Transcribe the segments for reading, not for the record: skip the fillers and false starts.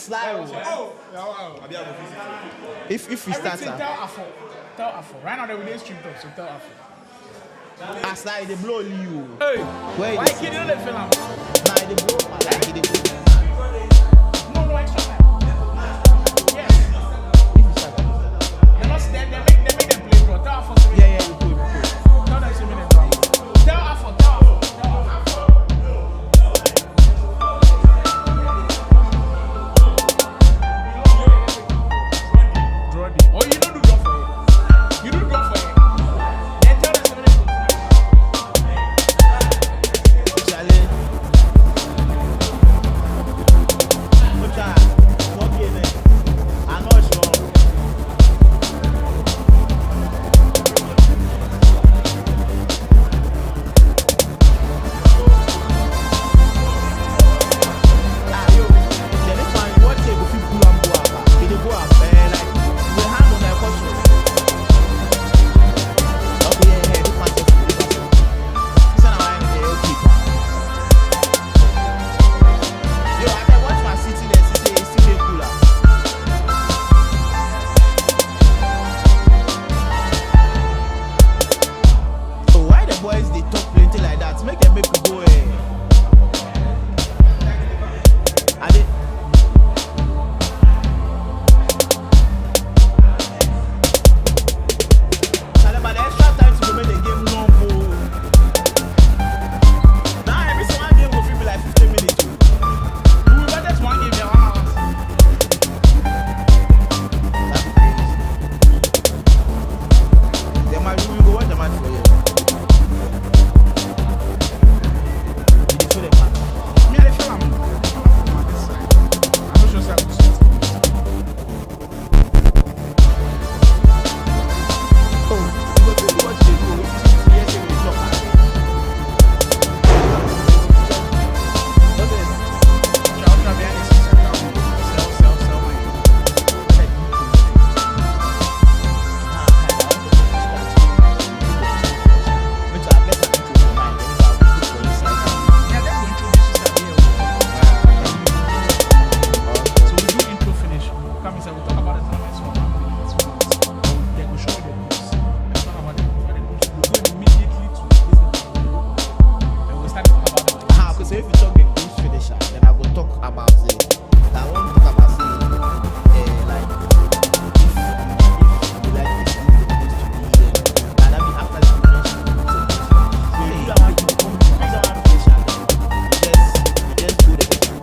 Slide. If we start. Tell Afo. Right now they're stream talk, so tell Afo. Slide they blow you. Hey, where why can't you let film? Nah, they blow my like they blow. No, extra time. Yes. If you start. They make them play, bro. Tell Afo. Yeah, you could. Tell them 2 minutes, bro. Tell Afo. Oh, you don't do draw for it. You do draw for it. Then tell them 7 minutes. Charlie. Okay, man. I know it's wrong. Yo, the next one, what take if you pull and go up? If they go up, like, we hand on their question. Okay, yeah, this one take this one. So now I'm the keeper. Yo, I can watch my city there, city is still cooler. So why the boys they talk plenty like that? Make them make you go I did. But the extra time to make the game long. Now every single game will be like 15 minutes. We will bet that's 1 game, yeah, 1 hour. Then my we go watch the match for you. You feel the match? Me, I feel I'm this side. I'm not sure if I will see it. Oh, you go to watch the goal. If you see yes, you will talk. Okay. Ultra behind the scenes account. Sell my Yeah, they're going to introduce you to So we do intro finish. Come inside, we talk about the tournament. So they will show you the moves. Let's talk about the moves. We go immediately to business. And we'll start to talk about the Because if you talk the goose finisher, then I will talk about it. I want to talk about it. Like, if you like this, and I mean after the finish, so you don't want to come to the finisher. Just do the finisher.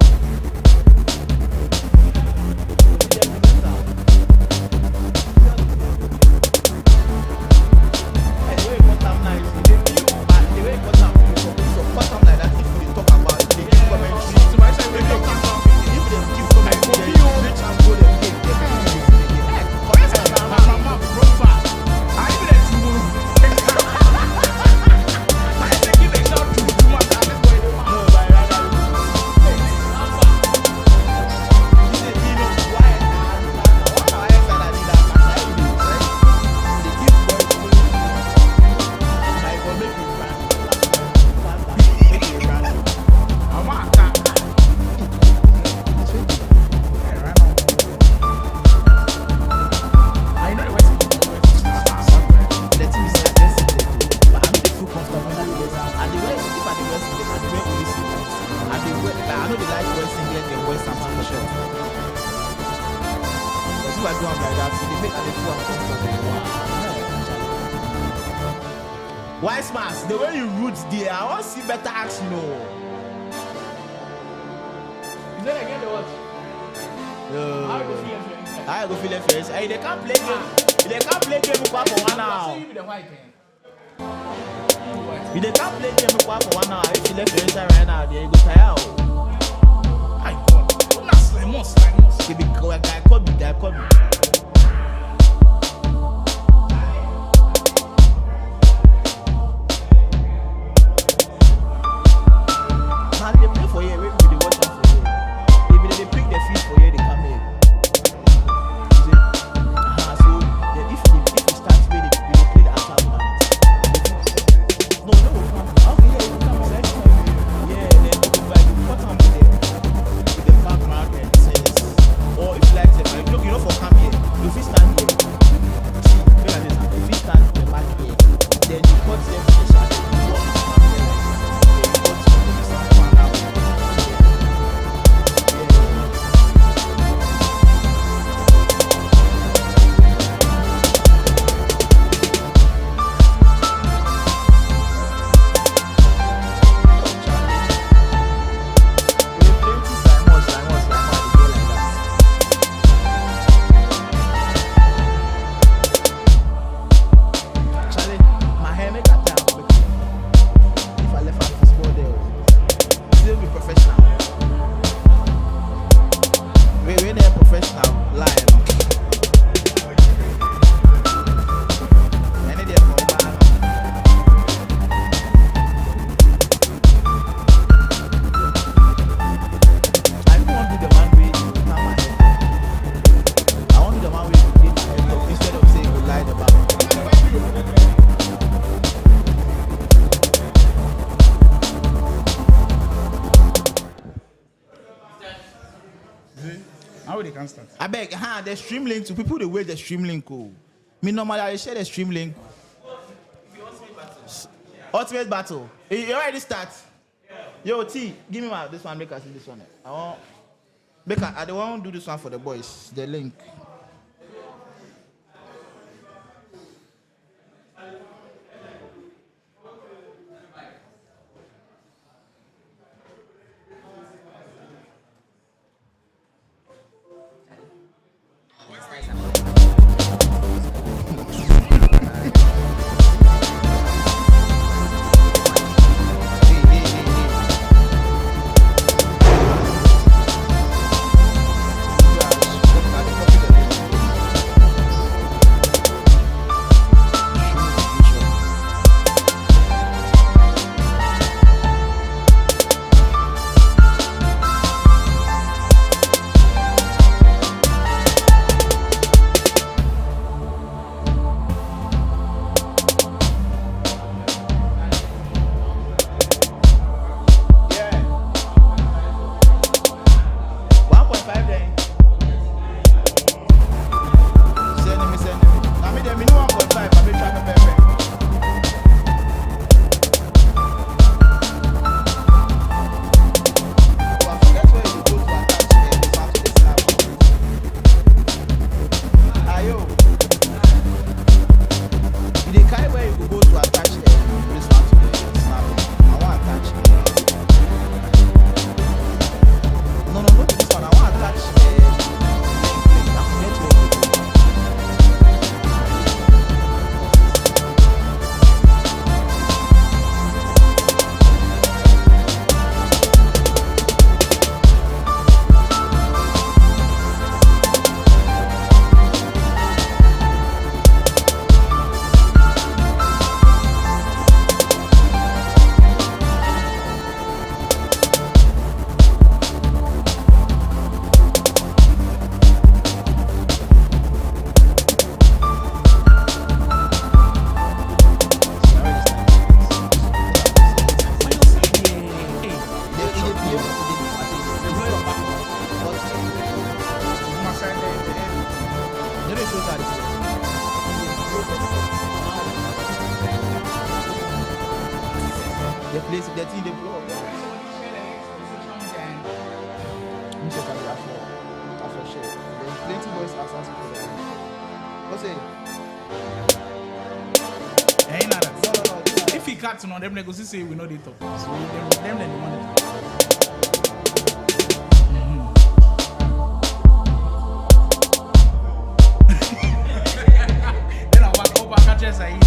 And the way it got down nice, the way it got down, so cut down like that. If you talk about it, they give commentary. So I say we talk about If they give commentary, they reach and go there. Wisemars, the way you Ruutz there, I want to see better action. Is that again the what? How you go feel influence? I go feel influence. Hey, they can't play game. They can't play game for 1 hour. You be the white man. If they can't play game for 1 hour, if you left your inside right now, they go tire. My God. Not slime. They be GuyKhobby. They play for you, we be the watch for you. They pick the field for you, they come here. So if you start playing, they play the after tournament. No, okay, yeah, you come inside. Yeah, then you go by the bottom there with the back market says How they can start? I beg, the stream link to people the way the stream link go. Me normally I share the stream link. Ultimate battle. You already start. Yo T, give me this one. Make us see this one. I don't want to do this one for the boys. The link. The place, the thing, the block. After share. There's plenty boys outside people there. What's it? Ain't nada. No. If he cuts on them, they go say we know they talk. So them they want it. Then I walk over catches I eat.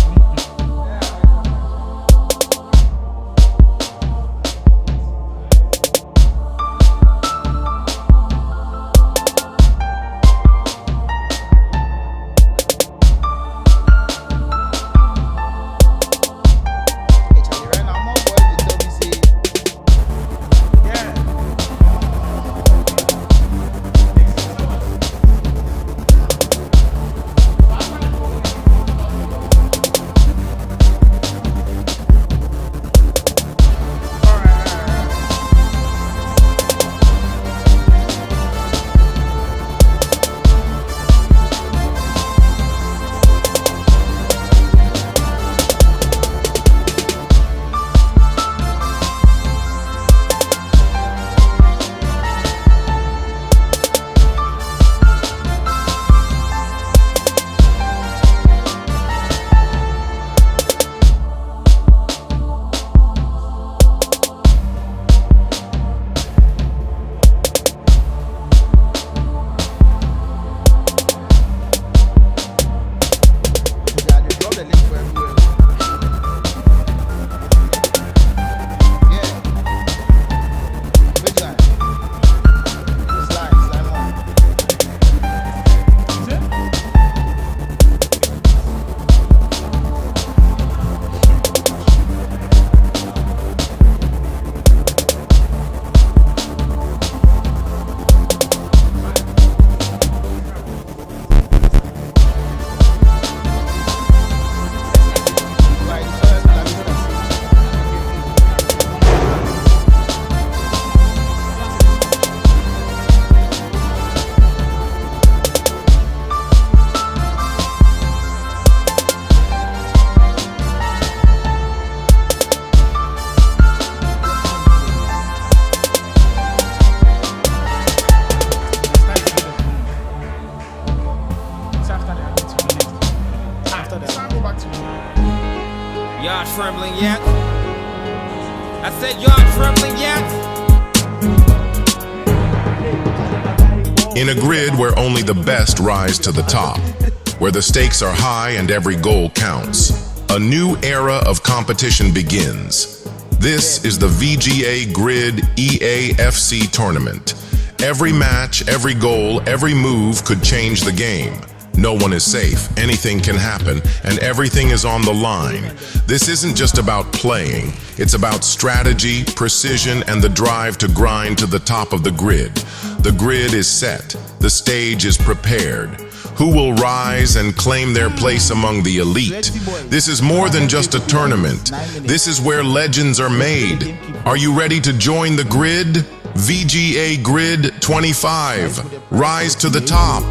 trembling yet? I said, you aren't trembling yet? In a grid where only the best rise to the top, where the stakes are high and every goal counts, a new era of competition begins. This is the VGA Grid EAFC tournament. Every match, every goal, every move could change the game. No one is safe, anything can happen, and everything is on the line. This isn't just about playing, it's about strategy, precision, and the drive to grind to the top of the grid. The grid is set, the stage is prepared. Who will rise and claim their place among the elite? This is more than just a tournament. This is where legends are made. Are you ready to join the grid? VGA Grid 25. Rise to the top.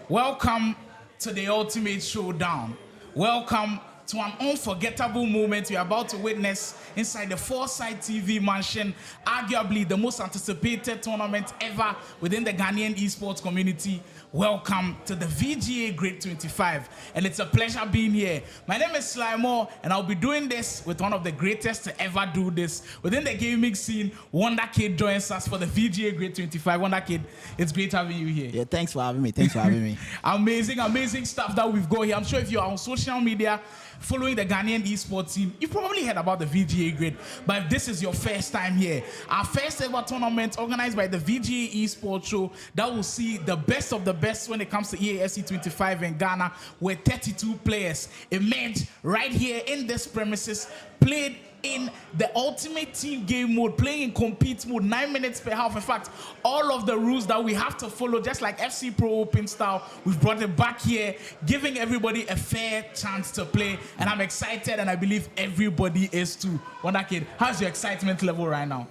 Welcome to the ultimate showdown. Welcome to an unforgettable moment you're about to witness inside the Foresight TV mansion, arguably the most anticipated tournament ever within the Ghanaian esports community. Welcome to the VGA Grade 25, and it's a pleasure being here. My name is Slimo, and I'll be doing this with one of the greatest to ever do this within the gaming scene. Wonder Kid joins us for the VGA Grade 25. Wonder Kid, it's great having you here. Yeah, thanks for having me. Thanks for having me. Amazing stuff that we've got here. I'm sure if you're on social media following the Ghanaian esports team, you probably heard about the VGA Grid, but if this is your first time here, our first ever tournament organized by the VGA Esports Show that will see the best of the best when it comes to EAFC 25 in Ghana, where 32 players emerged right here in this premises, played in the ultimate team game mode, playing in compete mode, 9 minutes per half. In fact, all of the rules that we have to follow, just like FC Pro Open style, we've brought it back here, giving everybody a fair chance to play. And I'm excited, and I believe everybody is too. Wonder Kid, how's your excitement level right now?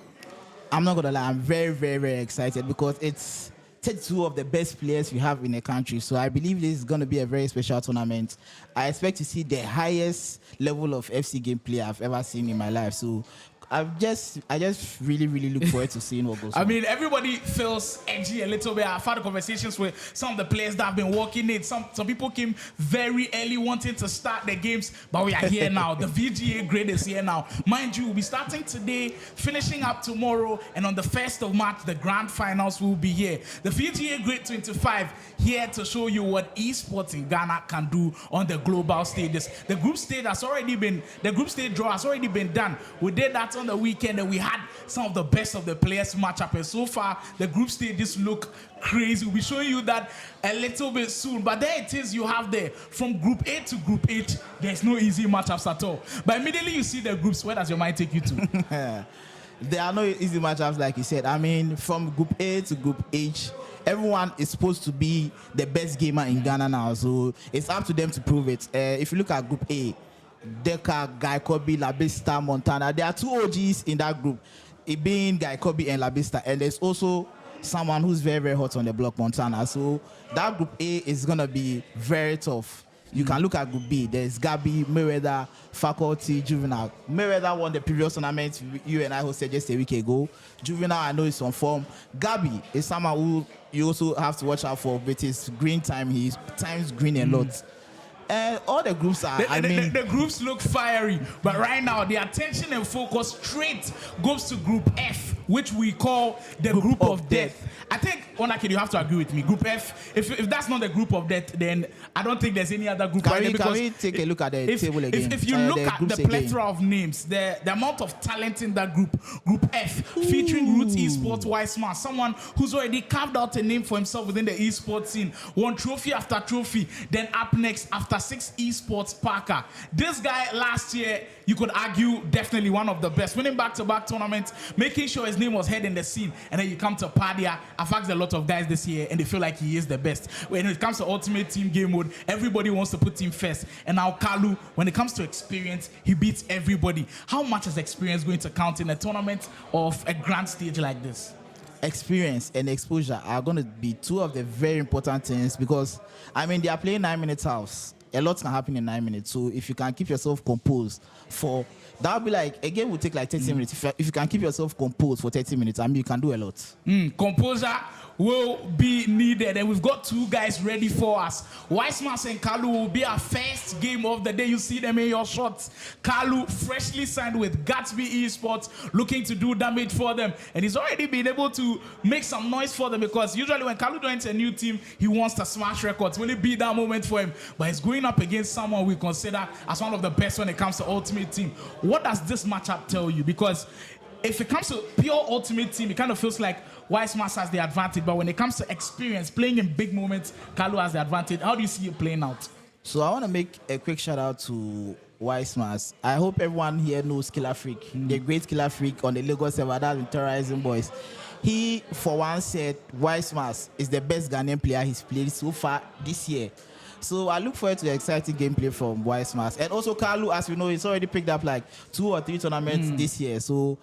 I'm not gonna lie, I'm very excited because it's 32 of the best players we have in the country. So I believe this is going to be a very special tournament. I expect to see the highest level of FC gameplay I've ever seen in my life. So I just really look forward to seeing what goes on. I mean, everybody feels edgy a little bit. I've had conversations with some of the players that have been working it. Some people came very early wanting to start the games, but we are here now. The VGA grade is here now. Mind you, we'll be starting today, finishing up tomorrow, and on the 1st of March, the grand finals will be here. The VGA grade 25 here to show you what esports in Ghana can do on the global stages. The group stage draw has already been done. We did that on the weekend, and we had some of the best of the players match up, and so far the group stages look crazy. We'll be showing you that a little bit soon, but there it is. You have there from group A to group H. There's no easy matchups at all, but immediately you see the groups. Where does your mind take you to? There are no easy matchups, like you said. I mean, from group A to group H, everyone is supposed to be the best gamer in Ghana now, so it's up to them to prove it. If you look at group A, Deka, GuyKhobby, Labista, Montana. There are two OGs in that group, it being GuyKhobby and Labista, and there's also someone who's very hot on the block, Montana. So that group A is gonna be very tough. You can look at group B. There's Gasby, Mayweather, Faculty, Juvinelle. Mayweather won the previous tournament you and I hosted just a week ago. Juvinelle, I know, is on form. Gasby is someone who you also have to watch out for with his green time. He's times green a lot. And all the groups are, the groups look fiery, but right now the attention and focus straight goes to Group F, which we call the group of death. I think, Wonder Kid, you have to agree with me. Group F, if that's not the group of death, then I don't think there's any other group. Can we take a look at the table again? If you look at the plethora of names, the amount of talent in that group F, featuring Ruutz Esports, Wisemars, someone who's already carved out a name for himself within the esports scene, won trophy after trophy, then up next after 6 esports Parker. This guy last year, you could argue, definitely one of the best, winning back-to-back tournaments, making sure his name was heard in the scene, and then you come to Pardia. I've asked a lot of guys this year, and they feel like he is the best. When it comes to ultimate team game mode, everybody wants to put him first. And now Kalu, when it comes to experience, he beats everybody. How much is experience going to count in a tournament of a grand stage like this? experience and exposure are going to be two of the very important things because, I mean, they are playing 9 minutes house. A lot can happen in 9 minutes. So if you can keep yourself composed that'll be like, a game will take like 30 minutes. If you can keep yourself composed for 30 minutes, I mean, you can do a lot. Composure will be needed, and we've got two guys ready for us. Wisemars and Kalu will be our first game of the day. You see them in your shots. Kalu freshly signed with Gasby Esports, looking to do damage for them, and he's already been able to make some noise for them because usually when Kalu joins a new team, he wants to smash records. Will it be that moment for him? But he's going up against someone we consider as one of the best when it comes to Ultimate Team. What does this matchup tell you? Because if it comes to pure Ultimate Team, it kind of feels like Wisemars has the advantage, but when it comes to experience, playing in big moments, Kalu has the advantage. How do you see it playing out? So I want to make a quick shout out to Wisemars. I hope everyone here knows Killer Freak, the great Killer Freak on the Lagos server that's been terrorizing boys. He, for one, said Wisemars is the best Ghanaian player he's played so far this year. So I look forward to the exciting gameplay from Wisemars. And also Kalu, as we know, he's already picked up like 2 or 3 tournaments this year. So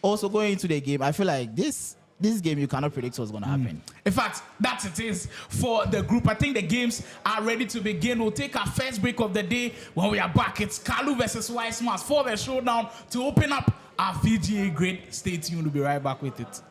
also going into the game, I feel like this game, you cannot predict what's going to happen. In fact, that's it is for the group. I think the games are ready to begin. We'll take our first break of the day. When we are back, it's Kalu versus Wisemars for the showdown to open up our VGA grade. Stay tuned. We'll be right back with it.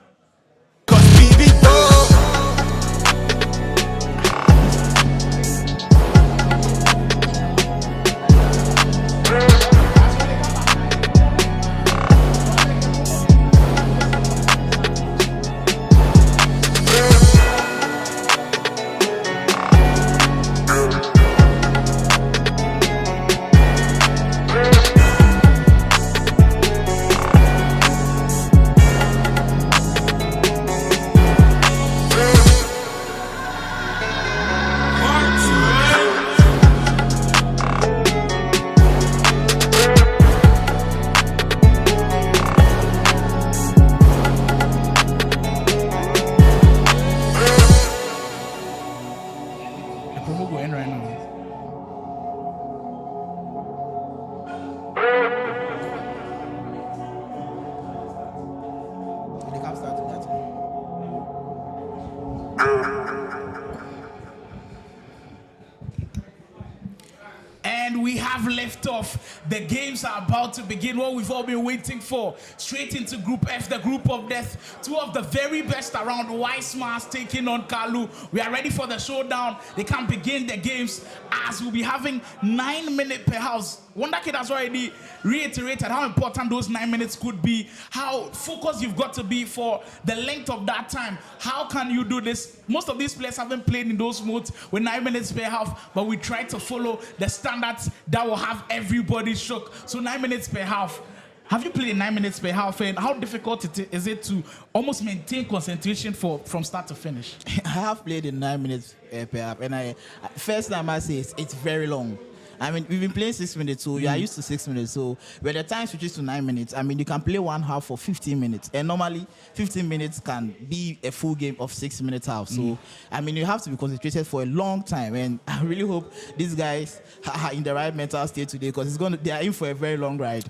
And we have left off. The games are about to begin. What we've all been waiting for. Straight into Group F, the group of death. 2 of the very best around. Wisemars taking on Kalu. We are ready for the showdown. They can begin the games as we'll be having 9 minutes per house. Wonder Kid has already reiterated how important those 9 minutes could be, how focused you've got to be for the length of that time. How can you do this? Most of these players haven't played in those modes with 9 minutes per half, but we try to follow the standards that will have everybody shook. So 9 minutes per half. Have you played in 9 minutes per half, and how difficult is it to almost maintain concentration from start to finish? I have played in 9 minutes per half, and first time I say it's very long. I mean, we've been playing 6 minutes, so you are used to 6 minutes. So when the time switches to 9 minutes, I mean, you can play one half for 15 minutes. And normally, 15 minutes can be a full game of 6 minutes half. So, I mean, you have to be concentrated for a long time. And I really hope these guys are in the right mental state today because they are in for a very long ride.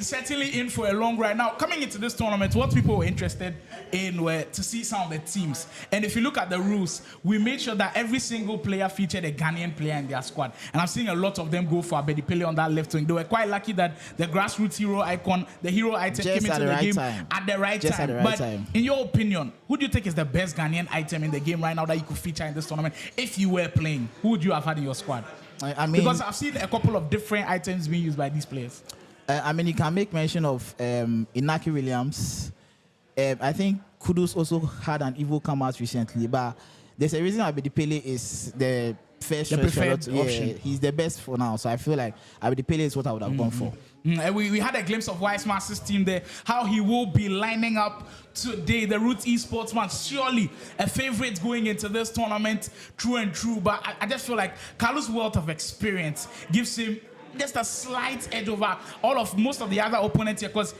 Certainly in for a long ride. Now, coming into this tournament, what people were interested in were to see some of the teams. And if you look at the rules, we made sure that every single player featured a Ghanaian player in their squad. And I'm seeing a lot of them go for Abedipele on that left wing. They were quite lucky that the grassroots hero icon, the hero item, just came into the game at the right time. But in your opinion, who do you think is the best Ghanaian item in the game right now that you could feature in this tournament? If you were playing, who would you have had in your squad? I mean, because I've seen a couple of different items being used by these players. I mean, you can make mention of Inaki Williams. I think Kudus also had an evil come out recently, but there's a reason Abedipele is the first preferred option. He's the best for now, so I feel like Abedipele is what I would have gone for. And we had a glimpse of Wisemars' team there, how he will be lining up today. The Ruutz Esports man, surely a favorite going into this tournament, true and true. But I just feel like Kalu's wealth of experience gives him just a slight edge over most of the other opponents here. Because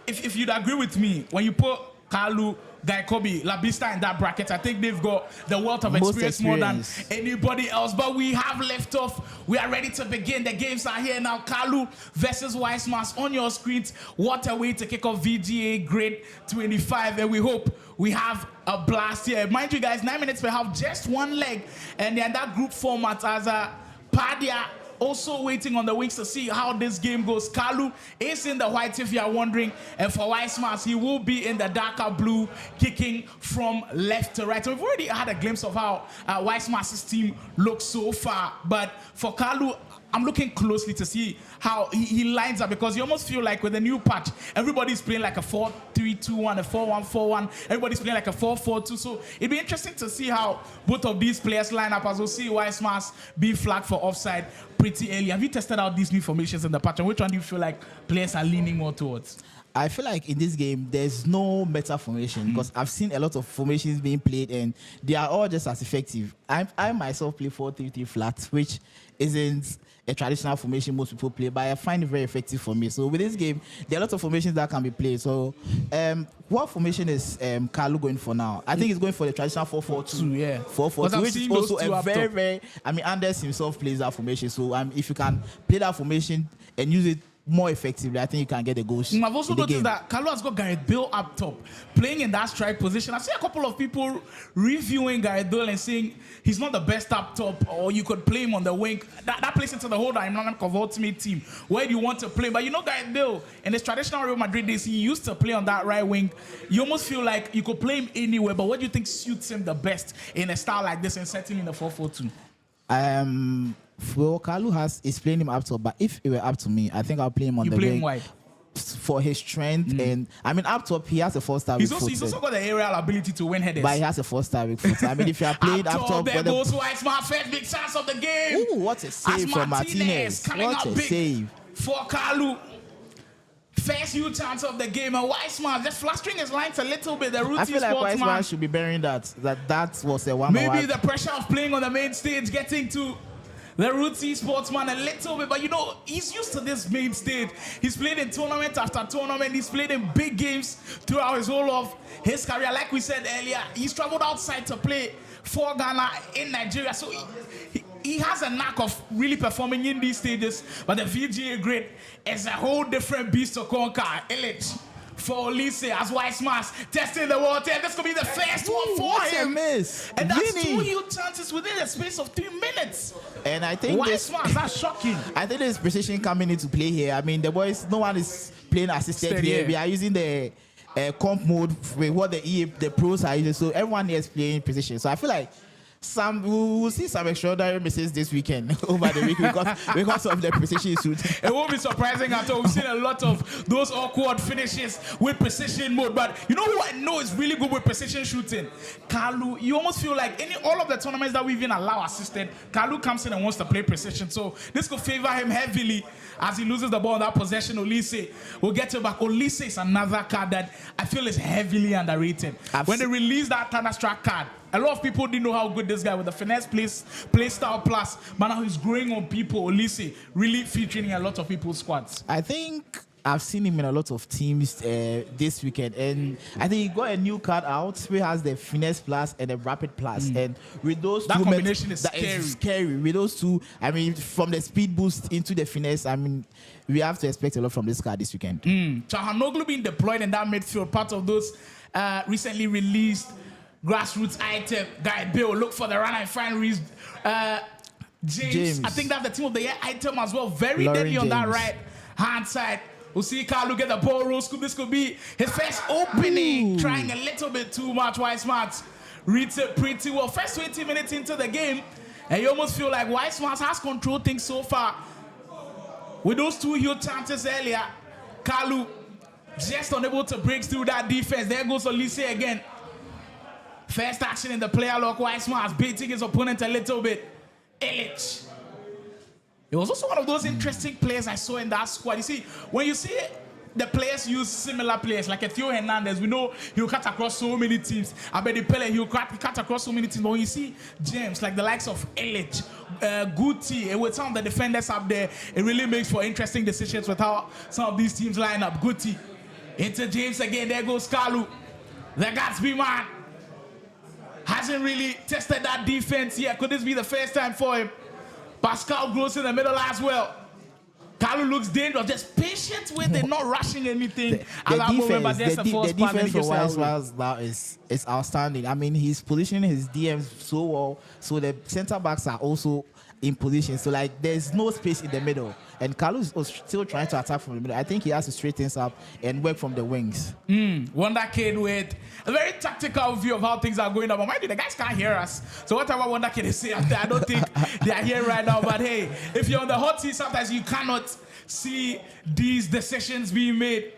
if you'd agree with me, when you put Kalu, GuyKhobby, La Vista in that bracket. I think they've got the wealth of experience more than anybody else. But we have left off. We are ready to begin. The games are here now. Kalu versus Wisemars on your screens. What a way to kick off VGA Grade 25. And we hope we have a blast here. Mind you guys, 9 minutes, we have just one leg. And then that group format as a Pardia also waiting on the wings to see how this game goes. Kalu is in the white, if you are wondering, and for Wisemars, he will be in the darker blue, kicking from left to right. So we've already had a glimpse of how Wisemars' team looks so far, but for Kalu, I'm looking closely to see how he lines up, because you almost feel like with the new patch, everybody's playing like a 4-3-2-1, a 4-1-4-1. Everybody's playing like a 4-4-2. So it'd be interesting to see how both of these players line up, as we'll see Wisemars be flagged for offside pretty early. Have you tested out these new formations in the patch, and which one do you feel like players are leaning more towards? I feel like in this game, there's no meta formation, because I've seen a lot of formations being played and they are all just as effective. I myself play 4-3-3 flat, which isn't a traditional formation most people play, but I find it very effective for me. So with this game, there are lots of formations that can be played. So what formation is Kalu going for now? I think he's going for the traditional 4-4-2. Yeah. 4-4-2, which is also a very, I mean, Anders himself plays that formation. So if you can play that formation and use it more effectively, I think you can get the goals. I've also noticed that Kalu has got Gareth Bale up top, playing in that strike position. I've seen a couple of people reviewing Gareth Bale and saying he's not the best up top, or you could play him on the wing. That plays into the whole dynamic of ultimate team. Where do you want to play? But you know, Gareth Bale, in his traditional Real Madrid days, he used to play on that right wing. You almost feel like you could play him anywhere, but what do you think suits him the best in a style like this, and certainly in the 4-4-2? Well, Kalu is playing him up top, but if it were up to me, I think I'll play him on the wing. Wide for his strength, and I mean up top he has a 4-star. He's also got the aerial ability to win headers. But he has a 4-star with foot. I mean, if you are playing up top, there goes Wisemars, first big chance of the game. Ooh, what a save from Martinez! What a save for Kalu. First huge chance of the game, and Wisemars just flustering his lines a little bit. The Ruutz I feel like Wisemars should be bearing that was a one. Maybe the pressure of playing on the main stage getting to the Ruutz Esports man a little bit, but you know, he's used to this main stage. He's played in tournament after tournament. He's played in big games throughout his whole of his career. Like we said earlier, he's traveled outside to play for Ghana in Nigeria. So he has a knack of really performing in these stages. But the VGA grade is a whole different beast to conquer. Illich for Olise as Wisemars testing the water. This could be the first one for him. Miss. And that's two huge chances within the space of 3 minutes. And I think Wisemars, that's shocking. I think there's precision coming into play here. I mean, the boys, no one is playing assisted here. Yeah. We are using the comp mode with what the pros are using. So everyone here is playing precision. So I feel like we will see some extraordinary misses this weekend over the week because of the precision shoot. It won't be surprising at all. We've seen a lot of those awkward finishes with precision mode. But you know who I know is really good with precision shooting? Kalu. You almost feel like all of the tournaments that we even allow assisted, Kalu comes in and wants to play precision. So this could favor him heavily as he loses the ball in that possession. Olise will get it back. Olise is another card that I feel is heavily underrated. When they released that Thunderstruck card, a lot of people didn't know how good this guy with the finesse play style plus, but now he's growing on people. Olise really featuring in a lot of people's squads. I think I've seen him in a lot of teams this weekend, and I think he got a new card out which has the finesse plus and the rapid plus, and with those that two combination is scary. With those two, I mean, from the speed boost into the finesse, I mean, we have to expect a lot from this card this weekend. Chahanoglu being deployed in that midfield, part of those recently released grassroots item. Gareth Bale, look for the run and find James. I think that's the team of the year item as well. Very deadly on that right hand side. We'll see Kalu get the ball roll. This could be his first opening. Trying a little bit too much. Wisemars reads it pretty well. First 20 minutes into the game, and you almost feel like Wisemars has controlled things so far. With those two huge chances earlier, Kalu just unable to break through that defense. There goes Olise again. First action in the player lock. Wisemars beating his opponent a little bit. Illich. It was also one of those interesting players I saw in that squad. You see, when you see the players use similar players, like a Theo Hernandez, we know he'll cut across so many teams. I bet the Pele, he'll cut across so many teams. But when you see James, like the likes of Illich, Guti, and with some of the defenders up there, it really makes for interesting decisions with how some of these teams line up. Guti into James again. There goes Kalu. The Gasby man hasn't really tested that defense yet. Could this be the first time for him? Pascal grows in the middle as well. Kalu looks dangerous, just patient with it, not rushing anything. The defense for Wisemars now is outstanding. I mean, he's positioning his DMs so well, so the center backs are also in position. So like, there's no space in the middle, and Kalu is still trying to attack from the middle. I think he has to straighten things up and work from the wings. Wonder Kid with a very tactical view of how things are going on. But mind you, the guys can't hear us. So whatever Wonder Kid is saying, I don't think they are here right now. But hey, if you're on the hot seat, sometimes you cannot see these decisions being made.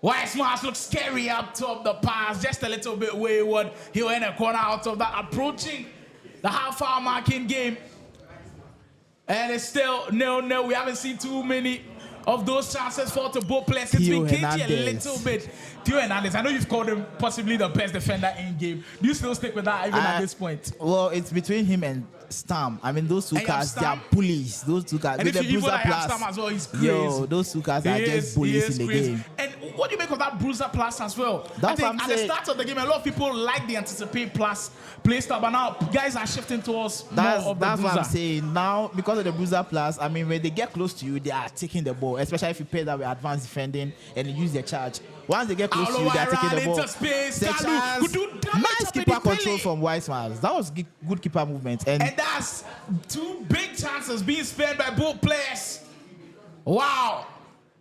Wisemars looks scary up top the pass, just a little bit wayward. He'll end a corner out of that, approaching the half-hour marking game. And it's still 0-0. We haven't seen too many of those chances fall to both players. It's been cagey a little bit. Theo Hernandez, I know you've called him possibly the best defender in game. Do you still stick with that even at this point? Well, it's between him and Stam. I mean, those two cars, they are bullies. Those two cars. And if you even like Stam as well, he's crazy. Yo, those two cars are just bullies in the game. And what do you make of that Bruiser Plus as well? That's I think at the start of the game, a lot of people like the Anticipate Plus play style, but now guys are shifting towards more of the Bruiser. That's what I'm saying. Now, because of the Bruiser Plus, I mean, when they get close to you, they are taking the ball, especially if you pair that with advanced defending and use the charge. Once they get close to you, they are taking the ball. Nice keeper control from Wisemars. That was good keeper movement. And that's two big chances being spared by both players. Wow.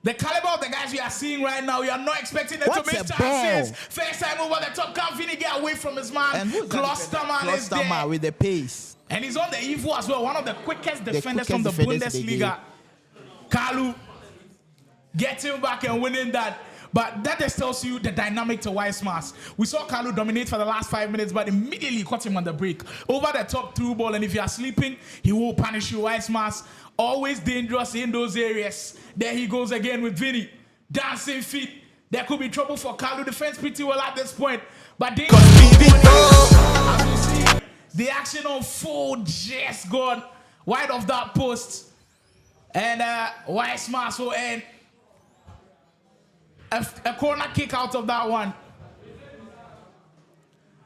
The caliber of the guys we are seeing right now, we are not expecting them to make chances. First time over the top, can't really get away from his man. And Klosterman is there. With the pace. And he's on the Evo as well, one of the quickest defenders from the Bundesliga. Kalu getting back and winning that. But that just tells you the dynamic to Wisemars. We saw Kalu dominate for the last 5 minutes, but immediately caught him on the break. Over the top through ball, and if you are sleeping, he will punish you. Wisemars, always dangerous in those areas. There he goes again with Vinny. Dancing feet. There could be trouble for Kalu. Defense pretty well at this point. But as we see, the action on full just gone wide of that post. And Wisemars will end a corner kick out of that one.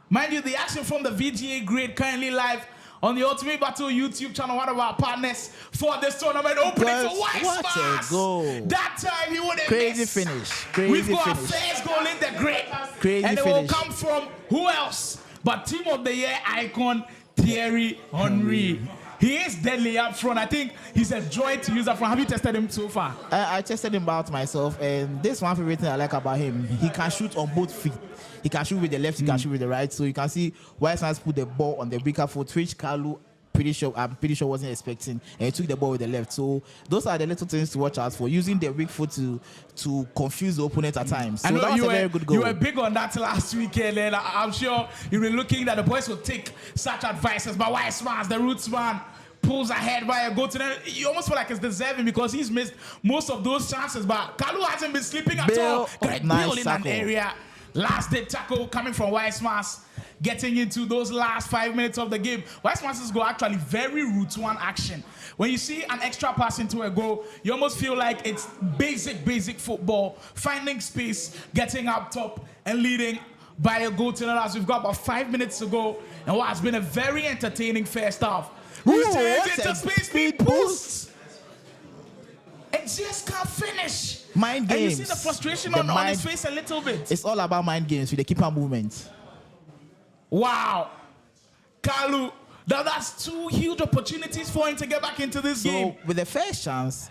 Mind you, the action from the VGA grade currently live on the Ultimate Battle YouTube channel, one of our partners for this tournament, opening for Wisemars. That time he would have crazy finish. We've got our first goal in the grade. Crazy and it finish. will come from who else but Team of the Year icon Thierry Henry. He is deadly up front. I think he's a joy to use up front. Have you tested him so far? I tested him out myself, and this one favorite thing I like about him, he can shoot on both feet. He can shoot with the left, he can shoot with the right. So you can see Wisemars put the ball on the weaker foot, which Kalu I'm pretty sure wasn't expecting, and he took the ball with the left. So those are the little things to watch out for, using the weak foot to confuse the opponent at times. So that was a very good goal. You were big on that last weekend, and I'm sure you were looking that the boys will take such advices. But Wisemars, the Ruutz man, pulls ahead by a goal to them. You almost feel like it's deserving because he's missed most of those chances. But Kalu hasn't been sleeping at all. Great nice in an area. Last day tackle coming from Wisemars, getting into those last 5 minutes of the game. Wisemars' goal actually very Ruutz one action. When you see an extra pass into a goal, you almost feel like it's basic football, finding space, getting up top, and leading by a goal to as we've got about 5 minutes to go, and what has been a very entertaining first half. Ruutz into space, speed boosts, and just can't finish. Mind games. And you see the frustration on his face a little bit. It's all about mind games with the keeper movement. Wow. Kalu, that's two huge opportunities for him to get back into this game. So with the first chance,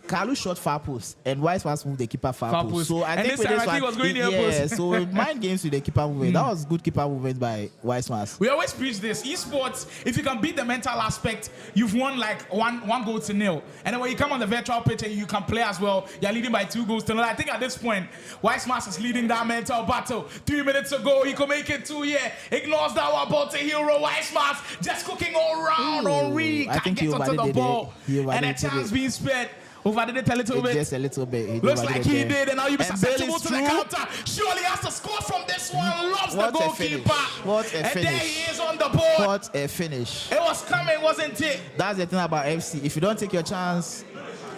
Kalu shot far post, and Wisemars moved the keeper far post. So I think with this one, was going near post. So mind games with the keeper movement. That was good keeper movement by Wisemars. We always preach this. Esports, if you can beat the mental aspect, you've won like one goal to nil. And then when you come on the virtual pitch and you can play as well, you're leading by 2 goals to nil. I think at this point, Wisemars is leading that mental battle. 3 minutes ago, he could make it 2 here. Ignores that one ball to hero. Wisemars just cooking all round on Reed. I think he onto the ball. And a chance being spared. Overdid it a little bit. Just a little bit. Looks like he did, and now you be susceptible to the counter. Surely has to score from this one. Loves the goalkeeper. What a finish. And there he is on the board. What a finish. It was coming, wasn't it? That's the thing about FC. If you don't take your chance,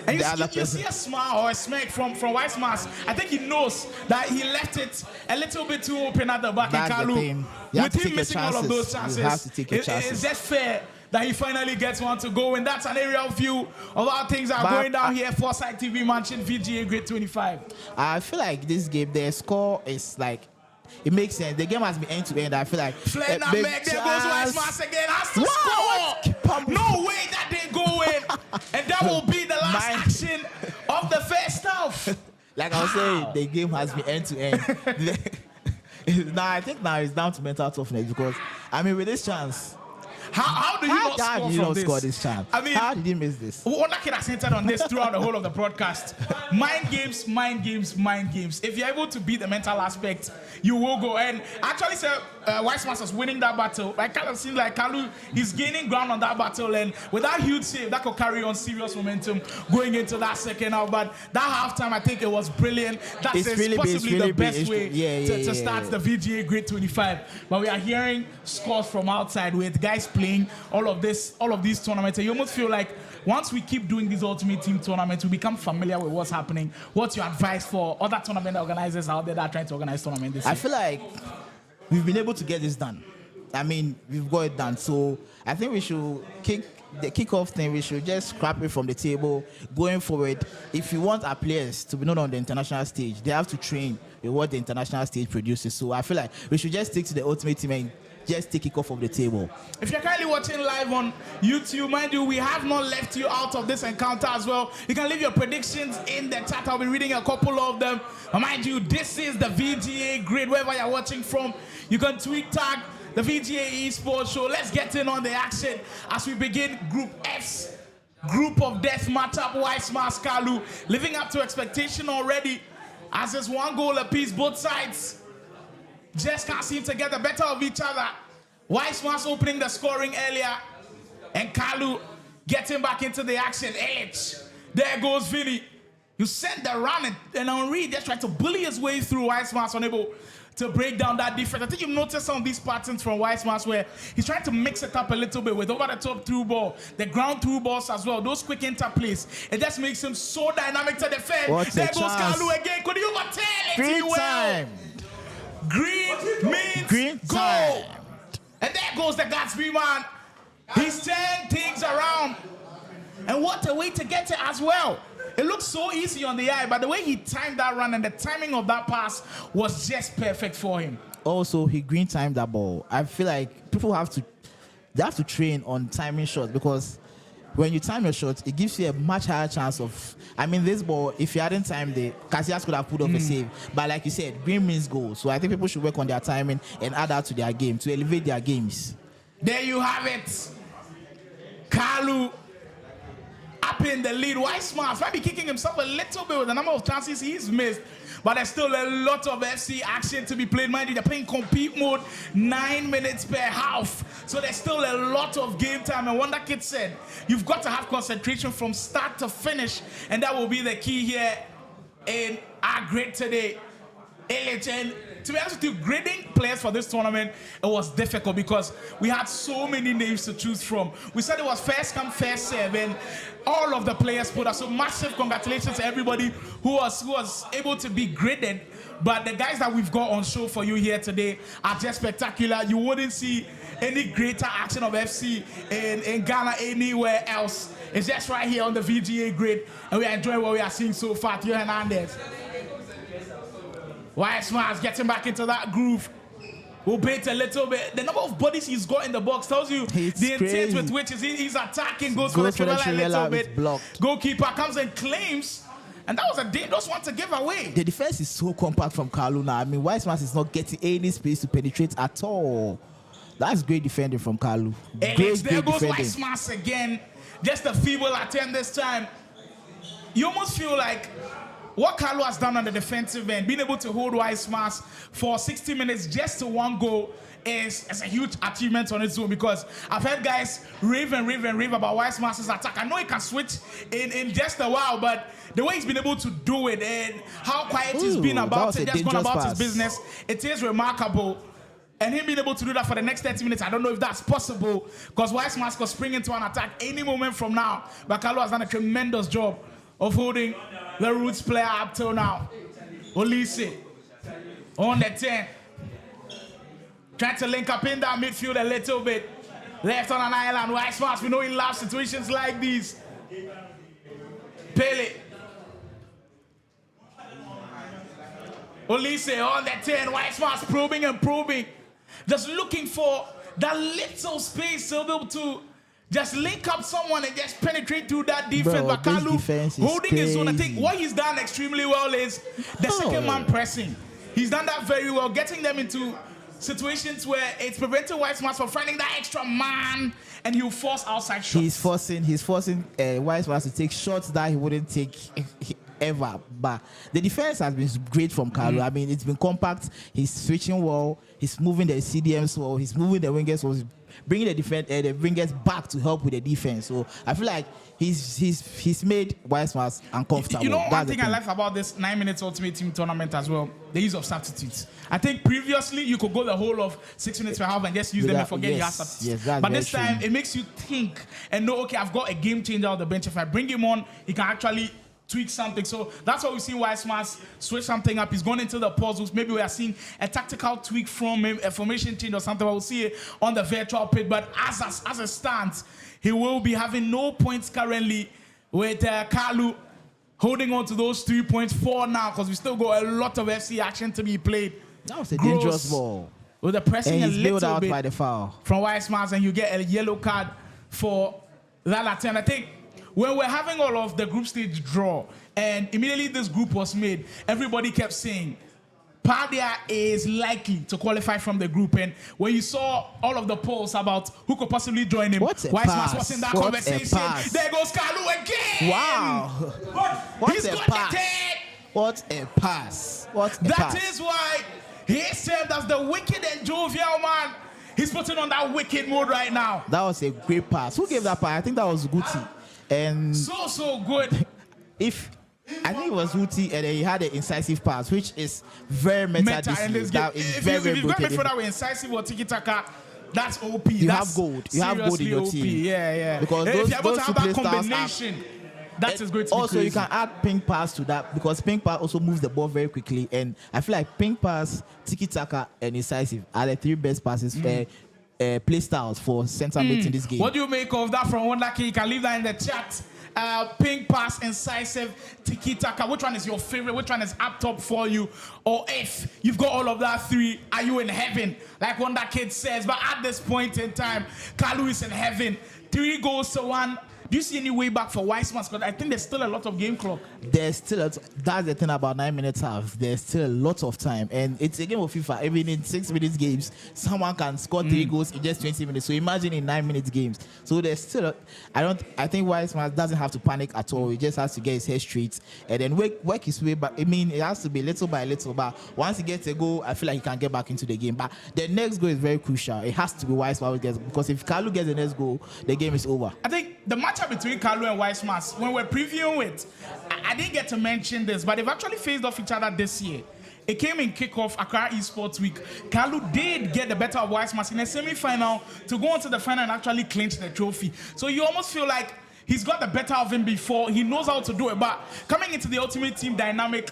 And the you other person. see a smile or a smirk from Wisemars. I think he knows that he left it a little bit too open at the back. That's And the Kalu, thing. You have with to him take your missing all of those chances. chances, You have to take your it's chances. just fair that he finally gets one to go. And that's an aerial view of how things are going down here. Foresight TV Mansion, VGA Grade 25. I feel like this game, the score is like, it makes sense. The game has been end to end. I feel like Flare big Meg, there goes chance. Wisemars again. Has to What? score. No way that didn't go in. And that will be the last action of the first half. Like I was saying, the game has been end to end. Now I think now it's down to mental toughness because I mean with this chance. How do you not How score did you from not this? score this chance? I mean, how did you miss this? Wonderkid has hinted on this throughout the whole of the broadcast. Mind games, mind games, mind games. If you're able to beat the mental aspect, you will go. And actually, sir, Wisemars was winning that battle. Like kind of seems like Kalu is gaining ground on that battle, and with that huge save, that could carry on serious momentum going into that second half. But that halftime, I think it was brilliant. That's possibly the best way to start the VGA Grade 25. But we are hearing scores from outside with guys playing all of these tournaments. And you almost feel like once we keep doing these Ultimate Team tournaments, we become familiar with what's happening. What's your advice for other tournament organizers out there that are trying to organize tournaments this year? I feel like we've been able to get this done. I mean, we've got it done. So I think we should the kickoff thing. We should just scrap it from the table going forward. If you want our players to be known on the international stage, they have to train with what the international stage produces. So I feel like we should just stick to the Ultimate Team and just take it off of the table. If you're currently watching live on YouTube, mind you, we have not left you out of this encounter as well. You can leave your predictions in the chat. I'll be reading a couple of them. But mind you, this is the VGA Grid, wherever you're watching from. You can tweet tag the VGA Esports Show. Let's get in on the action as we begin Group F's Group of Death matchup. Wisemars, Kalu, living up to expectation already as it's one goal apiece, both sides just can't seem to get the better of each other. Wisemars opening the scoring earlier, and Kalu getting back into the action. There goes Vinny. You sent the run, and Henri just tried to bully his way through. Wisemars unable to break down that defense. I think you've noticed some of these patterns from Wisemars where he's trying to mix it up a little bit with over the top through ball, the ground through balls as well, those quick interplays. It just makes him so dynamic to defend. There goes Kalu again. Could you overtake it? Green time. Green means green goal. time. And there goes the Gasby man. He's turning things around. And what a way to get it as well. It looks so easy on the eye, but the way he timed that run and the timing of that pass was just perfect for him. Also, he green timed that ball. I feel like people have to train on timing shots because when you time your shots, it gives you a much higher chance of. I mean, this ball, if you hadn't timed it, Casillas could have put off a save. But like you said, green means goal. So I think people should work on their timing and add that to their game to elevate their games. There you have it. Kalu up in the lead. Wisemars might be kicking himself a little bit with the number of chances he's missed. But there's still a lot of FC action to be played. Mind you, they're playing compete mode, 9 minutes per half. So there's still a lot of game time. And Wonderkid said, you've got to have concentration from start to finish. And that will be the key here in our grid today. And to be honest with you, grading players for this tournament, it was difficult because we had so many names to choose from. We said it was first come, first serve, and all of the players put us. So massive congratulations to everybody who was able to be graded. But the guys that we've got on show for you here today are just spectacular. You wouldn't see any greater action of FC in Ghana anywhere else. It's just right here on the VGA grid, and we are enjoying what we are seeing so far. Theo Hernandez. Wisemars getting back into that groove. We'll bait a little bit. The number of bodies he's got in the box tells you the intent with which he's attacking. Goes for the Trivella a little bit. Blocked. Goalkeeper comes and claims. And that was a dangerous one to give away. The defense is so compact from Kalu now. I mean, Wisemars is not getting any space to penetrate at all. That's great defending from Kalu. There goes Wisemars again. Just a feeble attempt this time. You almost feel like what Kalu has done on the defensive end, being able to hold Wisemars for 60 minutes just to one goal is a huge achievement on its own, because I've heard guys rave about Wisemars' attack. I know he can switch in just a while, but the way he's been able to do it and how quiet he's been about it, just going about his business, it is remarkable. And him being able to do that for the next 30 minutes, I don't know if that's possible, because Wisemars could spring into an attack any moment from now. But Kalu has done a tremendous job of holding the Ruutz player up till now. Olise on the 10. Trying to link up in that midfield a little bit. Left on an island. Wisemars, we know he loves situations like these. Pele. Olise on the 10. Wisemars probing and probing. Just looking for that little space to be able to just link up someone and just penetrate through that defense. Bro, but Kalu holding his own. I think what he's done extremely well is the second man pressing. He's done that very well, getting them into situations where it's preventing Wisemars from finding that extra man, and he'll force outside shots. He's forcing Wisemars to take shots that he wouldn't take ever. But the defense has been great from Kalu. I mean, it's been compact. He's switching well. He's moving the CDMs well. He's moving the wingers well. He's bringing the wingers back to help with the defense. So I feel like he's made Wisemars uncomfortable. You know, one thing I like about this 9 minutes Ultimate Team tournament as well, the use of substitutes. I think previously you could go the whole of 6 minutes per half and just use them and forget you have substitutes. Yes, but this time it makes you think and know, okay, I've got a game changer on the bench. If I bring him on, he can actually tweak something. So that's what we've seen Wisemars switch something up. He's gone into the puzzles. Maybe we are seeing a tactical tweak from him, a formation change or something. We'll see it on the virtual pit. But as a stance, he will be having no points currently, with Kalu holding on to those 3 points for now, because we still got a lot of FC action to be played. That was a dangerous ball. With the pressing and a he's little out bit by the foul from Wisemars, and you get a yellow card for that attempt. I think when we're having all of the group stage draw, and immediately this group was made, everybody kept saying Pardia is likely to qualify from the group. And when you saw all of the polls about who could possibly join him, Wisemars was in that conversation. There goes Kalu again. Wow. He's got the 10. What a pass. That is why he served as the wicked and jovial man. He's putting on that wicked mode right now. That was a great pass. Who gave that pass? I think that was Guti. And so good. I think it was Ruutz, and then he had an incisive pass, which is very meta in this game. If you've got me for that way, incisive or tiki-taka, that's OP. You have gold. You have gold in your team. Yeah. Because if you're able to those have that combination, that is great to also, you can add ping pass to that, because ping pass also moves the ball very quickly. And I feel like ping pass, tiki-taka, and incisive are the 3 best passes play styles for center mids in this game. What do you make of that from Wonderkey? You can leave that in the chat. Ping pass, incisive, tiki-taka. Which one is your favorite? Which one is up top for you? Or if you've got all of that 3, are you in heaven? Like Wonderkid says. But at this point in time, Kalu is in heaven. 3 goals to 1. Do you see any way back for Wisemars? Because I think there's still a lot of game clock. There's still that's the thing about 9 minutes half. There's still a lot of time, and it's a game of FIFA. Even in 6 minutes games, someone can score 3 goals in just 20 minutes. So imagine in 9 minutes games. So there's still I think Wisemars doesn't have to panic at all. He just has to get his head straight and then work his way back. I mean, it has to be little by little. But once he gets a goal, I feel like he can get back into the game. But the next goal is very crucial. It has to be Wisemars, because if Kalu gets the next goal, the game is over. I think the matchup between Kalu and Wisemars, when we're previewing it, I didn't get to mention this, but they've actually faced off each other this year. It came in kickoff Accra Esports Week. Kalu did get the better of Wisemars in a semi-final to go on to the final and actually clinch the trophy. So you almost feel like he's got the better of him before. He knows how to do it. But coming into the Ultimate Team dynamic,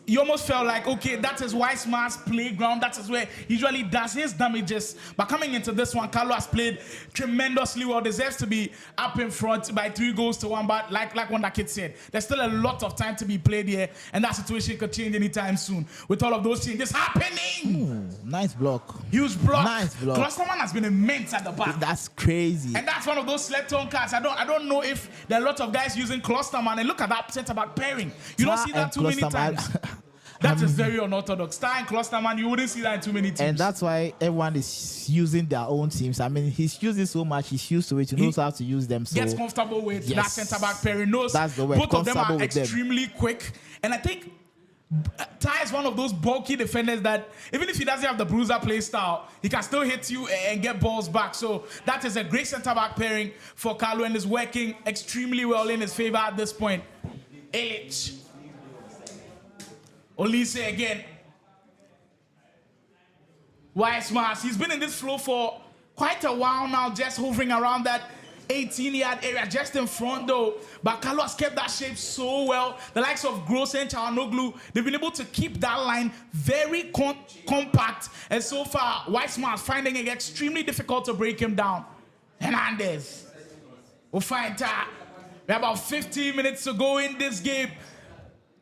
you almost felt like, okay, that is Wisemars' playground. That is where he usually does his damages. But coming into this one, Kalu has played tremendously well. Deserves to be up in front by 3 goals to 1. But like Wonderkid said, there's still a lot of time to be played here. And that situation could change anytime soon. With all of those changes happening. Nice block. Huge block. Nice block. Klosterman has been immense at the back. That's crazy. And that's one of those slept-on cards. I don't know if there are a lot of guys using Klosterman. And look at that centre-back pairing. You don't see that too many times. That is very unorthodox. Star and Klosterman, you wouldn't see that in too many teams. And that's why everyone is using their own teams. I mean, he's using so much. He's used to it. He knows how to use them. So gets comfortable with that centre-back pairing. Knows that's the way. Both of them are extremely quick. And I think Ty is one of those bulky defenders that even if he doesn't have the bruiser play style, he can still hit you and get balls back. So that is a great centre-back pairing for Kalu, and is working extremely well in his favor at this point. Ellich. Olise again. Wisemars, he's been in this flow for quite a while now, just hovering around that 18-yard area just in front though. But Kalu has kept that shape so well. The likes of Gross and Chalanoglu, they've been able to keep that line very compact. And so far, Wisemars finding it extremely difficult to break him down. Hernandez will find that. We have about 15 minutes to go in this game.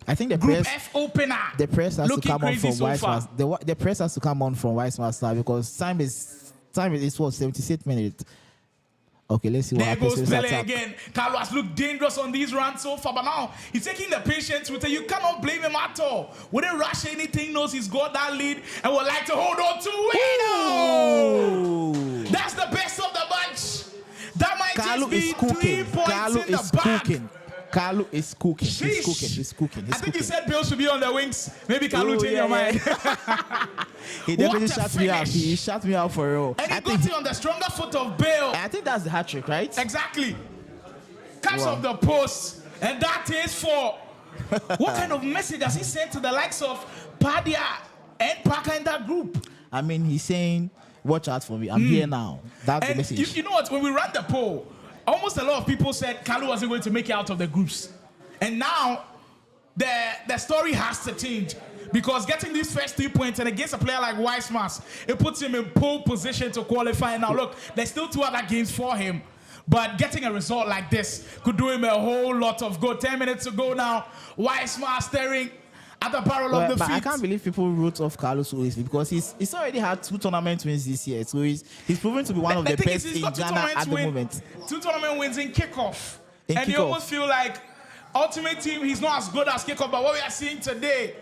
I think the Group press, F opener. The press has to come on from so Wisemars. The press has to come on from Wisemars now because time is what 76 minutes. Okay, let's see what happens. There goes Pele again. Kalu has looked dangerous on these runs so far, but now he's taking the patience with it. You cannot blame him at all. Wouldn't rush anything, knows he's got that lead and would like to hold on to it. Oh! That's the best of the bunch. That might Kalu just be 3 points Kalu in the bag. Kalu is cooking. He's cooking. I think he said Bill should be on the wings. Maybe Kalu change your mind. He definitely shut me out. He shut me out for real. And he got it on the stronger foot of Bill. I think that's the hat trick, right? Exactly. Catch off the post. And that is for... What kind of message has he sent to the likes of Pardia and Parker in that group? I mean, he's saying, watch out for me. I'm here now. That's the message. You know what? When we ran the poll, almost a lot of people said Kalu wasn't going to make it out of the groups. And now the story has to change. Because getting these first 3 points and against a player like Wisemars, it puts him in pole position to qualify. Now look, there's still 2 other games for him. But getting a result like this could do him a whole lot of good. 10 minutes to go now. Wisemars staring at the barrel of the but feet. I can't believe people wrote off Kalu so easily because he's already had 2 tournament wins this year. So he's proven to be one of the best in Ghana at the moment. 2 tournament wins in kickoff. And kickoff. You almost feel like ultimate team, he's not as good as kickoff. But what we are seeing today,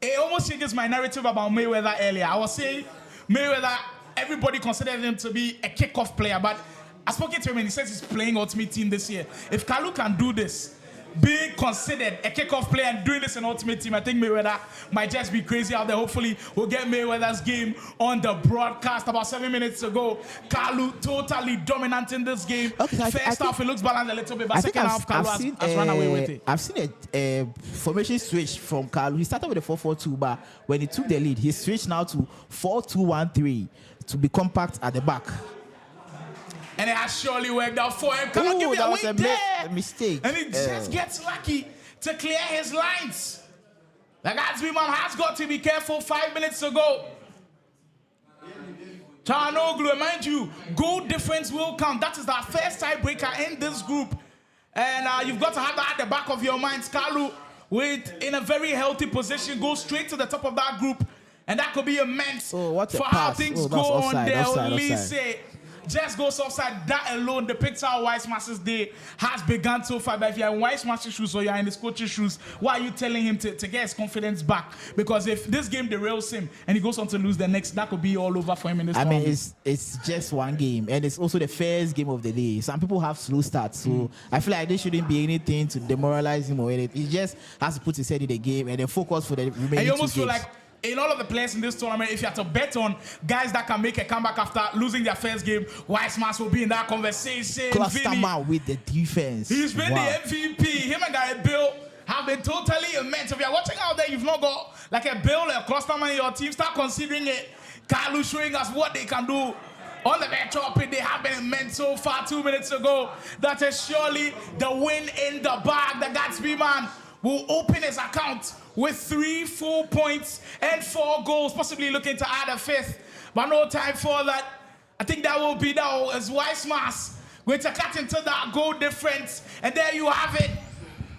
it almost changes my narrative about Mayweather earlier. I was saying Mayweather, everybody considered him to be a kickoff player. But I spoke to him and he says he's playing ultimate team this year. If Kalu can do this, being considered a kickoff player and doing this in ultimate team, I think Mayweather might just be crazy out there. Hopefully, we'll get Mayweather's game on the broadcast. About 7 minutes ago, Kalu totally dominant in this game. Okay, First half, it looks balanced a little bit, but second half, Kalu has run away with it. I've seen a formation switch from Kalu. He started with a 4-4-2, but when he took the lead, he switched now to 4-2-1-3 to be compact at the back. And it has surely worked out for him. Come on, give me that a was wing a there. mistake. And he just gets lucky to clear his lines. The Gasby man has got to be careful. 5 minutes to go. Chalanoglu, mind you, goal difference will count. That is our first tiebreaker in this group. And you've got to have that at the back of your minds. Kalu, in a very healthy position, goes straight to the top of that group. And that could be immense for how things go on there. Offside. Just goes offside. That alone depicts how Wisemars' day has begun so far. But if you're in Wisemars' shoes or you're in his coach's shoes, why are you telling him to get his confidence back? Because if this game derails him and he goes on to lose the next, that could be all over for him in this tournament. I mean, it's just one game, and it's also the first game of the day. Some people have slow starts, so I feel like there shouldn't be anything to demoralize him or anything. He just has to put his head in the game and then focus for the remaining 2 games. And you almost feel like in all of the players in this tournament, if you had to bet on guys that can make a comeback after losing their first game, Wisemars will be in that conversation. Cluster man with the defense. He's been the MVP. Him and Guy Bill have been totally immense. If you're watching out there, you've not got like a Bill or a cluster man in your team, start considering it. Kalu showing us what they can do. On the virtual pit, they have been immense so far. 2 minutes ago. That is surely the win in the bag. The Gasby man will open his account with 3 full points and 4 goals, possibly looking to add a 5th. But no time for that. I think that will be now as Wisemars going to cut into that goal difference. And there you have it.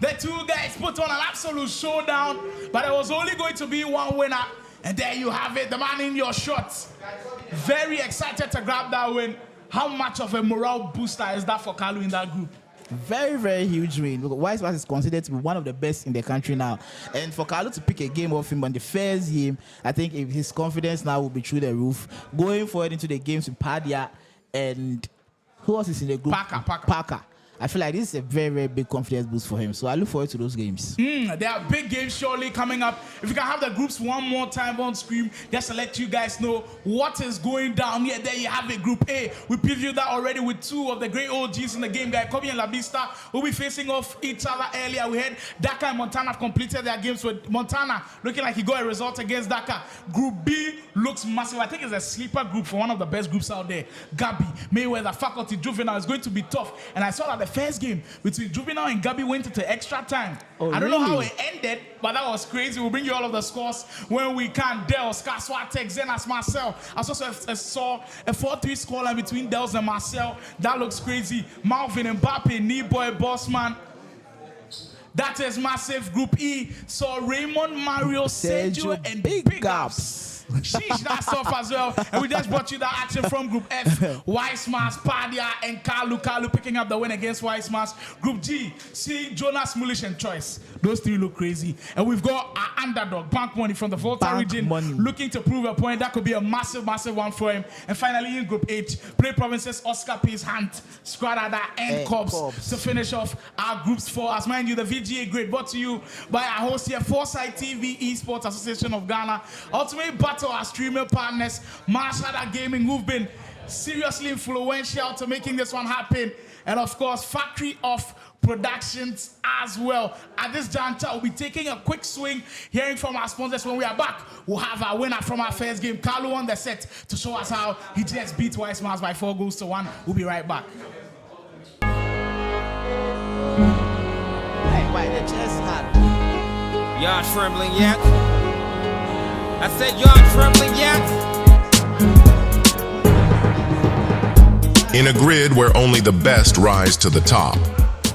The 2 guys put on an absolute showdown, but there was only going to be 1 winner. And there you have it, the man in your shots. Very excited to grab that win. How much of a morale booster is that for Kalu in that group? Very, very huge win. Wisemars is considered to be one of the best in the country now. And for Kalu to pick a game off him on the first game, I think his confidence now will be through the roof. Going forward into the games with Pardia and who else is in the group? Parker. I feel like this is a very, very big confidence boost for him. So I look forward to those games. There are big games surely coming up. If you can have the groups one more time on screen, just to let you guys know what is going down here. There you have it, Group A. We previewed that already with two of the great OGs in the game. GuyKhobby and La Vista will be facing off each other earlier. We had Dakar and Montana have completed their games with Montana looking like he got a result against Dakar. Group B looks massive. I think it's a sleeper group for one of the best groups out there. Gabi, Mayweather, Faculty, Juvinelle is going to be tough. And I saw that the first game between Juvinelle and Gabi went into extra time. I don't know how it ended, but that was crazy. We'll bring you all of the scores when we can. Dels, Kaswatek, Zenas, Marcel. I saw a 4-3 scoreline between Dels and Marcel. That looks crazy. Malvin, Mbappe, Knee-boy, Bossman. That is massive. Group E saw Raymond, Mario, Sergio, and BigUps. Sheesh, that's tough as well. And we just brought you that action from Group F. Wisemars, Pardia, and Kalu. Kalu picking up the win against Wisemars. Group G, seeing Jonas, Mulish, and Choice. Those three look crazy. And we've got our underdog, Bank Money from the Volta region, looking to prove a point. That could be a massive, massive one for him. And finally, in Group H, PlayProvince's Oscar Peace Hunt, Squadada, and Cobbs to finish off our groups for us. Mind you, the VGA grade brought to you by our host here, Foresight TV, Esports Association of Ghana. Ultimate Battle, our streamer partners, Marshada Gaming, who've been seriously influential to making this one happen. And of course, Factory of Productions as well. At this juncture, we'll be taking a quick swing, hearing from our sponsors. When we are back, we'll have our winner from our first game, Kalu, on the set to show us how he just beat Wisemars by 4-1. We'll be right back. Why the chest hard? Y'all trembling yet? I said y'all trembling yet? In a grid where only the best rise to the top,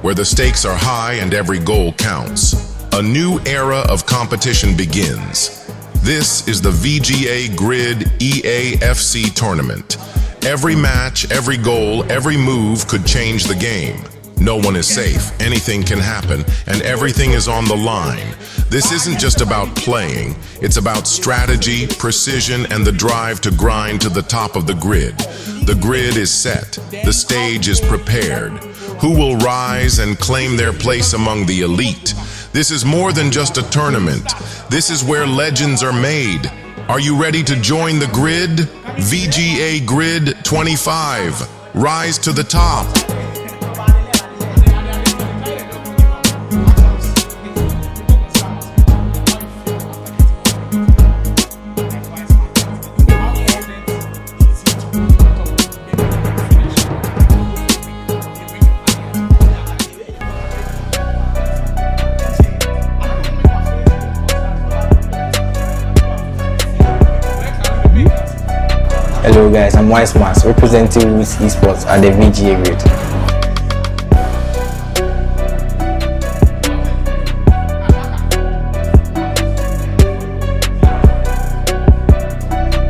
where the stakes are high and every goal counts, a new era of competition begins. This is the VGA Grid EAFC tournament. Every match, every goal, every move could change the game. No one is safe, anything can happen, and everything is on the line. This isn't just about playing, it's about strategy, precision, and the drive to grind to the top of the grid. The grid is set, the stage is prepared. Who will rise and claim their place among the elite? This is more than just a tournament. This is where legends are made. Are you ready to join the grid? VGA Grid 25. Rise to the top. Hello guys, I'm Wisemars, representing Ruutz Esports at the VGA grade.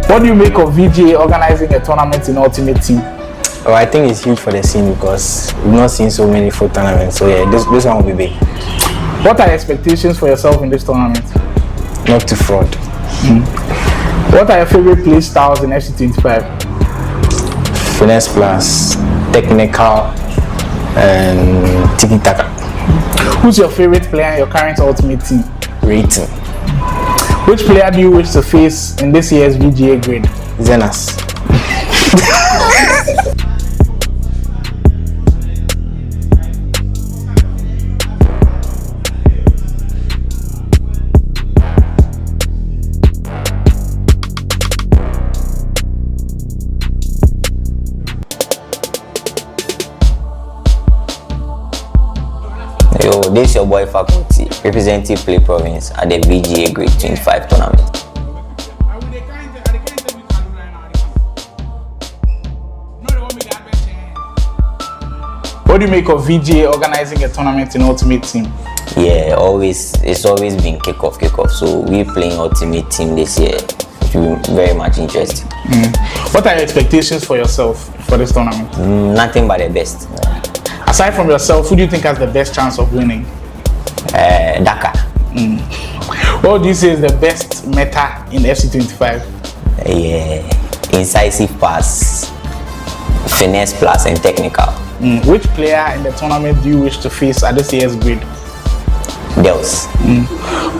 What do you make of VGA organizing a tournament in Ultimate Team? Oh, I think it's huge for the scene because we've not seen so many full tournaments. So yeah, this one will be big. What are your expectations for yourself in this tournament? Not to fraud. What are your favorite play styles in FC25? Finesse plus, technical, and tiki-taka. Who's your favorite player in your current Ultimate Team? Rating. Which player do you wish to face in this year's VGA grade? Zenas. Yo, this is your boy Faculty, representing PlayProvince at the VGA Grade 25 tournament. What do you make of VGA organizing a tournament in Ultimate Team? Yeah, it's always been kickoff. So we're playing Ultimate Team this year. It will be very much interesting. What are your expectations for yourself for this tournament? Nothing but the best. Aside from yourself, who do you think has the best chance of winning? Dakar. What do you say is the best meta in FC25? Yeah, incisive pass. finesse plus and technical. Which player in the tournament do you wish to face at this year's grid? Girls.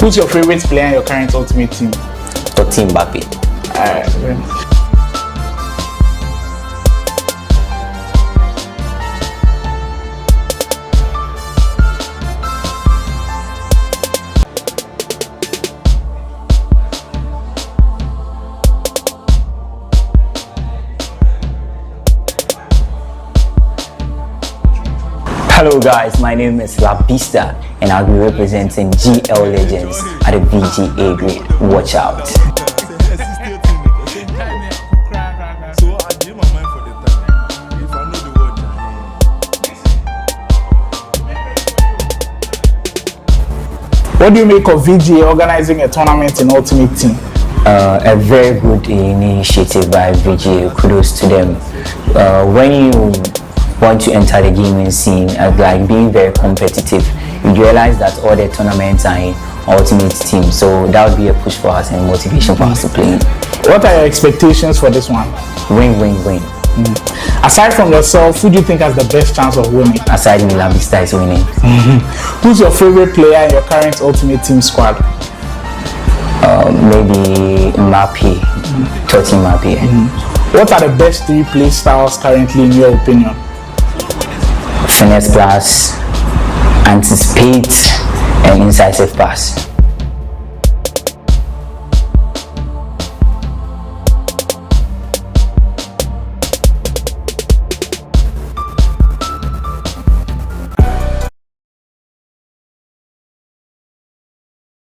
Who's your favorite player in your current ultimate team? Team Mbappe. Hello guys, my name is La Pista and I'll be representing GL Legends at the VGA grade. Watch out. So I gave my mind for the time. If I know the word. What do you make of VGA organizing a tournament in Ultimate Team? A very good initiative by VGA. Kudos to them. When you want to enter the gaming scene, like being very competitive, you realize that all the tournaments are in Ultimate Team, so that would be a push for us and motivation for us to play. What are your expectations for this one? Win, win, win. Aside from yourself, who do you think has the best chance of winning? Aside me, La Vista is winning. Who's your favorite player in your current Ultimate Team squad? Maybe Mbappe, Totti Mbappe. What are the best 3 play styles currently in your opinion? Finesse plus, anticipate, and incisive pass.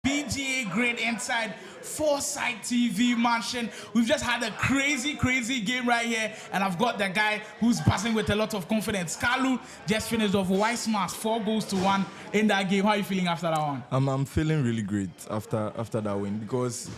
VGA grade inside Foresight TV mansion. We've just had a crazy game right here, and I've got the guy who's passing with a lot of confidence. Kalu just finished off Wisemars 4-1 in that game. How are you feeling after that one? I'm feeling really great after that win, because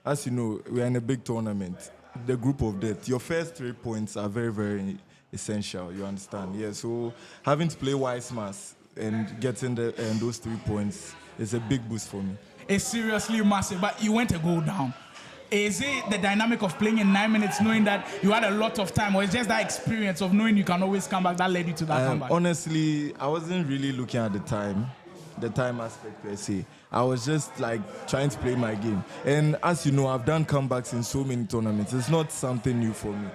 as you know, we are in a big tournament, the group of death. Your first 3 points are very, very essential, you understand? Yeah, so having to play Wisemars and getting those 3 points is a big boost for me. It's seriously massive, but you went a goal down. Is it the dynamic of playing in 9 minutes, knowing that you had a lot of time, or it's just that experience of knowing you can always come back that led you to that comeback? Honestly, I wasn't really looking at the time aspect per se. I was just like trying to play my game. And as you know, I've done comebacks in so many tournaments. It's not something new for me.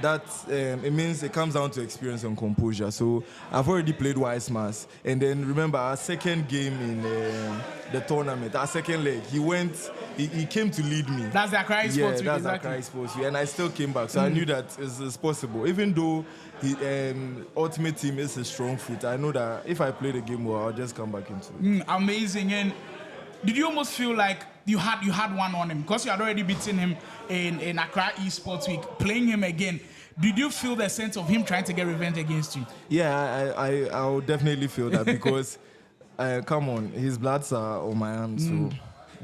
That it means it comes down to experience and composure. So I've already played Wisemars, and then remember our second game in the tournament, our second leg, he came to lead me. That's the Accra Esports week, that's exactly. Accra Esports week, and I still came back. So I knew that it's possible. Even though the Ultimate Team is a strong foot, I know that if I play the game well, I'll just come back into it. Amazing. And did you almost feel like you had one on him because you had already beaten him in Accra Esports week, playing him again? Did you feel the sense of him trying to get revenge against you? Yeah, I will definitely feel that because come on, his bloods are on my hands. So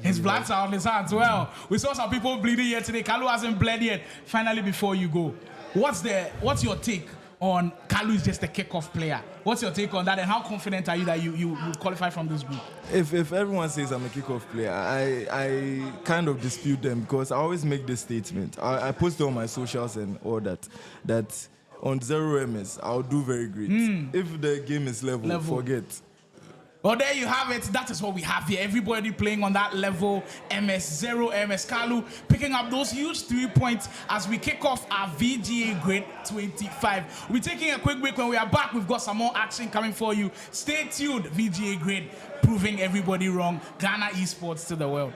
his bloods are on his hands. Well, we saw some people bleeding here today. Kalu hasn't bled yet. Finally, before you go, what's your take on Kalu is just a kickoff player? What's your take on that, and how confident are you that you qualify from this group? If everyone says I'm a kickoff player, I kind of dispute them, because I always make this statement. I post it on my socials and all that on 0 MS, I'll do very great. If the game is level, forget. Well, there you have it. That is what we have here. Everybody playing on that level, MS0, MS. Kalu picking up those huge 3 points as we kick off our VGA grade 25. We'll be taking a quick break. When we are back, we've got some more action coming for you. Stay tuned. VGA grade, proving everybody wrong. Ghana Esports to the world.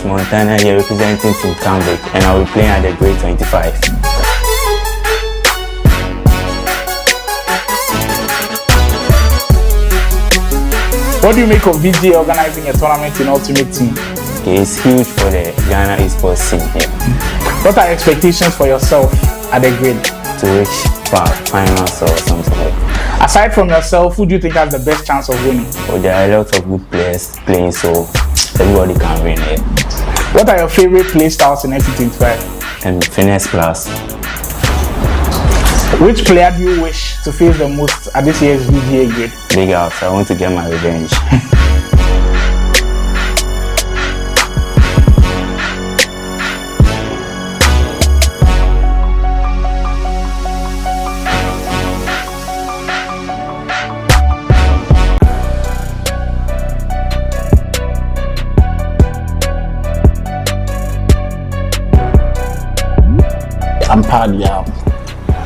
Julius Montana here representing Team Canvic, and I'll be playing at the grade 25. What do you make of VGA organizing a tournament in Ultimate Team? Okay, it's huge for the Ghana Esports scene here. What are your expectations for yourself at the grade? To reach finals or something like that. Aside from yourself, who do you think has the best chance of winning? Well, there are a lot of good players playing, so everybody can win here. What are your favorite play styles in FT25? And finesse plus. Which player do you wish to face the most at this year's VGA grade? BigUps, I want to get my revenge. I'm Pardia.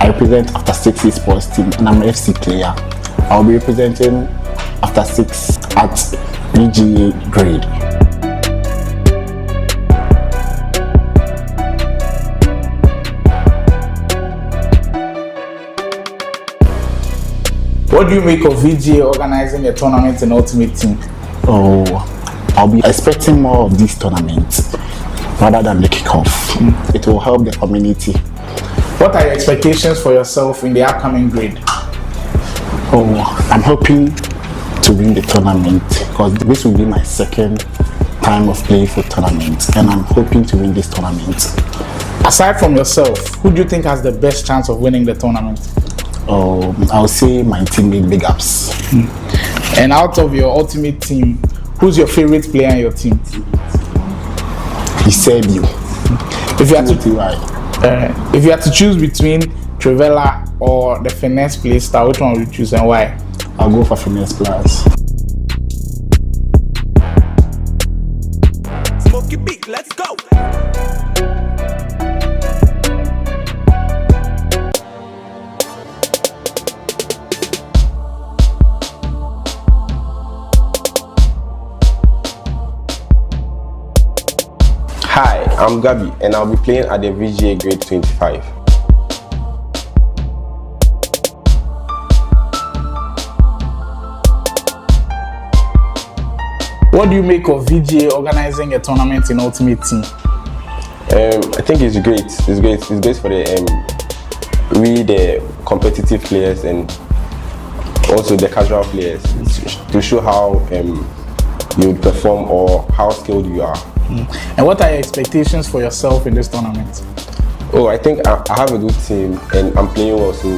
I represent After 6 Esports team and I'm an FC player. I'll be representing After 6 at VGA grade. What do you make of VGA organizing a tournament in Ultimate Team? Oh, I'll be expecting more of these tournaments rather than the kickoff. It will help the community. What are your expectations for yourself in the upcoming grade? Oh, I'm hoping to win the tournament because this will be my second time of playing for tournament and I'm hoping to win this tournament. Aside from yourself, who do you think has the best chance of winning the tournament? Oh, I'll say my teammate BigUps. And out of your Ultimate Team, who's your favorite player in your team? Sergio. If you had to choose between Trivella or the finesse play style, which one would you choose and why? I'll go for finesse plus. Smoky beat, let's go. Hi, I'm Gabi and I'll be playing at the VGA grade 25. What do you make of VGA organizing a tournament in Ultimate Team? I think it's great. It's great for the the competitive players and also the casual players to show how you would perform or how skilled you are. And what are your expectations for yourself in this tournament? Oh, I think I have a good team and I'm playing well, so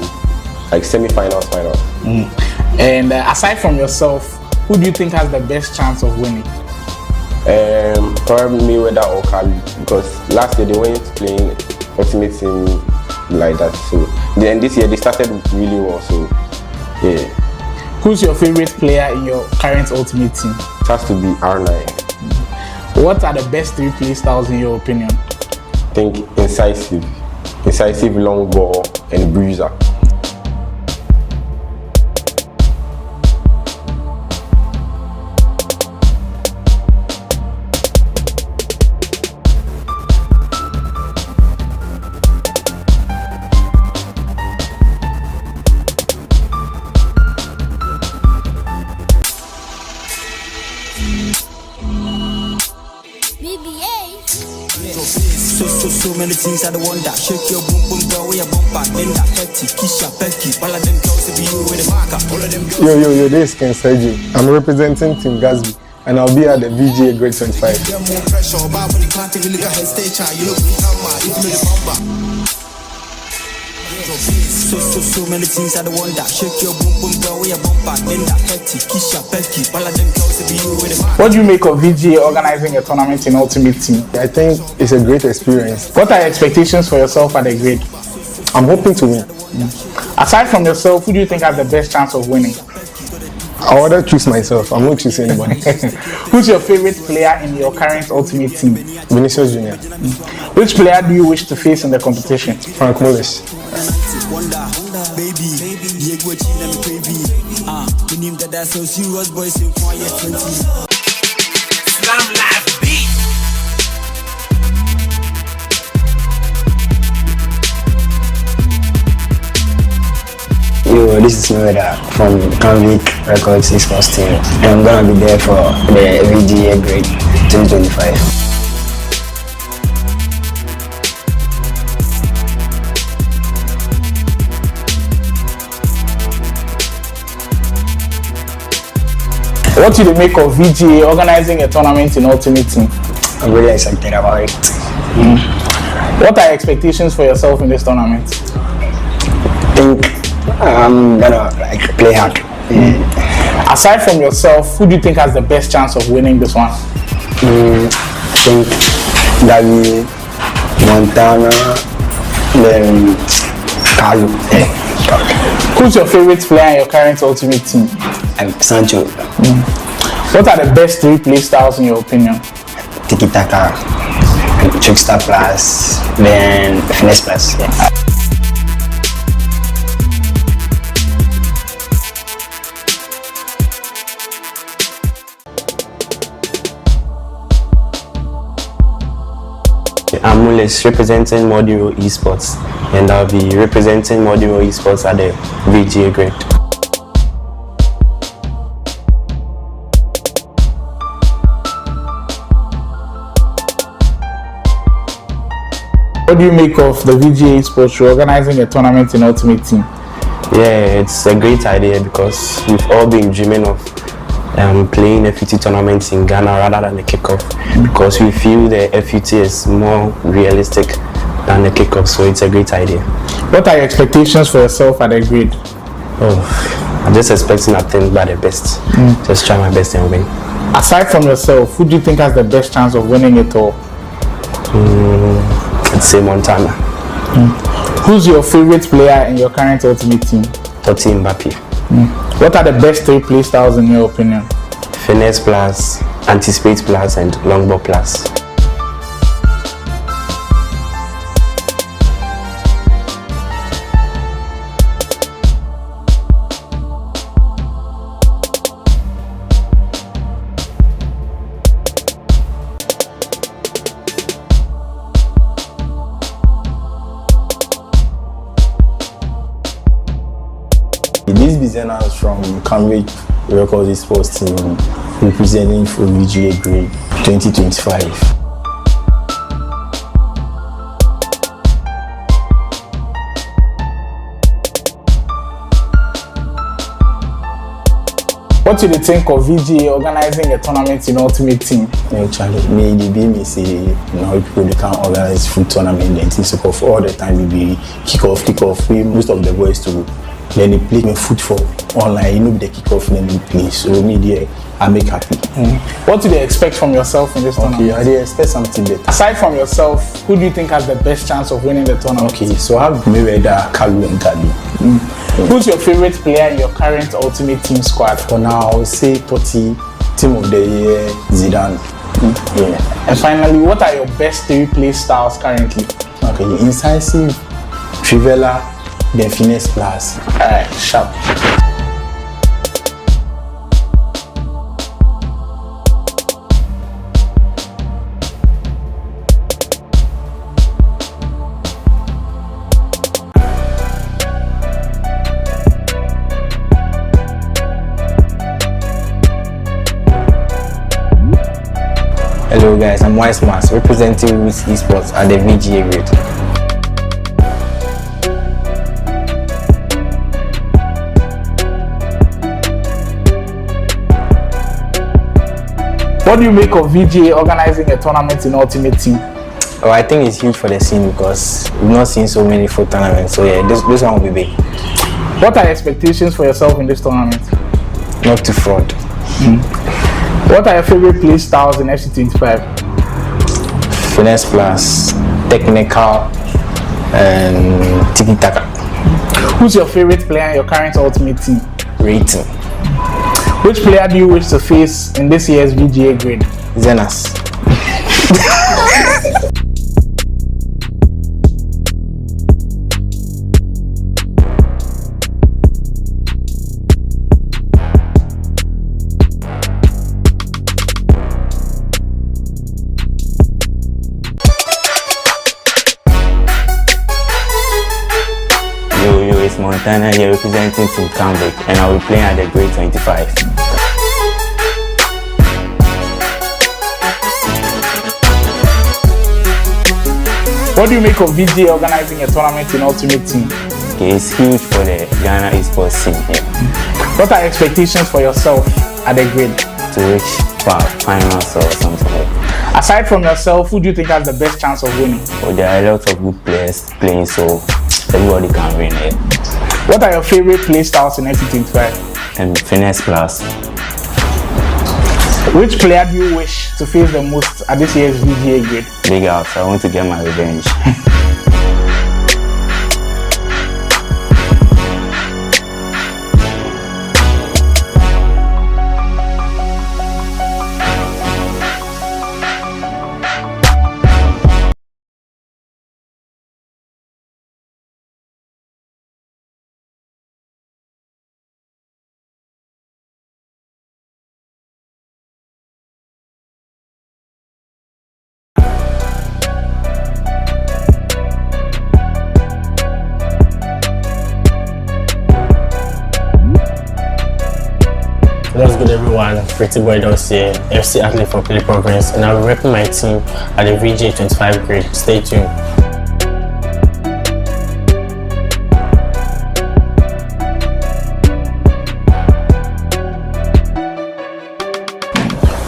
like semi-finals, finals. And aside from yourself, who do you think has the best chance of winning? Probably Mayweather or Kalu, because last year they weren't playing Ultimate Team like that. So then this year they started really well. So yeah. Who's your favorite player in your current Ultimate Team? It has to be R9. What are the best 3 play styles in your opinion? I think incisive long ball and bruiser. So many things I don't want that. Shake your boom boom girl, where your bump back. Then that petty, kiss your Becky. All of them girls to be you with the marker. All of them girls. Yo, this is Sergio. I'm representing Team Gasby and I'll be at the VGA grade 25. Get more pressure, but when you can't take a look at her stage, you know the camera, even though the bumper. So many things I don't want that. Shake your boom boom girl, where your bump back. Then that petty, kiss your Becky. All of them girls to be you with the marker. What do you make of VGA organizing a tournament in Ultimate Team? I think it's a great experience. What are your expectations for yourself at the grade? I'm hoping to win. Aside from yourself, who do you think has the best chance of winning? I rather choose myself. I'm not choosing anybody. Who's your favorite player in your current Ultimate Team? Vinicius Jr. Which player do you wish to face in the competition? Frank Mullis. Yo, this is Mayweather from Canvic Records Esports team, and I'm gonna be there for the VGA grade 2025. What do you make of VGA organizing a tournament in Ultimate Team? I'm really excited about it. What are your expectations for yourself in this tournament? I think I'm gonna play hard. Aside from yourself, who do you think has the best chance of winning this one? I think Gabsy, Montana, then Kalu. Who's your favorite player in your current Ultimate Team? Sancho. What are the best 3 play styles in your opinion? Tiki-taka, Trickster Plus, then Finesse Plus. Yeah. I'm Mules, representing Moduro Esports, and I'll be representing Moduro Esports at the VGA grade. What do you make of the VGA Esports organizing a tournament in Ultimate Team? Yeah, it's a great idea because we've all been dreaming of playing FUT tournaments in Ghana rather than the kickoff, because we feel the FUT is more realistic than the kickoff, so it's a great idea. What are your expectations for yourself at the grade? Oh, I'm just expecting nothing but the best. Just try my best and win. Aside from yourself, who do you think has the best chance of winning it all? I'd say Montana. Who's your favorite player in your current Ultimate Team? Totti Mbappe. What are the best 3 play styles in your opinion? Finesse Plus, Anticipate Plus, and Longbow Plus. This is Jonas from Canvic Records Esports team, representing for VGA grade 2025. What do you think of VGA organizing a tournament in Ultimate Team? Actually, me say now people they can organize food tournament and things so for all the time we be kickoff. We most of the boys to then they play foot for online, you know the kickoff then we play. So me there I make happy. What do they expect from yourself in this tournament? Okay, I expect something better. Aside from yourself, who do you think has the best chance of winning the tournament? Okay, so I have Mayweather, Kalu and Gabi. Who's your favorite player in your current Ultimate Team squad? For now, I would say Totti, Team of the Year, Zidane. Yeah. And finally, what are your best 3 play styles currently? Okay, incisive, Trivela, then Finesse Plus. Alright, sharp. Hello guys, I'm Wisemars, representing Ruutz Esports at the VGA grade. What do you make of VGA organizing a tournament in Ultimate Team? Oh, I think it's huge for the scene because we've not seen so many foot tournaments. So yeah, this one will be big. What are your expectations for yourself in this tournament? Not too fraud. What are your favorite play styles in FC25? Finesse Plus, technical, and tiki-taka. Who's your favorite player in your current Ultimate Team? Rating. Which player do you wish to face in this year's VGA grade? Jonas. It's Montana here representing Team Canvic, and I will be playing at the grade 25. What do you make of VGA organizing a tournament in Ultimate Team? Okay, it's huge for the Ghana Esports scene here. What are expectations for yourself at the grade? To reach finals or something like that. Aside from yourself, who do you think has the best chance of winning? Well, there are a lot of good players playing, so everybody can win it. What are your favorite play styles in FC25? And finesse plus. Which player do you wish to face the most at this year's VGA grade? BigUps, I want to get my revenge. What's good, everyone? Pretty boy does here, FC athlete for PlayProvince, and I'll be repping my team at the VGA 25 grade. Stay tuned.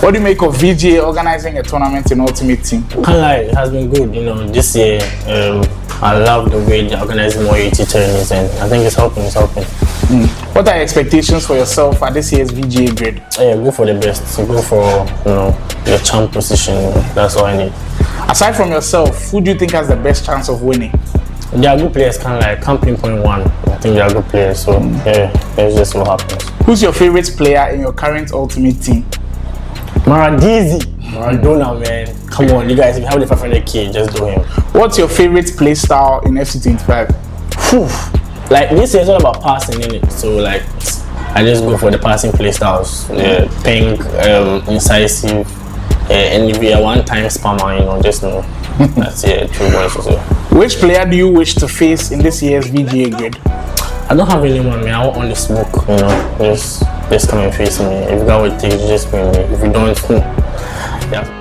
What do you make of VGA organizing a tournament in Ultimate Team? Can't lie, it has been good. You know, this year I love the way they're organizing more UT tournaments, and I think it's helping. What are your expectations for yourself at this year's VGA grade? Yeah, go for the best. So go for your champ position. That's all I need. Aside from yourself, who do you think has the best chance of winning? There are good players. Can't pinpoint one. I think they are good players. So yeah, that's just what happens. Who's your favorite player in your current Ultimate Team? Maradona, man. Come on, you guys. If you have the 500k, just do him. What's your favorite play style in FC25? Like this year, it's all about passing, innit? So like, I just go for the passing play styles. Pink, incisive, and if you're a one-time spammer, just know. That's true voice as well. Which player do you wish to face in this year's VGA grade? I don't have anyone, man. I want only smoke, just come and face me. If you got what it takes, just win me. If you don't, yeah.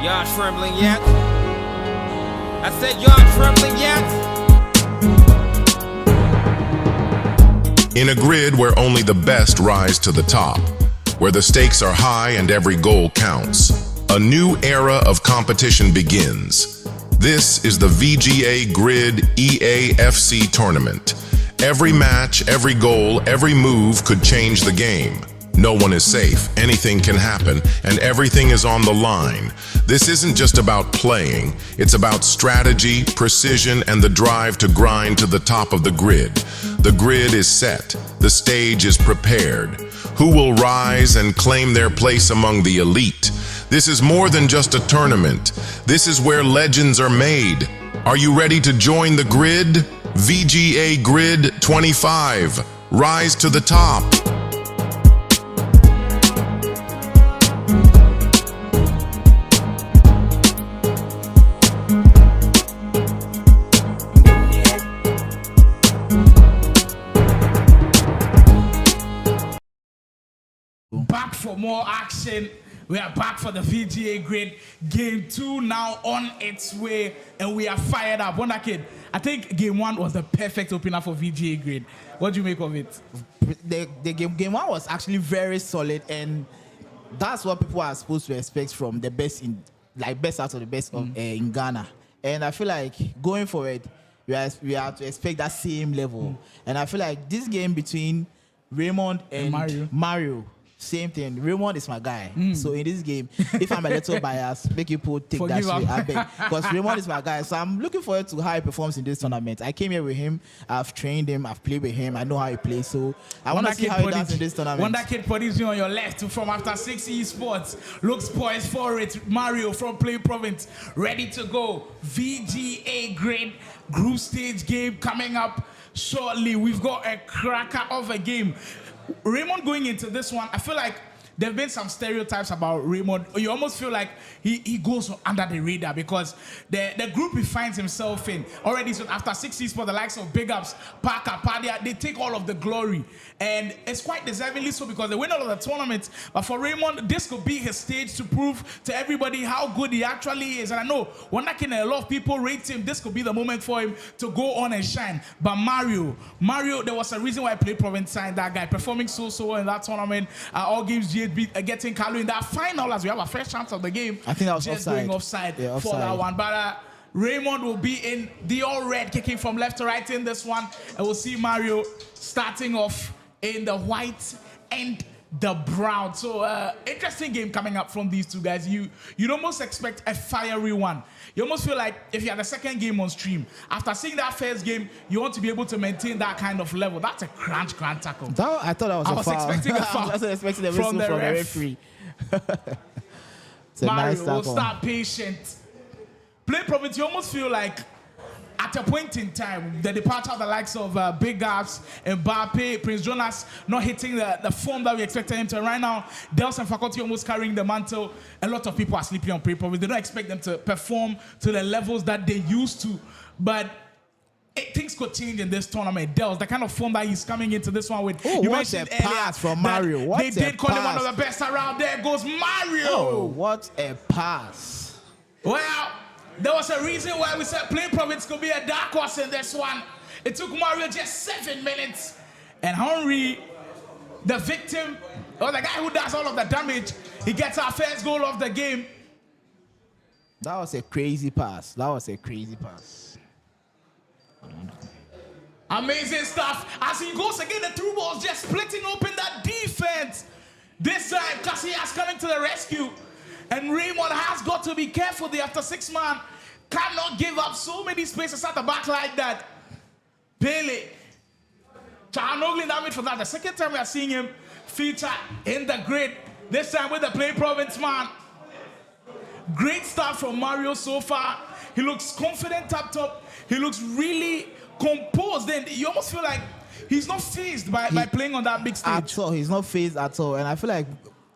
Y'all trembling yet? I said y'all trembling yet? In a grid where only the best rise to the top, where the stakes are high and every goal counts, a new era of competition begins. This is the VGA Grid EAFC tournament. Every match, every goal, every move could change the game. No one is safe, anything can happen, and everything is on the line. This isn't just about playing, it's about strategy, precision, and the drive to grind to the top of the grid. The grid is set, the stage is prepared. Who will rise and claim their place among the elite? This is more than just a tournament. This is where legends are made. Are you ready to join the grid? VGA Grid 25. Rise to the top. Back for more action. We are back for the VGA grade. Game 2 now on its way, and we are fired up. Wonder Kid, I think game 1 was the perfect opener for VGA grade. What do you make of it? The game 1 was actually very solid, and that's what people are supposed to expect from the best best out of the best in Ghana. And I feel like going forward, we have to expect that same level. And I feel like this game between Raymond and Mario, same thing. Raymond is my guy. So in this game, if I'm a little biased, make people take that shit. I beg. Because Raymond is my guy. So I'm looking forward to how he performs in this tournament. I came here with him. I've trained him. I've played with him. I know how he plays. So I want to see how he does in this tournament. Wonder Kid Prodigy on your left from After 6 Esports. Looks poised for it. Mario from PlayProvince. Ready to go. VGA grade group stage game coming up shortly. We've got a cracker of a game. Raymond going into this one, I feel like there have been some stereotypes about Raymond. You almost feel like he goes under the radar because the group he finds himself in already. So after 6 years for the likes of BigUps, Parker, Pardia, they take all of the glory, and it's quite deservingly so because they win all of the tournaments. But for Raymond, this could be his stage to prove to everybody how good he actually is. And I know we're not getting a lot of people rate him. This could be the moment for him to go on and shine. But Mario, there was a reason why PlayProvince signed that guy, performing so well in that tournament. All games getting Kalu in that final as we have a first chance of the game. I think that was just offside. going offside, Yeah, for that one. But Raymond will be in the all red, kicking from left to right in this one. And we'll see Mario starting off in the white and the brown. So interesting game coming up from these two guys. You'd almost expect a fiery one. You almost feel like if you had the second game on stream, after seeing that first game, you want to be able to maintain that kind of level. That's a grand tackle. I thought that was a foul. Expecting a foul. I was expecting a whistle from the referee. It's a Mario nice will tackle. start patient. PlayProvince, you almost feel like at a point in time, the departure of the likes of BigUps, Mbappe, Prince Jonas not hitting the form that we expected him to. Right now, Dels and Faculty almost carrying the mantle. A lot of people are sleeping on PlayProvince. They don't expect them to perform to the levels that they used to. But things could change in this tournament. Dels, the kind of form that he's coming into this one with. Oh, you what a pass from Mario. They did call him one of the best around. There goes Mario. Oh, what a pass. Well, there was a reason why we said PlayProvince could be a dark horse in this one. It took Mario just 7 minutes. And Henry, the victim, or the guy who does all of the damage, he gets our first goal of the game. That was a crazy pass. Amazing stuff. As he goes again, the through ball's just splitting open that defense. This time, Casillas coming to the rescue. And Raymond has got to be careful. The after 6 man cannot give up so many spaces at the back like that. Pele. Chahanoglu damage for that. The second time we are seeing him feature in the grid. This time with the PlayProvince man. Great start from Mario so far. He looks confident up top. He looks really composed. Then you almost feel like he's not fazed by playing on that big stage. At all. He's not fazed at all. And I feel like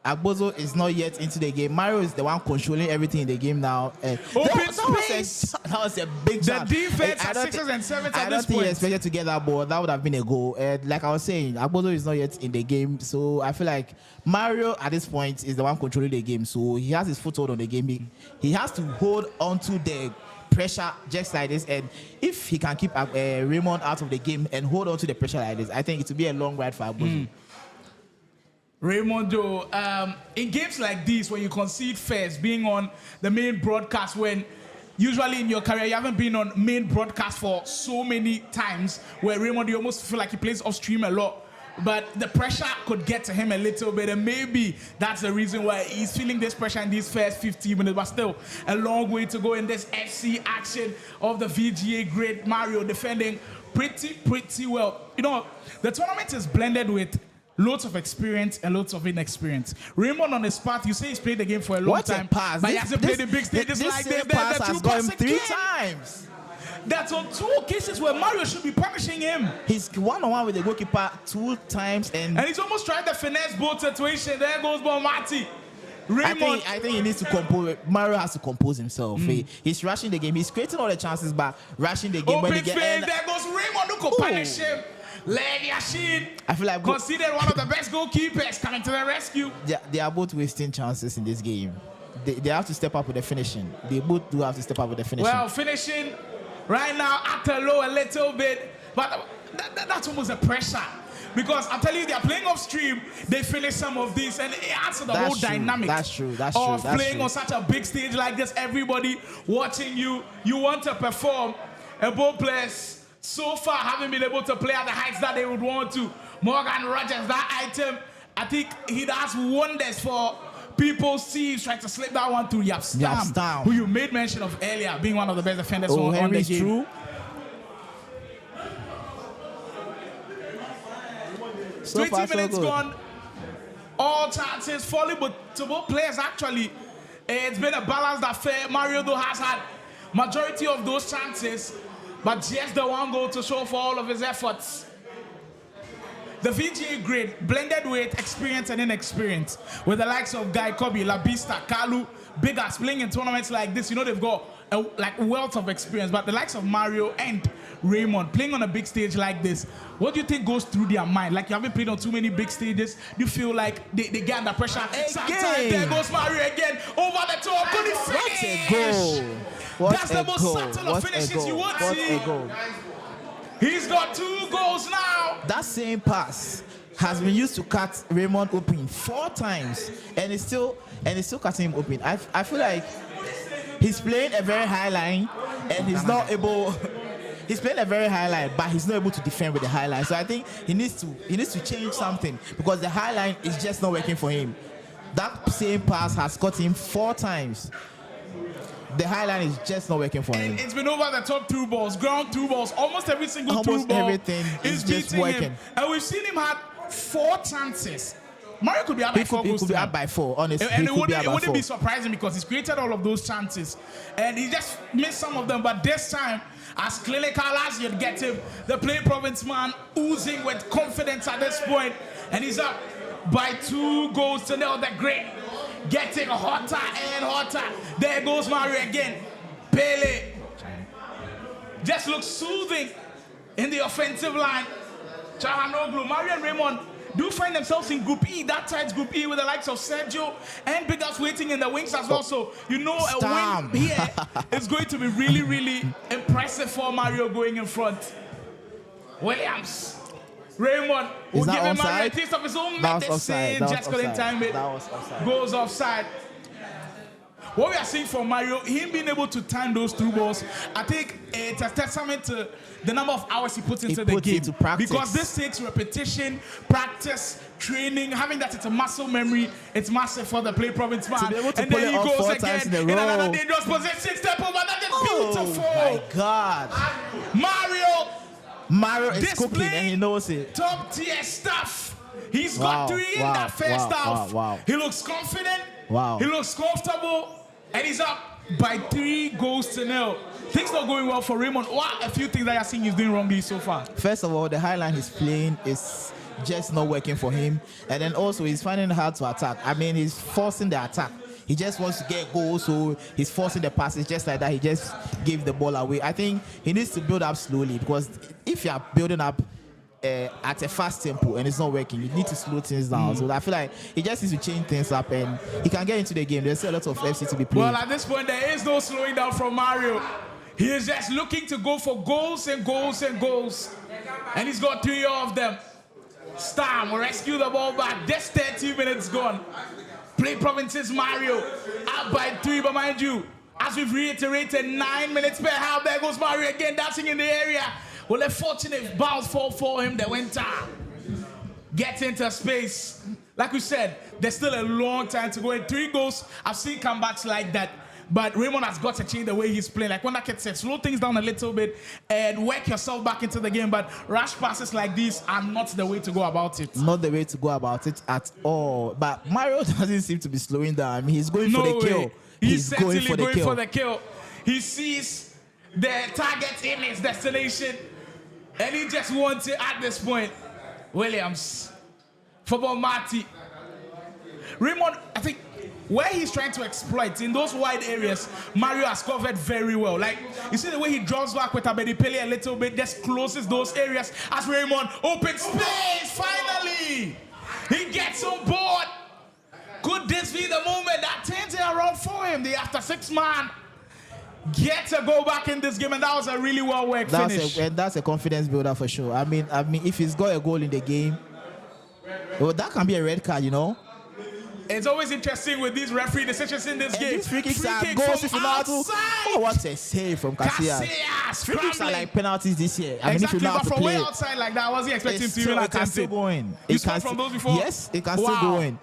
Agbozo is not yet into the game. Mario is the one controlling everything in the game now. That was a big the shot. defense at 6s and 7s at this point. I don't think he expected to get that ball. That would have been a goal. Like I was saying, Agbozo is not yet in the game. So I feel like Mario at this point is the one controlling the game. So he has his foothold on the game. He has to hold onto the pressure just like this. And if he can keep Raymond out of the game and hold on to the pressure like this, I think it will be a long ride for Agbozo. Raymond, in games like this, when you concede first, being on the main broadcast, when usually in your career you haven't been on main broadcast for so many times, where Raymond, you almost feel like he plays off stream a lot, but the pressure could get to him a little bit, and maybe that's the reason why he's feeling this pressure in these first 15 minutes, but still a long way to go in this FC action of the VGA grade. Mario defending pretty well. You know, the tournament is blended with loads of experience and loads of inexperience. Raymond on his path, you say he's played the game for a long time, pass. But he hasn't played the big stages like this. Pass The has two gone pass 3 again. times. That's on 2 occasions where Mario should be punishing him. He's one-on-one with the goalkeeper 2 times, and he's almost tried the finesse both situation. There goes Bonmati. Raymond. I think he needs to compose. Mario has to compose himself. He's rushing the game. He's creating all the chances, but rushing the game. Open When he space, there goes Raymond who could punish him. Leg Yashin. I feel like considered one of the best goalkeepers coming to the rescue. They are both wasting chances in this game. They have to step up with the finishing. They both do have to step up with the finishing. Well, finishing right now at a low a little bit, but that's almost a pressure. Because I'm telling you, they are playing off stream, they finish some of these, and it adds to the whole dynamic. That's true. Of playing on such a big stage like this, everybody watching you, you want to perform, and both players so far haven't been able to play at the heights that they would want to. Morgan Rogers, that item, I think he does wonders for people's teams, trying to slip that one through Yapstam, who you made mention of earlier, being one of the best defenders on the game. True. So 20 minutes gone, all chances falling, but to both players actually, it's been a balanced affair. Mario though has had majority of those chances, but just the one goal to show for all of his efforts. the VGA grade blended with experience and inexperience, with the likes of GuyKhobby, La Vista, Kalu, BigUps playing in tournaments like this. You know, they've got a wealth of experience, but the likes of Mario and Raymond playing on a big stage like this, what do you think goes through their mind? Like, you haven't played on too many big stages, do you feel like they get under pressure? Sometimes there goes Mario again, over the top, could he finish? That's the most subtle of finishes you would see. He's got 2 goals now. That same pass has been used to cut Raymond open 4 times, and it's still cutting him open. I feel like he's playing a very high line, and he's not able. He's playing a very high line, but he's not able to defend with the high line. So I think he needs to change something, because the high line is just not working for him. That same pass has cut him 4 times. The high line is just not working for him. It's been over the top through balls, ground through balls, almost every single through ball. Everything is just working. Him. And we've seen him have 4 chances. Mario could be up by 4 goals. He could be up by 4, honestly. And it wouldn't be surprising, because he's created all of those chances. And he just missed some of them. But this time, as clinical as you'd get him, the PlayProvince man oozing with confidence at this point. And he's up by 2 goals to nil. The great getting hotter and hotter. There goes Mario again. Pele just looks soothing in the offensive line. Chahanoglu, Mario and Raymond do find themselves in Group E, that tight Group E, with the likes of Sergio and BigUps waiting in the wings as well. So, you know, a win here is going to be really, really impressive for Mario going in front. Williams. Raymond will give him a taste of his own medicine. Just couldn't time it. Goes offside. What we are seeing from Mario, him being able to time those through balls, I think it's a testament to the number of hours he puts into the game. Because this takes repetition, practice, training, having that it's a muscle memory. It's massive for the PlayProvince man. And then he goes again in another dangerous position. Step over, that is beautiful. Oh my God. Mario is cooking, and he knows it. Top tier stuff. He's got 3 in that first half. He looks confident. He looks comfortable. And he's up by 3 goals to nil. Things not going well for Raymond. What a few things that you're seeing he's doing wrongly so far? First of all, the high line he's playing is just not working for him. And then also he's finding it hard to attack. I mean, he's forcing the attack. He just wants to get goals, so he's forcing the passes just like that. He just gave the ball away. I think he needs to build up slowly, because if you are building up at a fast tempo and it's not working, you need to slow things down. So I feel like he just needs to change things up, and he can get into the game. There's still a lot of FC to be played. Well, at this point, there is no slowing down from Mario. He is just looking to go for goals and goals and goals. And he's got 3 of them. Stam will rescue the ball back. Just 30 minutes gone. PlayProvince's Mario up by 3, but mind you, as we've reiterated, 9 minutes per half. There goes Mario again, dancing in the area. Well, a fortunate bounce fall for him. The winter gets into space. Like we said, there's still a long time to go. In 3 goals, I've seen comebacks like that. But Raymond has got to change the way he's playing. Like when that kid said, slow things down a little bit and work yourself back into the game. But rush passes like these are not the way to go about it. Not the way to go about it at all. But Mario doesn't seem to be slowing down. I mean, he's going for the kill. He's certainly going for the kill. He sees the target in his destination, and he just wants it at this point. Williams. Football Marty. Raymond, I think, where he's trying to exploit in those wide areas, Mario has covered very well. Like, you see the way he draws back with Abedipele a little bit, just closes those areas as Raymond opens space. Finally, he gets on board. Could this be the moment that turns it around for him? The after 6 man gets a goal back in this game, and that was a really well worked finish. That's a confidence builder for sure. I mean, if he's got a goal in the game, well, that can be a red card, you know. It's always interesting with these referee decisions in this game. These free kicks are goals if you know how to. Oh, what a save from Casillas. Free kicks are like penalties this year. I mean, if you know how to play. From way outside like that, I wasn't expecting to even attempt it. It can still go in. You scored from those before? Yes, it can still go in.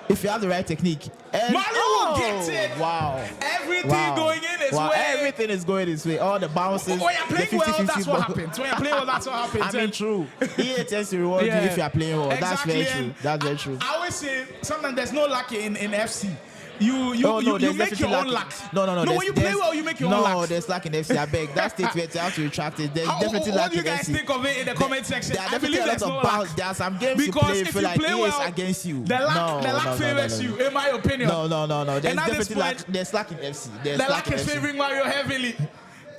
If you have the right technique. And Mario gets it. Wow. Everything going in his way. Everything is going his way. All the bounces. When you're playing well, that's what happens. When you're playing well, that's what happens. I mean, true. EA tends to reward you if you're playing well. Exactly. That's very true. That's very true. I always say sometimes there's no luck in FC. there's make your definitely own lack. luck. No. No, when you play well, you make your own luck. No, there's lack in FC. I beg. That statement, you have to retract it. There's definitely what lack do you in guys FC. think of it in the comment section? There are I believe definitely a there's lot no of bounce. luck. There are some games you Because play, if feel you like play it well, is against you. The luck favors you, in my opinion. No. There's And at this definitely point, lack. There's lack in FC. There's the lack luck in is FC. favoring Mario heavily.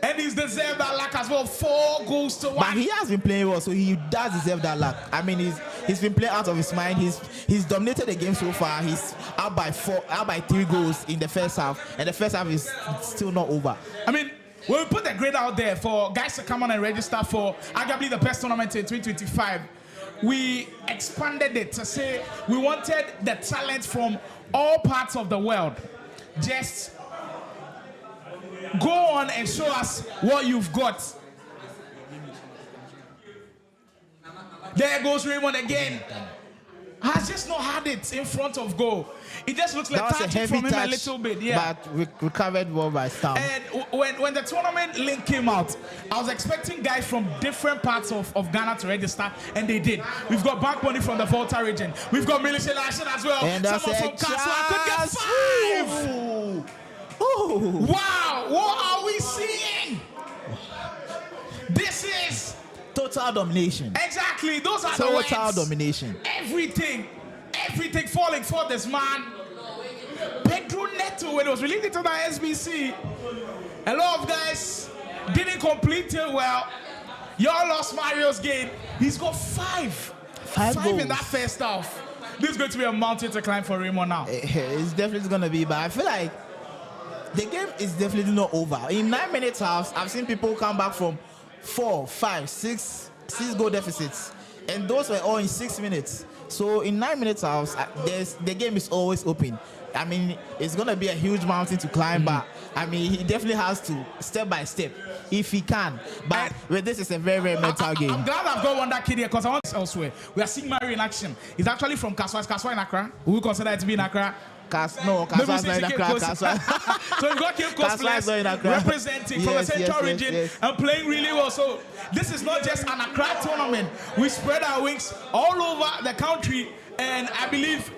And he's deserved that luck as well. 4 goals to 1. But he has been playing well, so he does deserve that luck. I mean, he's been playing out of his mind. He's dominated the game so far. He's out by 3 goals in the first half, and the first half is still not over. I mean, when we put the grade out there for guys to come on and register for arguably the best tournament in 2025, we expanded it to say we wanted the talent from all parts of the world. Just go on and show us what you've got. There goes Raymond again. Has just not had it in front of goal. It just looks like touching from him a little bit, yeah. But recovered well by Stam. And when the tournament link came out, I was expecting guys from different parts of Ghana to register, and they did. We've got Bankmoney from the Volta region. We've got Militia Lashon as well. And someone from Kaswa could get 5. Ooh. Wow, what are we seeing? This is total domination. Exactly, those are the total words. domination. Everything falling for this man. Pedro Neto, when it was released into the SBC, a lot of guys didn't complete it well. Y'all lost Mario's game. He's got 5 goals in that first half. This is going to be a mountain to climb for Raymond now. It's definitely going to be, but I feel like the game is definitely not over. In 9 minutes halves, I've seen people come back from 4, 5, 6 goal deficits, and those were all in 6 minutes. So in 9 minutes halves, the game is always open. I mean, it's gonna be a huge mountain to climb, but I mean, he definitely has to step by step if he can. But with this, is a very, very mental game. I'm glad I've got one that kid here because I want elsewhere. We are seeing Mario in action. He's actually from Kaswa. Is Kaswa in Accra? We consider it to be in Accra. Kaswa is not in Accra. So you've got Cape Coast players representing from the Central region and playing really well. So this is not just an Accra tournament. We spread our wings all over the country, and I believe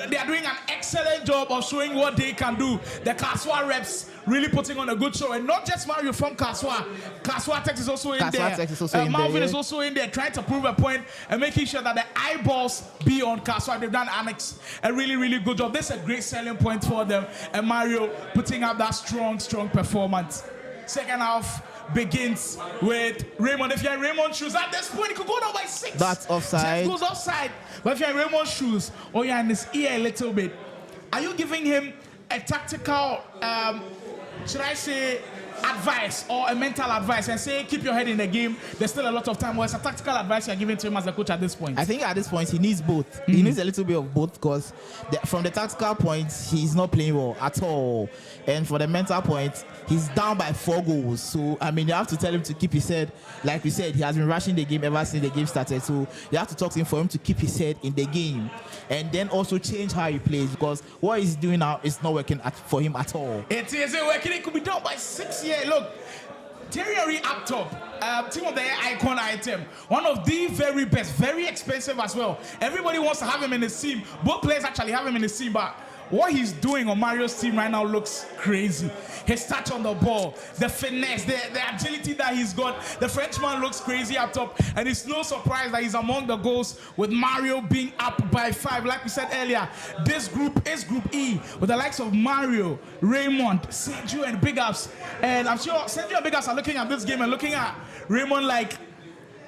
they are doing an excellent job of showing what they can do. The Kaswa reps really putting on a good show, and not just Mario from Kaswa. Kaswa Tech is also in there. Marvin is also in there, trying to prove a point and making sure that the eyeballs be on Kaswa. They've done a really, really good job. This is a great selling point for them, and Mario putting up that strong performance. Second half begins with Raymond. If you're in Raymond's shoes at this point, you could go down by 6. That's offside. 6 goes offside. But if you're in Raymond's shoes or you're in his ear a little bit, are you giving him a tactical, should I say, advice or a mental advice and say, keep your head in the game, there's still a lot of time? Or it's a tactical advice you're giving to him as a coach at this point? I think at this point, he needs both. He needs a little bit of both because from the tactical point, he's not playing well at all. And for the mental point, he's down by 4 goals. So, I mean, you have to tell him to keep his head. Like we said, he has been rushing the game ever since the game started. So, you have to talk to him for him to keep his head in the game. And then also change how he plays because what he's doing now is not working for him at all. It isn't working. It could be done by 6 years. Look, Terry up top, team of the year icon item. One of the very best, very expensive as well. Everybody wants to have him in the team. Both players actually have him in the team, but what he's doing on Mario's team right now looks crazy. His touch on the ball, the finesse, the agility that he's got. The Frenchman looks crazy up top, and it's no surprise that he's among the goals with Mario being up by 5. Like we said earlier, this group is Group E with the likes of Mario, Raymond, Sergio, and BigUps. And I'm sure Sergio and BigUps are looking at this game and looking at Raymond like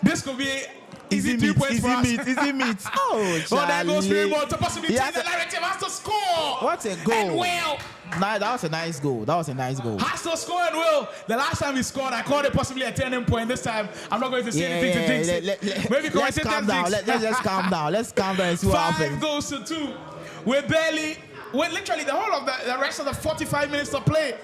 this could be easy 3 points for us. Easy meat. Oh, there goes Raymond to possibly change the narrative. Has to score. What a goal. And will. That was a nice goal. Has to score and will. The last time he scored, I called it possibly a turning point. This time, I'm not going to say anything to jinx it. Maybe let's calm down. Let's just calm down. Let's calm down and see what happens. 5 goals to 2. We're literally the whole of the rest of the 45 minutes to play.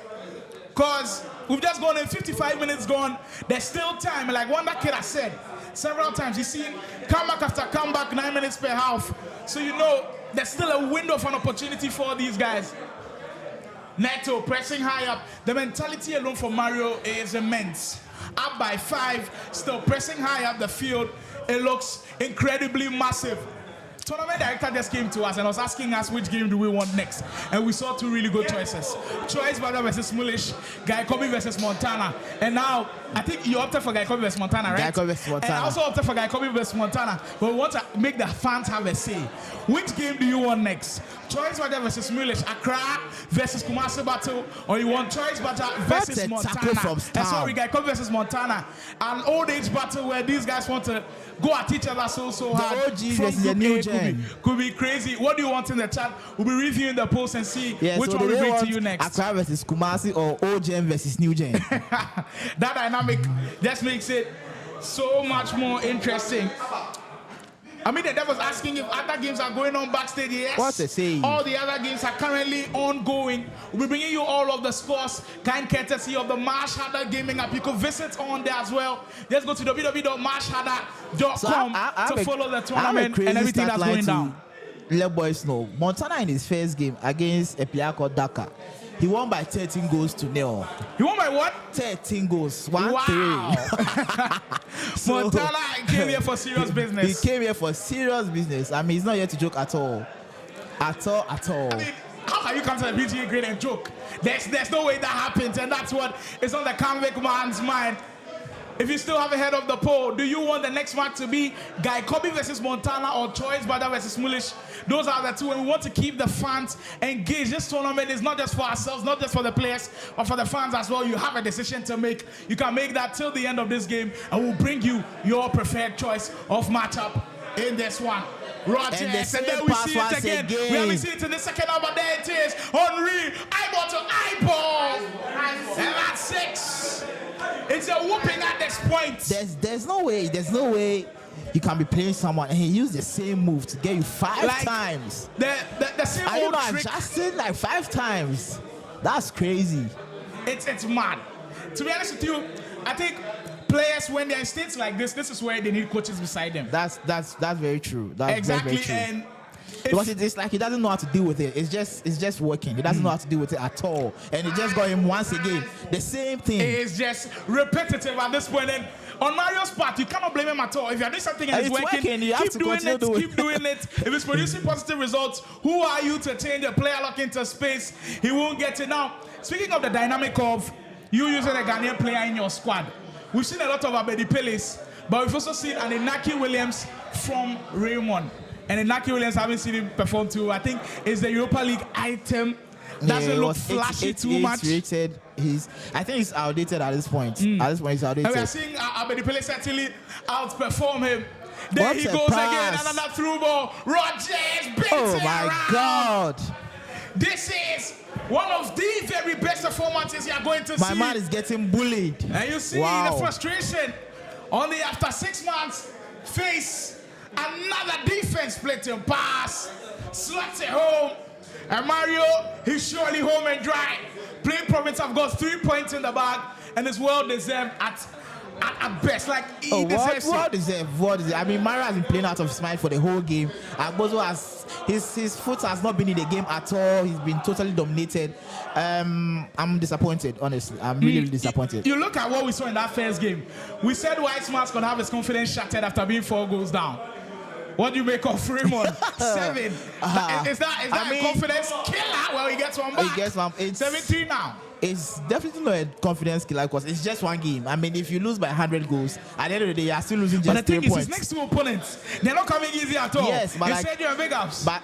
Because we've just gone in 55 minutes gone. There's still time. Like one that kid has said several times, he's seen comeback after comeback, 9 minutes per half. So you know there's still a window of an opportunity for these guys. Neto pressing high up. The mentality alone for Mario is immense. Up by 5, still pressing high up the field. It looks incredibly massive. tournament director just came to us and was asking us which game do we want next, and we saw two really good choices: Choice Bada versus Smulish, GuyKhobby versus Montana. And now I think you opted for GuyKhobby versus Montana, right? GuyKhobby versus Montana. And I also opted for GuyKhobby versus Montana. But we want to make the fans have a say. Which game do you want next? Choice Bada versus Smulish, Accra versus Kumasi battle, or you want Choice Bada versus Montana? Sorry, GuyKhobby versus Montana, an old age battle where these guys want to go at each other so hard. OG versus the new gen. Could be crazy. What do you want in the chat? We'll be reviewing the post and see which one we bring to you next. Accra versus Kumasi or old gen versus new gen. That dynamic just makes it so much more interesting. I mean, the devil's asking if other games are going on backstage. Yes. What's it saying? All the other games are currently ongoing. We'll be bringing you all of the scores, kind courtesy of the Marsh Harder Gaming app. You can visit on there as well. Just go to www.marshharder.com to follow the tournament and everything that's going down. Let boys know. Montana in his first game against a player called Dhaka, he won by 13 goals to 0. He won by what? 13 goals. 1-3. So Montana came here for serious business. He came here for serious business. I mean, he's not here to joke at all. At all. I mean, how can you come to the BGA grade and joke? There's no way that happens, and that's what is on the Canvic man's mind. If you still haven't heard of the poll, do you want the next match to be GuyKhobby versus Montana or Choice Bada versus Smulish? Those are the two, and we want to keep the fans engaged. This tournament is not just for ourselves, not just for the players, but for the fans as well. You have a decision to make. You can make that till the end of this game, and we'll bring you your preferred choice of matchup in this one. Ruutz, and then we see it again. We haven't seen it in the second half, but there it is. Henri, eyeball to eyeball. And that's 6. It's a whooping at this point. There's no way you can be playing someone and he used the same move to get you 5 times. The same old trick. Adjusted like 5 times. That's crazy. It's mad. To be honest with you, I think players, when they're in states like this is where they need coaches beside them. That's very true. That's exactly. Very true. And because it's like he doesn't know how to deal with it. It's just working. He doesn't know how to deal with it at all. And it just got him once again. The same thing. It's just repetitive at this point. And on Mario's part, you cannot blame him at all. If you're doing something and it's working, you have keep to doing it. Keep doing it. If it's producing positive results, who are you to change a player lock into space? He won't get it. Now, speaking of the dynamic of you using a Ghanaian player in your squad, we've seen a lot of Abedi Peles, but we've also seen an Inaki Williams from Raymond. And Inaki Williams, haven't seen him perform too. I think it's the Europa League item. Doesn't look flashy too much. Rated. I think he's outdated at this point. At this point, he's outdated. And we are seeing Abedi Peles certainly outperform him. There What he a goes pass. again. Another through ball. Rogers beats Oh it my around. God. This is one of the very best performances you are going to see. My man is getting bullied. And you see the frustration on the after 6 months face. Another defense splitting pass. Slots it home. And Mario, he's surely home and dry. PlayProvince have got 3 points in the bag and it's well deserved at best. Like he deserves it. What deserved? I mean, Mario has been playing out of his mind for the whole game. Agbozo has his foot has not been in the game at all. He's been totally dominated. I'm disappointed, honestly. I'm really disappointed. You look at what we saw in that first game. We said Wisemars could have his confidence shattered after being 4 goals down. What do you make of Raymond? 7. Is that a confidence killer? Well, he gets one back. He gets one. 17 now. It's definitely not a confidence killer because it's just one game. I mean, if you lose by 100 goals, at the end of the day, you're still losing just 3 points. But the thing is, his next 2 opponents, they're not coming easy at all. Yes, but Sergio and BigUps. But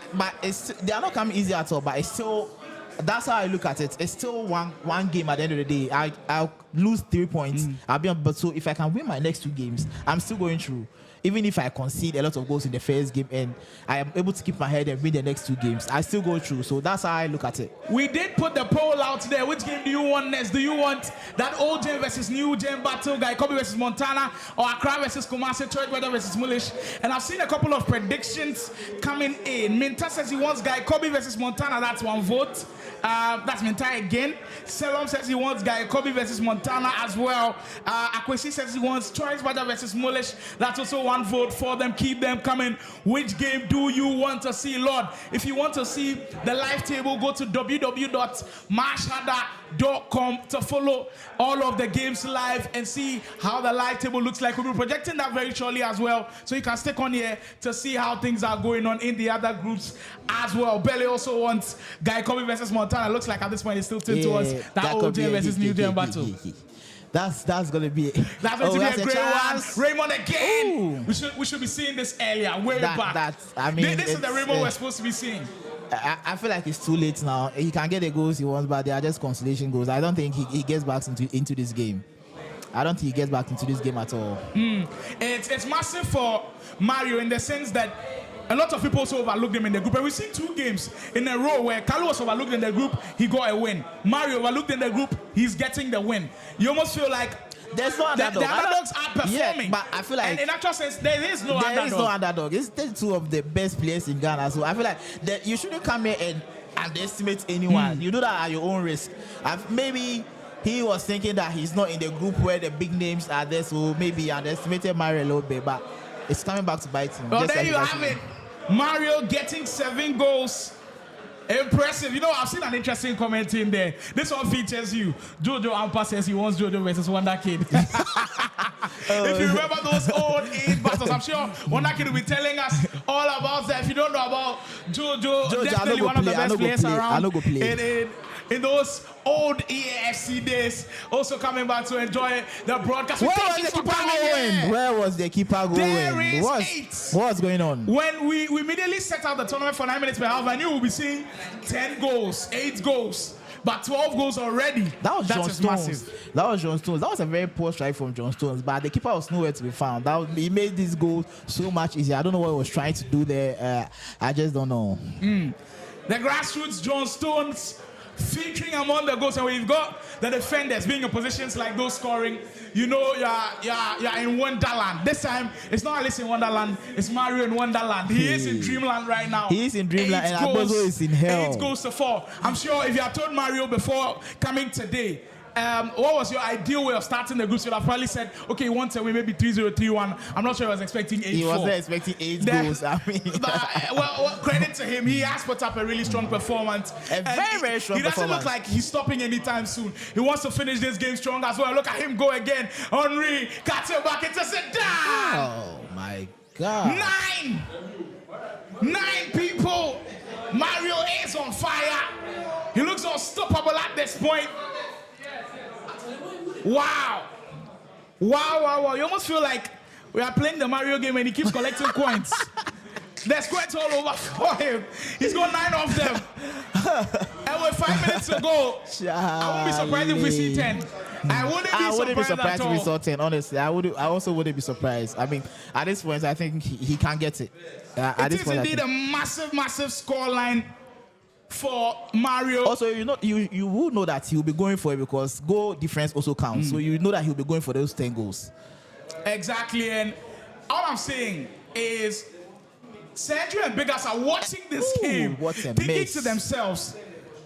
they are not coming easy at all. But it's still, that's how I look at it. It's still one game at the end of the day. I'll lose 3 points. I'll be on. But so if I can win my next 2 games, I'm still going through. Even if I concede a lot of goals in the first game and I am able to keep my head and win the next 2 games, I still go through. So that's how I look at it. We did put the poll out there. Which game do you want next? Do you want that old gen versus new gen battle, GuyKhobby versus Montana, or Accra versus Kumasi, Choice Bada versus Smulish? And I've seen a couple of predictions coming in. Minta says he wants GuyKhobby versus Montana. That's 1 vote. That's Mentai again. Selom says he wants GuyKhobby versus Montana as well. Akwesi says he wants Choice Badger versus Mulish. That's also one vote for them. Keep them coming. Which game do you want to see, Lord? If you want to see the live table, go to www.marshada.com to follow all of the games live and see how the live table looks like. We'll be projecting that very shortly as well, so you can stick on here to see how things are going on in the other groups as well. Belly also wants GuyKhobby versus Montana. Looks like at this point it's still towards that old gen versus new gen battle. That's gonna be that's going to be a great one. Raymond again. We should be seeing this earlier, way back. This is the Raymond we're supposed to be seeing. I feel like it's too late now. He can get the goals he wants, but they are just consolation goals. I don't think he gets back into this game. I don't think he gets back into this game at all. It's massive for Mario in the sense that a lot of people also overlooked him in the group. And we've seen 2 games in a row where Kalu was overlooked in the group, he got a win. Mario overlooked in the group, he's getting the win. You almost feel like there's no underdog. The underdogs are performing. Yeah, but I feel like and in actual sense, there is no underdog. There is no underdog. It's still 2 of the best players in Ghana. So I feel like that you shouldn't come here and underestimate anyone. You do that at your own risk. Maybe he was thinking that he's not in the group where the big names are there, so maybe he underestimated Mario a little bit, but it's coming back to bite him. Well, there you have it. Mario getting 7 goals. Impressive. You know, I've seen an interesting comment in there. This one features you. Jojo Ampa says he wants Jojo versus Wonder Kid. If you remember those old 8 battles, I'm sure Wonder Kid will be telling us all about that. If you don't know about Jojo definitely one of the best players around in those old EAFC days. Also coming back to enjoy the broadcast. Where was the keeper going? What's going on? When we immediately set out the tournament for 9 minutes per half, I knew we'll be seeing 10 goals, 8 goals, but 12 goals already. That was John Stones. That was John Stones. That was a very poor strike from John Stones, but the keeper was nowhere to be found. He made this goal so much easier. I don't know what he was trying to do there. I just don't know. The grassroots John Stones featuring among the goals, and we've got the defenders being in positions like those scoring. You know, you're in Wonderland. This time, it's not Alice in Wonderland, it's Mario in Wonderland. He is in Dreamland right now. He is in Dreamland, and Abozo is in hell. 8 goals to 4. I'm sure if you had told Mario before coming today, what was your ideal way of starting the group? So you'd have probably said, okay, you want to win maybe 3-0, 3-1. I'm not sure he was expecting 8-4. He wasn't expecting 8 goals. I mean, well, credit to him. He has put up a really strong performance. Very strong performance. He doesn't look like he's stopping anytime soon. He wants to finish this game strong as well. Look at him go again. Henry, Carter back into Sedan. Oh my God. 9 people. Mario is on fire. He looks unstoppable at this point. Wow. You almost feel like we are playing the Mario game and he keeps collecting coins. There's coins all over for him. He's got 9 of them. And with 5 minutes to go, I won't be surprised if we see 10. I wouldn't be surprised if we saw 10, honestly. I also wouldn't be surprised. I mean, at this point, I think he can't get it. It is indeed a massive scoreline for Mario. Also, you will know that he'll be going for it because goal difference also counts. So you know that he'll be going for those 10 goals. Exactly, and all I'm saying is Sergio and BigUps are watching this game, thinking to themselves,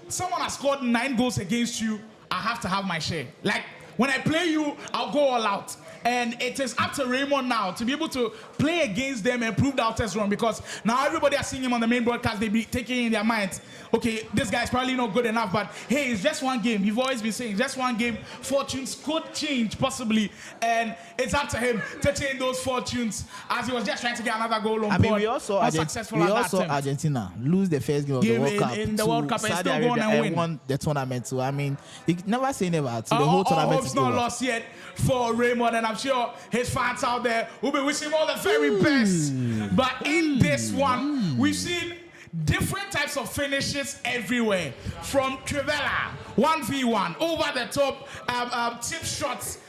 someone has scored 9 goals against you, I have to have my share. Like, when I play you, I'll go all out. And it is up to Raymond now to be able to play against them and prove the test wrong, because now everybody are seeing him on the main broadcast. They be taking in their minds, okay, this guy's probably not good enough, but hey, it's just one game. You've always been saying just one game. Fortunes could change possibly, and it's up to him to change those fortunes, as he was just trying to get another goal on board. We also Argentina lose the first game of the World Cup. In the World Cup, and still go on and won the tournament. So I mean, you never say never. To the whole tournament hope's not lost yet for Raymond, and I'm sure his fans out there will be wishing him all the very best. But in this one, we've seen different types of finishes everywhere. From Trivella, 1v1, over the top, tip shots,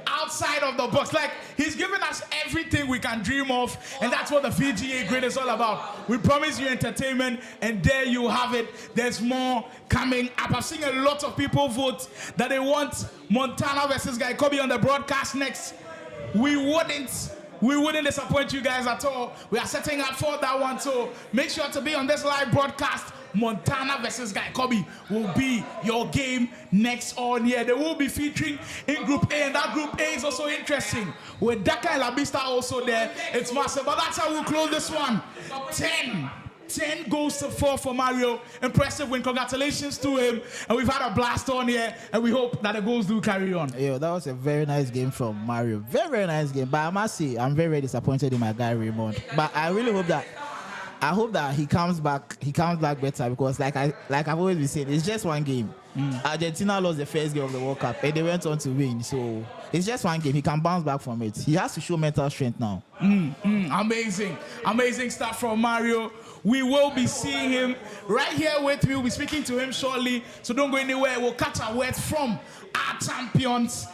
outside of the box. Like, he's given us everything we can dream of, and that's what the VGA grid is all about. We promise you entertainment, and there you have it. There's more coming up. I've seen a lot of people vote that they want Montana versus GuyKhobby on the broadcast next. We wouldn't disappoint you guys at all. We are setting up for that one, so make sure to be on this live broadcast Montana versus GuyKhobby will be your game next on here. They will be featuring in Group A, and that Group A is also interesting. With Dhaka and La Vista also there, it's massive. But that's how we'll close this one. 10 goals to 4 for Mario. Impressive win. Congratulations to him. And we've had a blast on here, and we hope that the goals do carry on. Yeah, that was a very nice game from Mario. Very, very nice game. But I must say, I'm very, very disappointed in my guy Raymond. But I really hope that he comes back. He comes back better, because like I've always been saying, it's just one game. Argentina lost the first game of the World Cup, and they went on to win. So it's just one game. He can bounce back from it. He has to show mental strength now. Amazing stuff from Mario. We will be seeing him right here with me. We'll be speaking to him shortly. So don't go anywhere. We'll catch a word from our champions.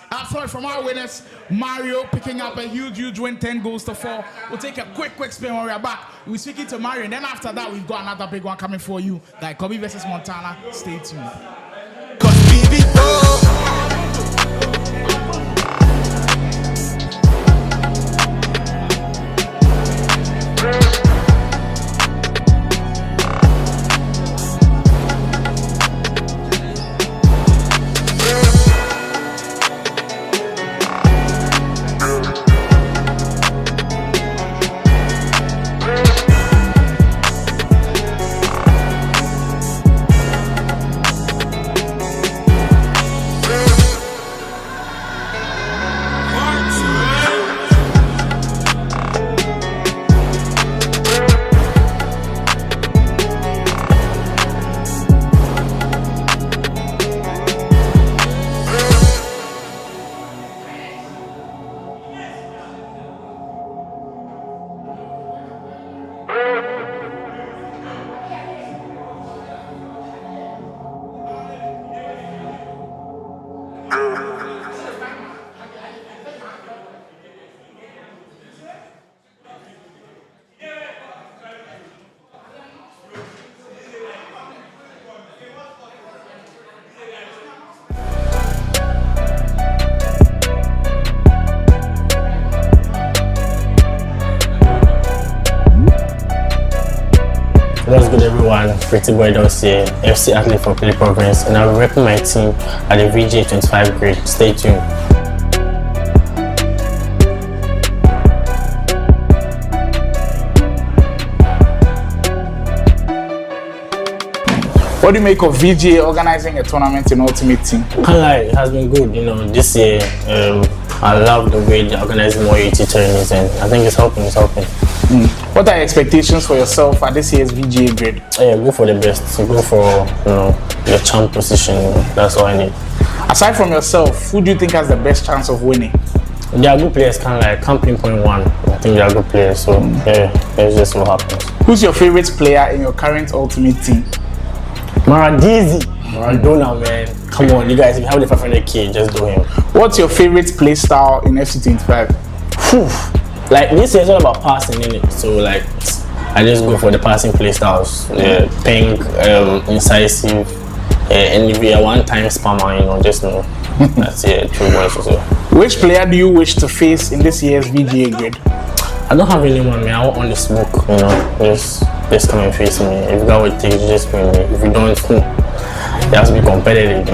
From our winners. Mario picking up a huge win, 10 goals to 4. We'll take a quick spin when we're back. We'll be speaking to Mario, and then after that, we've got another big one coming for you. GuyKhobby versus Montana. Stay tuned. What's good, everyone? Pretty boy Doss here, FC athlete from PlayProvince, and I'll be repping my team at the VJ25 grade. Stay tuned. What do you make of VGA organizing a tournament in Ultimate Team? Can't lie, it has been good. This year, I love the way they're organizing more UT tournaments, and I think it's helping. What are your expectations for yourself at this year's VGA grade? Yeah, go for the best. Go for your champ position. That's all I need. Aside from yourself, who do you think has the best chance of winning? They are good players, can't pinpoint one. I think they are good players, so yeah, it's just what happens. Who's your favorite player in your current Ultimate Team? Maradona, man. Come on, you guys, if you have the 500k, just do him. What's your favorite play style in FC25? Like, this year is all about passing, innit? So, I just go for the passing play styles. Pink, incisive, NVIDIA, one-time spammer, that's it, true voice also. Which player do you wish to face in this year's VGA grade? I don't have anyone, man. I want on the smoke, just come and face me. If you got what it takes, just win me. If you don't, it has to be competitive,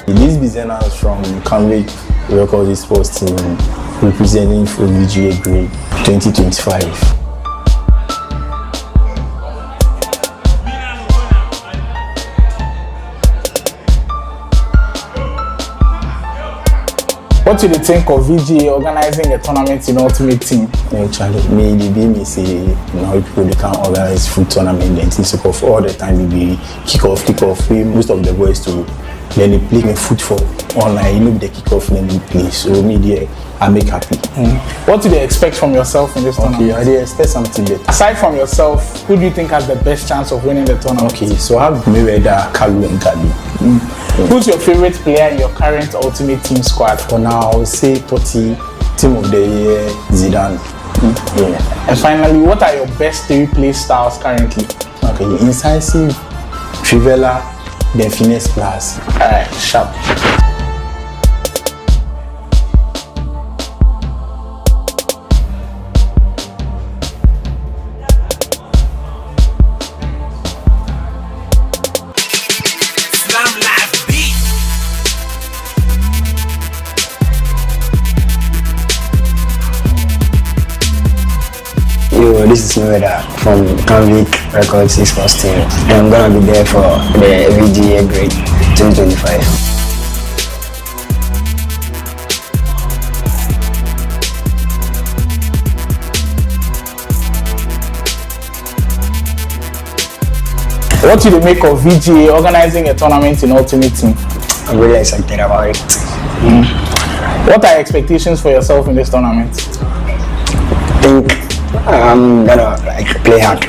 This business from Canvic record Esports team representing for VGA grade 2025. What do you think of VGA organizing a tournament in Ultimate Team? Actually, me say now people they can organize food tournament and things of all the time. We kick off. Most of the boys to then they play foot for online. The kick off then they play. So me I make happy. What do they expect from yourself in this tournament? Okay, I expect something better. Aside from yourself, who do you think has the best chance of winning the tournament? Okay, so I have Mayweather, Kalu, and Gasby. Who's your favorite player in your current Ultimate Team squad? For now, I would say Totti, team of the year, Zidane. Yeah. And finally, what are your best 3 play styles currently? Okay, incisive, Trivela, then finesse plus. Alright, sharp. Yo, this is Mayweather from Canvic Records Esports team, and I'm gonna be there for the VGA grade 2025. What do you make of VGA organizing a tournament in Ultimate Team? I'm really excited about it. What are your expectations for yourself in this tournament? I think I'm gonna play hard.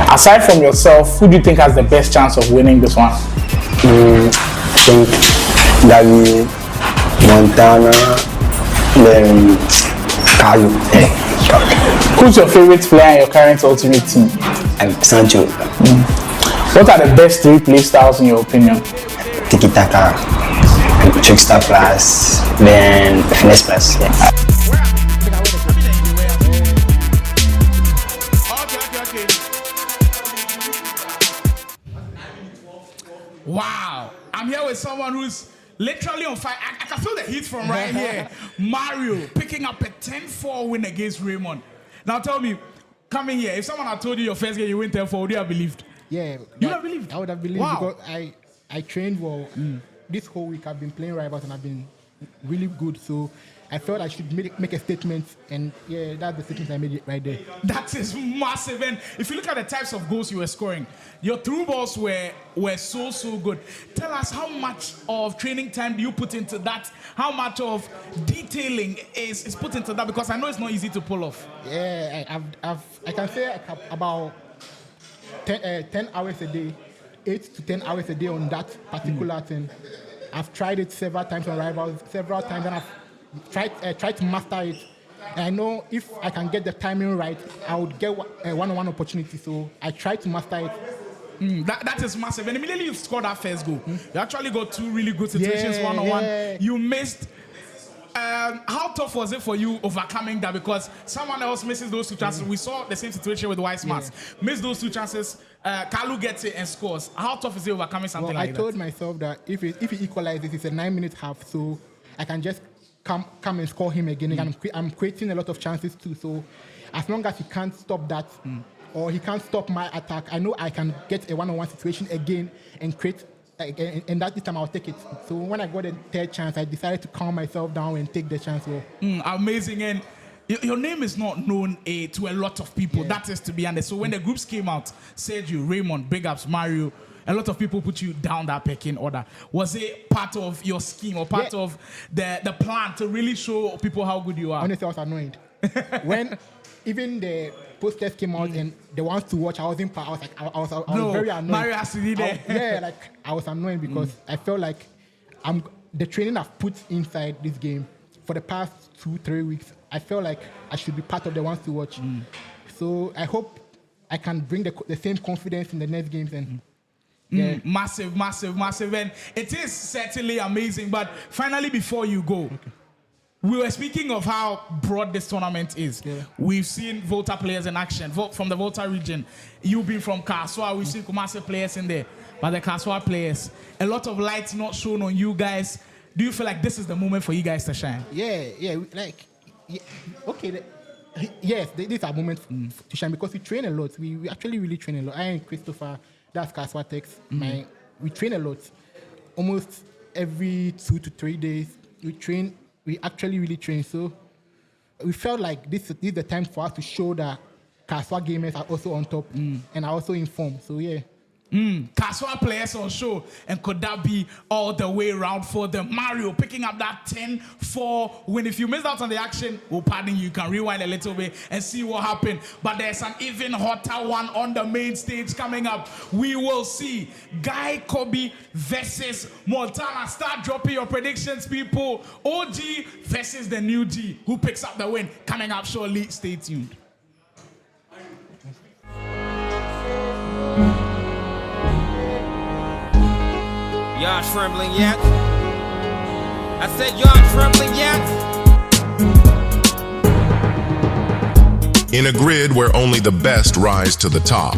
Aside from yourself, who do you think has the best chance of winning this one? I think Gabsy, Montana, then Kalu. Who's your favorite player in your current Ultimate Team? Sergio. What are the best 3 play styles in your opinion? Tiki Taka, Trickster plus, then Finesse plus. Yeah. Wow, I'm here with someone who's literally on fire. I can feel the heat from right here. Mario picking up a 10-4 win against Raymond. Now tell me, coming here, if someone had told you your first game you win 10-4, would you have believed? Yeah. You would have believed? I would have believed Wow. because I trained well. This whole week I've been playing rivals and I've been really good. So I felt I should make a statement, and yeah, that's the statement I made right there. That is massive. And if you look at the types of goals you were scoring, your through balls were so good. Tell us, how much of training time do you put into that? How much of detailing is put into that? Because I know it's not easy to pull off. Yeah, I can say about 10 hours a day, 8 to 10 hours a day on that particular thing. I've tried it several times on rivals, several times, and I've tried to master it. And I know if I can get the timing right, I would get a one-on-one opportunity. So I try to master it. That is massive. And immediately you scored that first goal. You actually got 2 really good situations one-on-one. Yeah. You missed. How tough was it for you overcoming that? Because someone else misses those 2 chances. We saw the same situation with Wisemars. Missed those 2 chances. Kalu gets it and scores. How tough is it overcoming something like that? I told myself that if he equalizes, it's a 9-minute half, so I can just come and score him again. And I'm creating a lot of chances too. So as long as he can't stop that, or he can't stop my attack, I know I can get a one-on-one situation again and create. And that this time I'll take it. So when I got the 3rd chance, I decided to calm myself down and take the chance. Amazing. And your name is not known to a lot of people. Yeah. That is to be honest. So when the groups came out, Sergio, Raymond, BigUps, Mario, a lot of people put you down that pecking order. Was it part of your scheme or part of the plan to really show people how good you are? Honestly, I was annoyed. When even the posters came out and the ones to watch, I was very annoyed. Mario has to be there. I was annoyed because I felt like the training I've put inside this game for the past 2-3 weeks, I felt like I should be part of the ones to watch. So I hope I can bring the same confidence in the next games. And massive. And it is certainly amazing. But finally, before you go, we were speaking of how broad this tournament is. Yeah. We've seen Volta players in action from the Volta region. You've been from Kaswa. We've seen Kumasi players in there. But the Kaswa players, a lot of lights not shown on you guys. Do you feel like this is the moment for you guys to shine? Yes, this is our moment to shine because we train a lot. We actually really train a lot. I and Christopher, that's Kaswa Tex. We train a lot. Almost every 2 to 3 days, we train. We actually really train. So we felt like this is the time for us to show that Kaswa gamers are also on top and are also informed. So yeah. Casual players on show, and could that be all the way around for them? Mario picking up that 10-4 win. If you missed out on the action, we'll pardon you. You can rewind a little bit and see what happened. But there's an even hotter one on the main stage coming up. We will see GuyKhobby versus Montana. Start dropping your predictions, people. OG versus the new G. Who picks up the win? Coming up shortly. Stay tuned. Y'all trembling yet? I said y'all trembling yet? In a grid where only the best rise to the top,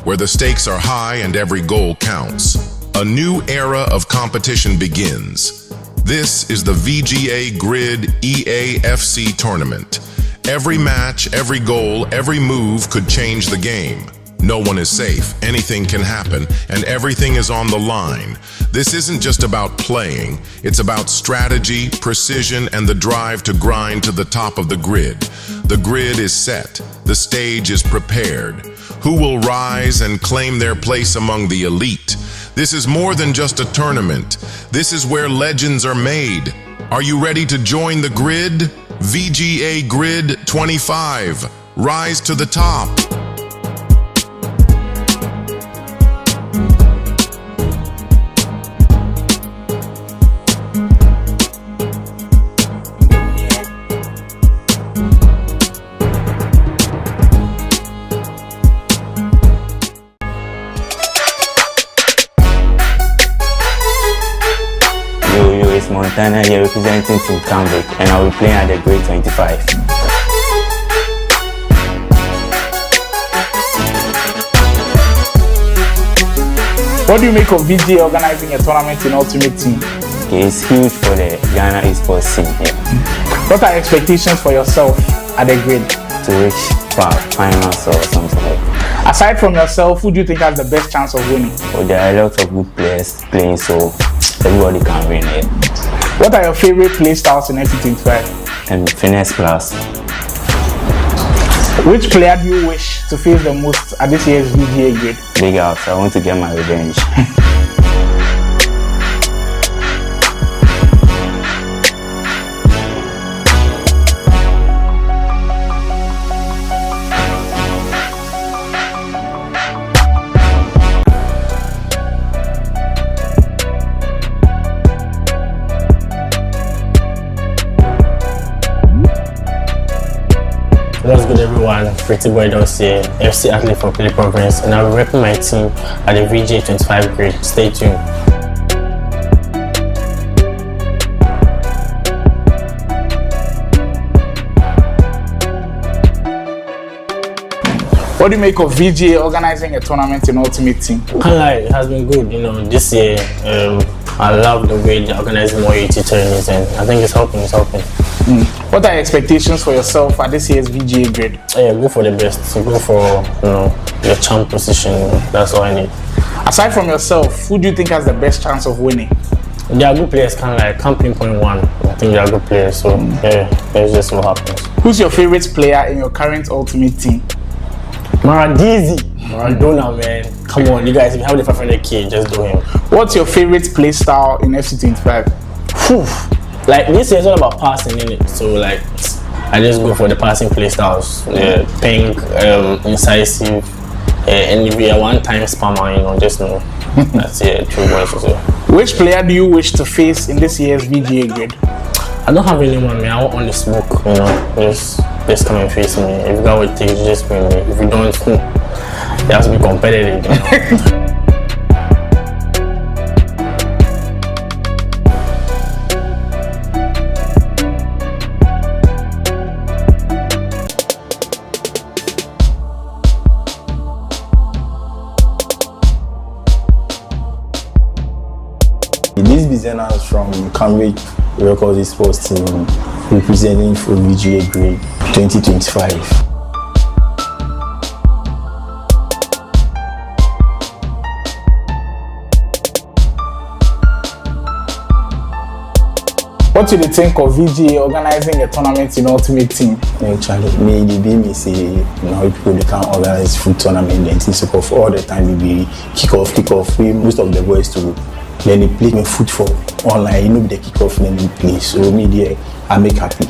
where the stakes are high and every goal counts, a new era of competition begins. This is the VGA Grid EAFC tournament. Every match, every goal, every move could change the game. No one is safe, anything can happen, and everything is on the line. This isn't just about playing, it's about strategy, precision, and the drive to grind to the top of the grid. The grid is set, the stage is prepared. Who will rise and claim their place among the elite? This is more than just a tournament. This is where legends are made. Are you ready to join the grid? VGA Grid 25. Rise to the top. It's Montana here representing Team Canvic, and I'll be playing at the grade 25. What do you make of VGA organizing a tournament in Ultimate Team? It's huge for the Ghana Esports scene here. What are your expectations for yourself at the grade? To reach finals or something like that. Aside from yourself, who do you think has the best chance of winning? Well, there are a lot of good players playing, so everybody can win it. What are your favorite play styles in FC25? And Finesse Plus. Which player do you wish to face the most at this year's VGA grade? BigUps, I want to get my revenge. What's good, everyone? Pretty boy Doss here, FC athlete from PlayProvince, and I'll be repping my team at the VGA 25 grade. Stay tuned. What do you make of VGA organizing a tournament in Ultimate Team? Can't lie, it has been good. This year, I love the way they're organizing more UT tournaments, and I think it's helping. What are your expectations for yourself at this year's VGA grade? Yeah, go for the best. Go for your champ position. That's all I need. Aside from yourself, who do you think has the best chance of winning? They are good players. Can't pinpoint one. I think they are good players. So yeah, that's just what happens. Who's your favorite player in your current Ultimate Team? Maradona, man. Come on, you guys. If you have the 500k, just do him. What's your favorite play style in FC25? Like this year is all about passing, innit? So like, I just go for the passing play styles. Pink, incisive, and if you're one-time spammer, just know. That's it. True voice. Which player do you wish to face in this year's VGA grade? I don't have anyone, man. I want on the smoke, Just come and face me. If you got what it takes, just win me. If you don't, it has to be competitive, This is Jonas from Canvic Records Esports team representing for VGA grade 2025. What do you think of VGA organizing a tournament in Ultimate Team? Actually, me say, people they can't organize food tournament and things so for all the time we be kick off. We most of the boys to then they play food for online. They kick off then they play. So me I make happy.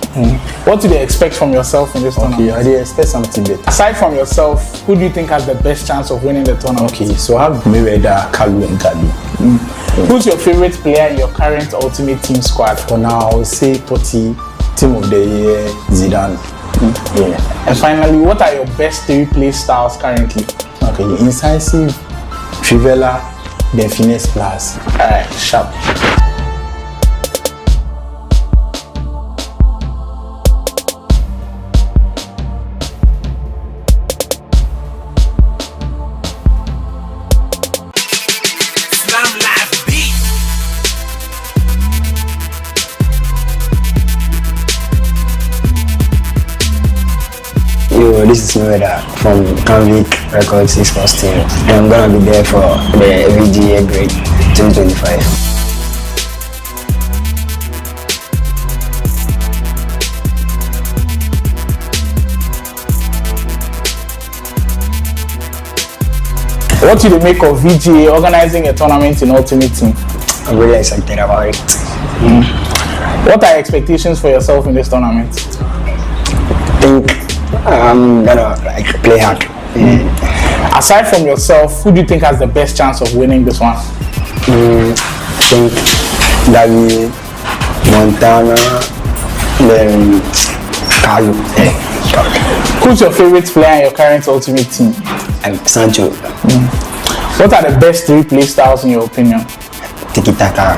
What do they expect from yourself in this tournament? Okay, they expect something better. Aside from yourself, who do you think has the best chance of winning the tournament? Okay, so I have Mayweather, Kalu, and Gasby. Who's your favorite player in your current Ultimate Team squad? For now, I would say Totti, Team of the Year, Zidane. Yeah. And finally, what are your best 3 play styles currently? Okay, incisive, Trivela, then finesse plus. Alright, sharp. This is Mayweather from Canvic Records Esports team, and I'm gonna be there for the VGA grade 2025. What do you make of VGA organizing a tournament in Ultimate Team? I'm really excited about it. What are your expectations for yourself in this tournament? I think I'm gonna play hard. Aside from yourself, who do you think has the best chance of winning this one? I think Gabi, Montana, then Kalu. Who's your favorite player in your current Ultimate Team? Sancho. What are the best 3 play styles in your opinion? Tiki Taka,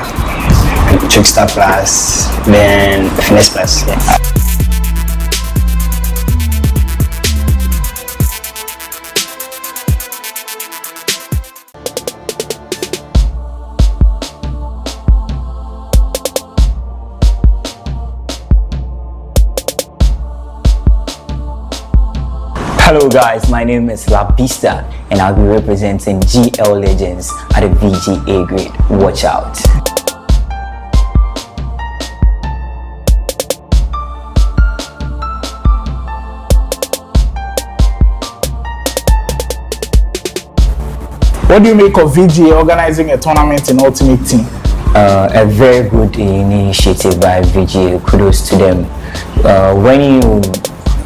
Trickster Plus, then Finesse Plus. Yeah. Hello guys, my name is La Pista and I'll be representing GL Legends at the VGA grade. Watch out. What do you make of VGA organizing a tournament in Ultimate Team? A very good initiative by VGA. Kudos to them. When you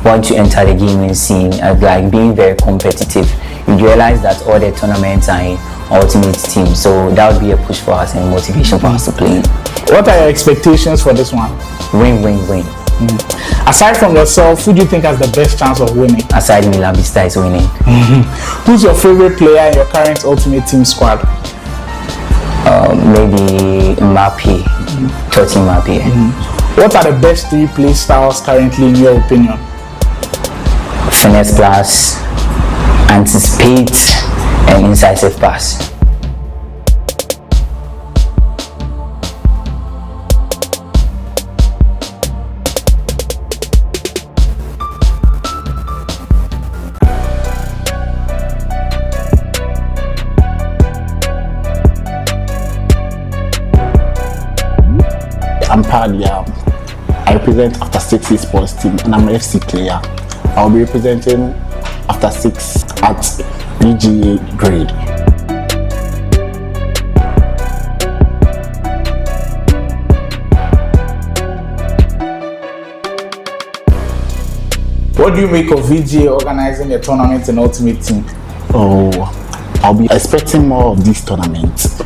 want to enter the gaming scene like being very competitive, you realize that all the tournaments are in Ultimate Team, so that would be a push for us and motivation for us to play. What are your expectations for this one? Win. Aside from yourself, who do you think has the best chance of winning? Aside me, Labista is winning. Who's your favorite player in your current Ultimate Team squad? Maybe Mbappe, Totti Mbappe. What are the best 3 play styles currently in your opinion? Finesse plus, anticipate, and incisive pass. I'm Pardia. I represent After 6 Esports team and I'm an FC player. I'll be representing After 6 at VGA grade. What do you make of VGA organizing a tournament in Ultimate Team? I'll be expecting more of these tournaments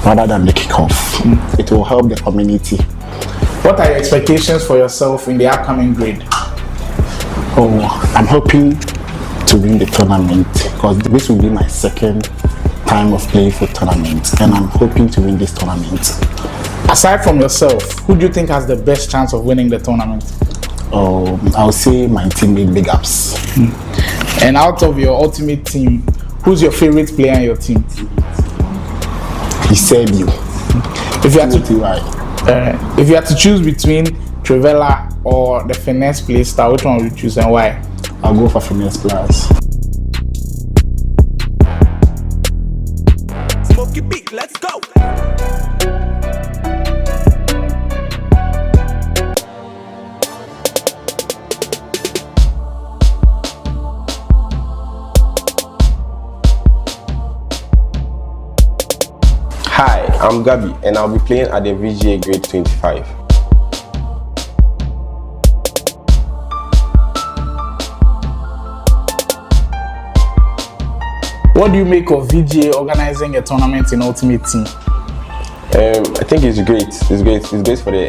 rather than the kickoff. It will help the community. What are your expectations for yourself in the upcoming grade? I'm hoping to win the tournament because this will be my second time of playing for tournament and I'm hoping to win this tournament. Aside from yourself, who do you think has the best chance of winning the tournament? I'll say my teammate BigUps. And out of your Ultimate Team, who's your favorite player in your team? He said you. If you had to choose between Trivela or the finesse play style, which one would you choose and why? I'll go for finesse plus. Smoky beat, let's go. I'm Gabi, and I'll be playing at the VGA grade 25. What do you make of VGA organizing a tournament in Ultimate Team? I think it's great. It's great. It's great for the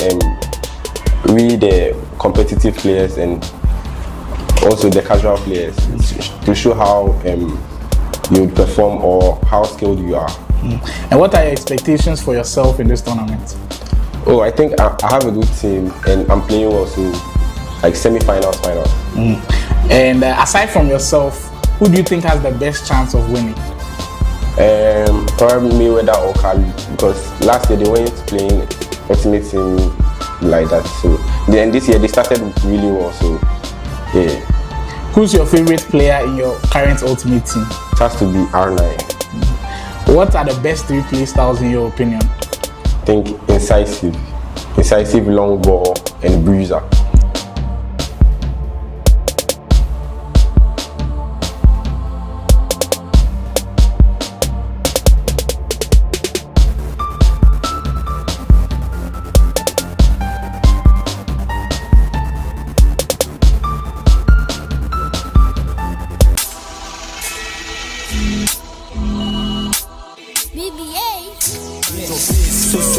competitive players and also the casual players to show how you perform or how skilled you are. And what are your expectations for yourself in this tournament? Oh, I think I have a good team and I'm playing well, so like semi-finals, finals. And aside from yourself, who do you think has the best chance of winning? Probably Mayweather or Kalu, because last year they weren't playing Ultimate Team like that. So then this year they started really well. So yeah. Who's your favorite player in your current Ultimate Team? It has to be R9. What are the best 3 play styles in your opinion? I think incisive long ball, and bruiser.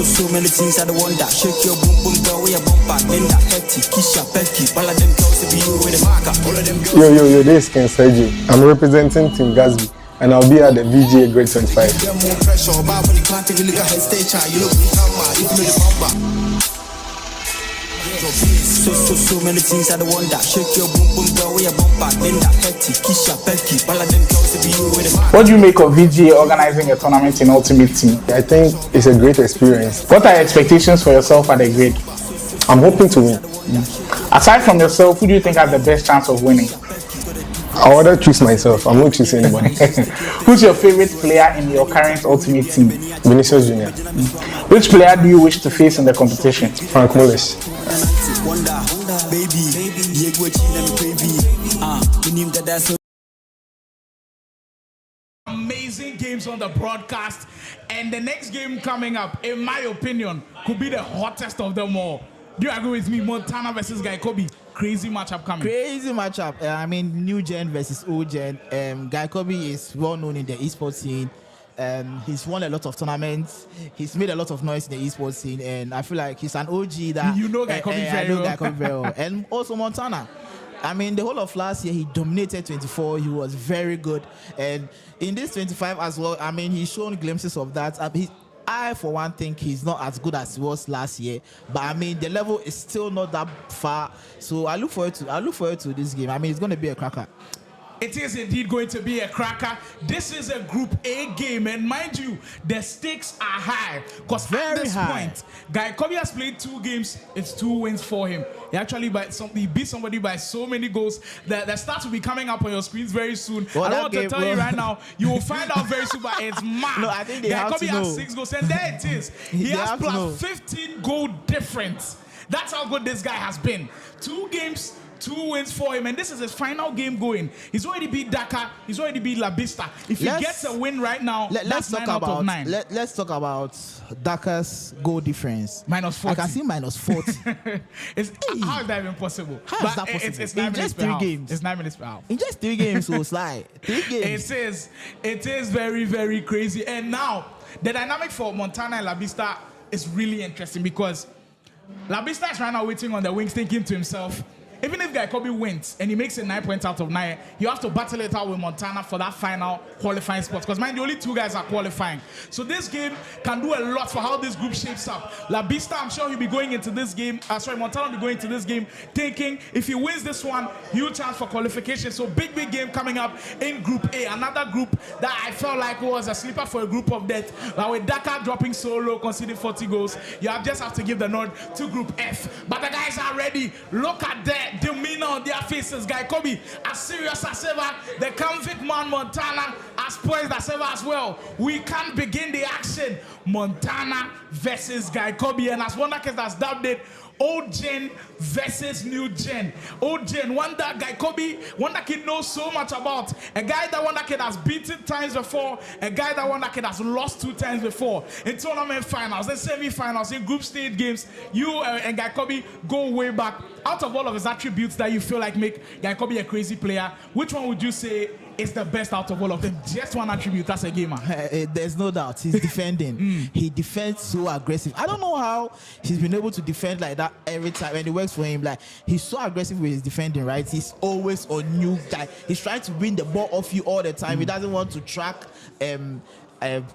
So many things I don't want that. Shake your boom boom girl with your bumper. Linda, Hetty, Kisha, Becky. All of them girls to be you with a marker. All of them girls. Yo, this is Sergio. I'm representing Team Gasby, and I'll be at the VGA grade 25. Get more pressure, but when you can't take a look at her stage, you look like you know the bumper. So many things I don't want that. Shake your boom boom girl with your bumper. Linda, Hetty, Kisha, Becky. All of them girls to be you with a marker. What do you make of VGA organizing a tournament in Ultimate Team? I think it's a great experience. What are your expectations for yourself at the grade? I'm hoping to win. Aside from yourself, who do you think has the best chance of winning? I rather choose myself. I'm not choosing anybody. Who's your favorite player in your current Ultimate Team? Vinicius Junior. Which player do you wish to face in the competition? Frank Mullis. Amazing games on the broadcast, and the next game coming up, in my opinion, could be the hottest of them all. Do you agree with me? Montana versus GuyKhobby. Crazy matchup coming. Crazy matchup. I mean, new gen versus old gen. GuyKhobby is well known in the esports scene. He's won a lot of tournaments. He's made a lot of noise in the esports scene, and I feel like he's an OG that you know GuyKhobby very well. I know GuyKhobby very well. And also Montana. I mean, the whole of last year, he dominated 24. He was very good. And in this 25 as well, I mean, he's shown glimpses of that. I, for one, think he's not as good as he was last year. But, I mean, the level is still not that far. So, I look forward to this game. I mean, it's going to be a cracker. It is indeed going to be a cracker. This is a Group A game, and mind you, the stakes are high. Because at this point, GuyKhobby has played 2 games. It's 2 wins for him. He actually beat somebody by so many goals that stats will be coming up on your screens very soon. Well, I don't want to tell you right now. You will find out very soon, but it's mad. No, I think they have to know. GuyKhobby has 6 goals, and there it is. He has plus 15 goal difference. That's how good this guy has been. 2 games, 2 wins for him, and this is his final game going. He's already beat Dakar. He's already beat La Vista. If he gets a win right now, that's 9 out of 9. Let's talk about Dakar's goal difference. Minus 40. I can see minus 40. How is that even possible? How is that possible? It's 9 in minutes just per 3 half. games. It's 9 minutes per half. In just 3 games, so slide. 3 games. It is very, very crazy. And now, the dynamic for Montana and La Vista is really interesting because La Vista is right now waiting on the wings, thinking to himself, even if GuyKhobby wins and he makes it 9 points out of 9, you have to battle it out with Montana for that final qualifying spot. Because mind, the only 2 guys are qualifying. So this game can do a lot for how this group shapes up. La Vista, I'm sure he'll be going into this game. Montana will be going into this game thinking if he wins this one, huge chance for qualification. So big game coming up in Group A. Another group that I felt like was a sleeper for a group of death. Like with Dakar dropping so low, conceding 40 goals, you just have to give the nod to Group F. But the guys are ready. Look at that demeanor on their faces. GuyKhobby as serious as ever. The Canvic man Montana as last point that's ever as well. We can't begin the action. Montana versus GuyKhobby, and as Wonderkid has dubbed it, old gen versus new gen. Old gen, one that GuyKhobby, Wonderkid knows so much about. A guy that Wonderkid has beaten times before, a guy that Wonderkid has lost 2 times before. In tournament finals, in semi-finals, in group stage games, you and GuyKhobby go way back. Out of all of his attributes that you feel like make GuyKhobby a crazy player, which one would you say is the best out of all of them? Just one attribute as a gamer. There's no doubt. He's defending. He defends so aggressive. I don't know how he's been able to defend like that every time, and it works for him. Like, he's so aggressive with his defending, right? He's always on new guy. He's trying to win the ball off you all the time. He doesn't want to track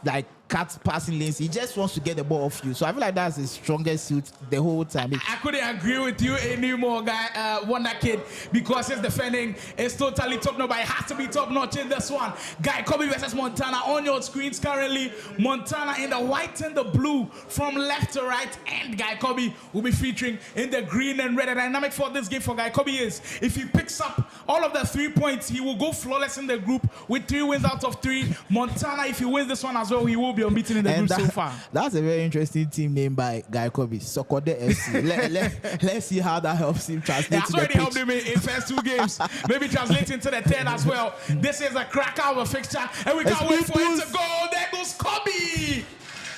like cut passing lanes. He just wants to get the ball off you. So I feel like that's his strongest suit the whole time. I couldn't agree with you anymore, guy. Wonderkid, because his defending is totally top notch, but it has to be top notch in this one. GuyKhobby versus Montana on your screens currently. Montana in the white and the blue from left to right, and GuyKhobby will be featuring in the green and red. The dynamic for this game for GuyKhobby is if he picks up all of the 3 points, he will go flawless in the group with 3 wins out of 3. Montana, if he wins this one as well, he will be unbeaten in the group so far. That's a very interesting team named by GuyKhobby, Sokode FC. Let's see how that helps him translate. That's to the already pitch. helped him in first 2 games. Maybe translating to the 10 as well. This is a cracker of a fixture, and we can't wait for it to go. There goes Khobby,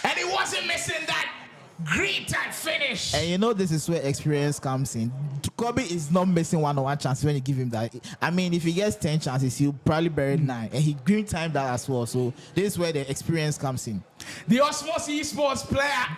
and he wasn't missing that great time finish. And you know this is where experience comes in. Khobby is not missing one-on-one chances when you give him that. I mean, if he gets 10 chances, he'll probably bury 9, and he green timed that as well. So this is where the experience comes in. The Osmos Esports player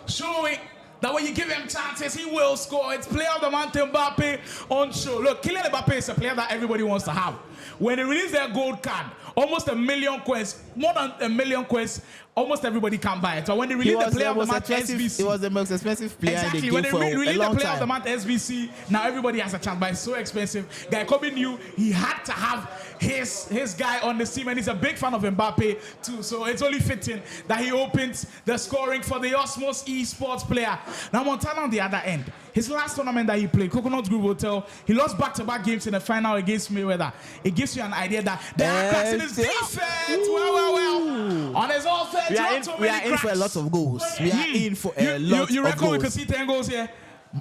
showing that when you give him chances, he will score. It's player of the month Mbappe on show. Look, Kylian Mbappe is a player that everybody wants to have. When they release their gold card, almost 1 million coins, more than 1 million coins, almost everybody can buy it. So when they release the player of the month SBC, he was the most expensive player exactly. in the game When they for release a long the player time. of the month SBC, now everybody has a chance, but it's so expensive. GuyKhobby knew he had to have his guy on the team, and he's a big fan of Mbappe too. So it's only fitting that he opens the scoring for the Osmos Esports player. Now Montana on the other end, his last tournament that he played, Coconut Grove Hotel, he lost back-to-back games in the final against Mayweather. It gives you an idea that there are cracks in his defense. Well. On his offense, we are in for a lot of goals. We are in for a lot of goals. You reckon we could see 10 goals here?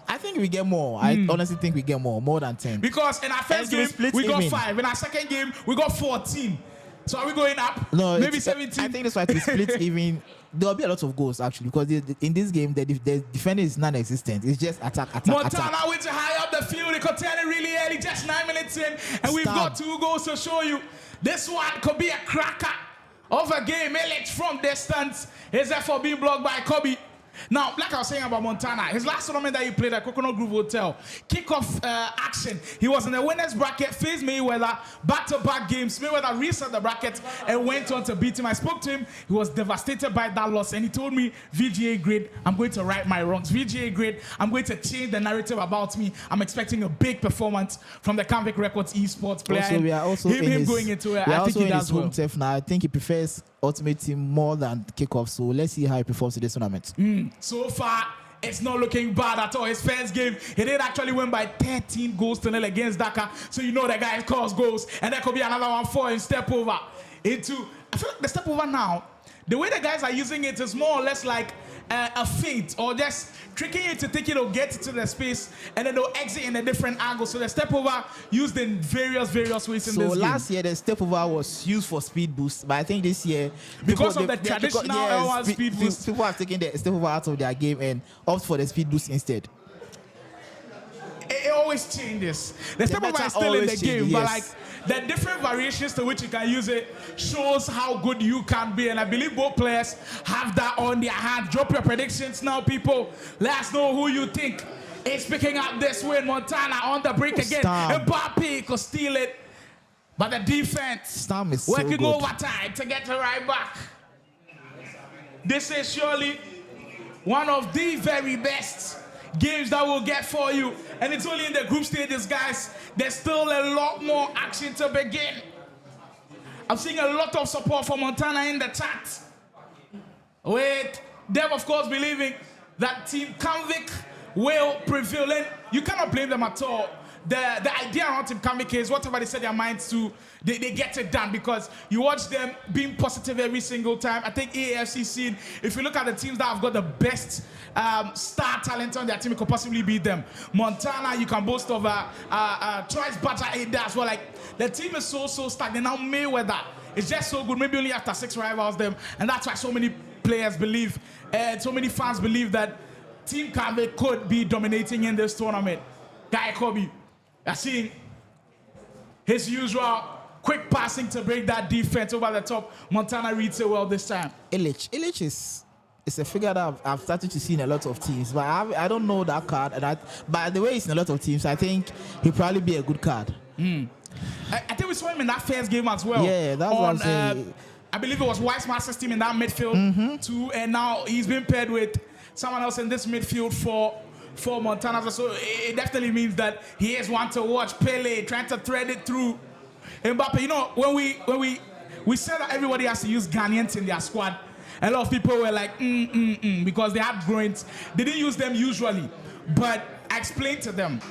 I think we get more. I honestly think we get more than 10. Because in our first game, we got 5. In our second game, we got 14. So are we going up? No, maybe 17. I think that's why we split even. There will be a lot of goals actually, because in this game the defender is non-existent. It's just attack. Montana went to high up the field. They contained it really early, just 9 minutes in, and we've got 2 goals to show you. This one could be a cracker of a game. Elite from distance. His effort being blocked by Khobby. Now, like I was saying about Montana, his last tournament that he played at Coconut Grove Hotel, kickoff action. He was in the winners bracket, faced Mayweather, back-to-back games. Mayweather reset the bracket and went on to beat him. I spoke to him. He was devastated by that loss, and he told me, VGA grade, I'm going to right my wrongs. VGA grade, I'm going to change the narrative about me. I'm expecting a big performance from the Canvic Records Esports player. Also, we are also him going into it. I think he does well. Home now. I think he prefers Ultimate Team more than kickoff. So let's see how he performs in this tournament. So far, it's not looking bad at all. His first game, he did actually win by 13 goals to 0 against Dhaka. So you know the guy scores goals, and there could be another one for him. Step over into. I feel like the step over now, the way the guys are using it is more or less like a feint, or just tricking you to think it'll get to the space, and then they'll exit in a different angle. So the step over used in various ways in this game. So last year the step over was used for speed boost, but I think this year because of the traditional L1 speed boost, people have taken the step over out of their game and opt for the speed boost instead. It always changes. The step over is still in the game, but like the different variations to which you can use it shows how good you can be. And I believe both players have that on their hand. Drop your predictions now, people. Let us know who you think is picking up this win. Montana on the break again. Mbappe could steal it. But the defense is working overtime to get it right back. This is surely one of the very best games that we'll get for you, and it's only in the group stages, guys. There's still a lot more action to begin. I'm seeing a lot of support for Montana in the chat, with them of course believing that Team Canvic will prevail, and you cannot blame them at all. the idea around Team Canvic is whatever they set their minds to, they get it done because you watch them being positive every single time. I think AFC scene, if you look at the teams that have got the best star talent on their team, it could possibly beat them. Montana, you can boast of Troy's Butter Ada as well. Like the team is so stacked. And now Mayweather is just so good. Maybe only after 6 rivals them, and that's why so many players believe, so many fans believe that Team Canvic could be dominating in this tournament. GuyKhobby, I see his usual quick passing to break that defense over the top. Montana reads it well this time. Illich is a figure that I've started to see in a lot of teams, but I don't know that card. But the way he's in a lot of teams, I think he'll probably be a good card. I think we saw him in that first game as well. Yeah, that's what I'm saying. I believe it was Wisemars' team in that midfield too, and now he's been paired with someone else in this midfield for Montana. So it definitely means that he is one to watch. Pele trying to thread it through Mbappe. You know, when we said that everybody has to use Ghanaians in their squad, a lot of people were like, because they had groins. They didn't use them usually. But I explained to them,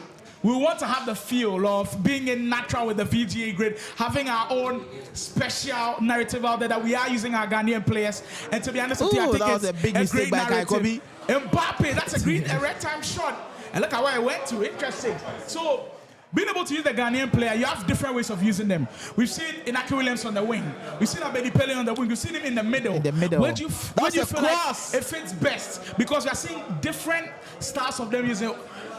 we want to have the feel of being in natural with the VGA grid, having our own special narrative out there that we are using our Ghanaian players. And to be honest with you, I think that was a big mistake by GuyKhobby. Mbappe, that's a red time shot. And look at where I went to. Interesting. So, being able to use the Ghanaian player, you have different ways of using them. We've seen Inaki Williams on the wing. We've seen Abedi Pele on the wing. We've seen him in the middle. Where do you feel like it fits best? Because we are seeing different styles of them using.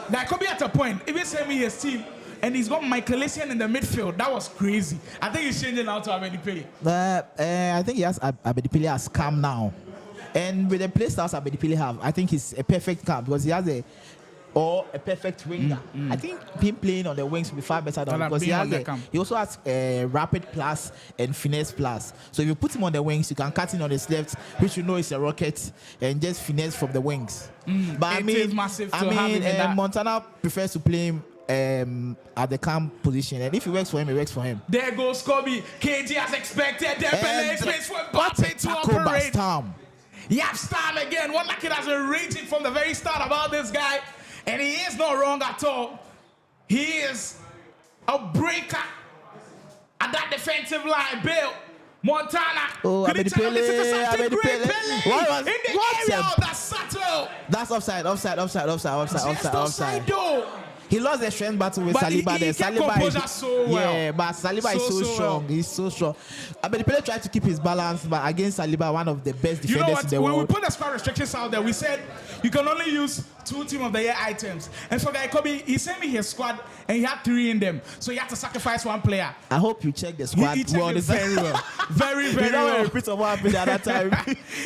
GuyKhobby at a point, even send me his team, and he's got Michael Essien in the midfield. That was crazy. I think he's changing now to Abedi Pele. I think he has Abedi Pele as cam now. And with the play styles Abedi Pele have, I think he's a perfect cam because he has a perfect winger. I think him playing on the wings will be far better than because he also has rapid plus and finesse plus. So if you put him on the wings, you can cut in on his left, which you know is a rocket, and just finesse from the wings. But Montana prefers to play him at the camp position, and if it works for him, it works for him. There goes Khobby. KG as expected. Dembele space for Mbappe to operate. Yap Stam again. One like it has been raging from the very start about this guy. And he is not wrong at all. He is a breaker at that defensive line. Bill Montana. Abedi Pele. That's subtle. That's offside. He lost the strength battle with Saliba. But Saliba is so strong. He's so strong. Abedi Pele tried to keep his balance, but against Saliba, one of the best defenders in the world. When we put the squad restrictions out there, we said you can only use 2 Team of the Year items. And for GuyKhobby, he sent me his squad, and he had 3 in them. So he had to sacrifice 1 player. I hope you check the squad. He checked it very well. Very well. Repeat of what happened at that time.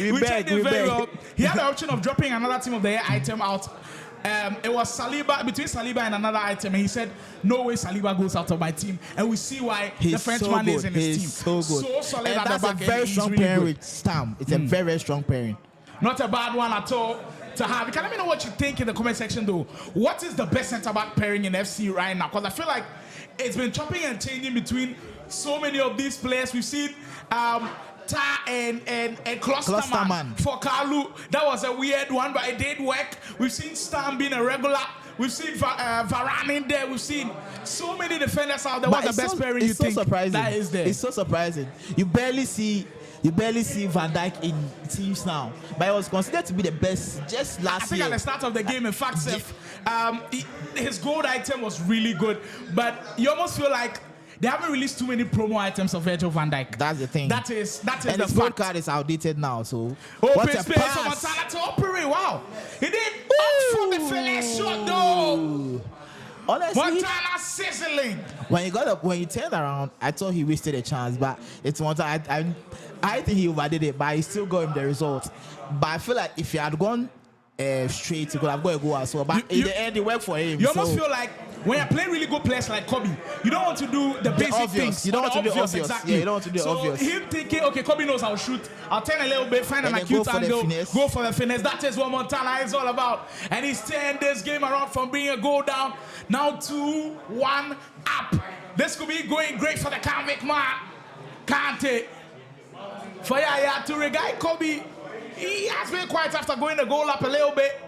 we checked it very well. He had the option of dropping another Team of the Year item out. It was Saliba, between Saliba and another item, and he said, no way Saliba goes out of my team. And we see why the Frenchman is in his team. So good. So solid at that's the back. A very strong pairing with Stam. It's a very strong pairing. Not a bad one at all to have. You can let me know what you think in the comment section though. What is the best centre-back pairing in FC right now? Because I feel like it's been chopping and changing between so many of these players. We've seen Ta and Klosterman for Kalu. That was a weird one, but it did work. We've seen Stam being a regular. We've seen Varane in there. We've seen so many defenders out there. What's the best pairing you think that is there? It's so surprising. You barely see Van Dijk in teams now, but it was considered to be the best just last year. I think at the start of the game, in fact, his gold item was really good, but you almost feel like they haven't released too many promo items of Virgil van Dijk. That's the thing. That is and the his gold card is outdated now. So what a space for Montana to operate. Wow, he did opt for the finish shot though. Honestly, Montana sizzling. When you turned around, I thought he wasted a chance, but it's Montana. I think he overdid it, but he still got him the result. But I feel like if he had gone straight, he could have got a goal as well. But in the end, it worked for him. You almost feel like when you're playing really good players like Khobby, you don't want to do the basic things. You don't want to do the obvious. Exactly. Yeah, you don't want to do the obvious. So him thinking, okay, Khobby knows I'll shoot. I'll turn a little bit, find an acute angle, go for the finesse. That is what Montana is all about. And he's turned this game around from being a goal down, now 2-1 up. This could be going great for the Canvic man. Can't it? For Yaya Toure, GuyKhobby, he has been quiet after going the goal up a little bit.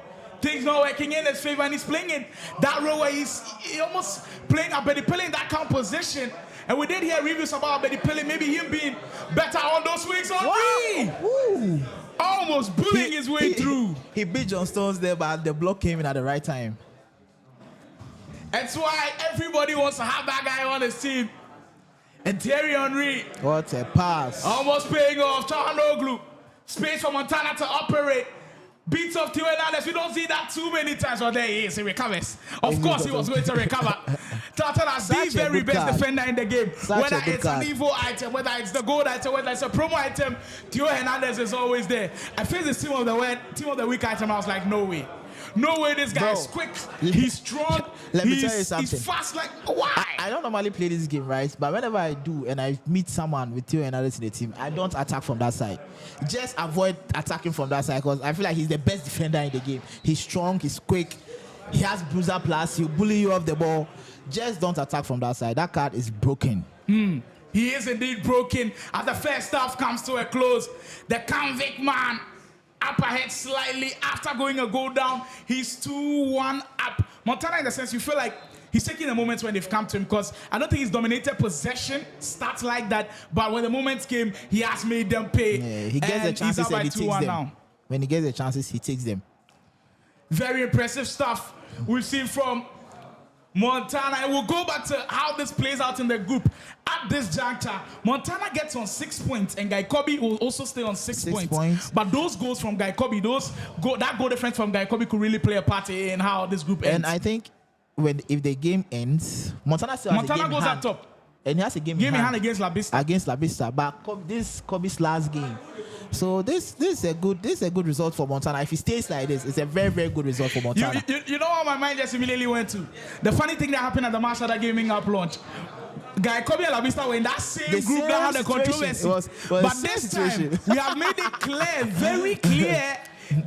things not working in his favor, and he's playing in that role where he's almost playing Abedi in that count position. And we did hear reviews about Abedi, maybe him being better on those swings on three. Almost bullying his way through. He beat John Stones there, but the block came in at the right time. That's why everybody wants to have that guy on his team. And Thierry Henry. What a pass. Almost paying off. Chahanoglu. Space for Montana to operate. Beats off Theo Hernandez. We don't see that too many times. But there he is. He recovers. Of course he was going to recover. Tatan the very best defender in the game. Whether it's an Evo item, whether it's the gold item, whether it's a promo item, Theo Hernandez is always there. I faced this team of the week item. I was like, no way. No way, this guy is quick. He's strong. Let me tell you something. He's fast. Like, why? I don't normally play this game, right? But whenever I do and I meet someone with Theo Hernandez in the team, I don't attack from that side. Just avoid attacking from that side because I feel like he's the best defender in the game. He's strong, he's quick, he has bruiser plus, he'll bully you off the ball. Just don't attack from that side. That card is broken. He is indeed broken. As the first half comes to a close, the Canvic man up ahead slightly after going a goal down. He's 2-1 up. Montana, in the sense, you feel like he's taking the moments when they've come to him because I don't think he's dominated possession stats like that. But when the moments came, he has made them pay. Yeah, he gets the chances and he takes them. Now. When he gets the chances, he takes them. Very impressive stuff we've seen from Montana. And we'll go back to how this plays out in the group. At this juncture, Montana gets on 6 points, and GuyKhobby will also stay on 6 points. But those goals from GuyKhobby, that goal difference from GuyKhobby could really play a part in how this group ends. And I think if the game ends, Montana still has a game goes hand. up top. And he has a game in hand against La Vista. Against La Vista. But this Kobe's last game. So this is a good result for Montana. If he stays like this, it's a very, very good result for Montana. You know what my mind just immediately went to? The funny thing that happened at the Master Gaming Up launch. GuyKhobby and La Vista were in that same group that had the controversy. But this time, we have made it clear, very clear,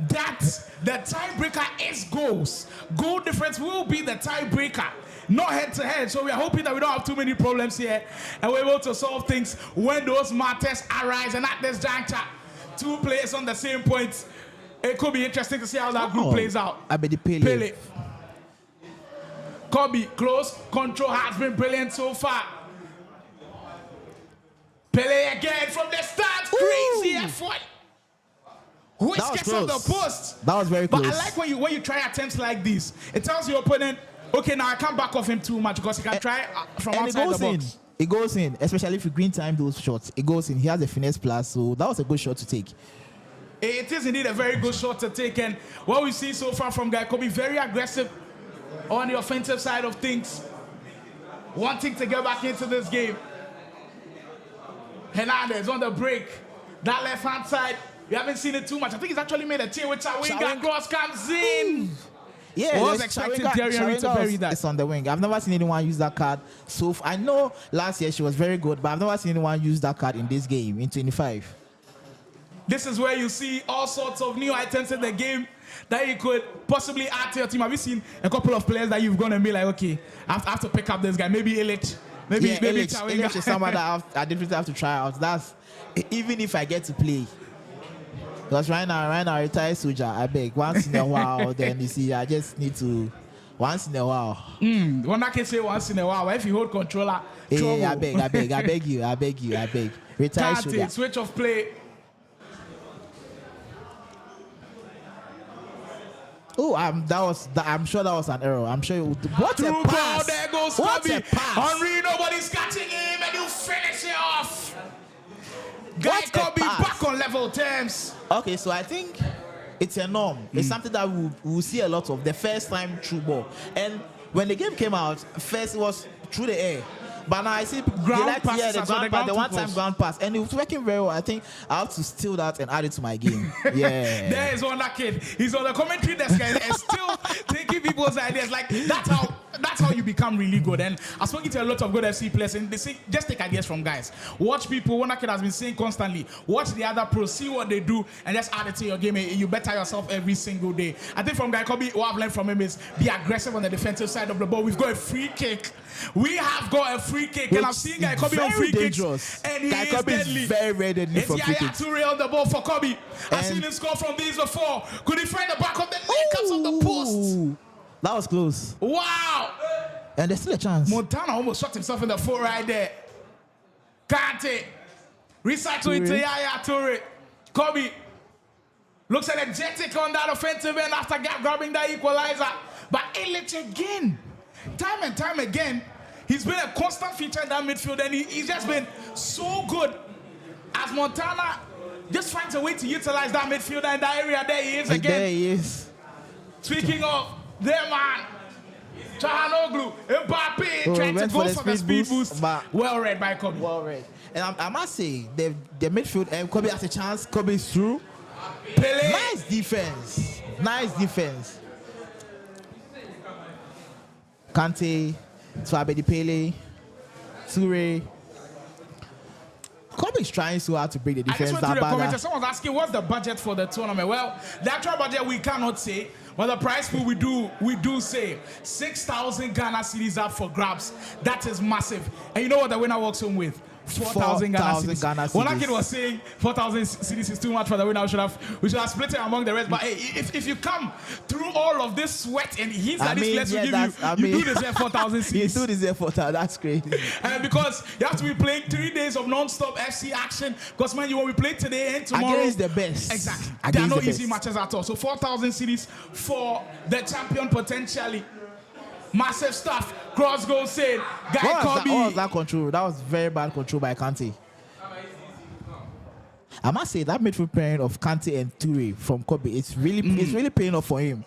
that the tiebreaker is goals. Goal difference will be the tiebreaker, not head-to-head. So we are hoping that we don't have too many problems here, and we're able to solve things when those matters arise. And at this juncture, 2 players on the same points. It could be interesting to see how that group plays out. Pele. Khobby, close control has been brilliant so far. Pele again from the start. Crazy effort. Which gets on the post. That was very close. But I like when you try attempts like this. It tells your opponent, okay, now I can't back off him too much because he can try from outside the box. It goes in, especially if you green time those shots. It goes in. He has a finesse plus, so that was a good shot to take. It is indeed a very good shot to take, and what we see so far from GuyKhobby, very aggressive on the offensive side of things, wanting to get back into this game. Hernandez on the break. That left-hand side, we haven't seen it too much. I think he's actually made a tear with Chawinga. Cross comes in. Yeah, I was expecting Thierry Henry to bury that. It's on the wing. I've never seen anyone use that card. So I know last year she was very good, but I've never seen anyone use that card in this game, in 25. This is where you see all sorts of new items in the game that you could possibly add to your team. Have you seen a couple of players that you've gone and be like, okay, I have to pick up this guy? Maybe Illich. Maybe Illich is someone that I definitely have to try out. That's even if I get to play. Because right now, retired soldier, I beg. Once in a while, then you see, I just need to, once in a while. One I can say once in a while. If you hold controller, hey, I beg you. Retired soldier. Switch of play. Oh, I'm sure that was an error. I'm sure it would. What a pass! There goes Khobby. Henry, nobody's catching him, and you finish it off. GuyKhobby back on level terms. Okay, so I think it's a norm. It's something that we'll see a lot of the first time through ball. And when the game came out, first it was through the air. But now I see ground pass, the one-time ground pass, and it was working very well. I think I have to steal that and add it to my game. Yeah. There is one that kid. He's on the commentary desk and still taking people's ideas. Like that's how you become really good. And I've spoken to a lot of good FC players, and they say just take ideas from guys. Watch people. One that kid has been saying constantly. Watch the other pros, see what they do, and just add it to your game. You better yourself every single day. I think from GuyKhobby, what I've learned from him is be aggressive on the defensive side of the ball. We've got a free kick. We have got a free kick, and I've seen GuyKhobby on free kicks, and he is deadly. Very, very deadly from free kicks. It's Yaya Toure on the ball for Khobby. I've seen him score from these before. Could he find the back of the knee? Comes on the post. That was close. Wow! And there's still a chance. Montana almost shot himself in the foot right there. Kante. Recycle it to Yaya Toure. Kobe. Looks energetic on that offensive end after grabbing that equalizer. But Illich again. Time and time again. He's been a constant feature in that midfield, and he's just been so good as Montana just finds a way to utilize that midfield and that area. There he is again. There he is. Speaking of their man, Chahanoglu, Mbappe trying to go for the speed boost. Well read by Kobe. Well read. And I must say, the midfield, Kobe has a chance. Kobe's through. Pele. Nice defense. Nice defense. Kante, Swabedi Pele, Toure. Kobe is trying so hard to break the defense. I just went through the comments. Someone's asking, what's the budget for the tournament? Well, the actual budget we cannot say, but the prize pool we do say 6,000 Ghana cedis up for grabs. That is massive. And you know what the winner walks home with? 4,000 Ghana cedis. When Akin was saying 4,000 cedis is too much for the winner, we should have split it among the rest. But hey, if you come through all of this sweat and heat that this place will give you do deserve 4,000 cedis. You do deserve 4,000. That's crazy. Because you have to be playing 3 days of non-stop FC action. Because man, you will be playing today and tomorrow. Against the best. Exactly. There are no easy matches at all. So 4,000 cedis for the champion potentially. Massive stuff. Cross goal saved. GuyKhobby. What was that control? That was very bad control by Kante. I must say that midfield pairing of Kante and Toure from Kobe, it's really paying off for him.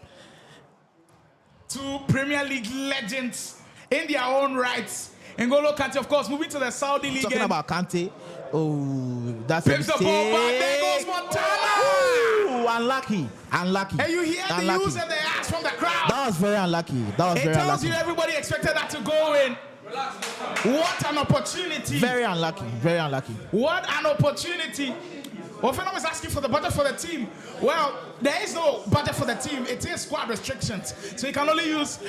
Two Premier League legends in their own rights. N'Golo Kante, of course, moving to the Saudi League. Talking about Kante, that's Pips the ball back. There goes Montana. Ooh, unlucky. And you hear the use and the ass from the crowd. That was very unlucky. It tells you everybody expected that to go in. What an opportunity. Very unlucky. Very unlucky. What an opportunity. Ofena was asking for the budget for the team. Well, there is no budget for the team. It is squad restrictions. So you can only use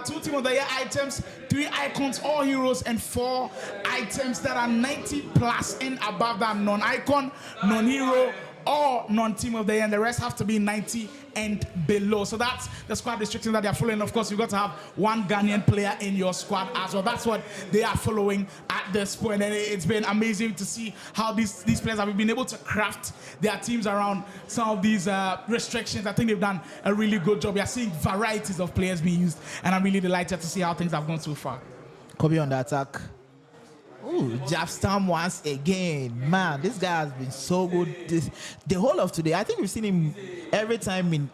2 Team of the Year items, 3 icons, all heroes, and 4 items that are 90 plus and above that non-icon, non-hero, or non-Team of the Year, and the rest have to be 90 and below. So that's the squad restrictions that they are following. Of course, you've got to have 1 Ghanaian player in your squad as well. That's what they are following at this point. And it's been amazing to see how these players have been able to craft their teams around some of these restrictions. I think they've done a really good job. We are seeing varieties of players being used, and I'm really delighted to see how things have gone so far. Kobe on the attack. Ooh, Jabstam once again. Man, this guy has been so good the whole of today. I think we've seen him every time in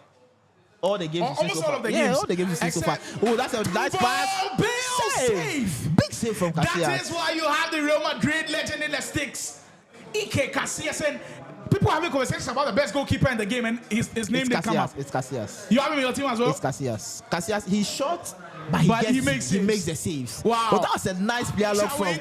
all the games. Almost all of the games. Yeah, all the games we've seen so far. Oh, that's a nice pass. Save. Big save from Casillas. That is why you have the Real Madrid legend in the sticks. Ike Casillas. And people are having conversations about the best goalkeeper in the game, and his name didn't come up. It's Casillas. You have him in your team as well? It's Casillas. Casillas, he's short, but he makes the saves. Wow. But that was a nice player look from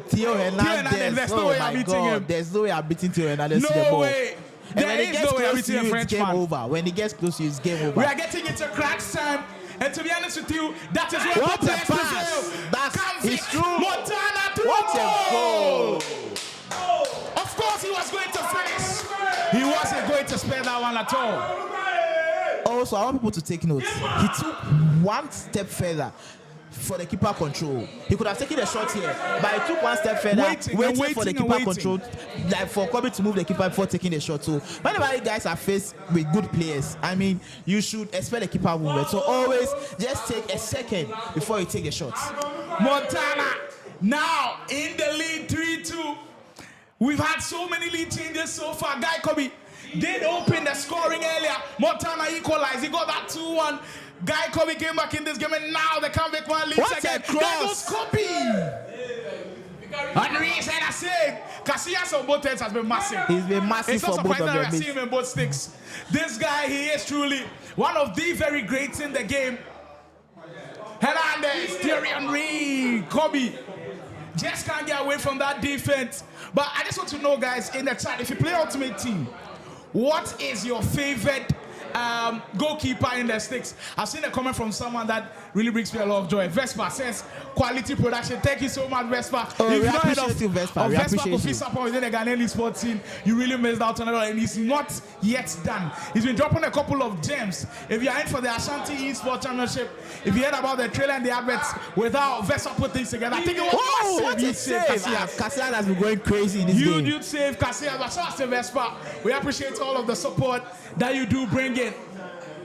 Theo Hernandez. There's no way I'm beating him. There's no way I'm beating Theo Hernandez to the ball. No way. And when he gets close to you, it's game man. over. When he gets close to you, it's game over. We are getting into crunch time. And to be honest with you, that is where what a pass. That's Canvic. True. Montana to what a goal. Of course he was going to finish. He wasn't going to spare that one at all. Also, I want people to take note. He took 1 step further for the keeper control. He could have taken a shot here, but he took 1 step further, waiting for the keeper control, like for Kobe to move the keeper before taking the shot. So whenever you guys are faced with good players, I mean, you should expect the keeper movement. So always just take a second before you take a shot. Montana now in the lead 3-2. We've had so many lead changes so far. GuyKhobby did open the scoring earlier. Montana equalized. He got that 2-1. GuyKhobby came back in this game, and now the Canvic one leads again. There goes Kobe. And Reese had a save. Casillas on both ends has been massive. He's been massive for both of them. It's not surprising that we see him in both sticks. This guy, he is truly one of the very greats in the game. Hernandez, Thierry Henry, Kobe. Just can't get away from that defense. But I just want to know, guys, in the chat, if you play Ultimate Team, what is your favorite goalkeeper in the sticks. I've seen a comment from someone that really brings me a lot of joy. Vespa says, quality production. Thank you so much, Vespa. Oh, if we you know appreciate you, Vespa. We Vespa appreciate you. Kofi Support within the Ghanaian sports scene, you really missed out on it all, and he's not yet done. He's been dropping a couple of gems. If you're in for the Ashanti Esports Championship, if you heard about the trailer and the adverts without Vespa put things together, I think it was What a save! Casillas has been going crazy in this game. You'd save Casillas, but shout out to Vespa. We appreciate all of the support that you do bring in.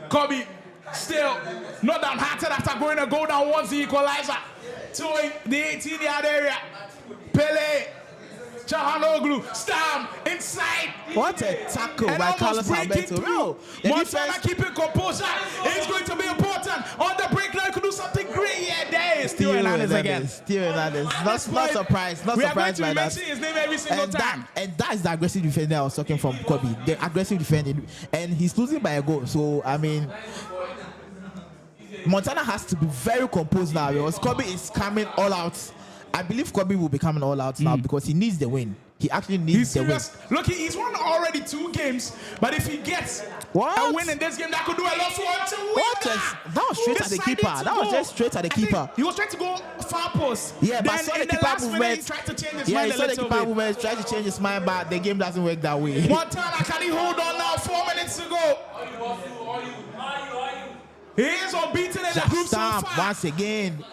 Khobby, still not downhearted after going to go down once the equalizer. Towing the 18-yard area. Pele, Chahanoglu, Stam, inside. What a tackle by Carlos Alberto. No, Montana keeping composure. It's going to be important. On the break now, you could do something great. Yeah, there is Steven Hernandez again. Steven Hernandez. Not surprised. Not surprised by that. We are going to mention his name every single time. And that is the aggressive defending I was talking from Khobby. The aggressive defending. And he's losing by a goal. So, I mean, Montana has to be very composed now because Khobby is coming all out. I believe Khobby will be coming all out now because he needs the win. He actually needs the win. Look, he's won already 2 games, but if he gets a win in this game, that could do a lot for him to win. That was straight at the keeper. That was just straight at the keeper. He was trying to go far post. Yeah, but I saw the keeper movement. He tried to change his mind he a saw the little keeper bit. movement, tried to change his mind, but the game doesn't work that way. Montana, can he hold on now? 4 minutes to go. He is unbeaten in the group so far. Once again.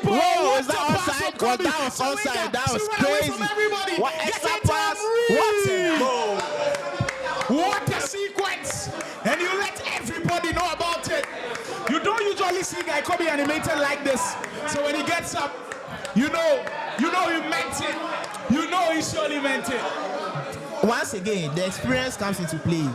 Whoa, is that offside? That was offside. That was crazy. What extra pass? What a goal. What a sequence. And you let everybody know about it. You don't usually see GuyKhobby animated like this. So when he gets up, you know he meant it. You know he surely meant it. Once again, the experience comes into play.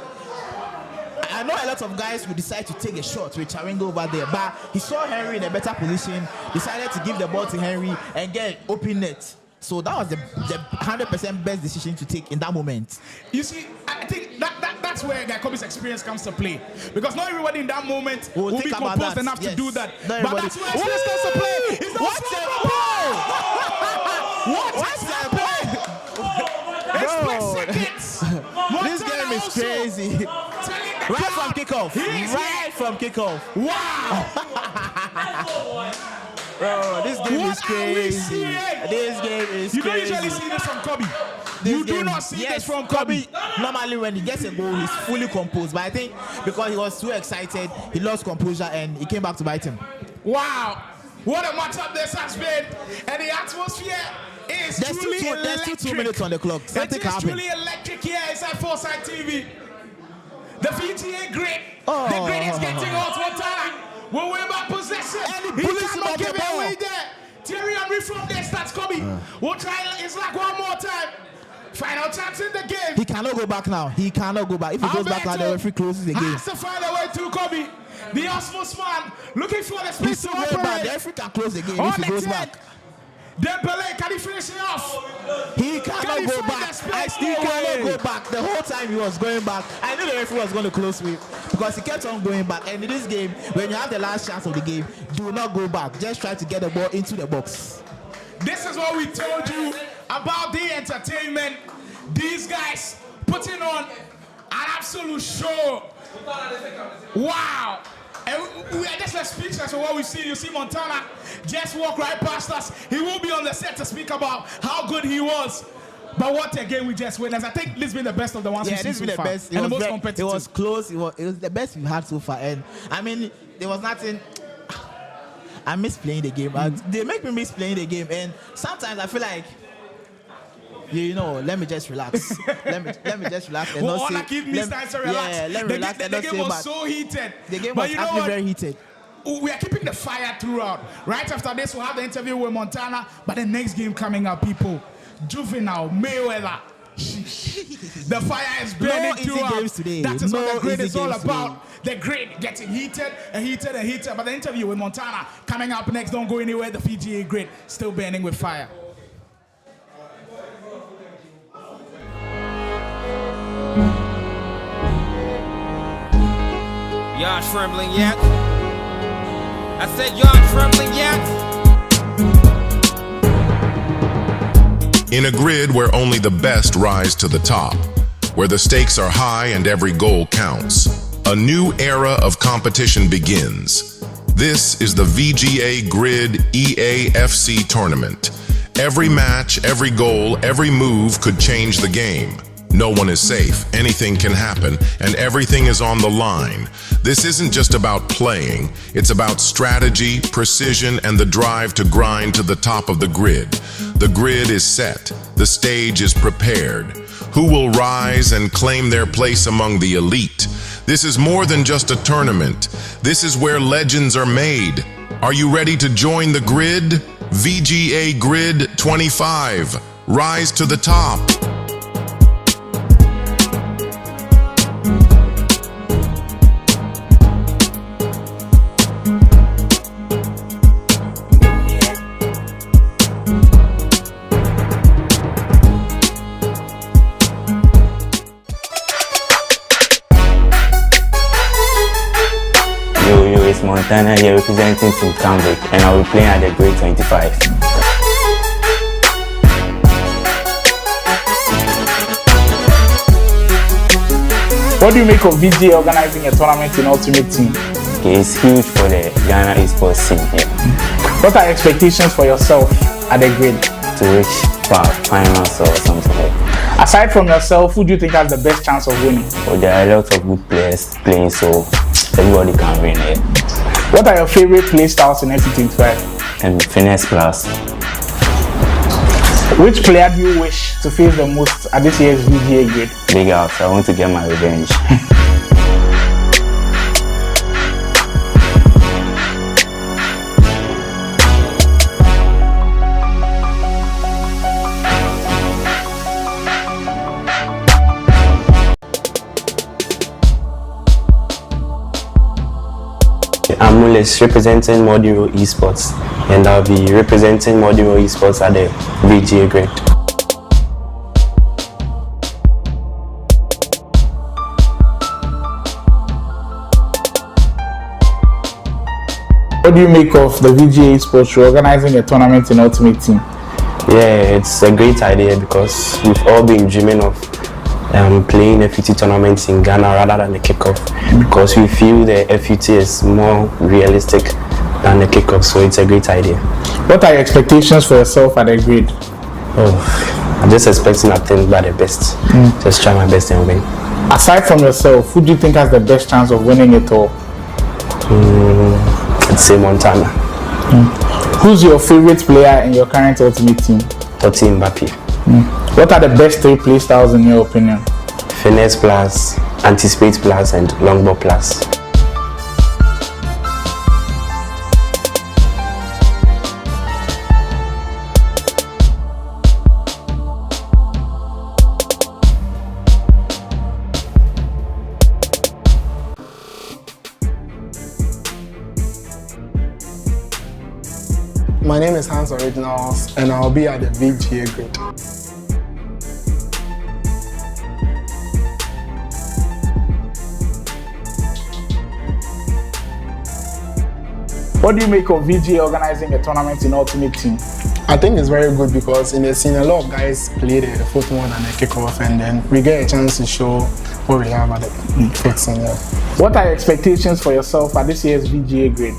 I know a lot of guys will decide to take a shot with Charingo over there, but he saw Henry in a better position, decided to give the ball to Henry and get open net. So that was the 100% best decision to take in that moment. You see, I think that's where GuyKhobby's experience comes to play. Because not everybody in that moment will be composed enough to do that. But that's where experience comes to play. What a ball! What a seconds! This game is crazy. Right from kickoff. Right from kickoff. Wow! Bro, this game is crazy. This game is crazy. You don't usually see this from Khobby. You do not see this from Khobby. Normally when he gets a goal, he's fully composed. But I think because he was too excited, he lost composure and he came back to bite him. Wow! What a matchup this has been. And the atmosphere is truly electric. There's 2 minutes on the clock. Something it is truly electric here inside Foresight TV. The VGA grid. The grid is getting hot. Montana will win back possession. He cannot give it away there. Thierry Henry from there starts Khobby. We'll try his luck one more time. Final chance in the game. He cannot go back now. He cannot go back. If he goes back now, the referee closes the game. Has to find a way to Khobby. The Osmos man looking for the space to operate. The referee can close the game if he goes back. Dembele, can he finish it off? He cannot go back. I still cannot go back. The whole time he was going back, I knew the referee was going to close me because he kept on going back. And in this game, when you have the last chance of the game, do not go back. Just try to get the ball into the box. This is what we told you about the entertainment. These guys putting on an absolute show. Wow. And we are just speechless of what we see. You see Montana just walk right past us. He will be on the set to speak about how good he was. But what a game we just witnessed. I think this has been the best of the ones we've seen so far. Best. And the most competitive. It was close. It was the best we've had so far. And I mean, there was nothing. I miss playing the game. They make me miss playing the game. And sometimes I feel like, let me just relax. let me just relax and not say. Keep me time to relax. Yeah, let me relax and not say. The game was so heated. The game was actually very heated. We are keeping the fire throughout. Right after this, we'll have the interview with Montana. But the next game coming up, people, Juvinelle, Mayweather. The fire is burning throughout. Games today. That is what the grid is all about. The grid getting heated and heated and heated. But the interview with Montana coming up next. Don't go anywhere. The PGA grid still burning with fire. Y'all trembling yet? I said y'all trembling yet? In a grid where only the best rise to the top, where the stakes are high and every goal counts, A new era of competition begins. This is the VGA Grid EAFC tournament. Every match, every goal, every move could change the game. No one is safe, anything can happen, and everything is on the line. This isn't just about playing, it's about strategy, precision, and the drive to grind to the top of the grid. The grid is set, the stage is prepared. Who will rise and claim their place among the elite? This is more than just a tournament. This is where legends are made. Are you ready to join the grid? VGA Grid 25. Rise to the top. It's Montana here representing Team Canvic, and I will be playing at the grade 25. What do you make of VGA organizing a tournament in Ultimate Team? It's huge for the Ghana Esports scene here. What are expectations for yourself at the grade? To reach finals or something like that. Aside from yourself, who do you think has the best chance of winning? Well, there are a lot of good players playing, so everybody can win it. What are your favorite play styles in FC25? And Finesse Plus. Which player do you wish to face the most at this year's VGA grade? BigUps. I want to get my revenge. I'm Ruutz, representing Moduro Esports, and I'll be representing Moduro Esports at the VGA grade. What do you make of the VGA Esports organizing a tournament in Ultimate Team? Yeah, it's a great idea because we've all been dreaming of playing FUT tournaments in Ghana rather than the kickoff, because we feel the FUT is more realistic than the kickoff, so it's a great idea. What are your expectations for yourself at the grade? Oh, I'm just expecting nothing but the best. Just try my best and win. Aside from yourself, who do you think has the best chance of winning it all? I'd say Montana. Who's your favorite player in your current Ultimate Team? Mbappe. What are the best 3 play styles in your opinion? Finesse Plus, Anticipate Plus, and Longbow Plus. My name is Hans Originals, and I'll be at the VGA grade. What do you make of VGA organizing a tournament in Ultimate Team? I think it's very good because in the scene, a lot of guys play the foot more than the kickoff, and then we get a chance to show what we have at the foot scene. What are your expectations for yourself at this year's VGA grade?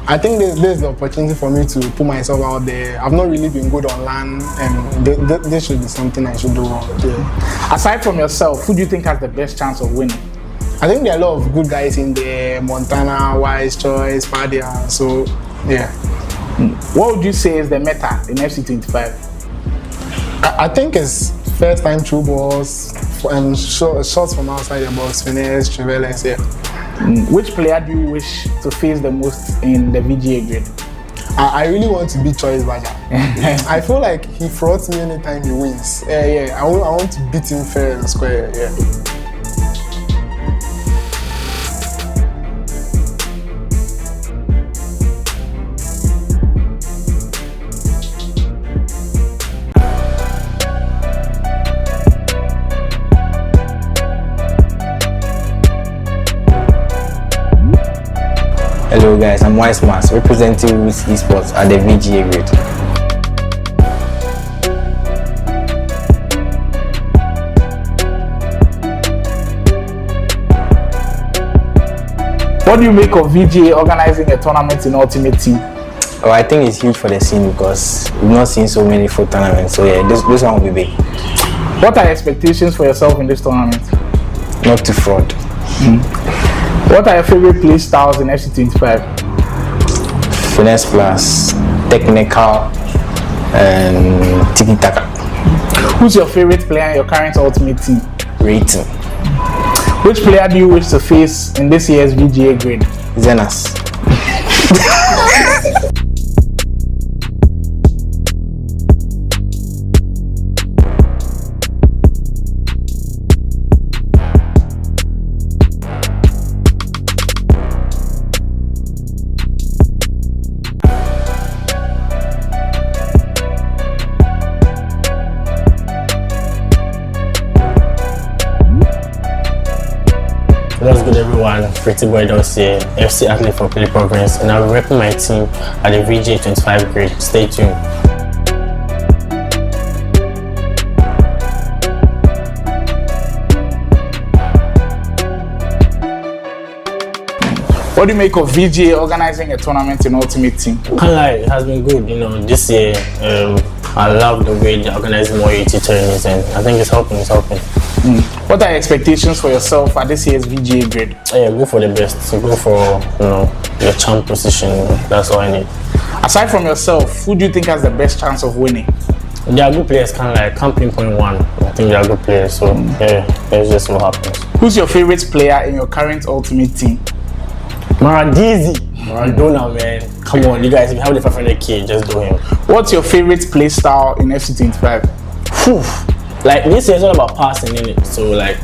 I think this is the opportunity for me to put myself out there. I've not really been good on land, and this should be something I should do. Yeah. Aside from yourself, who do you think has the best chance of winning? I think there are a lot of good guys in there, Montana, Wise Choice, Pardia, so yeah. What would you say is the meta in FC25? I think it's first time through balls and shots from outside the box, finesse, Juvinelle, yeah. Which player do you wish to face the most in the VGA grade? I really want to beat Choice Baja. I feel like he frauds me anytime he wins. Yeah, I want to beat him fair and square, yeah. Hello guys, I'm Wisemars, representing Ruutz Esports at the VGA grade. What do you make of VGA organizing a tournament in Ultimate Team? Oh, I think it's huge for the scene because we've not seen so many foot tournaments. So yeah, this one will be big. What are your expectations for yourself in this tournament? Not to fraud. What are your favorite play styles in FC25? Finesse plus, technical, and tiki-taka. Who's your favorite player in your current Ultimate Team? Rating. Which player do you wish to face in this year's VGA grade? Jonas. What's good, everyone? Pretty boy Doss here, FC athlete for PlayProvince, and I'll be repping my team at the VGA 25 grade. Stay tuned. What do you make of VGA organizing a tournament in Ultimate Team? Can't lie, it has been good. This year, I love the way they're organizing more UT tournaments, and I think it's helping. What are your expectations for yourself at this year's VGA grade? Yeah, go for the best. Go for your champ position. That's all I need. Aside from yourself, who do you think has the best chance of winning? They are good players. Can't pinpoint one. I think they are good players. So yeah, that's just what happens. Who's your favorite player in your current Ultimate Team? Maradona, man. Come on, you guys. If you have the 500k, just do him. What's your favorite play style in FC25? Like this year is all about passing, innit? So like,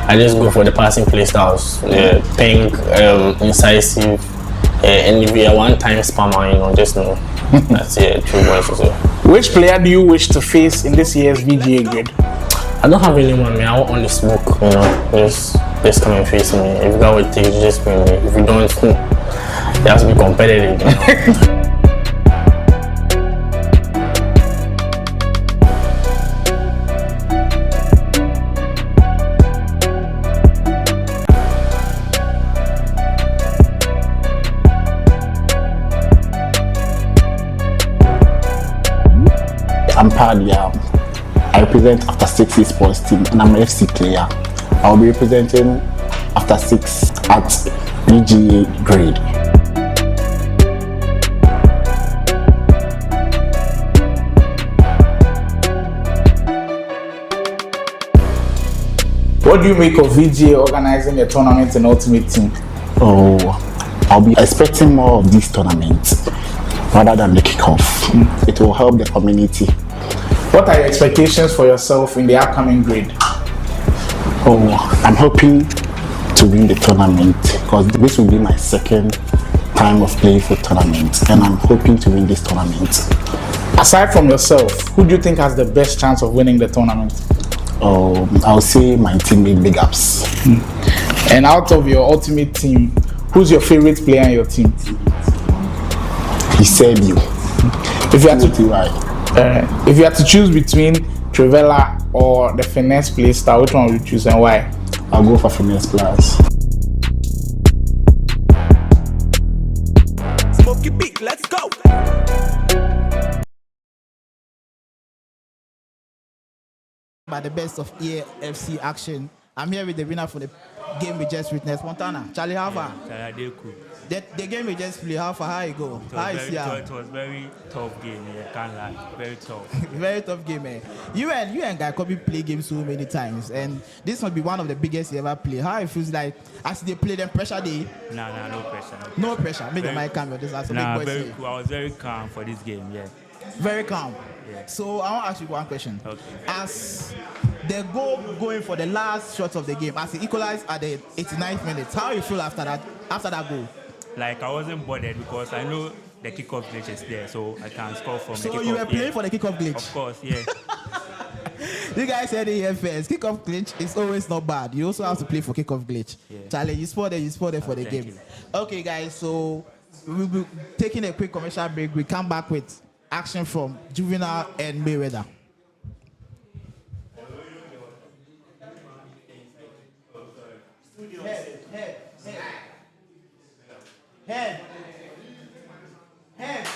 I just go for the passing play styles. Pink, incisive, NVIDIA one-time spammer. That's it. True voice also. Which player do you wish to face in this year's VGA grade? I don't have anyone, man. I want on the smoke. Just come and face me. If you got what it takes, just bring me. If you don't, you have to be competitive. I'm Pardia. I represent After 6 Esports team and I'm an FC player. I'll be representing After 6 at VGA grade. What do you make of VGA organizing a tournament in Ultimate Team? Oh, I'll be expecting more of these tournaments rather than the kickoff. It will help the community. What are your expectations for yourself in the upcoming grade? Oh, I'm hoping to win the tournament because this will be my second time of playing for tournament and I'm hoping to win this tournament. Aside from yourself, who do you think has the best chance of winning the tournament? Oh, I'll say my teammate BigUps. And out of your Ultimate Team, who's your favorite player in your team? He said you. If you had to choose between Trivella or the finesse play style, which one would you choose and why? I'll go for finesse plus. Smoky beat, let's go. By the best of EFC action, I'm here with the winner for the game we just witnessed, Montana. Charlie, how far? The game we just played, how far? How you go? It was very tough game. Yeah, can't lie. Very tough. Very tough game, man. You and GuyKhobby play games so many times, and this must be one of the biggest you ever play. How it feels like as they play them pressure day? Nah, no pressure. No pressure. Make the mic come. This as a big boy very say. cool. I was very calm for this game. Yeah. Very calm. Yeah. So I want to ask you one question. Okay. As the goal going for the last shot of the game, as it equalized at the 89th minute, how you feel after that goal? Like I wasn't bothered because I know the kickoff glitch is there, so I can score from the kickoff. So you were playing for the kickoff glitch? Of course, yeah. You guys said it here first. Kickoff glitch is always not bad. You also have to play for kickoff glitch. Yeah. Charlie, you spot there for the game. You. Okay, guys, so we'll be taking a quick commercial break. We come back with action from Juvinelle and Mayweather. Head. Head.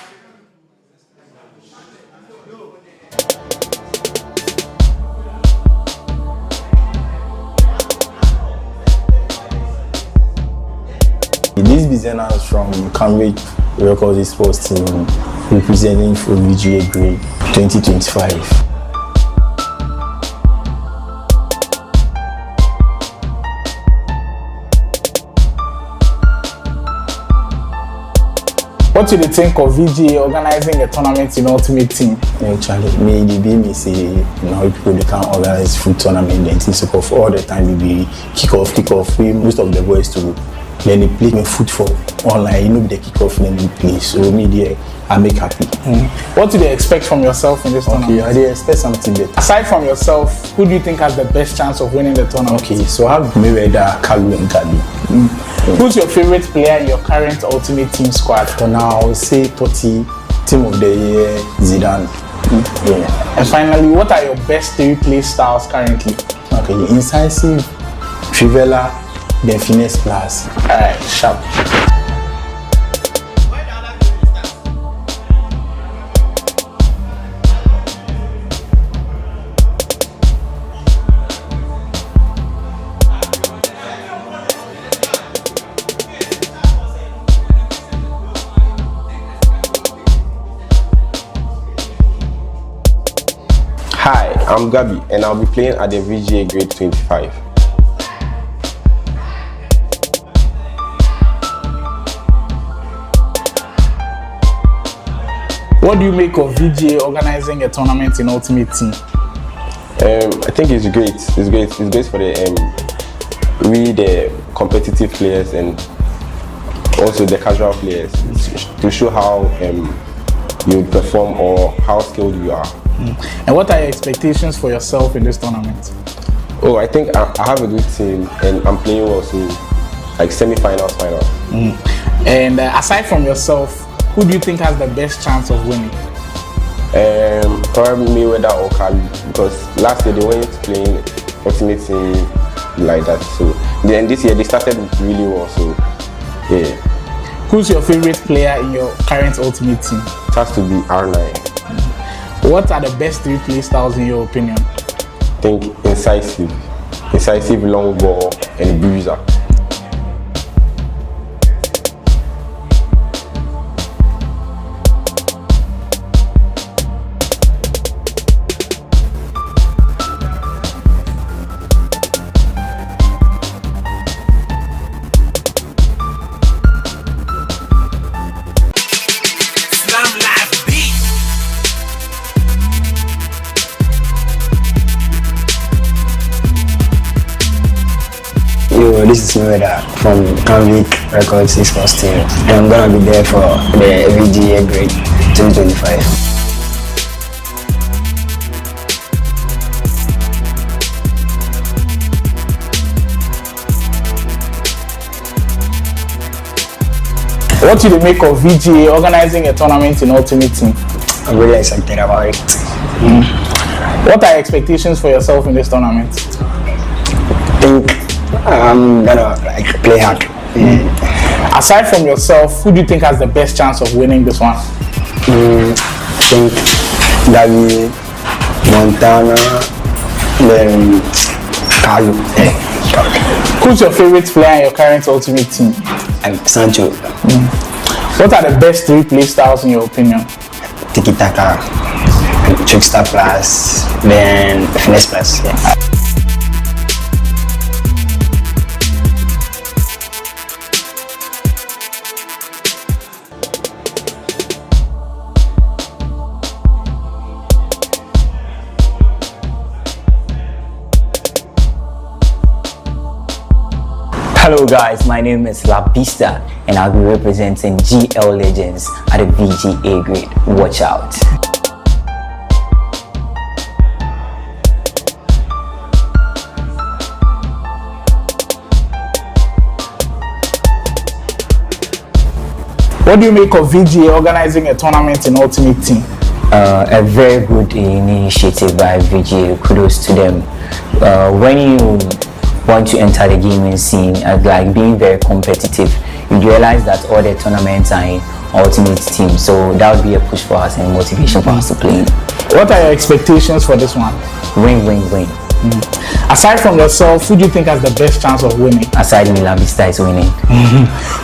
This business from Canvic Records Esports team representing for VGA grade 2025. What do you think of VGA organizing a tournament in Ultimate Team? Actually, me say now people they can organize food tournament and things so for all the time we be kick off. We most of the boys to then they play food for online. You know the kick off then they play. So me there I make happy. What do they expect from yourself in this tournament? Okay, they expect something better. Aside from yourself, who do you think has the best chance of winning the tournament? Okay, so I have Mayweather, Kalu and Gasby. Who's your favorite player in your current Ultimate Team squad? For now, I would say Totti, Team of the Year, Zidane. Yeah. And finally, what are your best 3 play styles currently? Okay, incisive, Trivela, then finesse plus. Alright, sharp. Hi, I'm Gabi and I'll be playing at the VGA grade 25. What do you make of VGA organizing a tournament in Ultimate Team? I think it's great. It's great for the competitive players and also the casual players to show how you perform or how skilled you are. And what are your expectations for yourself in this tournament? Oh, I think I have a good team and I'm playing well, so like semi-finals, finals. And aside from yourself, who do you think has the best chance of winning? Probably Mayweather or Kalu, because last year they weren't playing Ultimate Team like that. So then this year they started really well. So yeah. Who's your favorite player in your current Ultimate Team? It has to be R9. What are the best 3 play styles in your opinion? I think incisive long ball and bruiser. This is Mayweather from Canvic Records Esports team, and I'm gonna be there for the VGA grade 2025. What do you make of VGA organizing a tournament in Ultimate Team? I'm really excited about it. What are your expectations for yourself in this tournament? I think I'm gonna play hard. Aside from yourself, who do you think has the best chance of winning this one? I think Gabsy, Montana, then Kalu. Who's your favorite player in your current Ultimate Team? Sancho. What are the best 3 play styles in your opinion? Tiki Taka, Trickster plus, then Finesse plus. Yeah. Hello guys, my name is La Pista and I'll be representing GL Legends at the VGA grade. Watch out. What do you make of VGA organizing a tournament in Ultimate Team? A very good initiative by VGA. Kudos to them. When you want to enter the gaming scene, like being very competitive, you realize that all the tournaments are in ultimate team. So that would be a push for us and motivation for us to play. What are your expectations for this one? Win, win, win. Aside from yourself, who do you think has the best chance of winning? Aside Milan Vista is winning.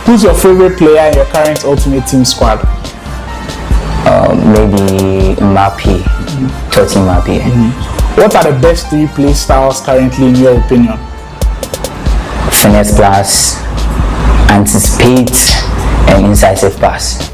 Who's your favorite player in your current ultimate team squad? Maybe Mbappe, Totti Mbappe. What are the best 3 play styles currently in your opinion? Finesse plus, anticipate, and incisive pass.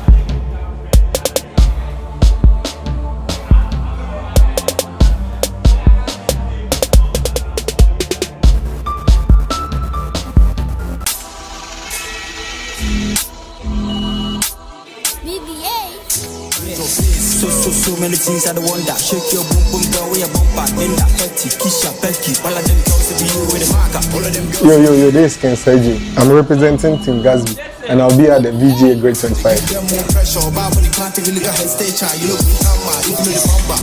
So many things I don't want that. Shake your boom boom girl with your bumper. Then that petty, Kisha, Becky. All of them girls to be you with a marker. All of them girls. Yo, this is Sergio. I'm representing Team Gasby, and I'll be at the VGA Grade 25. Get more pressure, but when you can't even look at her stage, you look hammer, you know the bumper.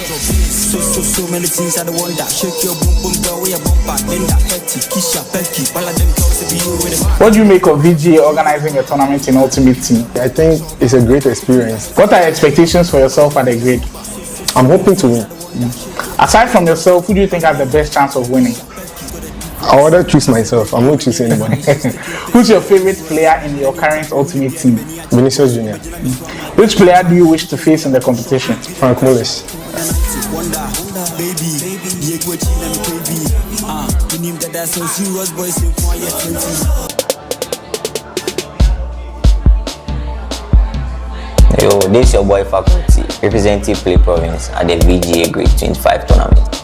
So many things I don't want that. Shake your boom boom girl with your bumper. Then that petty, Kisha, Becky. All of them girls to be you with a marker. What do you make of VGA organizing a tournament in Ultimate Team? I think it's a great experience. What are your expectations for yourself at the grade? I'm hoping to win. Aside from yourself, who do you think has the best chance of winning? I rather choose myself. I'm not choosing anybody. Who's your favorite player in your current Ultimate Team? Vinicius Junior. Which player do you wish to face in the competition? Frank Mullis. Yo, this is your boy Faculty, representing PlayProvince at the VGA Grade 25 tournament.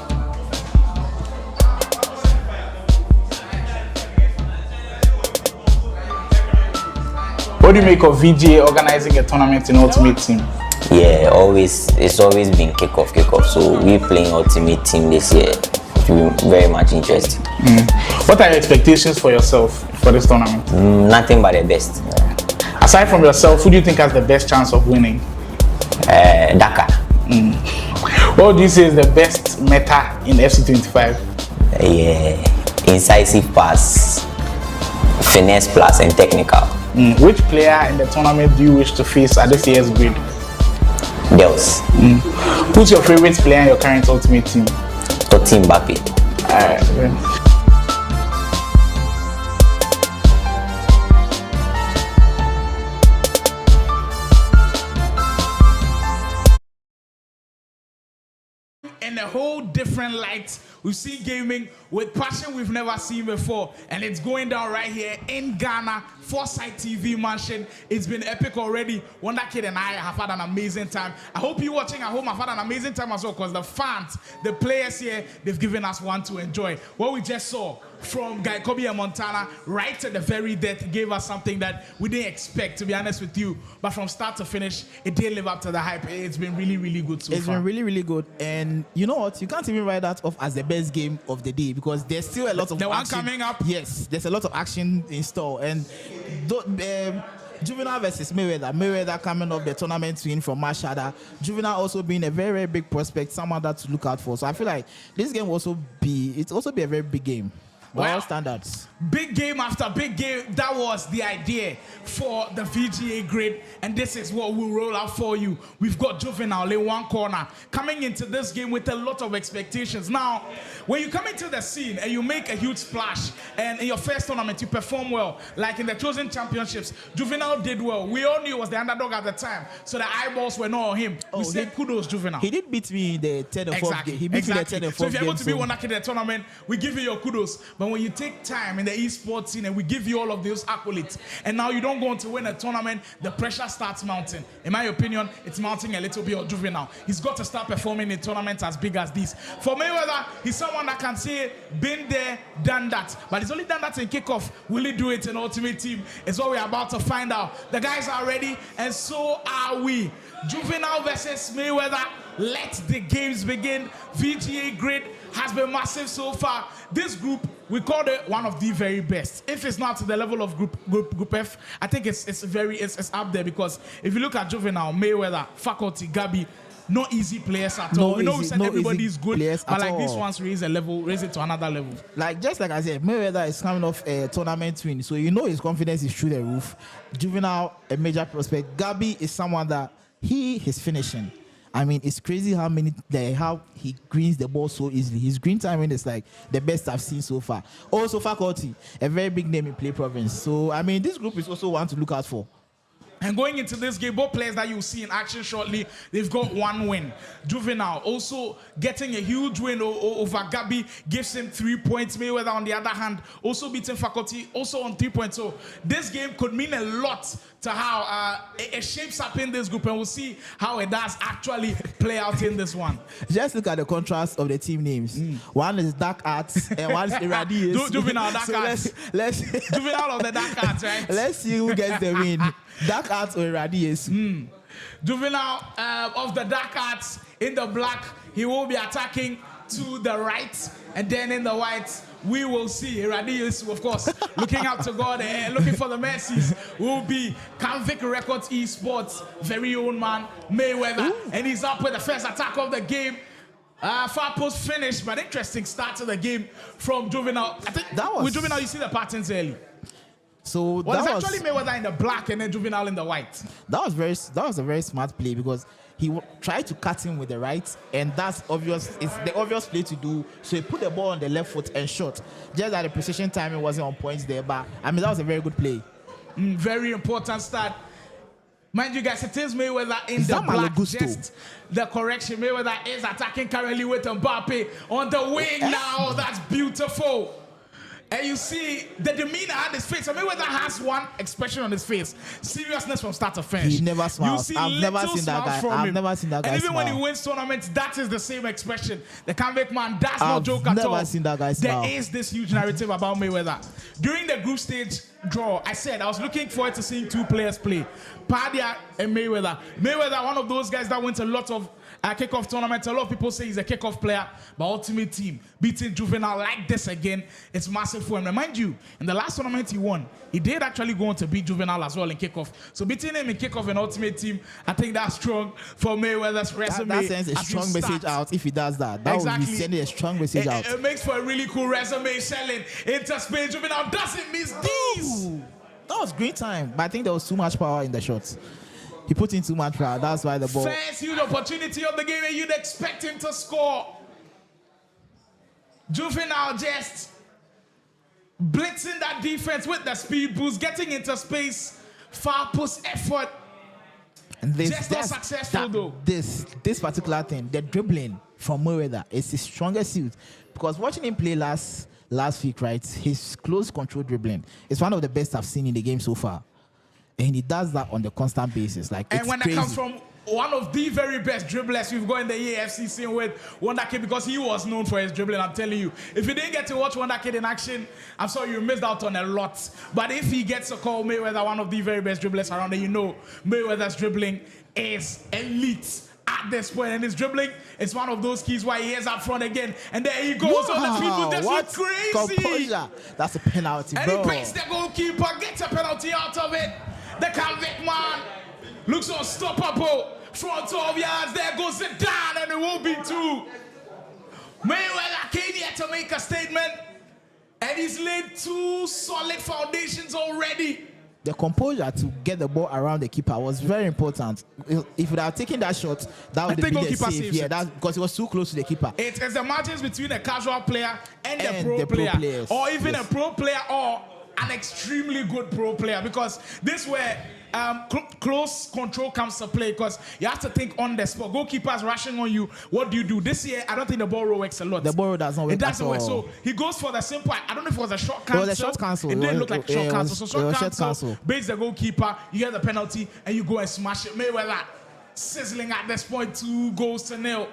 What do you make of VGA organizing a tournament in Ultimate Team? Yeah, it's always been kickoff. So we playing Ultimate Team this year. It will be very much interesting. What are your expectations for yourself for this tournament? Nothing but the best. Aside from yourself, who do you think has the best chance of winning? Dakar. What do you say is the best meta in FC25? Yeah, incisive pass, finesse plus, and technical. Which player in the tournament do you wish to face at this year's grade? Dels. Who's your favorite player in your current Ultimate Team? Totti Mbappe. In a whole different light, we've seen gaming with passion we've never seen before, and it's going down right here in Ghana, Foresight TV Mansion. It's been epic already. Wonder Kid and I have had an amazing time. I hope you watching at home have had an amazing time as well, because the fans, the players here, they've given us one to enjoy. What we just saw from GuyKhobby and Montana right to the very death gave us something that we didn't expect, to be honest with you. But from start to finish, it did live up to the hype. It's been really, really good so far. It's been really, really good. And you know what? You can't even write that off as the best game of the day, because there's still a lot of the action. one coming up. Yes, there's a lot of action in store. And Juvinelle versus Mayweather coming off the tournament win from Mashada. Juvinelle also being a very, very big prospect, someone that to look out for. So I feel like this game will also be a very big game. By all standards. Big game after big game. That was the idea for the VGA grade, and this is what we'll roll out for you. We've got Juvinelle in one corner, coming into this game with a lot of expectations. Now, when you come into the scene and you make a huge splash, and in your first tournament you perform well, like in the chosen championships, Juvinelle did well. We all knew he was the underdog at the time, so the eyeballs were not on him. We said kudos, Juvinelle. He did beat me in the 10 and 4th game. He beat me in the 10 and 4th game. So if you're able to be one in the tournament, we give you your kudos. But when you take time in the esports scene and we give you all of those accolades, and now you don't go on to win a tournament, the pressure starts mounting. In my opinion, it's mounting a little bit on Juvinelle. He's got to start performing in tournaments as big as these. For Mayweather, he's someone that can say, been there, done that. But he's only done that in kickoff. Will he do it in Ultimate Team? It's what we're about to find out. The guys are ready, and so are we. Juvinelle versus Mayweather. Let the games begin. VGA grade has been massive so far. This group, we call it one of the very best. If it's not to the level of Group F, I think it's up there, because if you look at Juvinelle, Mayweather, Faculty, Gabi, not easy players at all. We know we said everybody is good, players but at like these all. ones raise it to another level. Like just like I said, Mayweather is coming off a tournament win, so you know his confidence is through the roof. Juvinelle, a major prospect. Gasby is someone that his finishing. I mean, it's crazy how he greens the ball so easily. His green timing is like the best I've seen so far. Also, faculty, a very big name in PlayProvince. So I mean, this group is also one to look out for. And going into this game, both players that you'll see in action shortly, they've got one win. Juvinelle also getting a huge win over Gasby, gives him 3 points. Mayweather, on the other hand, also beating Faculty, also on 3 points. So this game could mean a lot to how it shapes up in this group, and we'll see how it does actually play out in this one. Just look at the contrast of the team names. One is Dark Arts and one is Iradius. Juvinelle, Dark Arts. Let's Juvinelle of the Dark Arts, right? Let's see who gets the win. Dark Arts or Iradius. Juvinelle of the Dark Arts in the black. He will be attacking to the right, and then in the white, we will see Iradius, of course, looking up to God and looking for the mercies. Will be Canvic Records Esports, very own man, Mayweather. Ooh. And he's up with the first attack of the game. Far post finish, but interesting start to the game from Juvinelle. I think with Juvinelle, you see the patterns early. So well, it's actually Mayweather in the black and then Juvinelle in the white. That was a very smart play because he tried to cut him with the right, and that's obvious. It's the obvious play to do. So he put the ball on the left foot and shot. Just that the precision timing wasn't on points there, but I mean that was a very good play. Very important start. Mind you guys, it is Mayweather in the black. Just the correction. Mayweather is attacking currently with Mbappe on the wing now. That's beautiful. And you see the demeanor on his face. Mayweather has one expression on his face. Seriousness from start to finish. He never smiles. You see I've never seen that guy. I've never seen that guy. And even smile. when he wins tournaments, that is the same expression. The Canvic man does not joke at all. I've never seen that guy smile. There is this huge narrative about Mayweather. During the group stage draw, I said I was looking forward to seeing two players play. Pardia and Mayweather. Mayweather, one of those guys that wins a lot of kickoff tournaments. A lot of people say he's a kickoff player, but ultimate team beating Juvinelle like this again, it's massive for him. Remind you, in the last tournament he won, he did actually go on to beat Juvinelle as well in kickoff. So beating him in kickoff and ultimate team, I think that's strong for Mayweather's resume. That sends a strong message out if he does that. That would be sending a strong message out. It makes for a really cool resume selling into Spain. Juvinelle doesn't miss these. That was great time, but I think there was too much power in the shots. He put in too much power. That's why the ball. First huge opportunity of the game, and you'd expect him to score. Juvinelle just blitzing that defense with the speed boost, getting into space, far post effort. And just not successful though. This particular thing, the dribbling from Mayweather is his strongest suit. Because watching him play last week, right, his close control dribbling is one of the best I've seen in the game so far. And he does that on a constant basis. And when that comes from one of the very best dribblers we've got in the AFC scene with Wonder Kid, because he was known for his dribbling, I'm telling you. If you didn't get to watch Wonder Kid in action, I'm sorry, you missed out on a lot. But if he gets to call Mayweather one of the very best dribblers around, then you know Mayweather's dribbling is elite at this point. And his dribbling is one of those keys why he is up front again. And there he goes on the people. That's what's crazy. Composure. That's a penalty, and bro. And he breaks the goalkeeper, gets a penalty out of it. The Canvic man looks unstoppable. Front 12 yards, there goes it down, and it won't be two. Mayweather came here to make a statement, and he's laid two solid foundations already. The composure to get the ball around the keeper was very important. If he had taken that shot, that would have been the save. Yeah, that's because it was too close to the keeper. It's the margins between a casual player and the pro player, or even a pro player or an extremely good pro player, because this where close control comes to play, because you have to think on the spot. Goalkeepers rushing on you. What do you do? This year, I don't think the ball roll works a lot. The ball roll doesn't work. It doesn't work. So he goes for the simple. I don't know if it was a short cancel. It was a short cancel. It didn't look like a short cancel. So short cancel. Base the goalkeeper. You get the penalty and you go and smash it. Mayweather sizzling at this point, 2-0.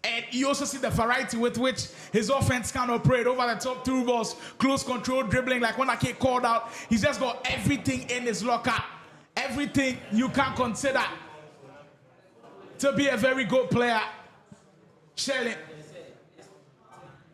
And you also see the variety with which his offense can operate over the top, through balls, close control, dribbling, like when I get called out. He's just got everything in his locker. Everything you can consider to be a very good player. Shelly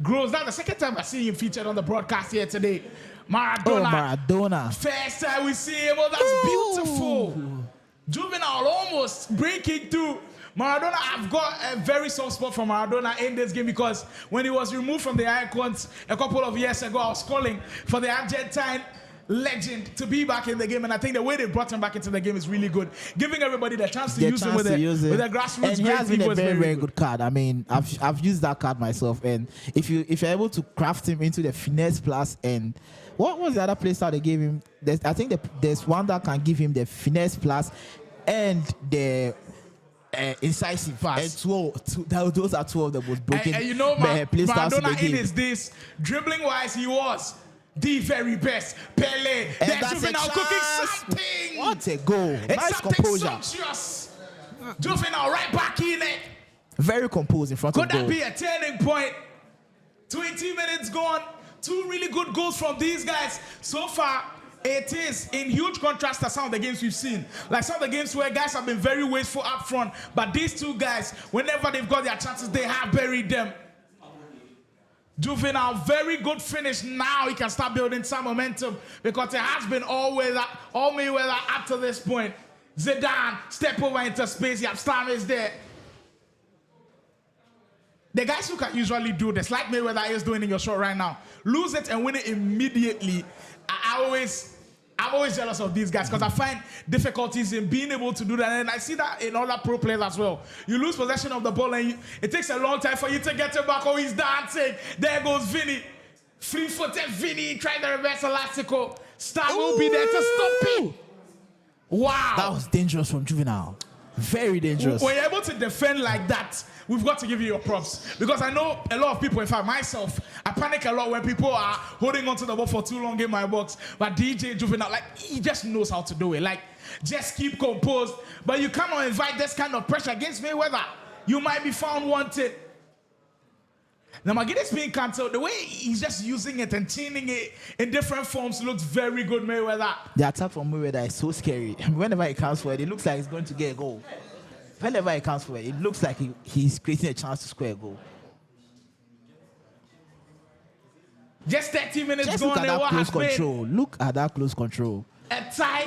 grows. That's the second time I see him featured on the broadcast here today. Maradona. Oh, Maradona. First time we see him. Oh, that's beautiful. Juvinelle almost breaking through. Maradona, I've got a very soft spot for Maradona in this game because when he was removed from the icons a couple of years ago, I was calling for the Argentine legend to be back in the game, and I think the way they brought him back into the game is really good, giving everybody the chance to use him with a grassroots. And he has been a very good card. I mean, I've used that card myself, and if you're able to craft him into the finesse plus, and what was the other play style they gave him? I think there's one that can give him the finesse plus and the incisive fast. And those are two of the most broken and you know, play styles in the Maradona game. in his days, dribbling wise, he was the very best. Pele, they're Juvinelle cooking something. What a goal. It's Nice something composure. sumptuous. Juvinelle right back in it. Very composed in front Could of goal. that be a turning point? 20 minutes gone. 2 really good goals from these guys. So far, it is in huge contrast to some of the games we've seen. Like some of the games where guys have been very wasteful up front. But these two guys, whenever they've got their chances, they have buried them. Juvinelle, very good finish. Now he can start building some momentum because it has been all Mayweather up to this point. Zidane, step over into space. Yapstam is there. The guys who can usually do this, like Mayweather is doing in your show right now, lose it and win it immediately. I'm always jealous of these guys because I find difficulties in being able to do that. And I see that in other pro players as well. You lose possession of the ball and it takes a long time for you to get it back. Oh, he's dancing. There goes Vinny. Free-footed Vinny trying to reverse Elastico. Star will be there to stop it. Wow. That was dangerous from Juvinelle. Very dangerous. When you're able to defend like that, we've got to give you your props. Because I know a lot of people, in fact, myself, I panic a lot when people are holding onto the ball for too long in my box. But DJ Juvinelle, like, he just knows how to do it. Like, just keep composed. But you cannot invite this kind of pressure against Mayweather. You might be found wanted. Now, Magidi's being cancelled. The way he's just using it and chaining it in different forms looks very good, Mayweather. The attack from Mayweather is so scary. Whenever he comes for it looks like he's going to get a goal. Whenever he comes for it looks like he's creating a chance to score a goal. Just 30 minutes Just gone. look at that what close has been control. Look at that close control. a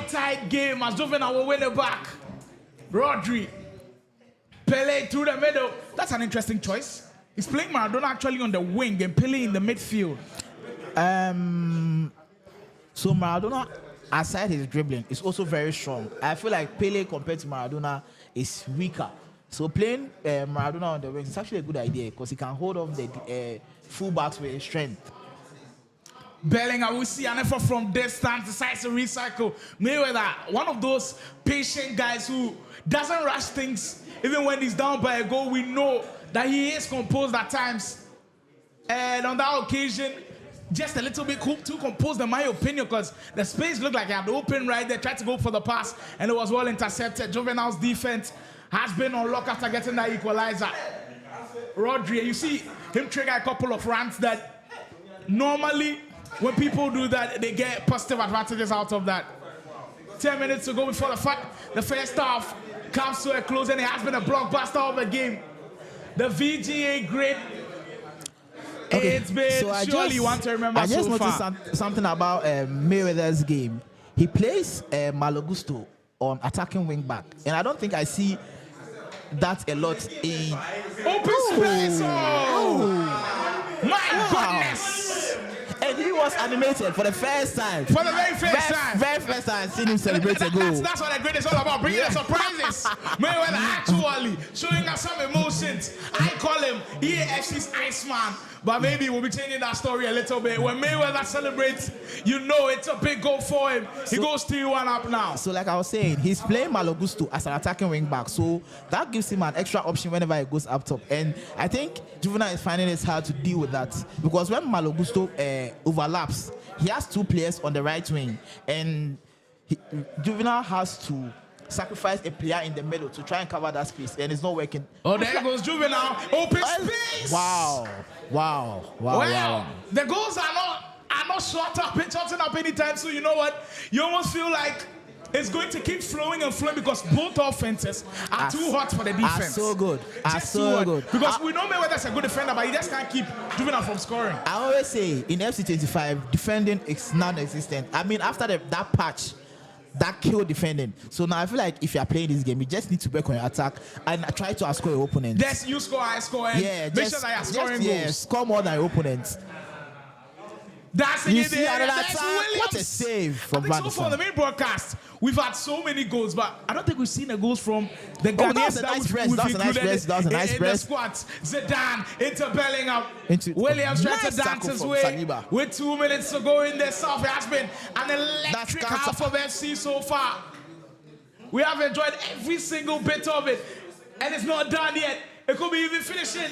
tight game as Juvinelle will win it back. Rodri. Pele through the middle. That's an interesting choice. He's playing Maradona actually on the wing and Pele in the midfield. So Maradona, aside his dribbling, is also very strong. I feel like Pele compared to Maradona is weaker. So playing Maradona on the wing is actually a good idea because he can hold off the fullbacks with his strength. Bellingham, we see an effort from distance, decides to recycle. Mayweather, one of those patient guys who doesn't rush things. Even when he's down by a goal, we know that he is composed at times. And on that occasion, just a little bit too composed in my opinion, because the space looked like he had the open right there, tried to go for the pass, and it was well intercepted. Juvenel's defense has been on lock after getting that equalizer. Rodri, you see him trigger a couple of runs that normally when people do that, they get positive advantages out of that. 10 minutes to go before the first half comes to a close, and it has been a blockbuster of the game. The VGA grade. Okay, It's been so surely you want to remember I just so noticed far. something about Mayweather's game. He plays Malo Gusto on attacking wing back, and I don't think I see that a lot in open space. Oh, my goodness! And he was animated for the first time. For the very first time. Very first time I've seen him celebrate a goal. That's what the grade is all about, bringing the surprises. Mayweather actually showing us some emotions. I call him EAFC's Iceman, but maybe we'll be changing that story a little bit. When Mayweather celebrates, you know it's a big goal for him. He goes 3-1 up now. So like I was saying, he's playing Malo Gusto as an attacking wing back, so that gives him an extra option whenever he goes up top. And I think Juvenile is finding it hard to deal with that, because when Malo Gusto overlaps, he has two players on the right wing, and Juvenile has to sacrifice a player in the middle to try and cover that space, and it's not working. Oh, there goes Juvenile. Open space. Wow. Well, the goals are not shorting up anytime soon. You know what? You almost feel like it's going to keep flowing and flowing because both offenses are too hot for the defense. Are so good. Because we know Mayweather's a good defender, but he just can't keep Juvenile from scoring. I always say in FC25, defending is non-existent. I mean, after that patch, that kill defending. So now I feel like if you are playing this game, you just need to work on your attack and try to outscore your opponent. Yes, you score, I score, and make sure that you're scoring goals. Score more than your opponents. That's You it. see another That's attack? Williams. What a save from I think so far on the main broadcast, we've had so many goals, but I don't think we've seen the goals from the that Ghanaians was a nice press. we've That was a nice included press. That was a nice in press. the squads. Zidane into Bellingham. Into Williams trying nice to dance tackle his from way Saliba. with 2 minutes to go in the South. It has been an electric That's half of FC so far. We have enjoyed every single bit of it, and it's not done yet. It could be even finishing,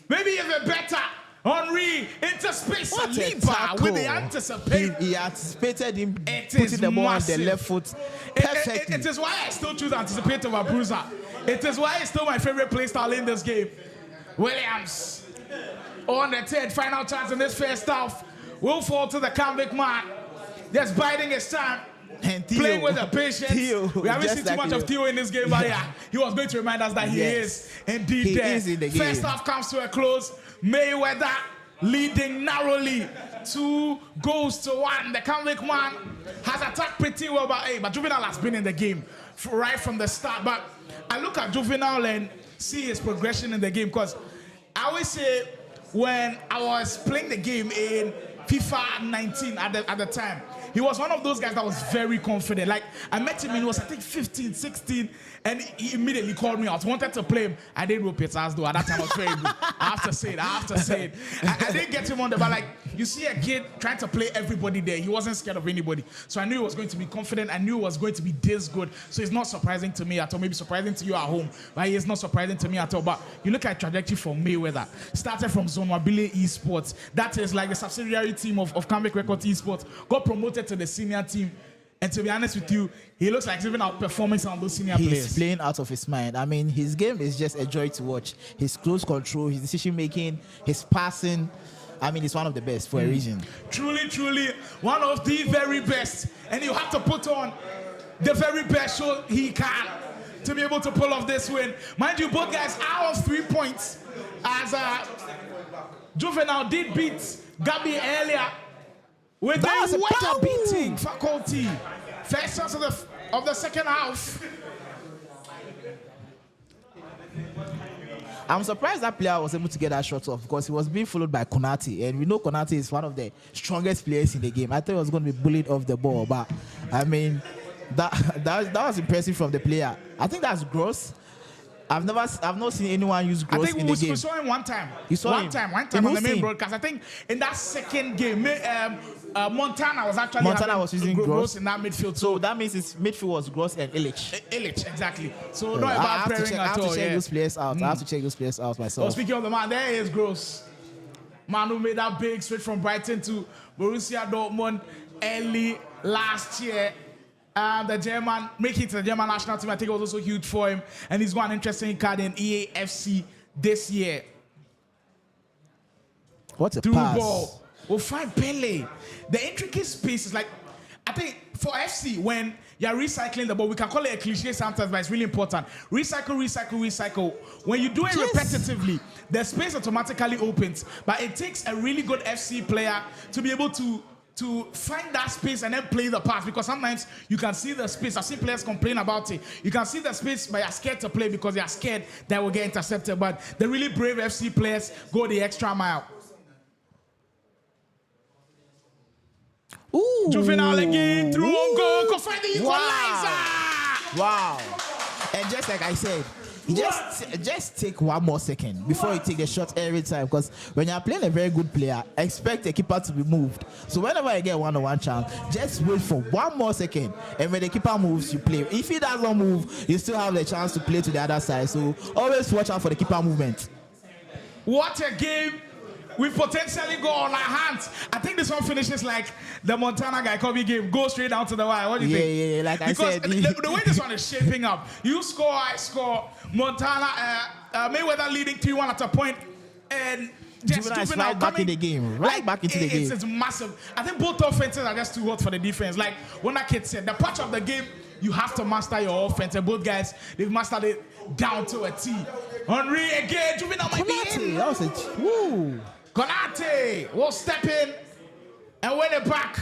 maybe even better. Henry into space. What a Saliba tackle. with the anticipation. He anticipated him It putting is the ball on massive. the left foot perfectly. It is why I still choose anticipate over bruiser. It is why it's still my favorite play style in this game. Williams on the third final chance in this first half will fall to the Canvic man. Just biding his time. And Theo, playing with the patience. We haven't seen too much of Theo in this game, but yeah, he was going to remind us that he is indeed He there. is in the game. First half comes to a close. Mayweather leading narrowly 2 goals to 1. The Canvic man has attacked pretty well, but Juvinelle has been in the game right from the start. But I look at Juvinelle and see his progression in the game, because I always say when I was playing the game in FIFA 19 at the time, he was one of those guys that was very confident. Like, I met him and he was, I think, 15, 16, and he immediately called me out. Wanted to play him. I didn't rope his ass, though. At that time, I was very good. I have to say it. I didn't get him on the, but like, you see a kid trying to play everybody there. He wasn't scared of anybody. So I knew he was going to be confident. I knew he was going to be this good. So it's not surprising to me at all. Maybe surprising to you at home, but he is not surprising to me at all. But you look at trajectory from Mayweather. Started from Zone Mobile Esports. That is like the subsidiary team of Canvic Records Esports. Got promoted to the senior team. And to be honest with you, he looks like he's even outperforming some of those senior players. He's playing out of his mind. I mean, his game is just a joy to watch. His close control, his decision making, his passing. I mean, he's one of the best for a reason. Truly, truly, one of the very best. And you have to put on the very best show he can to be able to pull off this win. Mind you, both guys are on 3 points, as Juvinelle did beat Gasby earlier with a beating faculty. First chance of the second half. I'm surprised that player was able to get that shot off, because he was being followed by Konate, and we know Konate is one of the strongest players in the game. I thought he was going to be bullied off the ball, but I mean, that was impressive from the player. I think that's gross. I've not seen anyone use gross in the game. We saw him one time. You saw one him? time In on the main team? broadcast. I think in that second game, Montana was actually using gross in that midfield. So that means his midfield was gross and Illich. Illich, exactly. So Yeah, not I about have to pairing check, at all. those players out. I have to check those players out myself. Oh, speaking of the man, there is Gross. Man who made that big switch from Brighton to Borussia Dortmund early last year. The German, making it to the German national team, I think it was also huge for him. And he's got an interesting card in EAFC this year. What a Through pass. ball. We'll find Pele. The intricate space is like, I think for FC, when you're recycling the ball, we can call it a cliche sometimes, but it's really important. Recycle. When you do it repetitively, the space automatically opens. But it takes a really good FC player to be able to find that space and then play the pass, because sometimes you can see the space. I've seen players complain about it. You can see the space, but you're scared to play because you're scared that will get intercepted. But the really brave FC players go the extra mile. Ooh. Juvinelle again, through on goal, go find the equalizer. Wow. And just like I said, just take one more second before you take the shot every time, because when you're playing a very good player, expect the keeper to be moved. So whenever you get one-on-one chance, just wait for one more second, and when the keeper moves, you play. If he doesn't move, you still have the chance to play to the other side. So always watch out for the keeper movement. What a game. We potentially go on our hands. I think this one finishes like the Montana GuyKhobby game. Go straight down to the wire. What do you think? Yeah, like I because said. the way this one is shaping up, you score, I score. Montana, Mayweather leading 3-1 at a point, and just Juvinelle right back in the game. Right back into the game. It's massive. I think both offenses are just too hot for the defense. Like when that kid said, the patch of the game, you have to master your offense. And both guys, they've mastered it down to a T. Henry again, Juvinelle might be in. That was a woo. Konate will step in and win it back.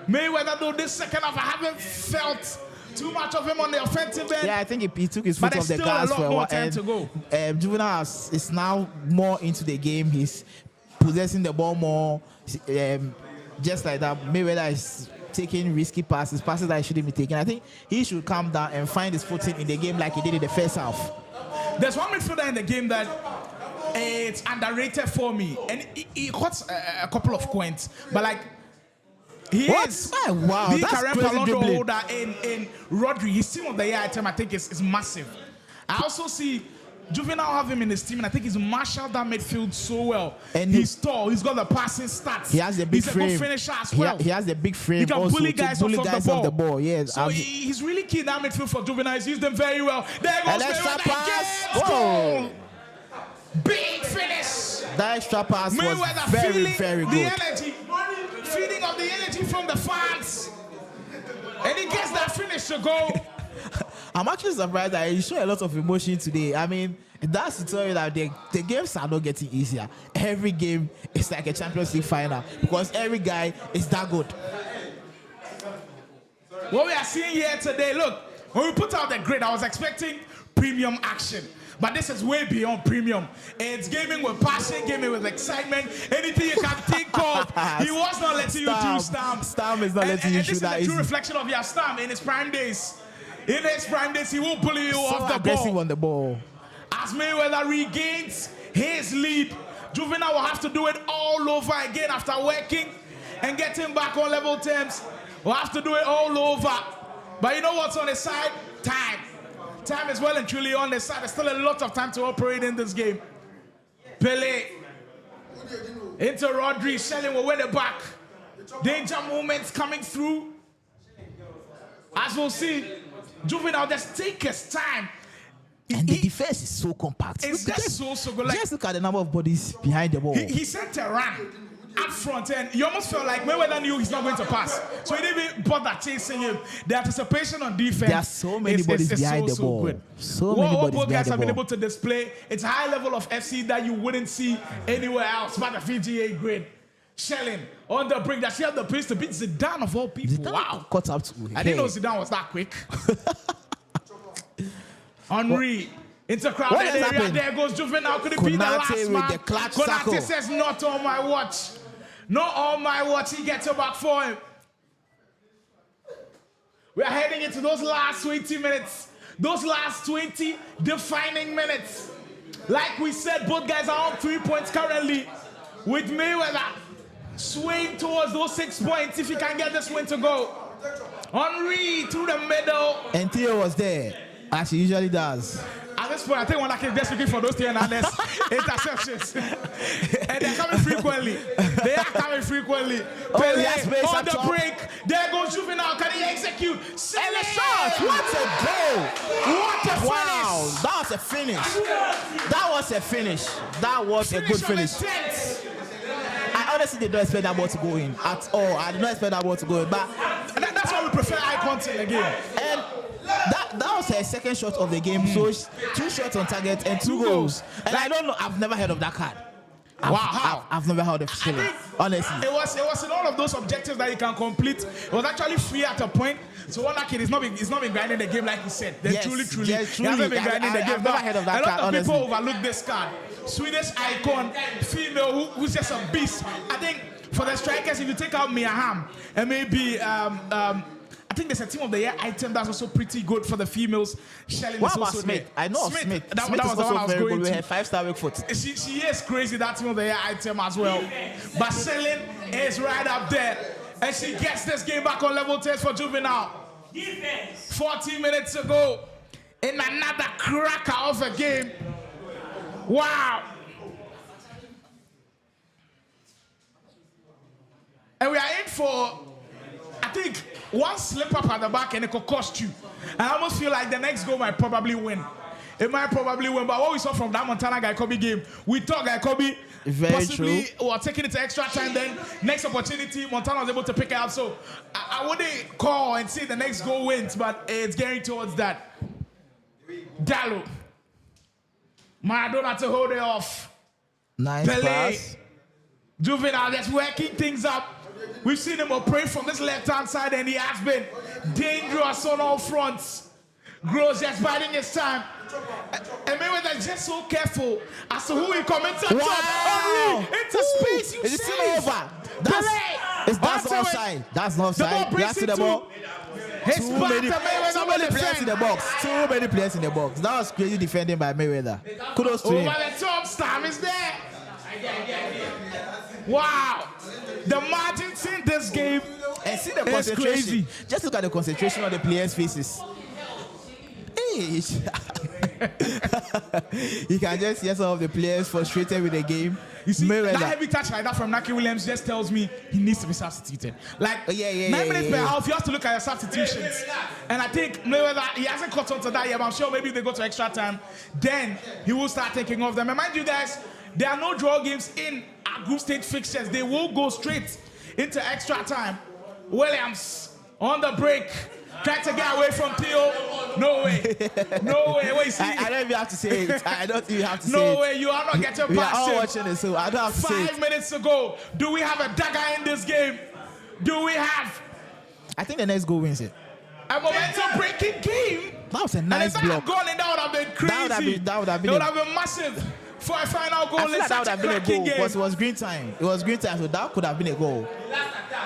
Mayweather, though, this second half, I haven't felt too much of him on the offensive end. Yeah, I think he took his foot off the gas for a while. And Juvinelle is now more into the game. He's possessing the ball more. Just like that, Mayweather is taking risky passes that he shouldn't be taking. I think he should calm down and find his footing in the game like he did in the first half. There's one midfielder in the game that it's underrated for me, and he got a couple of points, but like he is wow, the that's current crazy Ballon d'Or dribbling. holder in Rodri. His team of the year item I think is massive. I also see Juvinelle have him in his team, and I think he's marshaled that midfield so well. And he's tall. He's got the passing stats. He has the big he's frame. He's a good finisher as well. He has the big frame. He can also bully guys off the ball. Yes. So he's really key in that midfield for Juvinelle. He's used them very well. There goes extra pass. Goal. Big finish. That extra pass Mayweather was very, feeling very good. The energy, feeding of the energy from the fans, and he gets that finish to go. I'm actually surprised that he showed a lot of emotion today. I mean, that's to tell you that the games are not getting easier. Every game is like a Champions League final because every guy is that good. What we are seeing here today, look, when we put out the grid, I was expecting premium action. But this is way beyond premium. It's gaming with passion, gaming with excitement, anything you can think of. He was not letting you do Stam. Stam is not letting you shoot that easy. This is a true easy. reflection of your Stam in his prime days. In his prime days, he won't bully you off the aggressive ball. on the ball. As Mayweather regains his lead, Juvinelle will have to do it all over again after working and getting back on level terms. We'll have to do it all over. But you know what's on his side? Time. Time is well and truly on the side. There's still a lot of time to operate in this game. Pele into Rodri. Shelling will win it back. Danger moments coming through. As we'll see, Juvinelle just take his time. And the defense is so compact. It's just so good. Like, just look at the number of bodies behind the ball. He sent a run up front, and you almost felt like Mayweather knew he's not going to pass. So he didn't even bother chasing him. The anticipation on defense. There are so many bodies behind the ball. Good. So many what bodies both behind guys the have been ball. able to display, it's a high level of FC that you wouldn't see anywhere else but the VGA grade. Shelling on the break that she had the pace to beat Zidane of all people. Zidane wow. Caught up to I didn't know Zidane was that quick. Henry. Into crowded area. Happened? There goes Juvinelle. Could it be the last with man? the clutch Konate tackle. says, not on my watch. Not on my watch. He gets it back for him. We are heading into those last 20 minutes. Those last 20 defining minutes. Like we said, both guys are on 3 points currently. With Mayweather swaying towards those 6 points if he can get this win to go. Henry through the middle. And Theo was there, as he usually does. At this point, I think one is just looking for those three and interceptions. And they're coming frequently. They are coming frequently. Pele on the break. There goes Juvinelle. Can he execute? And the shot! What a goal! What a finish! Wow, that was a finish. That was a finish. That was a good finish. I honestly did not expect that ball to go in at all. I did not expect that ball to go in. But that's why we prefer eye contact in the game. And that was her second shot of the game. So 2 shots on target and 2 goals. And I don't know. I've never heard of that card. I've never heard of it. Honestly, it was in all of those objectives that you can complete. It was actually free at a point. So one kid is not been grinding the game like he said. They're truly. He hasn't been grinding the game. I've never heard of that a card, lot of honestly. people overlook this card. Swedish icon, female who's just a beast. I think for the strikers, if you take out Miyaham and maybe I think there's a team of the year item that's also pretty good for the females. Shelling what is about also Smith? there. I know of Smith. That Smith was is the one I also was very going good with to. her 5-star weak foot. She is crazy, that team of the year item as well. But Shelling is right up there. And she gets this game back on level 10 for Juvinelle. 40 minutes ago, in another cracker of a game. Wow. And we are in for, I think, one slip up at the back and it could cost you. And I almost feel like the next goal might probably win. It might probably win. But what we saw from that Montana GuyKhobby game, we thought GuyKhobby possibly were taking it to extra time. Then next opportunity, Montana was able to pick it up. So I wouldn't call and say the next goal wins, but it's getting towards that. Kalu. Maradona to hold it off. Nice Pele. pass. Juvinelle just working things up. We've seen him operate from this left-hand side, and he has been dangerous on all fronts. Grows just biding his time. And Mayweather is just so careful as to who he commits on top. Into space, you It's still over. That's not offside. That's not offside. That's the ball. Too many players in the box. Too many players in the box. That was crazy defending by Mayweather. Kudos to him. Over the top, Stam is there. Wow. The margins in this game. And see the concentration. Crazy. Just look at the concentration on the players' faces. Hey. You can just hear some of the players frustrated with the game. You see, Mayweather. that heavy touch like that from Naki Williams just tells me he needs to be substituted. Like, 9 minutes per half, you have to look at your substitutions. And I think Mayweather, he hasn't caught on to that yet, but I'm sure maybe if they go to extra time, then he will start taking off them. And mind you guys, there are no draw games in our group stage fixtures. They will go straight into extra time. Williams on the break. Trying to get away from Theo. No way. No way. Wait, see. I don't even have to say it. I don't even have to say it. No way. You are not getting past We are all him. watching it, so I don't have to say it. 5 minutes to go. Do we have a dagger in this game? Do we have I think the next goal wins it. a momentum-breaking game? That was a And nice if that block. had gone in, that would have been crazy. That would have been It would have been massive for a final goal I feel in like that such would a have been a cracking goal game. because it was green time. It was green time, so that could have been a goal.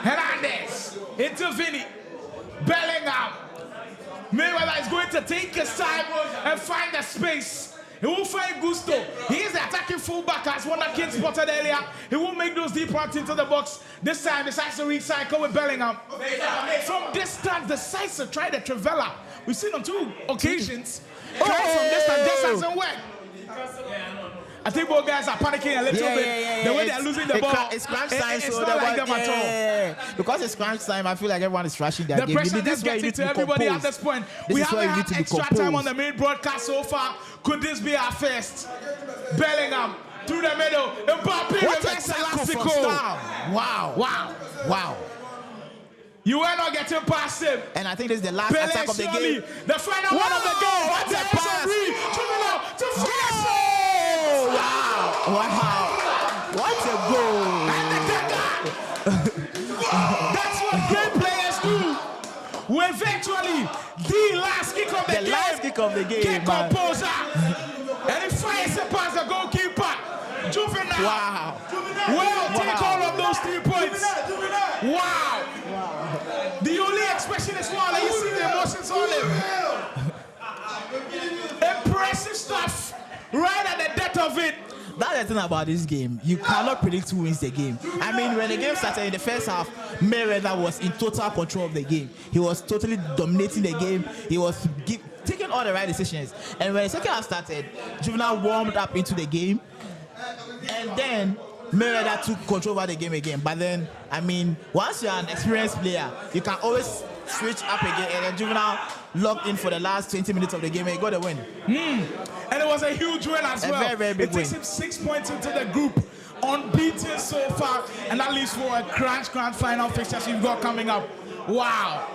Hernandez into Vinny. Bellingham. Mayweather is going to take his time and find the space. He will find Gusto. He is the attacking fullback as Wonder King spotted earlier. He will make those deep runs into the box. This time decides to recycle with Bellingham. From distance, decides to try the Trivella. We've seen on 2 occasions. Try from distance, just hasn't worked. I think both guys are panicking a little bit. The way they're losing the ball. It's crunch time, it's so not like them at all. Because it's crunch time, I feel like everyone is rushing their The game. pressure This is is where you getting need to to be everybody at composed. this point. This We is where haven't you need had to be extra time on composed. the main broadcast so far. Could this be our first? Bellingham through the middle. Mbappe What a reverse tackle from elastico. Stam. Wow. You were not getting past him. And I think this is the last attack of the Surely, game. the final one of the game. What a There is pass. read. Juvinelle to finish it. Wow. What a goal. That's what great players do. We're virtually the last kick of the game. The last kick of the game, Get man. composer. And he fires it past the goalkeeper. Juvinelle. Wow. Will take all of those 3 points. Wow. The only expression is wow. You see the emotions on him. Impressive stuff. Right at the depth of it. That's the thing about this game. You cannot predict who wins the game. I mean, when the game started in the first half, Mayweather was in total control of the game. He was totally dominating the game. He was taking all the right decisions. And when the second half started, Juvinelle warmed up into the game. And then Mayweather took control over the game again. But then, I mean, once you're an experienced player, you can always switch up again. And then Juvinelle locked in for the last 20 minutes of the game and he got a win. And it was a huge win as well. Very, very big it takes win. him 6 points into the group, unbeaten so far, and that leaves for a crunch final fixtures we've got coming up. Wow.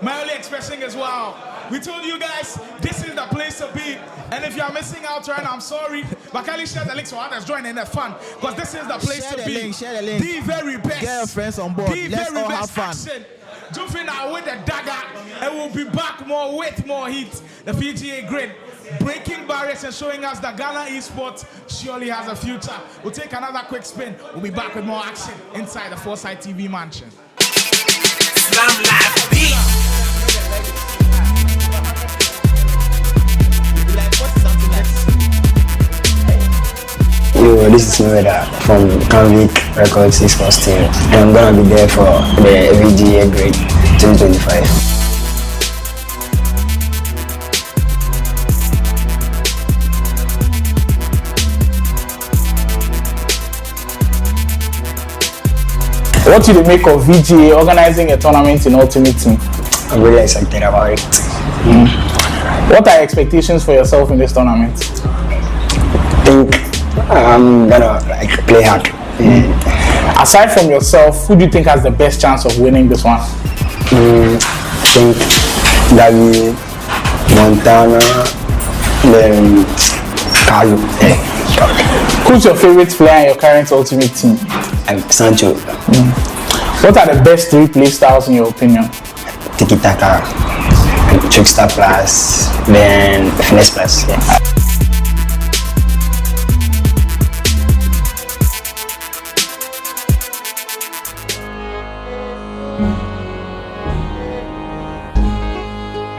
My only expression is wow. We told you guys this is the place to be, and if you are missing out right now, I'm sorry, but kindly share the links so others join in the fun, because this is the place to be. Share the link. The very best. Get your friends on board. The Let's very all have best fun. action. Juvinelle with the dagger, and we'll be back more with more heat. The PGA grid breaking barriers and showing us that Ghana Esports surely has a future. We'll take another quick spin. We'll be back with more action inside the Foresight TV mansion. Slam Live Beat. Yo, this is Mayweather from Canvic Records Esports team, and I'm gonna be there for the VGA grade 2025. What do you make of VGA organizing a tournament in Ultimate Team? I'm really excited about it. What are your expectations for yourself in this tournament? I think I'm gonna play hard. Aside from yourself, who do you think has the best chance of winning this one? I think Gasby, Montana, then Kalu. Who's your favorite player in your current Ultimate Team? Sancho. What are the best 3 play styles in your opinion? Tiki Taka, Trickster Plus, then Finesse Plus. Yeah.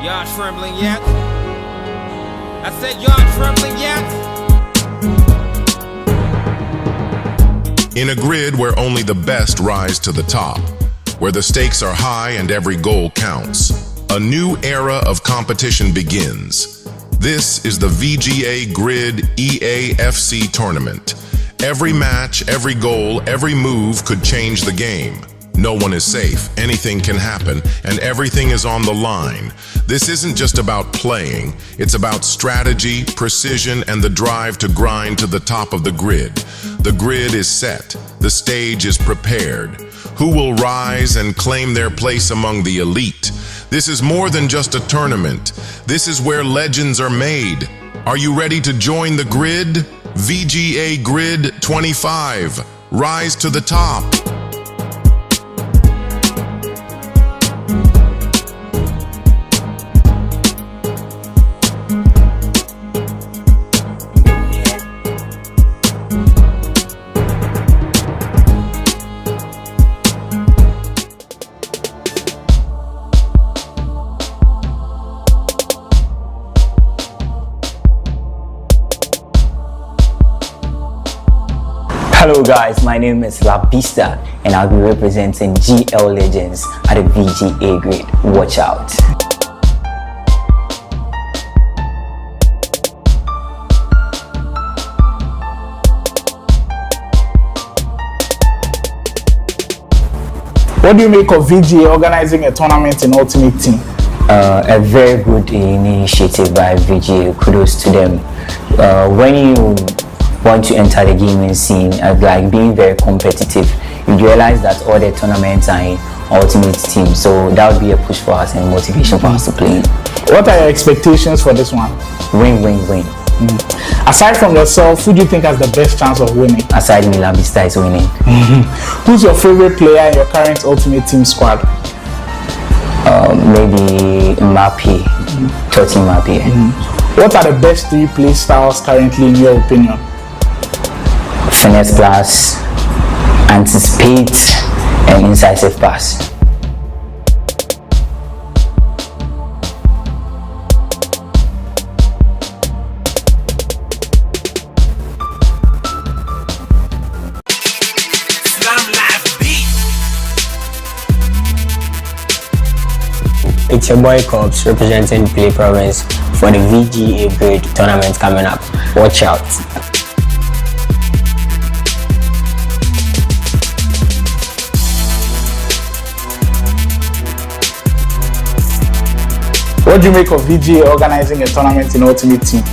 Y'all trembling yet? I said y'all trembling yet? In a grid where only the best rise to the top, where the stakes are high and every goal counts, a new era of competition begins. This is the VGA Grid EAFC tournament. Every match, every goal, every move could change the game. No one is safe, anything can happen, and everything is on the line. This isn't just about playing, it's about strategy, precision, and the drive to grind to the top of the grid. The grid is set, the stage is prepared. Who will rise and claim their place among the elite? This is more than just a tournament. This is where legends are made. Are you ready to join the grid? VGA Grid 25. Rise to the top. Hello guys, my name is La Pista and I'll be representing GL Legends at the VGA Grid. Watch out. What do you make of VGA organizing a tournament in Ultimate Team? A very good initiative by VGA. Kudos to them. When you want to enter the gaming scene as like being very competitive, you realize that all the tournaments are in Ultimate Team, so that would be a push for us and motivation for us to play. What are your expectations for this one? Win, win, win. Aside from yourself, who do you think has the best chance of winning? Aside me, Labista is winning. Who's your favorite player in your current Ultimate Team squad? Maybe Mbappe, Totti Mbappe. What are the best 3 play styles currently in your opinion? Finesse Plus, Anticipate, and Incisive Pass. It's your boy Cobbs representing PlayProvince for the VGA Grid tournament coming up. Watch out. What do you make of VGA organizing a tournament in Ultimate Team?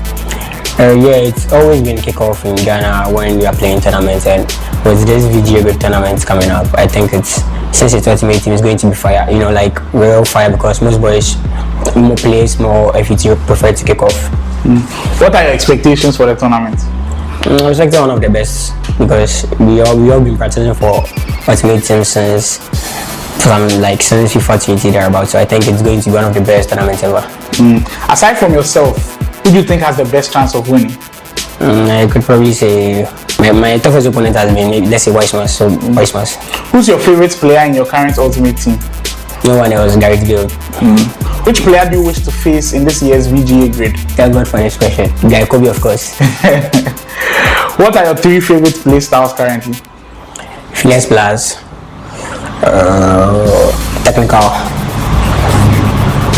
Yeah, it's always been kickoff in Ghana when we are playing tournaments, and with this VGA Grid tournament coming up, I think since it's Ultimate Team, it's going to be fire. You know, like real fire, because most boys, more players, more FET prefer to kick off. What are your expectations for the tournament? I'm expecting one of the best, because we all been practicing for Ultimate Team since FIFA 20 thereabouts, so I think it's going to be one of the best tournaments ever. Aside from yourself, who do you think has the best chance of winning? I could probably say my toughest opponent has been, let's say, Wisemars. So Wisemars. Who's your favorite player in your current Ultimate Team? No one else, Gareth Bale. Which player do you wish to face in this year's VGA Grid? Thank God for this question. GuyKhobby, of course. What are your 3 favorite play styles currently? Finesse Plus, technical,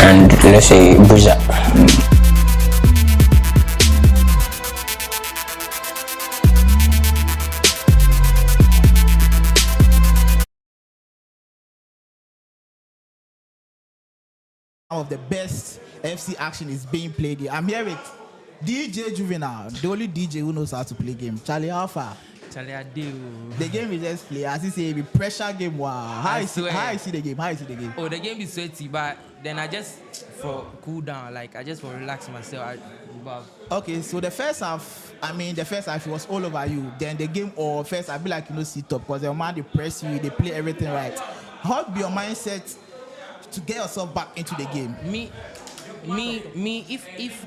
and let's say Buja. Some of the best FC action is being played here. I'm here with DJ Juvinelle, the only DJ who knows how to play game. Charlie, how far? Charlie, I do. The game is just play. As he say, the pressure game. Wow. How you see the game? How you see the game? Oh, the game is sweaty, but then I just for cool down, like I just for relax myself. Okay, so the first half, it was all over you. Then the game, or first, I be like, sit up because the man they press you, they play everything right. how be your mindset to get yourself back into the game? If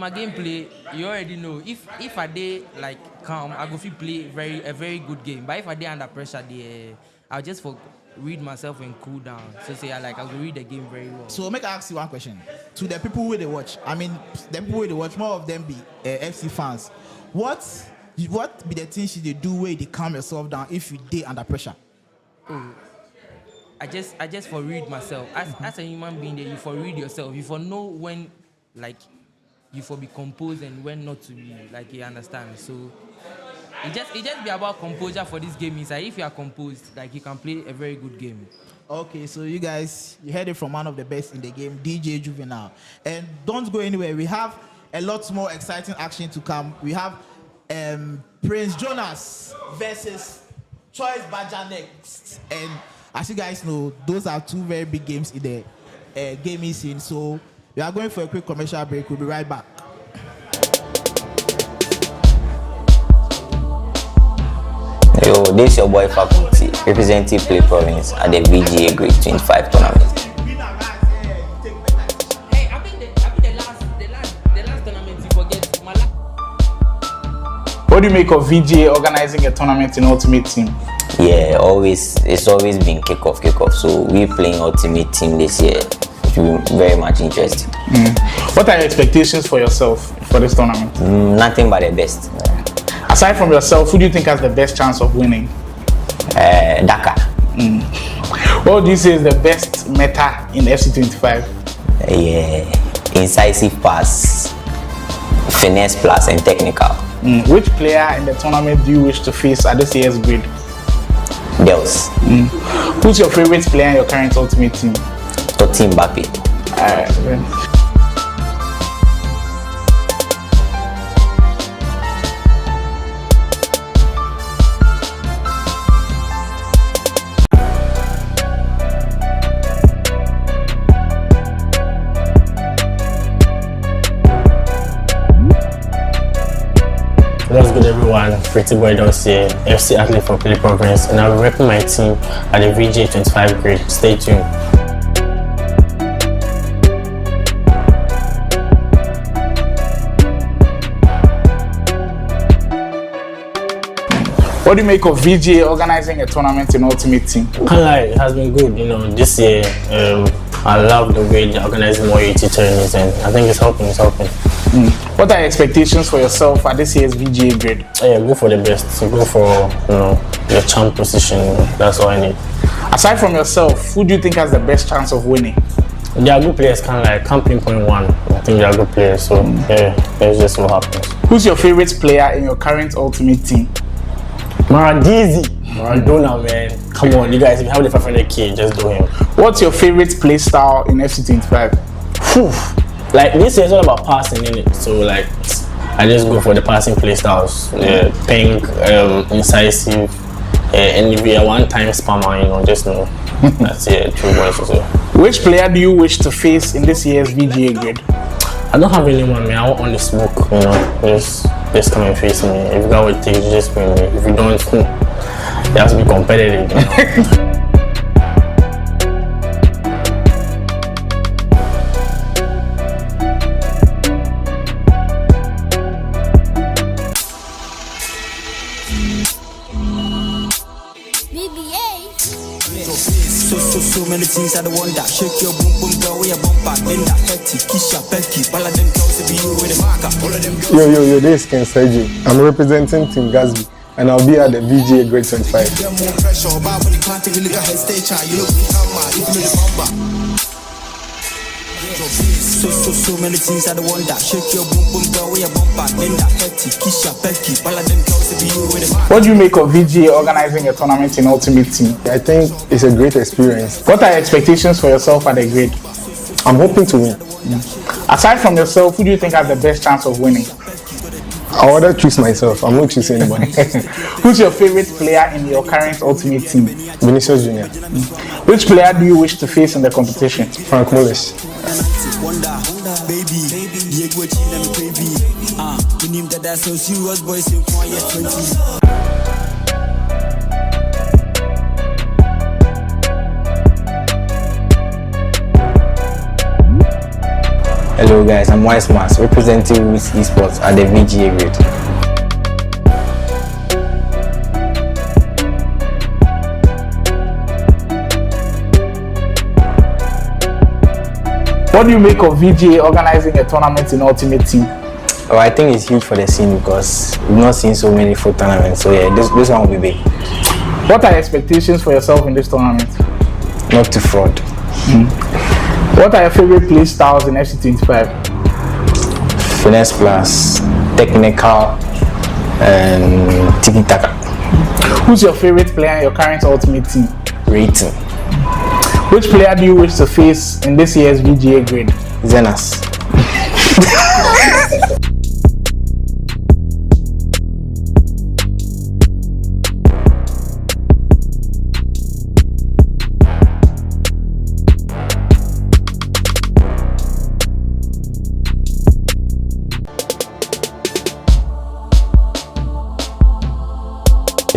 my gameplay, you already know. If I dey like calm, I go fit play a very good game. But if I dey under pressure, I'll just read myself and cool down. So say I go read the game very well. So make I ask you one question. To the people who they watch, I mean, the people who they watch, more of them be FC fans. What be the things they do where they calm yourself down if you dey under pressure? I just for read myself. As a human being, you for read yourself. You for know when you for be composed and when not to be. You understand. So it just be about composure for this game. Inside, if you are composed, you can play a very good game. Okay, so you guys, you heard it from one of the best in the game, DJ Juvinelle. And don't go anywhere. We have a lot more exciting action to come. We have Prince Jonas versus Choice Badger next. And as you guys know, those are two very big games in the gaming scene. So we are going for a quick commercial break. We'll be right back. Yo, this is your boy Faculty, representing PlayProvince at the VGA Grade 25 tournament. Hey, I think the last tournament you forget. What do you make of VGA organizing a tournament in Ultimate Team? Yeah, it's always been kickoff. So we're playing Ultimate Team this year. It will be very much interesting. What are your expectations for yourself for this tournament? Nothing but the best. Aside from yourself, who do you think has the best chance of winning? Dakar. What do you say is the best meta in FC25? Yeah, incisive pass, finesse plus, and technical. Which player in the tournament do you wish to face at this year's grid? Dels. Who's your favorite player in your current Ultimate Team? Totti Mbappe. What's good, everyone? Pretty boy Doss here, FC athlete for PlayProvince, and I'll be repping my team at the VGA 25 grade. Stay tuned. What do you make of VGA organizing a tournament in Ultimate Team? Can't lie, it has been good. This year I love the way they're organizing more UT tournaments, and I think it's helping. What are your expectations for yourself at this year's VGA grade? Yeah, go for the best. So go for your champ position. That's all I need. Aside from yourself, who do you think has the best chance of winning? They are good players. Can't pinpoint one. I think they are good players. So yeah, that's just what happens. Who's your favorite player in your current Ultimate Team? Maradona, man. Come on, you guys. If you have the 500k, just do him. What's your favorite play style in FC25? This year is all about passing, innit? So I just go for the passing play styles. Pink, incisive, NVIDIA one-time spammer. Just know. That's it. True voice to say. Which player do you wish to face in this year's VGA grid? I don't have anyone, man. I want on the smoke. Just come and face me. If you got what it takes, just win me. If you don't, you have to be competitive. So many things I don't want that. Shake your boom boom girl with your bump back. Bend that petty, kiss your pecky. All of them girls to be you with a marker. All of them girls. Yo, this is Sergio. I'm representing Team Gasby, and I'll be at the VGA Grade 25. Get more pressure, but when you can't take a look at her stage, you look if you know the bumper. So many things I don't want that. Shake your boom boom girl with your bump back. Bend that petty, kiss your pecky. All of them girls to be you with a marker. What do you make of VGA organizing a tournament in Ultimate Team? I think it's a great experience. What are your expectations for yourself at the grade? I'm hoping to win. Aside from yourself, who do you think has the best chance of winning? I rather choose myself. I'm not choosing anybody. Who's your favorite player in your current Ultimate Team? Vinicius Jr. Which player do you wish to face in the competition? Frank Mullis. Hello guys, I'm Wisemars, representing Ruutz Esports at the VGA grade. What do you make of VGA organizing a tournament in Ultimate Team? Oh, I think it's huge for the scene because we've not seen so many full tournaments. So yeah, this one will be big. What are your expectations for yourself in this tournament? Not to fraud. What are your favorite play styles in FC25? Finesse plus, technical, and tiki-taka. Who's your favorite player in your current Ultimate Team? Rating. Which player do you wish to face in this year's VGA grade? Jonas.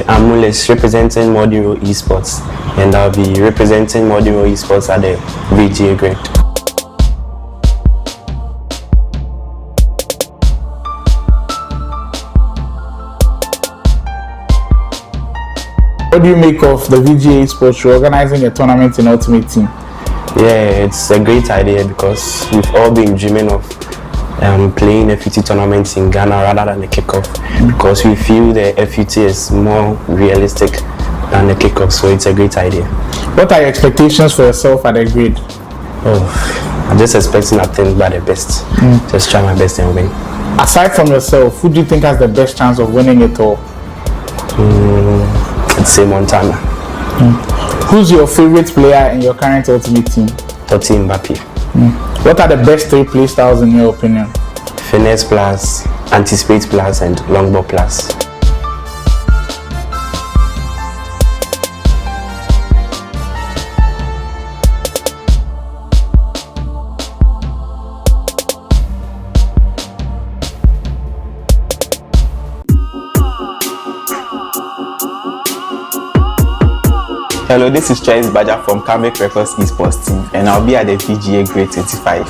I'm Mules, representing Moduro Esports, and I'll be representing Moduro Esports at the VGA grade. What do you make of the VGA Esports organizing a tournament in Ultimate Team? Yeah, it's a great idea because we've all been dreaming of playing FUT tournaments in Ghana rather than the kickoff, because we feel the FUT is more realistic than the kickoff, so it's a great idea. What are your expectations for yourself at the grade? Oh, I'm just expecting nothing but the best. Just try my best and win. Aside from yourself, who do you think has the best chance of winning it all? I'd say Montana. Who's your favorite player in your current Ultimate Team? Totti Mbappe. What are the best 3 play styles in your opinion? Finesse plus, anticipate plus, and longbow plus. Hello, this is Charles Badger from Canvic Records Esports team, and I'll be at the VGA grade 25.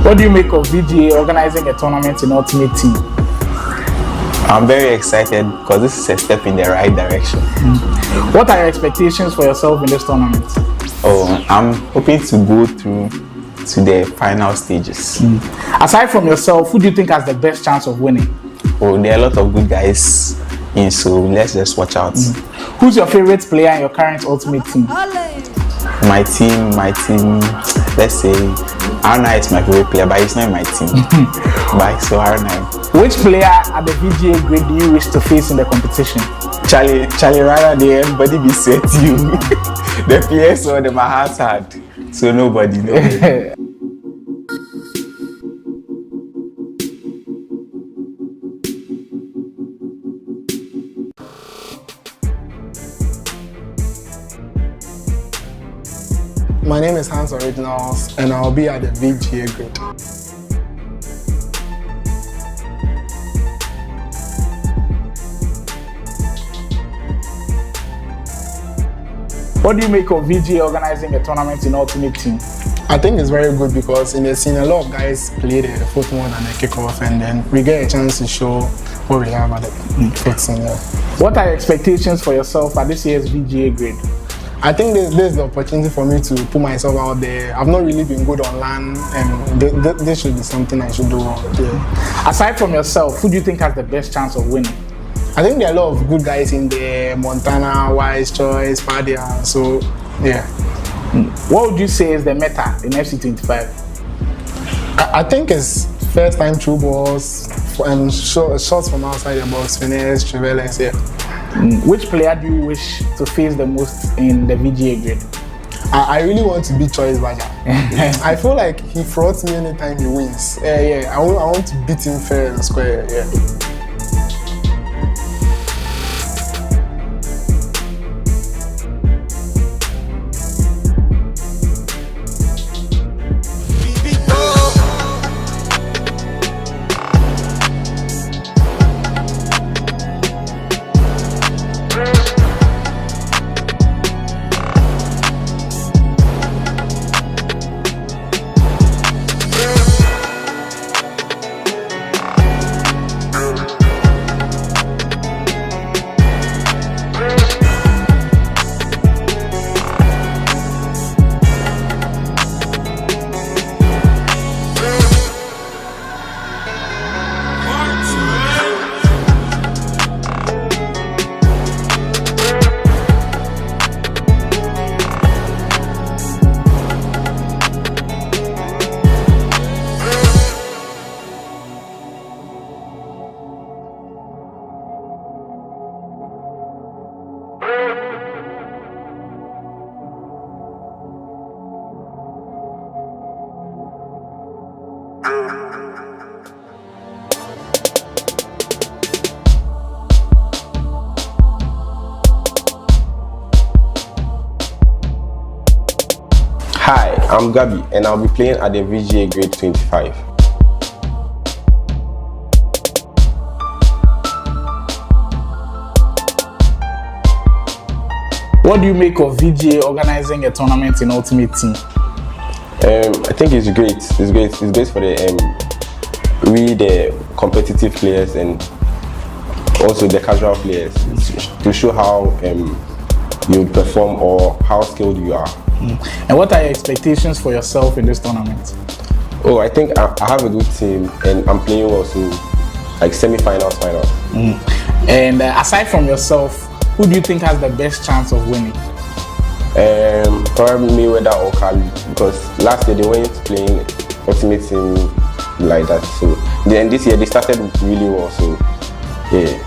What do you make of VGA organizing a tournament in Ultimate Team? I'm very excited because this is a step in the right direction. What are your expectations for yourself in this tournament? Oh, I'm hoping to go through to the final stages. Aside from yourself, who do you think has the best chance of winning? Oh, there are a lot of good guys in, so let's just watch out. Who's your favorite player in your current Ultimate Team? My team, let's say R9 is my favorite player, but he's not in my team. But so R9. Which player at the VGA grade do you wish to face in the competition? Charlie Rara, everybody be set you. The PS or the my heart hard. So nobody. My name is Hans Originals, and I'll be at the VGA grade. What do you make of VGA organizing a tournament in Ultimate Team? I think it's very good because in the scene a lot of guys play the foot more than the kickoff, and then we get a chance to show what we have at the foot scene. What are your expectations for yourself at this year's VGA grade? I think this is the opportunity for me to put myself out there. I've not really been good on land, and this should be something I should do. Aside from yourself, who do you think has the best chance of winning? I think there are a lot of good guys in there, Montana, Wise Choice, Pardia, so yeah. What would you say is the meta in FC25? I think it's first time through balls and shots from outside the box, finesse, Juvinelle, yeah. Which player do you wish to face the most in the VGA grade? I really want to beat Choice Badger. I feel like he frauds me anytime he wins. I want to beat him fair and square, yeah. Hi, I'm Gabi and I'll be playing at the VGA grade 25. What do you make of VGA organizing a tournament in Ultimate Team? I think it's great. It's great. It's great for the competitive players and also the casual players to show how you perform or how skilled you are. And what are your expectations for yourself in this tournament? Oh, I think I have a good team and I'm playing well, so like semi-finals, finals. And aside from yourself, who do you think has the best chance of winning? Probably Mayweather or Kalu, because last year they weren't playing Ultimate Team like that. So then this year they started really well. So yeah.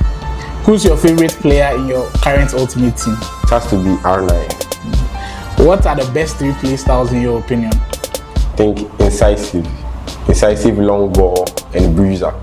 Who's your favorite player in your current Ultimate Team? It has to be R9. What are the best 3 play styles in your opinion? I think incisive long ball and bruiser.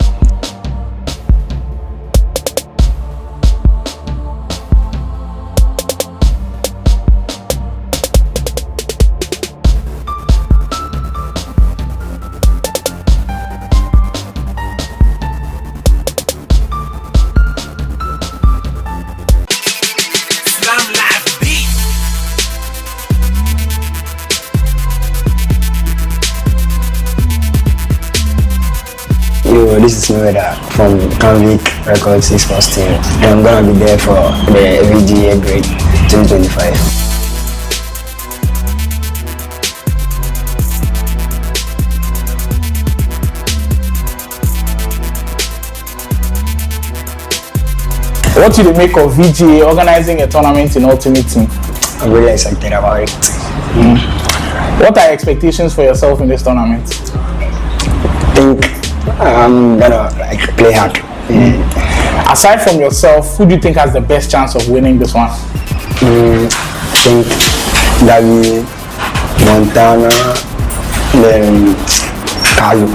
This is Mayweather from Canvic Records Esports team, and I'm gonna be there for the VGA grade 2025. What do you make of VGA organizing a tournament in Ultimate Team? I'm really excited about it. What are your expectations for yourself in this tournament? I think I'm gonna play hard. Aside from yourself, who do you think has the best chance of winning this one? I think Gasby, Montana, then Kalu.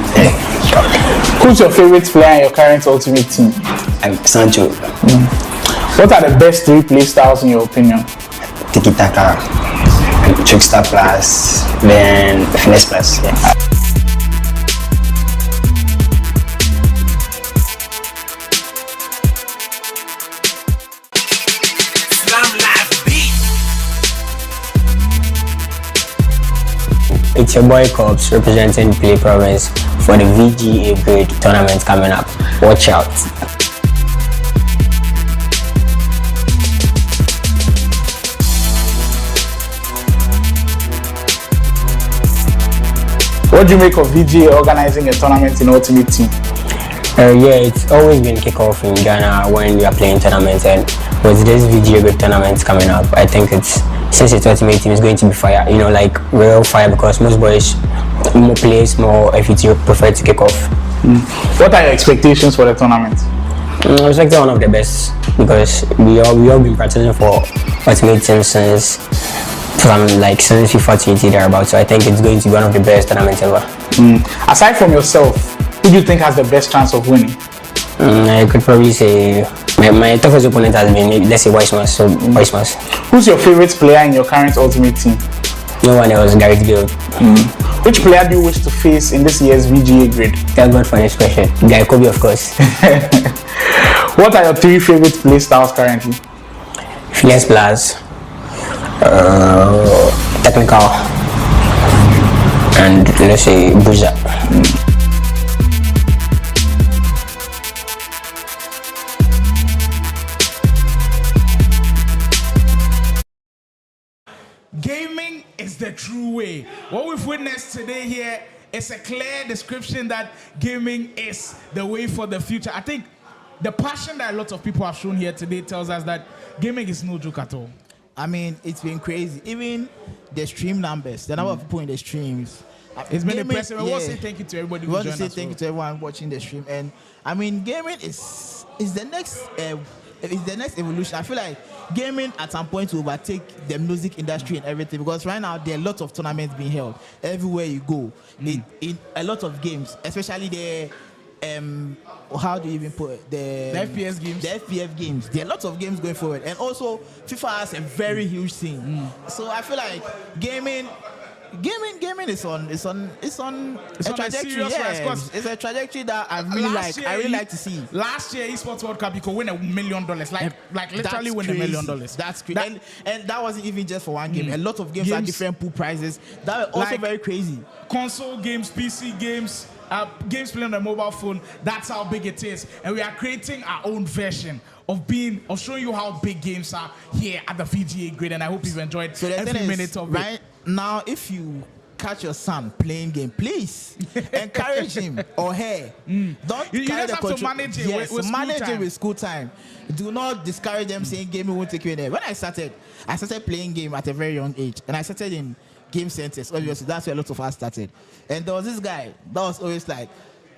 Who's your favorite player in your current Ultimate Team? Sergio. What are the best 3 play styles in your opinion? Tiki Taka, Trickster Plus, then Finesse Plus. Yeah. It's your boy GuyKhobby representing PlayProvince for the VGA grade tournament coming up. Watch out. What do you make of VGA organizing a tournament in Ultimate Team? Yeah, it's always been kickoff in Ghana when we are playing tournaments, and with this VGA grade tournament coming up, I think since it's Ultimate Team, is going to be fire, like real fire, because most boys, more players, more FUT prefer to kick off. What are your expectations for the tournament? I expect one of the best, because we all been practicing for Ultimate Team since FIFA 20 thereabouts, so I think it's going to be one of the best tournaments ever. Aside from yourself, who do you think has the best chance of winning? I could probably say my toughest opponent has been, let's say, Wisemars. So Wisemars. Who's your favorite player in your current Ultimate Team? No one else. Gareth Bale. Which player do you wish to face in this year's VGA grade? Thank God for this question. GuyKhobby, of course. What are your 3 favorite play styles currently? Finesse Plus, technical, and let's say bruiser. Gaming is the true way. What we've witnessed today here is a clear description that gaming is the way for the future. I think the passion that a lot of people have shown here today tells us that gaming is no joke at all. I mean, it's been crazy. Even the stream numbers, the number of people in the streams. It's been impressive. I want to say thank you to everybody who joined us. I want to say thank you to everyone watching the stream. And I mean, gaming is the next evolution. I feel like gaming at some point will overtake the music industry and everything, because right now there are lots of tournaments being held everywhere you go. In a lot of games, especially the how do you even put it? The FPS games. The FPS games. There are lots of games going forward, and also FIFA has a very huge scene. So I feel like gaming gaming is on a trajectory. serious rise, 'cause It's a trajectory that I really like to see. Last year, Esports World Cup, you could win $1 million. Like literally win $1 million. That's crazy. And that wasn't even just for one game. A lot of games had different pool prizes. That were also very crazy. Console games, PC games, games playing on the mobile phone. That's how big it is. And we are creating our own version of showing you how big games are here at the VGA grid. And I hope you've enjoyed every minute of it. Right now, if you catch your son playing game, please encourage him or her. Don't you carry just have to manage it with school time. Do not discourage them saying gaming won't take you there. When I started playing game at a very young age, and I started in game centers. Obviously, that's where a lot of us started. And there was this guy that was always like,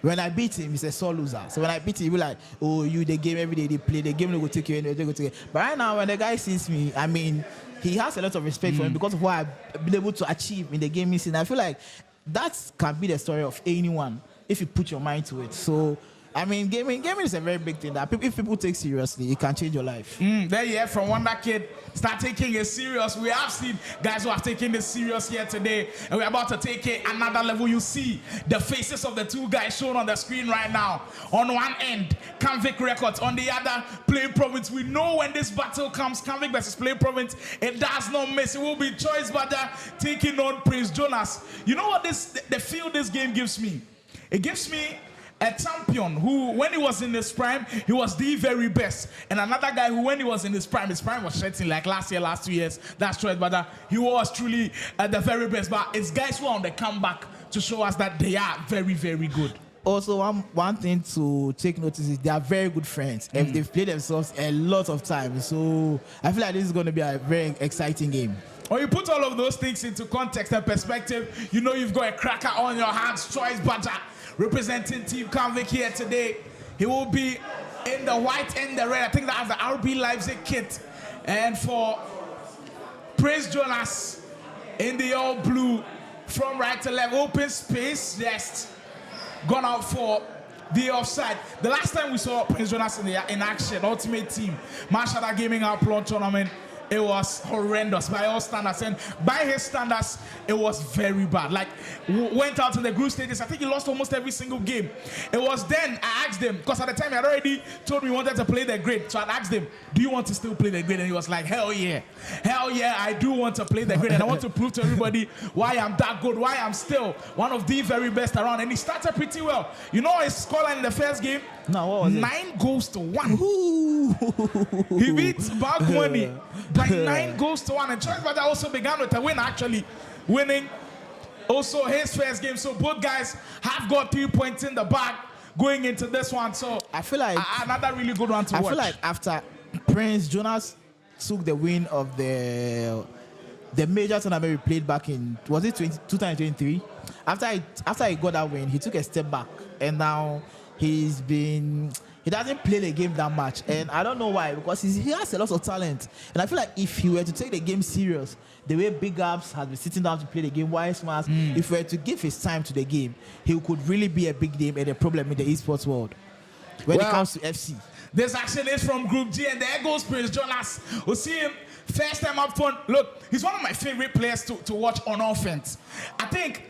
when I beat him, he's a sore loser. So when I beat him, he be like, oh, you the game every day they play, the game will take you anywhere, they go take you. But right now, when the guy sees me, I mean, he has a lot of respect for him because of what I've been able to achieve in the gaming scene. I feel like that can be the story of anyone if you put your mind to it. So, I mean, gaming is a very big thing that if people take seriously, it can change your life. There you have from Wonder Kid. Start taking it serious. We have seen guys who have taken this serious here today, and we're about to take it another level. You see the faces of the two guys shown on the screen right now. On one end, Canvic Records. On the other, PlayProvince. We know when this battle comes, Canvic versus PlayProvince, it does not miss. It will be Choice Badger taking on Prince Jonas. You know what the feel this game gives me? It gives me a champion who, when he was in his prime, he was the very best. And another guy who, when he was in his prime was shedding like last year, last 2 years. That's true, but he was truly the very best. But it's guys who are on the comeback to show us that they are very, very good. Also, one thing to take notice is they are very good friends. And they've played themselves a lot of times. So I feel like this is going to be a very exciting game. When you put all of those things into context and perspective, you know you've got a cracker on your hands. Choice Badger representing Team Canvic here today. He will be in the white and the red. I think that's the RB Leipzig kit. And for Prince Jonas in the all blue, from right to left, open space, just gone out for the offside. The last time we saw Prince Jonas in action, Ultimate Team, Mashada Gaming Outlaw Tournament, it was horrendous by all standards, and by his standards, it was very bad. Like, went out in the group stages. I think he lost almost every single game. It was then I asked him, because at the time he had already told me he wanted to play the grid. So I asked him, do you want to still play the grid? And he was like, hell yeah, I do want to play the grid, and I want to prove to everybody why I'm that good, why I'm still one of the very best around. And he started pretty well. You know his scoreline in the first game? No, what was it? 9-1. He beats Back Money by 9-1. And Choice Badger also began with a win, actually winning also his first game. So both guys have got 3 points in the bag going into this one. So I feel like another really good one to watch. I feel like after Prince Jonas took the win of the major tournament we played back in, was it 2023? After he got that win, he took a step back, and now he doesn't play the game that much, and I don't know why, because he has a lot of talent, and I feel like if he were to take the game serious, the way BigUps has been sitting down to play the game, Wisemars, if he were to give his time to the game, he could really be a big name and a problem in the esports world when it comes to FC. This action is from Group G, and there goes Prince Jonas. We'll see him first time up front. Look, he's one of my favorite players to watch on offense. I think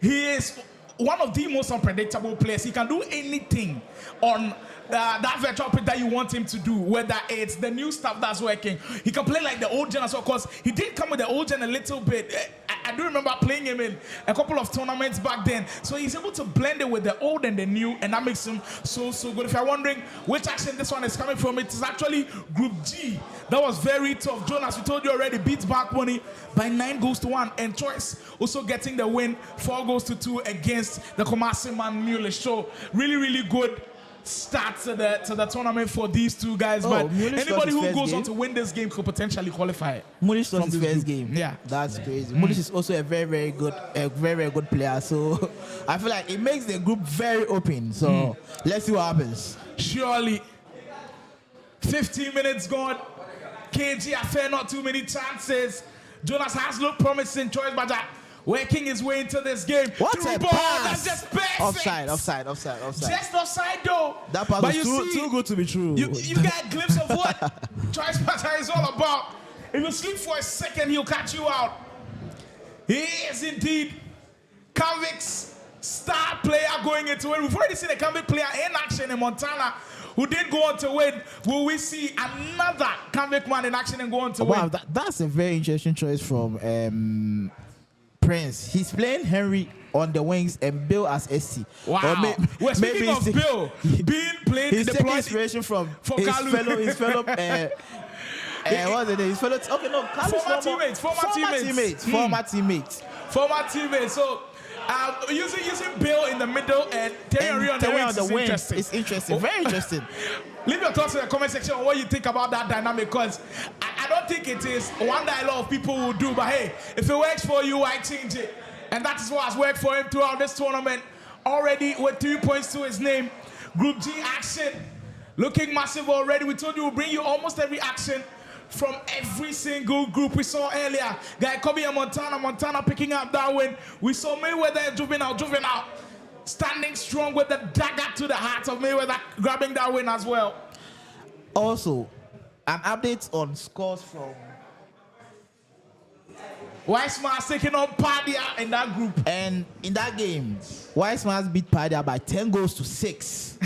he is one of the most unpredictable players. He can do anything on that virtual pitch that you want him to do, whether it's the new stuff that's working. He can play like the old gen as well, because he did come with the old gen a little bit. I do remember playing him in a couple of tournaments back then. So he's able to blend it with the old and the new, and that makes him so good. If you're wondering which action this one is coming from, it is actually Group G. That was very tough. Jonas, we told you already, beats Back Money by 9-1, and Choice also getting the win 4-2 against the Kumasi Man Muley. So really good start to the tournament for these two guys. But anybody who goes on to win this game could potentially qualify. Mulish lost his first game. Yeah, that's crazy. Mulish is also a very good player. So I feel like it makes the group very open. So let's see what happens. Surely 15 minutes gone. KG affair, not too many chances. Jonas has looked promising. Choice Badger working his way into this game. What a pass! That's just perfect. Offside. Just offside though. That pass was too good to be true. You get a glimpse of what Choice Badger is all about. If you sleep for a second, he'll catch you out. He is indeed Canvic's star player going into it. We've already seen a Canvic player in action in Montana who did go on to win. Will we see another Canvic man in action and go on to win? Wow, that's a very interesting choice from Prince. He's playing Henry on the wings and Bill as SC. Wow. Well, speaking of Bill being played, he's taking inspiration from his Kalu. fellow what's the name? His fellow. Okay, no, Kalu's former teammates. So, using Bill in the middle and Terry on the wings. It's interesting. Very interesting. Leave your thoughts in the comment section on what you think about that dynamic, because I don't think it is one that a lot of people will do. But hey, if it works for you, I change it. And that is what has worked for him throughout this tournament. Already with 3 points to his name. Group G action looking massive already. We told you we'll bring you almost every action from every single group we saw earlier. GuyKhobby and Montana picking up that win. We saw Mayweather and Juvinelle standing strong with the dagger to the heart of Mayweather, grabbing that win as well. Also, an update on scores from Wisemars taking on Pardia in that group. And in that game, Wisemars beat Pardia by 10 goals to 6.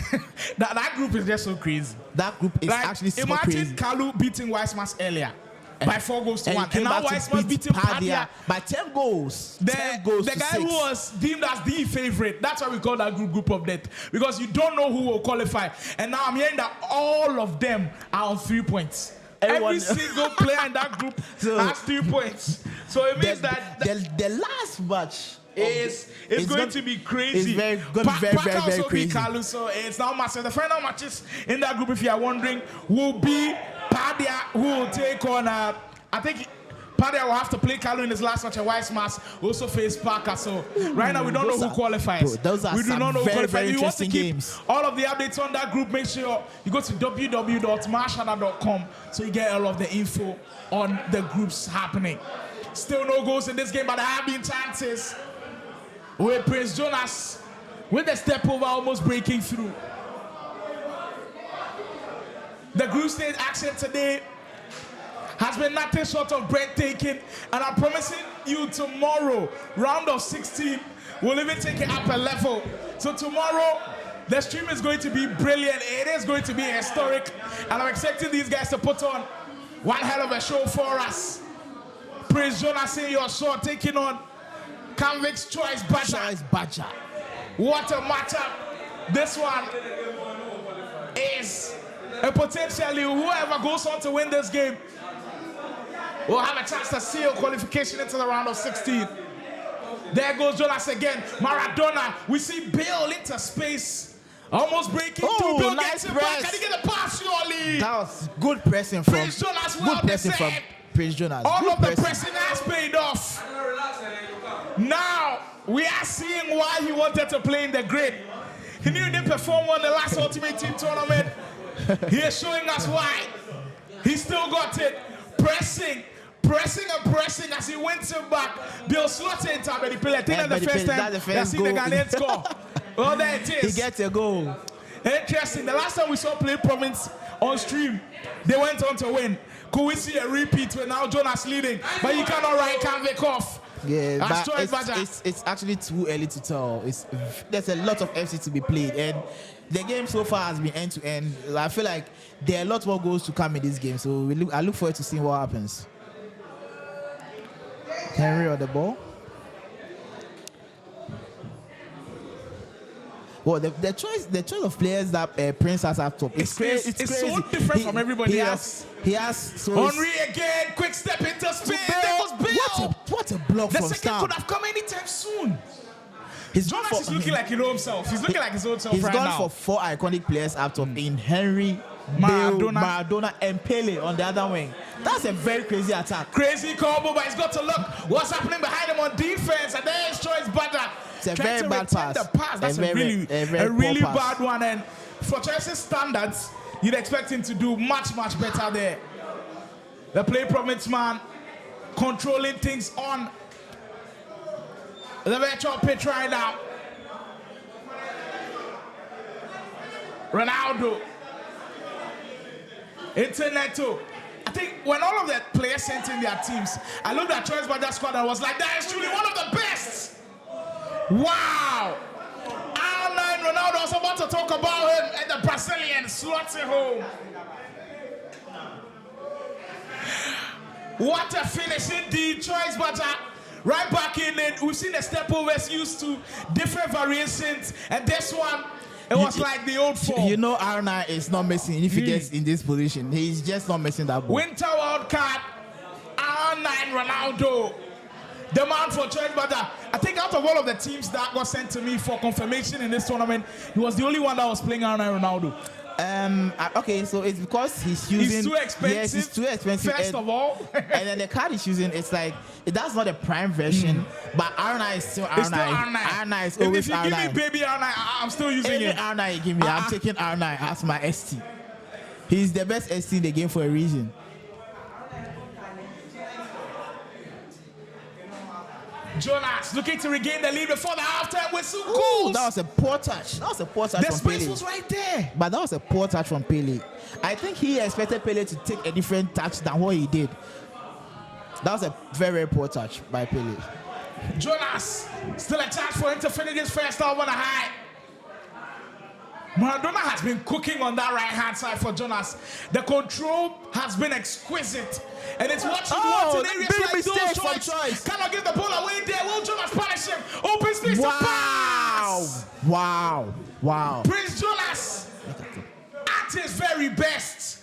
that group is just so crazy. That group is actually super crazy. Imagine Kalu beating Wisemars earlier by 4 goals to 1. And now Wisemars beating Pardia by 10 goals. The 10 goals the to guy 6. who was deemed as the favorite. That's why we call that group of death. Because you don't know who will qualify. And now I'm hearing that all of them are on 3 points. Every single player in that group has 3 points. So it means that the last match is going to be crazy. It's going to be very crazy. Kalu, so it's now massive. The final matches in that group, if you are wondering, will be Pardia, who will take on, I think Pardia will have to play Kalu in his last match, and Wisemars also face Parker. So right now we don't know who qualifies. Those are some very interesting games. All of the updates on that group, make sure you go to www.marshana.com so you get all of the info on the groups happening. Still no goals in this game, but there have been chances with Prince Jonas with the step over almost breaking through. The group stage action today has been nothing short of breathtaking, and I'm promising you tomorrow, round of 16, we'll even take it up a level. So tomorrow, the stream is going to be brilliant. It is going to be historic, and I'm expecting these guys to put on one hell of a show for us. Prince Jonas in your short, taking on Canvic's Choice Badger. What a matchup. This one is a potentially whoever goes on to win this game will have a chance to seal qualification into the round of 16. There goes Jonas again. Maradona. We see Bill into space. Almost breaking through. Bill nice gets it press. back. Can he get the pass, surely? That was good pressing from Prince Jonas. Well, good pressing from Prince Jonas. All of the pressing has paid off. Now we are seeing why he wanted to play in the grid. He knew he didn't perform well in the last Ultimate Team tournament. He is showing us why. He still got it. Pressing as he wins it back. Bill slots it into Abedi. I think that's the first time I've seen the Ghanaian score. Well, there it is. He gets a goal. Interesting. The last time we saw PlayProvince on stream, they went on to win. Could we see a repeat with now Jonas leading? But you cannot write Canvic off. Yeah, but it's actually too early to tell. There's a lot of FC to be played, and the game so far has been end to end. I feel like there are a lot more goals to come in this game, so I look forward to seeing what happens. Henry on the ball. Well, the choice of players that Prince has up top is crazy. It's so different from everybody else. He has Henry again, quick step into space. There goes Bill. What a block the from second Stam. could have come anytime soon. Jonas is looking like he knows himself. He's looking like his own self right now. He's gone for 4 iconic players up top in Henry, Maradona, and Pele on the other wing. That's a very crazy attack. Crazy combo, but he's got to look what's happening behind him on defense. And there's Choice Badger. It's a very bad pass. The pass. That's a really bad one. And for Choice's standards, you'd expect him to do much better there. The PlayProvince man controlling things on the virtual pitch right now. Ronaldo. Interneto. I think when all of the players sent in their teams, I looked at Choice Badger squad and I was like, that is truly one of the best. Wow. R9 Ronaldo was about to talk about him, and the Brazilian slots it home. What a finish indeed, Choice Badger. Right back in it, we've seen the step overs used to different variations, and this one, it was like the old form. You know R9 is not missing if he gets in this position. He's just not missing that ball. Winter World Cup, R9 Ronaldo. The man for Choice Badger. I think out of all of the teams that got sent to me for confirmation in this tournament, he was the only one that was playing R9 Ronaldo. Okay, so it's because he's using. He's too expensive. Yes, it's too expensive. First of all, and then the card he's using, it's like that's not the prime version, but R9 is still R9. It's still R9. R9 is always R9. If you give me baby R9, I'm still using Any it. R9 you give me, I'm taking R9 as my ST. He's the best ST in the game for a reason. Jonas looking to regain the lead before the halftime with some goals. That was a poor touch. That was a poor touch the from space Pele. was right there. But that was a poor touch from Pele. I think he expected Pele to take a different touch than what he did. That was a very, very poor touch by Pele. Jonas, still a chance for him to finish his first half on a high. Maradona has been cooking on that right-hand side for Jonas. The control has been exquisite. And it's what you want in areas like those. Choice. Cannot give the ball away there. Will Jonas punish him? Open space to pass. Wow. Prince Jonas at his very best.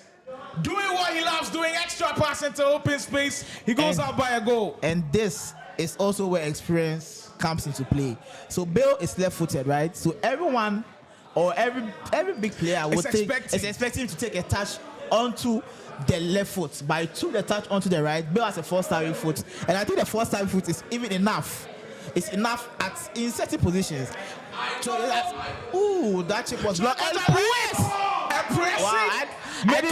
Doing what he loves, doing extra pass into open space. He goes out by a goal. And this is also where experience comes into play. So Bill is left-footed, right? So everyone or every big player is expecting him to take a touch onto the left foot. But he took the touch onto the right. Bill has a four-star foot, and I think the four-star foot is even enough. It's enough in certain positions. So that chip was blocked. And I did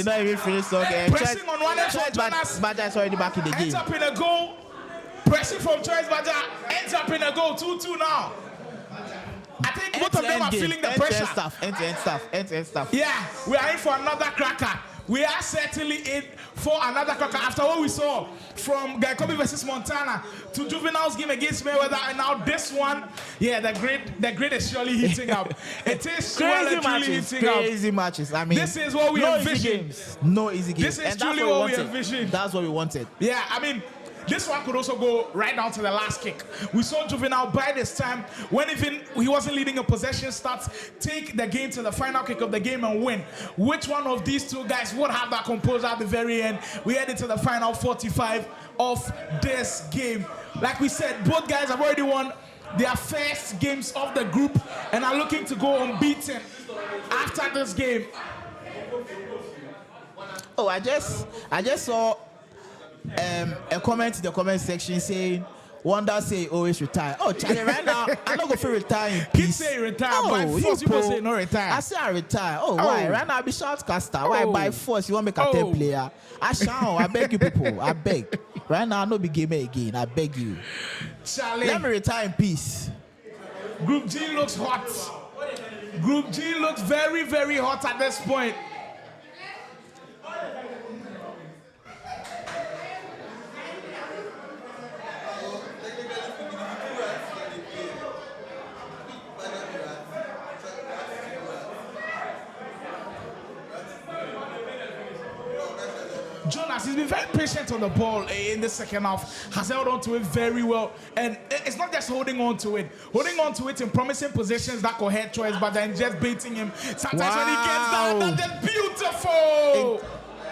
not even finish talking. Pressing on one end from Jonas. Badger is already back in the game. Ends up in a goal. Pressing from Choice Badger. Ends up in a goal. 2-2 now. I think both of them are feeling the pressure. End-to-end stuff. Yeah, we are in for another cracker. We are certainly in for another cracker. After what we saw from GuyKhobby versus Montana to Juvinelle's game against Mayweather, and now this one, yeah, the grid is surely heating up. It is crazy matches. I mean, this is what we envisioned. No easy games. This is truly what we envisioned. That's what we wanted. Yeah, I mean, this one could also go right down to the last kick. We saw Juvinelle by this time, when even he wasn't leading a possession, starts take the game to the final kick of the game and win. Which one of these two guys would have that composure at the very end? We head into the final 45 of this game. Like we said, both guys have already won their first games of the group and are looking to go unbeaten after this game. Oh, I just saw a comment in the comment section saying, Wonder say always retire. Oh, Charlie, right now, I'm not going to retire in peace. Keep saying retire, by force, you say no retire. I say I retire. Oh, why? Right now, I be shoutcaster. Why by force, you want to make a 10 player? I shall. I beg you people. I beg. Right now, I no be gamer again. I beg you. Charlie. Let me retire in peace. Group G looks hot. Group G looks very, very hot at this point. Jonas, he's been very patient on the ball in the second half, has held on to it very well. And it's not just holding on to it in promising positions that could head Choice, but then just baiting him. Sometimes when he gets down, that's beautiful.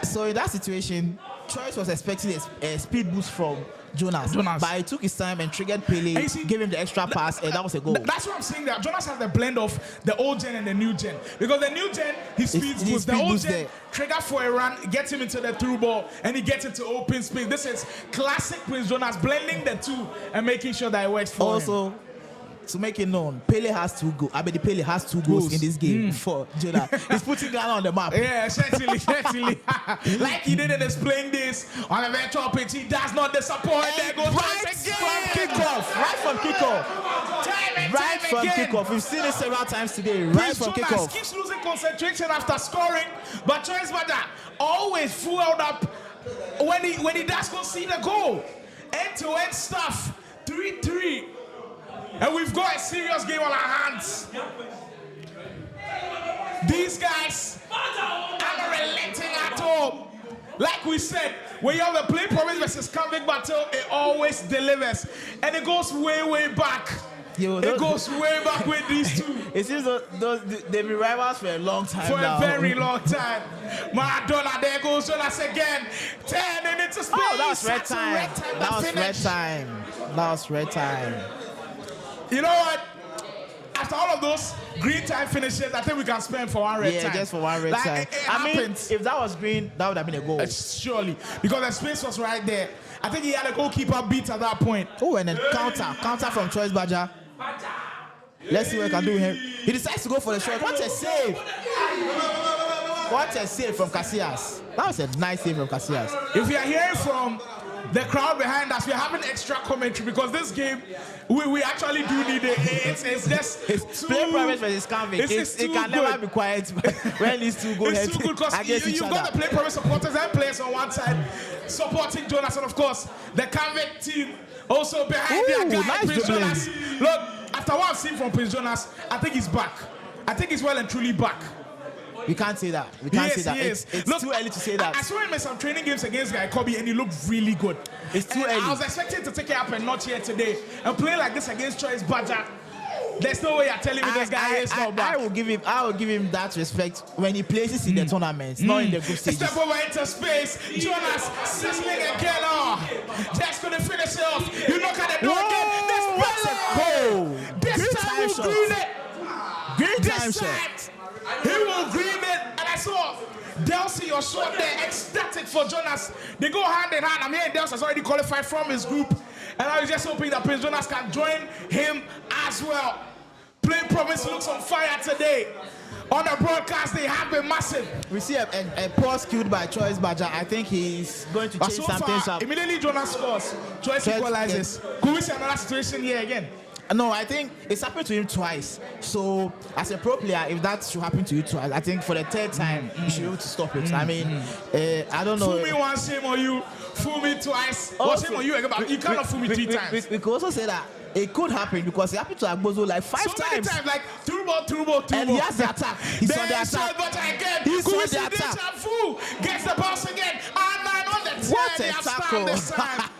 So in that situation, Choice was expecting a speed boost from Jonas, but he took his time and triggered Pele, gave him the extra pass, and that was a goal. That's what I'm saying there. Jonas has the blend of the old gen and the new gen. Because the new gen, he speeds boost. The old gen, trigger for a run, gets him into the through ball, and he gets into open space. This is classic Prince Jonas, blending the two and making sure that it works for him. To make it known, Pele has 2 goals. I mean, Pele has 2 goals in this game for Jonas. He's putting Ghana on the map. Yeah, certainly. Like he did in his playing days on a virtual pitch, he does not disappoint. There goes Right from kickoff. Time from again. kickoff. We've seen it several times today. Right from Jonas kickoff. keeps losing concentration after scoring, but Choice Bada always fueled up when he does concede a goal. End-to-end stuff. 3-3. And we've got a serious game on our hands. These guys are not relenting at all. Like we said, when you have a PlayProvince versus Canvic battle, it always delivers. And it goes way, way back. It goes way back with these two. It seems they've been rivals for a long time For now. a very long time. Maradona, there goes Jonas again. Turning into space. Oh, that was red That's a time. That was red finish. time. That was red time. You know what? After all of those green time finishes, I think we can spend for one red time. Yeah, just for one red Like, time. I mean, if that was green, that would have been a goal. Surely. Because the space was right there. I think he had a goalkeeper beat at that point. Oh, and then counter from Choice Badger. Let's see what he can do with him. He decides to go for the shot. What a save! What a save from Casillas. That was a nice save from Casillas. If you are hearing from the crowd behind us, we're having extra commentary because this game, we actually do need it. It's just PlayProvince versus Canvic. It can never be quiet when these two go It's too good because against each you've got other. the PlayProvince supporters and players on one side supporting Jonas, and of course the Canvic team also behind their guy, nice Prince dribbling. Jonas. Look, after what I've seen from Prince Jonas, I think he's back. I think he's well and truly back. We can't say that. We can't say that. He is. It's Look, too early to say that. I saw him in some training games against GuyKhobby and he looked really good. It's too early. I was expecting to take it up a notch here today and play like this against Choice Badger. There's no way you're telling me this guy is not back. I will give him that respect when he places in the tournaments, not in the group stages. Step over into space. Jonas sizzling again. Just gonna finish it off. You knock at the door again. This time we'll green it. Green time shot. He will green it. And I saw Delcy or short there, ecstatic for Jonas. They go hand in hand. I'm hearing Delcy has already qualified from his group. And I was just hoping that Prince Jonas can join him as well. PlayProvince looks on fire today. On the broadcast, they have been massive. We see a pass queued by Choice Badger. I think he's going to change so some things up. Immediately Jonas scores. Choice equalizes. Could we see another situation here again? No, I think it's happened to him twice. So, as a pro player, if that should happen to you twice, I think for the third time, you should be able to stop it. I mean, I don't know. Fool me once, shame on you. Fool me twice. What shame on you? You cannot fool me 3 times. We could also say that it could happen because it happened to Agbozo like 5 times. So many times, like through ball. And he has the attack. He's on the attack. Again. He's Could on we the see attack. deja vu? Gets the bounce again. And 9 on the 10. What a They have tackle. stand this time.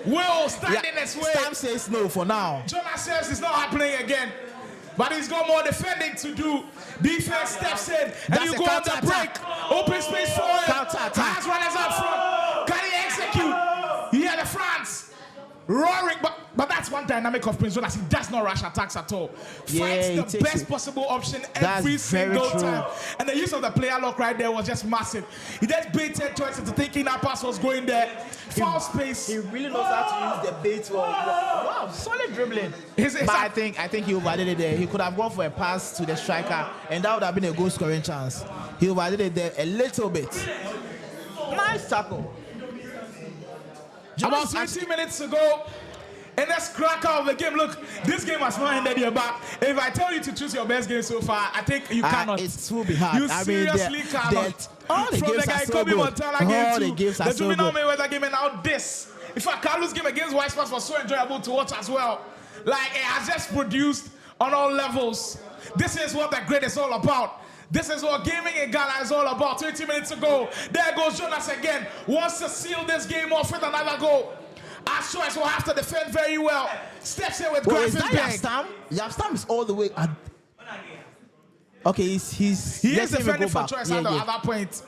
Will stand in his way. Stam says no for now. Jonas says it's not happening again. But he's got more defending to do. Defense steps in. And you go on the break. Open space for him. Counter-attack. Has runners up front. Can he execute? Here the France. Roaring. But that's one dynamic of Prince Jonas. He does not rush attacks at all. Finds the best possible option every single time. And the use of the player lock right there was just massive. He just baited Choice into thinking that pass was going there. Foul space. He really knows how to use the bait well. Wow, solid dribbling. But I think he overdid it there. He could have gone for a pass to the striker, and that would have been a goal scoring chance. He overdid it there a little bit. Nice tackle. About 20 minutes ago, in this cracker of the game, look, this game has not ended yet, but if I tell you to choose your best game so far, I think you cannot. It's too be hard. You seriously cannot. All the From games the are so GuyKhobby good. Montana All game the to games are the so Juvinelle good. Mayweather game, and now this. In fact, Kalu's game against Wisemars was so enjoyable to watch as well. Like, it has just produced on all levels. This is what the grid is all about. This is what gaming in Ghana is all about. 20 minutes ago, there goes Jonas again. Wants to seal this game off with another goal. As Choice will have to defend very well. Steps in with Is that Graphic Yabstam? Yabstam is all the way. Okay, He is defending for Choice at that point.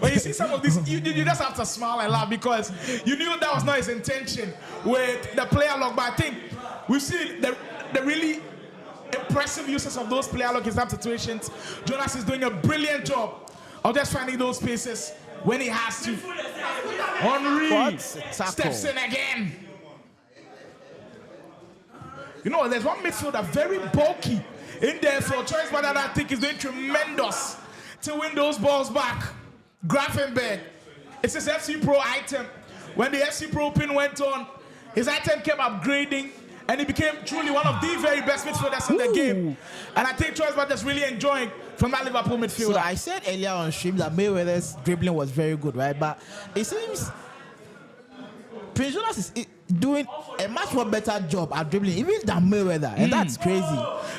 When you see some of these, you just have to smile and laugh because you knew that was not his intention with the player lock. But I think we've seen the really impressive uses of those player lock in some situations. Jonas is doing a brilliant job of just finding those spaces when he has to. Henry steps in again. You know, there's one midfielder very bulky in there for Choice, but I think is doing tremendous to win those balls back. Grafenberg. It's his FC Pro item. When the FC Pro pin went on, his item kept upgrading and he became truly one of the very best midfielders in the game. And I think Choice Badger's really enjoying from that Liverpool midfielder. So I said earlier on stream that Mayweather's dribbling was very good, right? But it seems Prince Jonas is doing a much more better job at dribbling even than Mayweather, and that's crazy.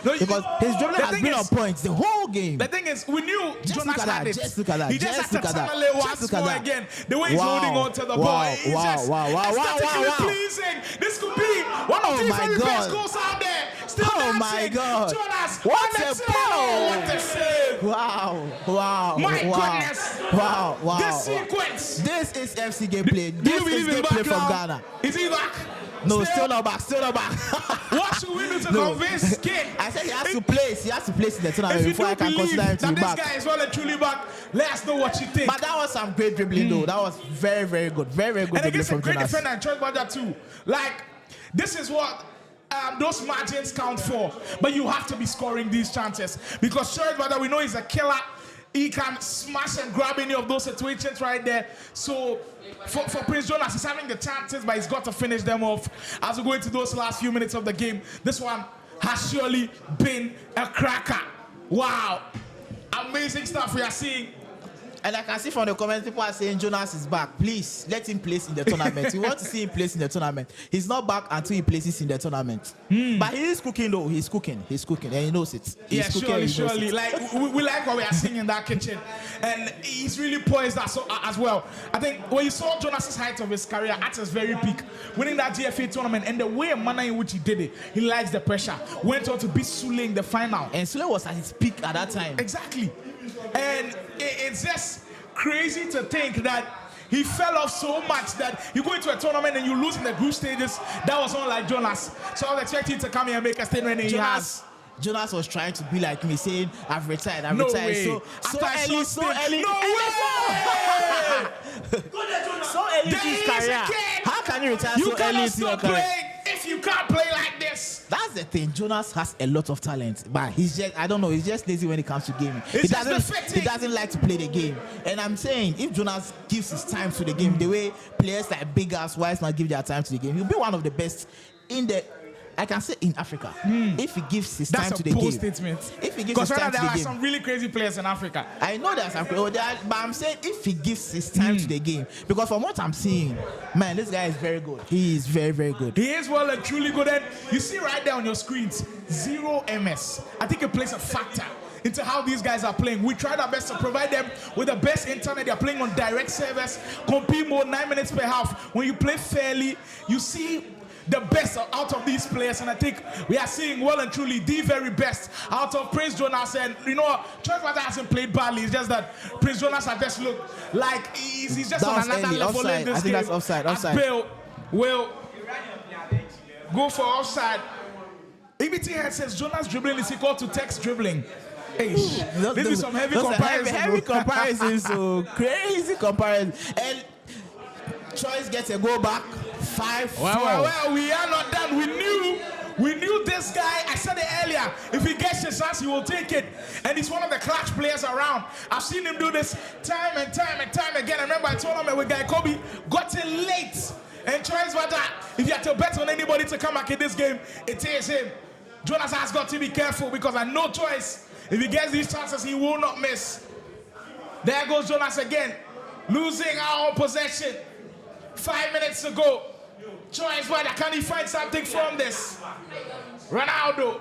Because his dribbling has been on points the whole game. The thing is, we knew Jonas had it. Just look at that. He just had to tunnel it once more again. The way he's Wow. holding on to the ball. He's just aesthetically wow. pleasing. This could be one of the very best goals out there. Still dancing. My God. Jonas, What a oh, what a save. Wow. My goodness. Wow. This sequence. This is FC gameplay. Do This you believe is he's gameplay back from now? Ghana. Is he back? No, still not back. What should we do to convince Kid? I said he has to place. He has to place in the tournament If you before I do can believe consider him to that be this back. guy is well and truly back, let us know what you think. But that was some great dribbling though. That was very, very good. Very, very good And dribbling against a from great Jonas. defender and Choice Badger too. Like, this is what those margins count for. But you have to be scoring these chances. Because Choice Badger, we know he's a killer. He can smash and grab any of those situations right there. So for Prince Jonas, he's having the chances, but he's got to finish them off as we go into those last few minutes of the game. This one has surely been a cracker. Wow. Amazing stuff we are seeing. And I can see from the comments, people are saying Jonas is back. Please let him place in the tournament. We want to see him place in the tournament. He's not back until he places in the tournament. But he is cooking though. He's cooking, and he knows it. He's cooking, surely. Like we like what we are seeing in that kitchen, and he's really poised as well. I think when you saw Jonas's height of his career at his very peak, winning that GFA tournament, and the way and manner in which he did it, he likes the pressure. Went on to beat Sule in the final, and Sule was at his peak at that time. Exactly. And it's just crazy to think that he fell off so much that you go into a tournament and you lose in the group stages. That was not like Jonas. So I was expecting to come here and make a statement, and he has. Jonas was trying to be like me, saying, I've retired. No retired. way. So early. No way. So early in his career. How can you retire so early into your career? If you can't play like this. That's the thing. Jonas has a lot of talent, but he's just, I don't know, he's just lazy when it comes to gaming. He doesn't like to play the game. And I'm saying, if Jonas gives his time to the game, the way players like BigUps, Wisemars give their time to the game, he'll be one of the best in the, I can say, in Africa. If he gives his time to the game. That's a bold statement. If he gives his time to the game. There are some really crazy players in Africa. I know there's some, but I'm saying if he gives his time to the game, because from what I'm seeing, man, this guy is very good. He is very, very good. He is well and truly good. And you see right there on your screens, 0 MS. I think it plays a factor into how these guys are playing. We tried our best to provide them with the best internet. They're playing on direct service, compete mode, 9 minutes per half. When you play fairly, you see the best out of these players, and I think we are seeing well and truly the very best out of Prince Jonas. And you know, Choice Badger hasn't played badly. It's just that Prince Jonas has just looked like he's just on another level offside. in this I think game. that's offside. As Bill will go for offside. EBT head says Jonas dribbling is equal to text dribbling. Hey, this is some heavy comparison. Heavy comparison, so crazy comparison. And Choice gets a go back. 5-4. Well, we are not done. We knew this guy. I said it earlier. If he gets his chance, he will take it. And he's one of the clutch players around. I've seen him do this time and time again. I remember I told him with GuyKhobby, got it late. And Choice Badger, if you have to bet on anybody to come back in this game, it is him. Jonas has got to be careful because I know Choice. If he gets these chances, he will not miss. There goes Jonas again, losing our own possession. 5 minutes to go. Choice Badger, can he find something from this? Ronaldo.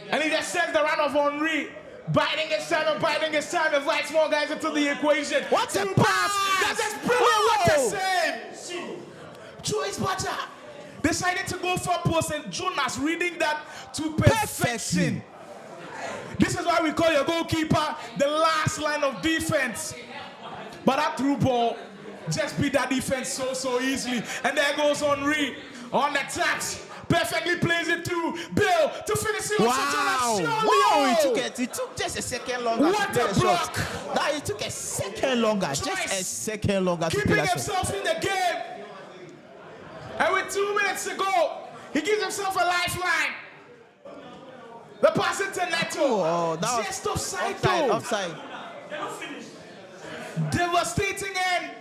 And he just sends the run of Henry. Biding his time, invites more guys into the equation. What a pass! That's just brilliant. What a save! Choice Badger decided to go for post, and Jonas reading that to perfection. This is why we call your goalkeeper the last line of defense. But that through ball just beat that defense so easily. And there goes Henry on the touch. Perfectly plays it through Bill to finish it. Wow, he took just a second longer. What a block! That it took a second longer. Just a second longer. Keeping himself in the game. And with 2 minutes to go, he gives himself a lifeline. The pass into Neto. Just offside. Devastating end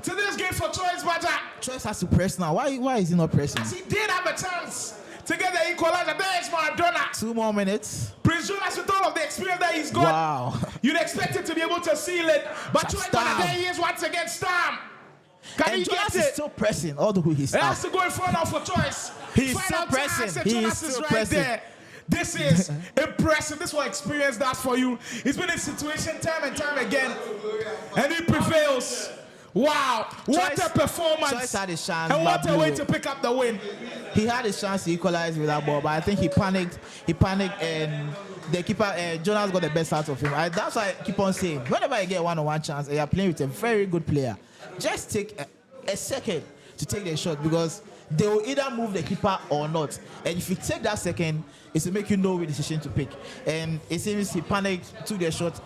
to this game for Choice Badger. Choice has to press now. Why is he not pressing? He did have a chance to get the equalizer. There is Maradona. 2 more minutes. Prince Jonas, with all of the experience that he's got, Wow. you'd expect him to be able to seal it. But Choice, there he is once again, Stam. Can he Jonas get is it? still pressing, although he's He out. has to go in front now for Choice. He's still pressing. He is still pressing. There. This is impressive. This is what experience does for you. He's been in situation time and time again, and he prevails. Wow, what a performance. Choice had his chance, and what a way to pick up the win. He had his chance to equalize with that ball, but I think he panicked. And the keeper, Jonas, got the best out of him. That's why I keep on saying, whenever you get one-on-one chance and you're playing with a very good player, just take a second to take the shot, because they will either move the keeper or not. And if you take that second, it's to make you know which decision to pick. And it seems he panicked, took the shot.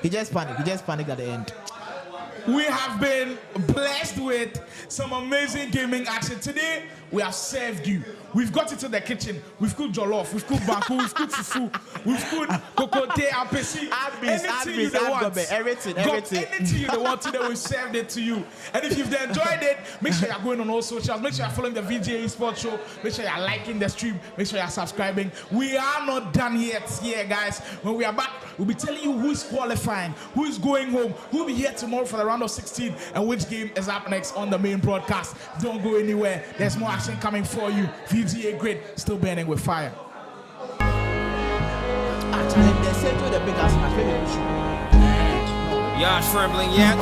He just panicked. He just panicked at the end. We have been blessed with some amazing gaming action. Today, we have served you. We've got into the kitchen. We've cooked jollof. We've cooked banku. We've cooked fufu. We've cooked kokote, apesi. Anything you want. Everything. Anything you want today, we served it to you. And if you've enjoyed it, make sure you're going on all socials. Make sure you're following the VGA Esports show. Make sure you're liking the stream. Make sure you're subscribing. We are not done yet here, guys. When we are back, we'll be telling you who is qualifying, who is going home, who will be here tomorrow for the round of 16, and which game is up next on the main broadcast. Don't go anywhere. There's more action coming for you. VGA Grid still burning with fire. Actually, they said to the BigUps, my favorite. Y'all trembling yet?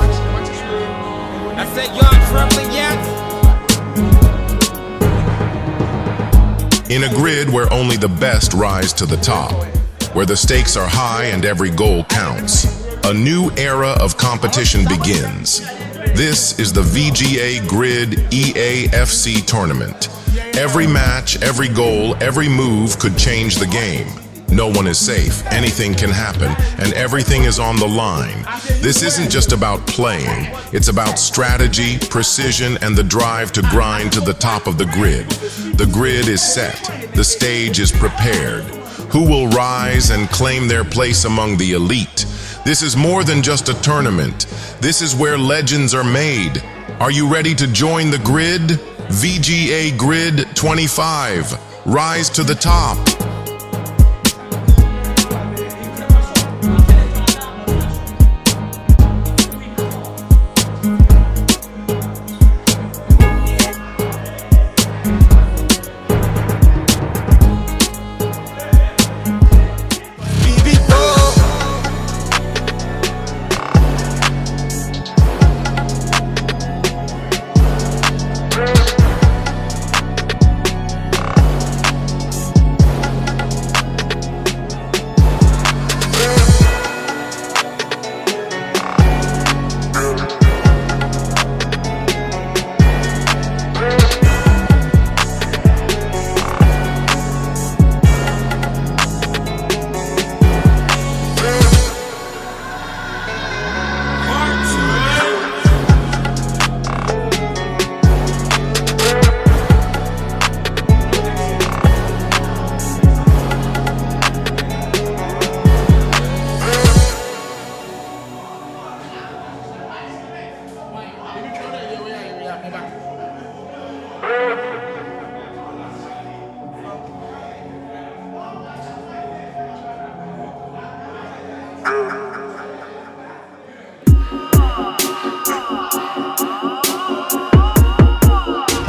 I said y'all trembling yet? In a grid where only the best rise to the top, where the stakes are high and every goal counts, a new era of competition begins. This is the VGA Grid EAFC tournament. Every match, every goal, every move could change the game. No one is safe, anything can happen, and everything is on the line. This isn't just about playing, it's about strategy, precision, and the drive to grind to the top of the grid. The grid is set, the stage is prepared. Who will rise and claim their place among the elite? This is more than just a tournament. This is where legends are made. Are you ready to join the grid? VGA Grid 25. Rise to the top.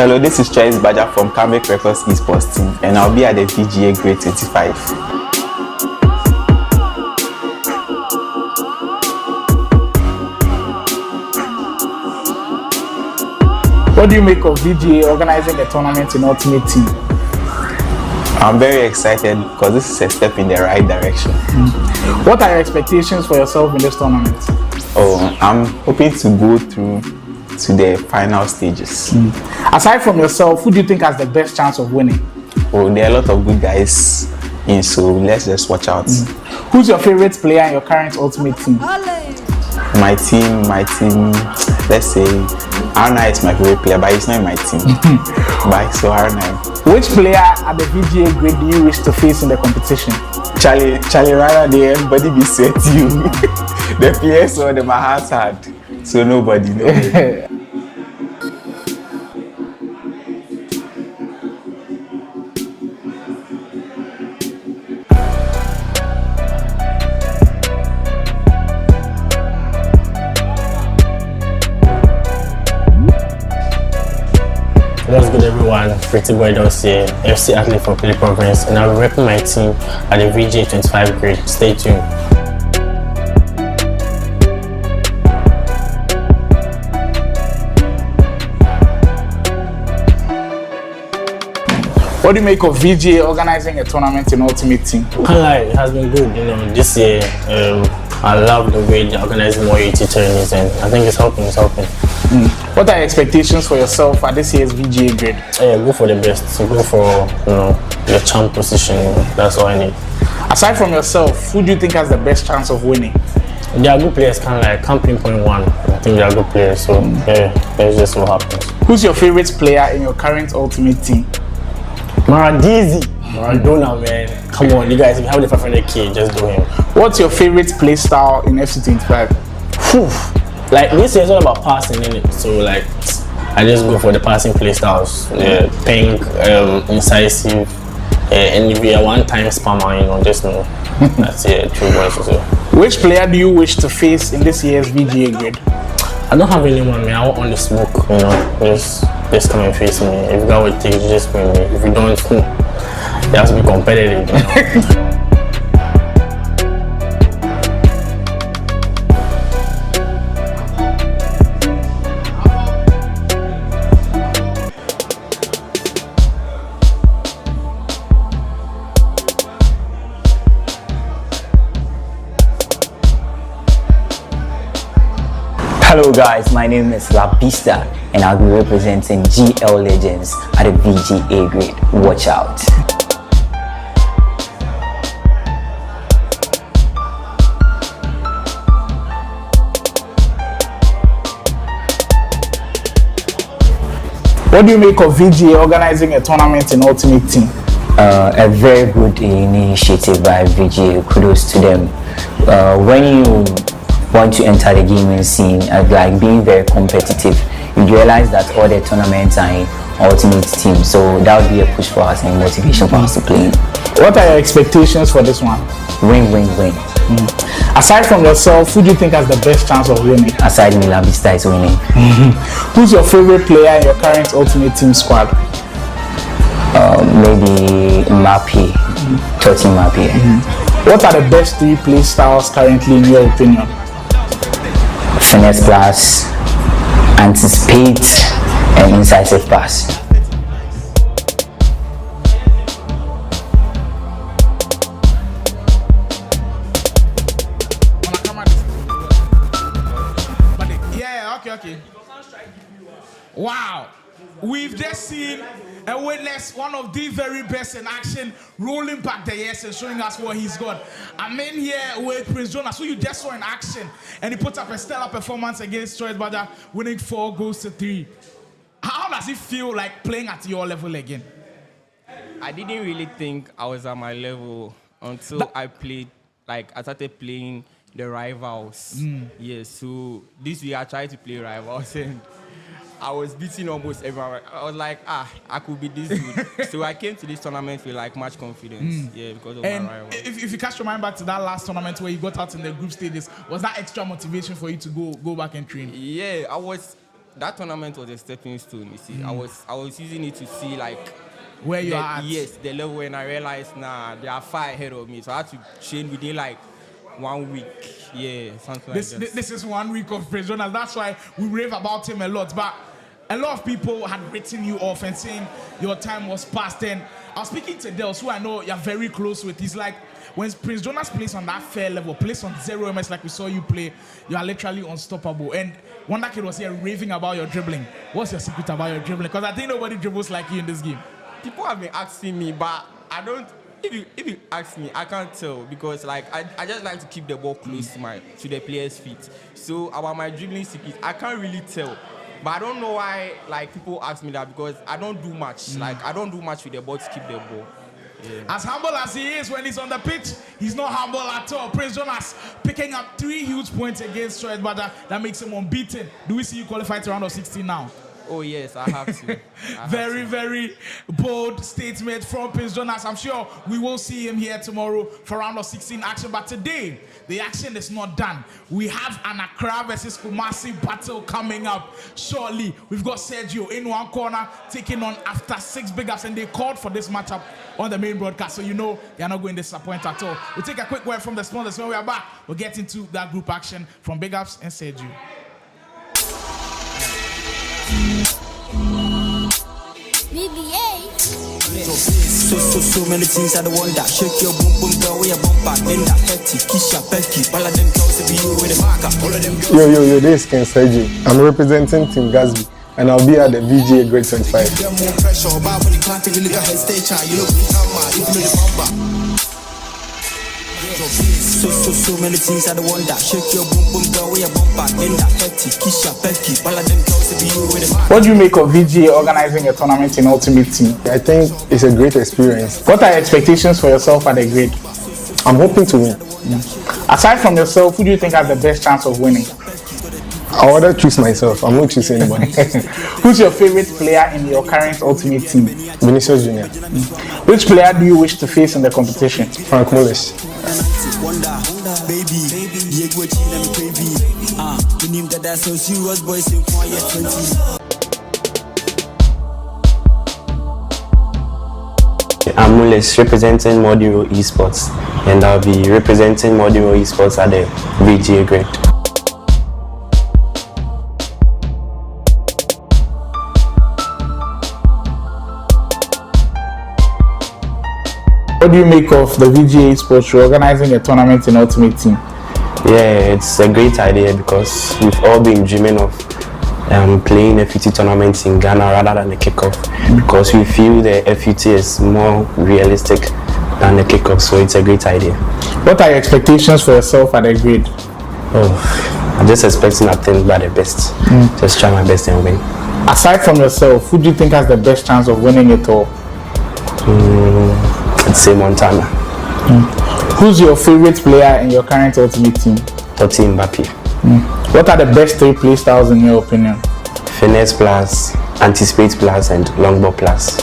Hello, this is Choice Badger from Canvic Records Esports team, and I'll be at the VGA Grade 25. What do you make of VGA organizing a tournament in Ultimate Team? I'm very excited because this is a step in the right direction. What are your expectations for yourself in this tournament? Oh, I'm hoping to go through to the final stages. Aside from yourself, who do you think has the best chance of winning? Oh, there are a lot of good guys in, so let's just watch out. Who's your favorite player in your current Ultimate Team? My team, let's say R9 is my favorite player, but he's not in my team. But so R9. Which player at the VGA grade do you wish to face in the competition? Charlie, rather than everybody be set you. The PS or the my heart hard. So nobody. What's good, everyone? Pretty boy Doss here, FC athlete for PlayProvince, and I'll be repping my team at the VJ25 grade. Stay tuned. What do you make of VGA organizing a tournament in Ultimate Team? Can't lie, it has been good. This year, I love the way they're organizing more UT tournaments, and I think it's helping. What are your expectations for yourself at this year's VGA grade? Yeah, go for the best. So go for the champ position. That's all I need. Aside from yourself, who do you think has the best chance of winning? They are good players. Can't pinpoint one. I think they are good players. So yeah, that's just what happens. Who's your favorite player in your current Ultimate Team? Maradizi. Maradona, man. Come on, you guys. If you have the 500k, just do him. What's your favorite play style in FC25? Like this year is all about passing, innit? So like, I just go for the passing play styles. Pink, incisive, NVIDIA one-time spammer. Just know. That's it. True voice. So. Which player do you wish to face in this year's VGA grade? I don't have anyone, man. I want on the smoke. Just come and face me. If you got what it takes, just win me. If you don't, you have to be competitive. Hello guys, my name is La Pista and I'll be representing GL Legends at the VGA grade. Watch out. What do you make of VGA organizing a tournament in Ultimate Team? A very good initiative by VGA. Kudos to them. When you want to enter the gaming scene and like being very competitive, you realize that all the tournaments are in Ultimate Team, so that would be a push for us and motivation for us to play. What are your expectations for this one? Win. Aside from yourself, who do you think has the best chance of winning? Aside me, La Vista is winning. Who's your favorite player in your current Ultimate Team squad? Maybe Mappy, Totti Mappy. What are the best 3 play styles currently in your opinion? Finesse pass, anticipate, and incisive pass. Okay. Wow. We've just seen and witnessed one of the very best in action, rolling back the years and showing us what he's got. I'm in here with Prince Jonas, who you just saw in action, and he put up a stellar performance against Choice Badger, winning 4 goals to 3. How does it feel like playing at your level again? I didn't really think I was at my level until I started playing the rivals. Yes, so this week I tried to play rivals and I was beating almost everyone. I was like, I could be this good. So I came to this tournament with like much confidence. Yeah, because of my rivals. If you cast your mind back to that last tournament where you got out in the group stages, was that extra motivation for you to go back and train? Yeah, that tournament was a stepping stone, you see. I was using it to see like where you are at. Yes, the level when I realized they are far ahead of me. So I had to train within like 1 week. Yeah, something like that. This is 1 week of Prince Jonas. That's why we rave about him a lot. But a lot of people had written you off and saying your time was past. And I was speaking to Dels, who I know you're very close with. He's like, when Prince Jonas plays on that fair level, plays on 0 MS like we saw you play, you are literally unstoppable. And Wonder Kid was here raving about your dribbling. What's your secret about your dribbling? Because I think nobody dribbles like you in this game. People have been asking me, but I don't. If you ask me, I can't tell because like I just like to keep the ball close to the player's feet. So about my dribbling secret, I can't really tell. But I don't know why like people ask me that because I don't do much. Like I don't do much with the ball to keep the ball. As humble as he is when he's on the pitch, he's not humble at all. Prince Jonas picking up 3 huge points against Troy, but that makes him unbeaten. Do we see you qualify to round of 16 now? Oh yes, I have to. Very bold statement from Prince Jonas. I'm sure we will see him here tomorrow for round of 16 action. But today, the action is not done. We have an Accra versus Kumasi battle coming up shortly. We've got Sergio in one corner taking on After 6 BigUps, and they called for this matchup on the main broadcast. So you know they're not going to disappoint at all. We'll take a quick word from the sponsors. When we are back, we'll get into that group action from BigUps and Sergio. So many things I don't want that. Shake your boom boom girl with your bumper. Then that petty, kiss your pecky. All of them girls to be you with a marker. All of them girls. Yo, this is Ken Sergio. I'm representing Team Gasby, and I'll be at the VGA Grade 25. Get more pressure, but when you can't take a look at her stage, you look even the bumper. So many things I don't want that. Shake your boom boom girl with your bumper. Then that petty, kiss your pecky. All of them girls to be you with a marker. What do you make of VGA organizing a tournament in Ultimate Team? I think it's a great experience. What are your expectations for yourself at the grade? I'm hoping to win. Aside from yourself, who do you think has the best chance of winning? I rather choose myself. I'm not choosing anybody. Who's your favorite player in your current Ultimate Team? Vinicius Junior. Which player do you wish to face in the competition? Frank Mullis. I'm Mules, representing Moduro Esports, and I'll be representing Moduro Esports at the VGA grade. What do you make of the VGA Esports organizing a tournament in Ultimate Team? Yeah, it's a great idea because we've all been dreaming of playing FUT tournaments in Ghana rather than the kickoff, because we feel the FUT is more realistic than the kickoff, so it's a great idea. What are your expectations for yourself at the grade? Oh, I'm just expecting nothing but the best. Just try my best and win. Aside from yourself, who do you think has the best chance of winning it all? I'd say Montana. Who's your favorite player in your current Ultimate Team? Totti Mbappe. What are the best 3 play styles in your opinion? Finesse plus, anticipate plus, and longbow plus.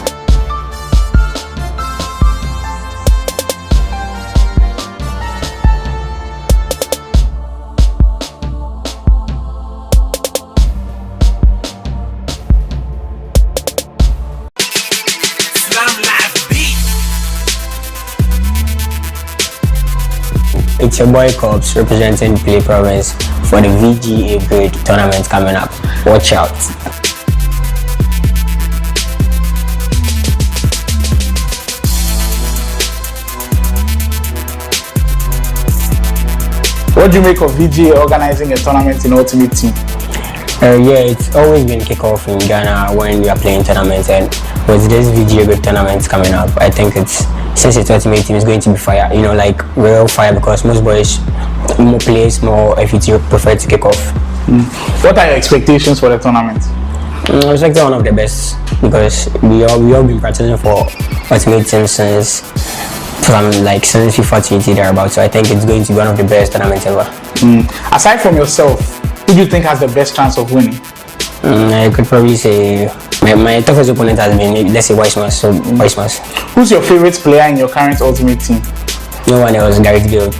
It's your boy Cobbs representing PlayProvince for the VGA grade tournament coming up. Watch out. What do you make of VGA organizing a tournament in Ultimate Team? Yeah, it's always been kickoff in Ghana when we are playing tournaments, and with this VGA grade tournament coming up, I think since it's Ultimate Team, it's going to be fire. You know, like real fire, because most boys, more players, more FUT prefer to kick off. What are your expectations for the tournament? I'm expecting one of the best, because we all been practicing for Ultimate Team since FIFA 20 thereabouts. So I think it's going to be one of the best tournaments ever. Aside from yourself, who do you think has the best chance of winning? I could probably say my toughest opponent has been, let's say, Wisemars. So Wisemars. Who's your favorite player in your current Ultimate Team? No one else, Gareth Gill.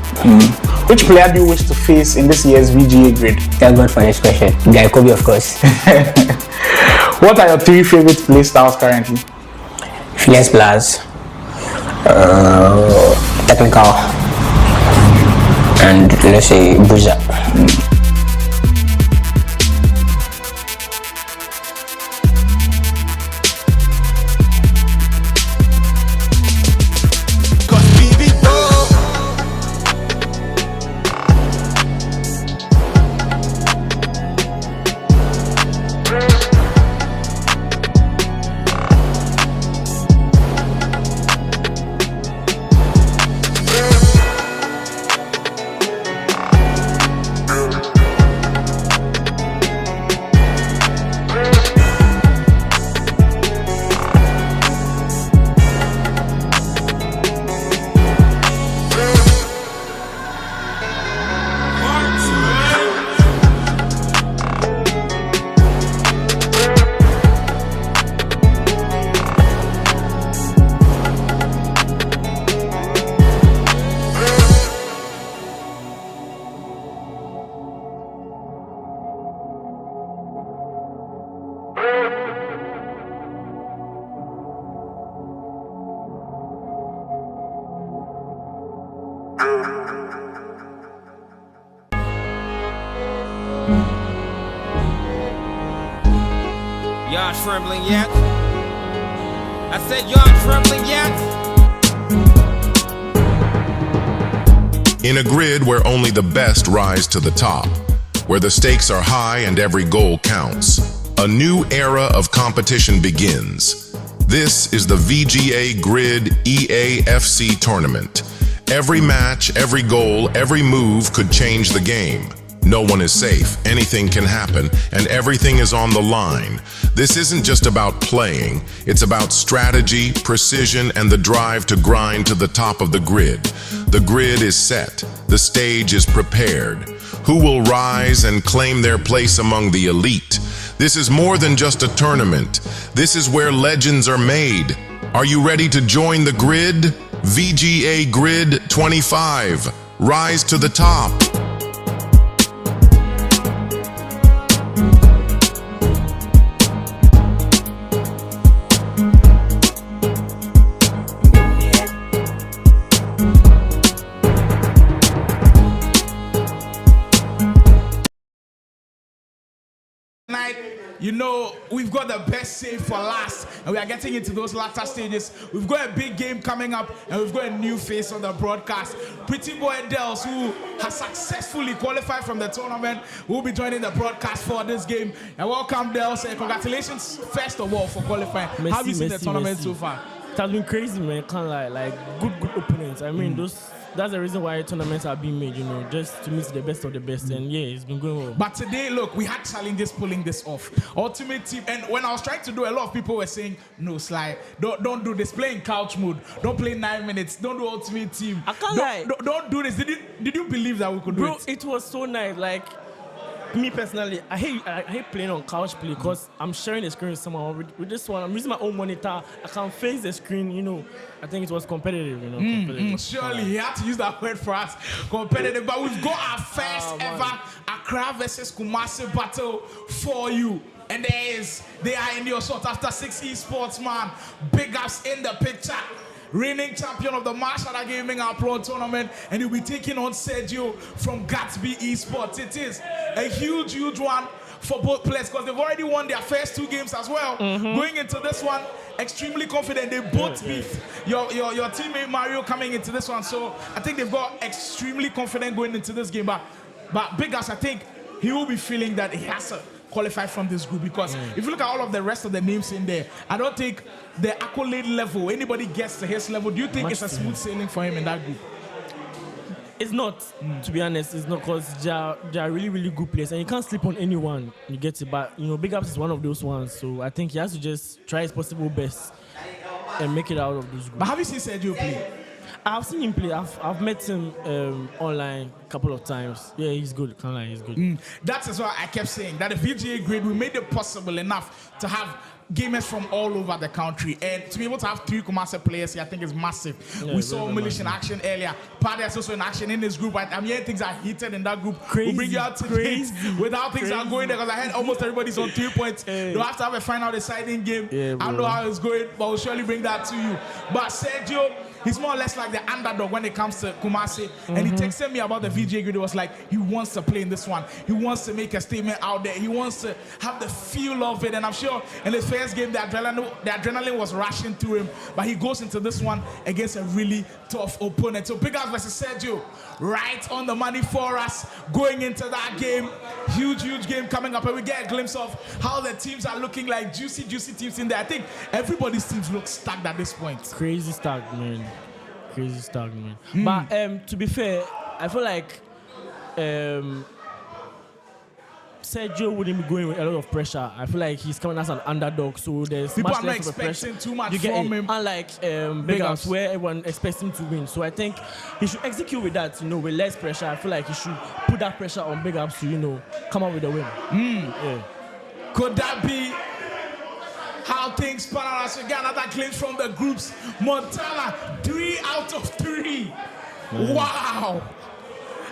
Which player do you wish to face in this year's VGA grade? Thank God for this question. GuyKhobby, of course. What are your 3 favorite play styles currently? Finesse plus, technical, and let's say bruiser. Y'all trembling yet? I said y'all trembling yet? In a grid where only the best rise to the top, where the stakes are high and every goal counts, a new era of competition begins. This is the VGA Grid EAFC tournament. Every match, every goal, every move could change the game. No one is safe, anything can happen, and everything is on the line. This isn't just about playing, it's about strategy, precision, and the drive to grind to the top of the grid. The grid is set, the stage is prepared. Who will rise and claim their place among the elite? This is more than just a tournament. This is where legends are made. Are you ready to join the grid? VGA Grid 25. Rise to the top. You know, we've got the best save for last, and we are getting into those latter stages. We've got a big game coming up, and we've got a new face on the broadcast. Pretty Boy Dels, who has successfully qualified from the tournament, will be joining the broadcast for this game. And welcome, Dels, and congratulations, first of all, for qualifying. Merci, How have you seen the merci, tournament merci. so far? It has been crazy, man. Can't lie. Like good opponents. I mean, that's the reason why tournaments are being made, you know, just to meet the best of the best. And yeah, it's been going well. But today, look, we had challenges pulling this off. Ultimate team, and when I was trying to do, a lot of people were saying, no, Sly, don't do this. Play in couch mode. Don't play 9 minutes. Don't do ultimate team. I can't lie. Don't do this. Did you believe that we could do Bro, it? it was so nice. Like, me personally, I hate playing on couch play because I'm sharing the screen with someone. With this one, I'm using my own monitor. I can face the screen, you know. I think it was competitive, you know. Competitive. Surely he had to use that word for us, competitive. But we've got our first ever Accra versus Kumasi battle for you. And they are in your shot after 6 esports, man. BigUps in the picture. Reigning champion of the Marshall Gaming Pro tournament, and he'll be taking on Sergio from Gasby Esports. It is a huge one for both players because they've already won their first 2 games as well. Going into this one, extremely confident. They both beat your teammate Mario coming into this one, so I think they've got extremely confident going into this game. But BigUps, I think he will be feeling that he has to qualify from this group because if you look at all of the rest of the names in there, I don't think the accolade level, anybody gets to his level. Do you think it's a smooth sailing for him in that group? It's not, to be honest. It's not because they are really, really good players and you can't sleep on anyone. You get it, but you know, BigUps is one of those ones. So I think he has to just try his possible best and make it out of this group. But have you seen Sergio play? I've seen him play. I've met him online a couple of times. Yeah, he's good. Can't lie, he's good. That's why I kept saying that the VGA grid, we made it possible enough to have gamers from all over the country, and to be able to have 3 Kumasi players here, I think is massive. Yeah, we saw Milish in action earlier. Pardia is also in action in this group. I'm hearing things are heated in that group. Crazy, we'll bring you out today with how things are going there because I heard almost everybody's on 3 points. They'll have to have a final deciding game. I don't know how it's going, but we'll surely bring that to you. But Sergio, he's more or less like the underdog when it comes to Kumasi. And he texted me about the VGA grid. It was like, he wants to play in this one. He wants to make a statement out there. He wants to have the feel of it. And I'm sure in his first game, the adrenaline was rushing through him. But he goes into this one against a really tough opponent. So BigUps versus Sergio, right on the money for us going into that game. Huge game coming up. And we get a glimpse of how the teams are looking like. Juicy teams in there. I think everybody's teams look stacked at this point. Crazy stacked, man. Crazy stacked, man. But to be fair, I feel like Sergio wouldn't be going with a lot of pressure. I feel like he's coming as an underdog, so there's people much are not less of a pressure. expecting too much You get from it? him. Unlike BigUps, where everyone expects him to win. So I think he should execute with that, you know, with less pressure. I feel like he should put that pressure on BigUps to, you know, come up with a win. Yeah. Could that be how things pan out as we get another glimpse from the groups? Montana, 3 out of 3. Wow.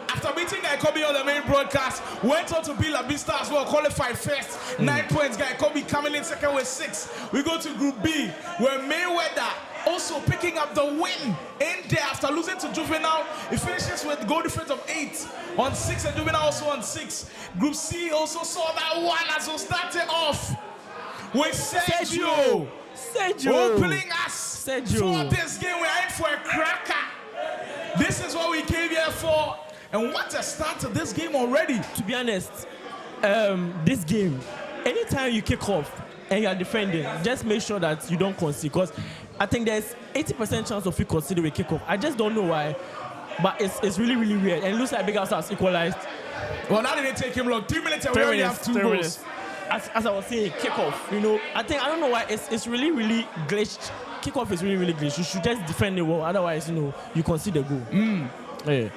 After beating GuyKhobby on the main broadcast, went on to be La Vista as well, qualified first. 9 points. GuyKhobby coming in second with 6. We go to Group B, where Mayweather also picking up the win in there after losing to Juvinelle. It finishes with goal difference of 8 on 6 and Juvinelle also on 6. Group C also saw that one as we started off with Sergio opening us for this game. We're in for a cracker. This is what we came here for. And what a start to this game already. To be honest, this game, anytime you kick off and you are defending, just make sure that you don't concede. Because I think there's 80% chance of you consider a kickoff. I just don't know why, but it's really, really weird. And it looks like BigUps has equalized. Well, now didn't take him long. 3 minutes and we already have 2 goals. As I was saying, kickoff, you know, I don't know why it's really, really glitched. Kickoff is really, really glitched. You should just defend the wall, otherwise, you know, you concede a goal. Yeah.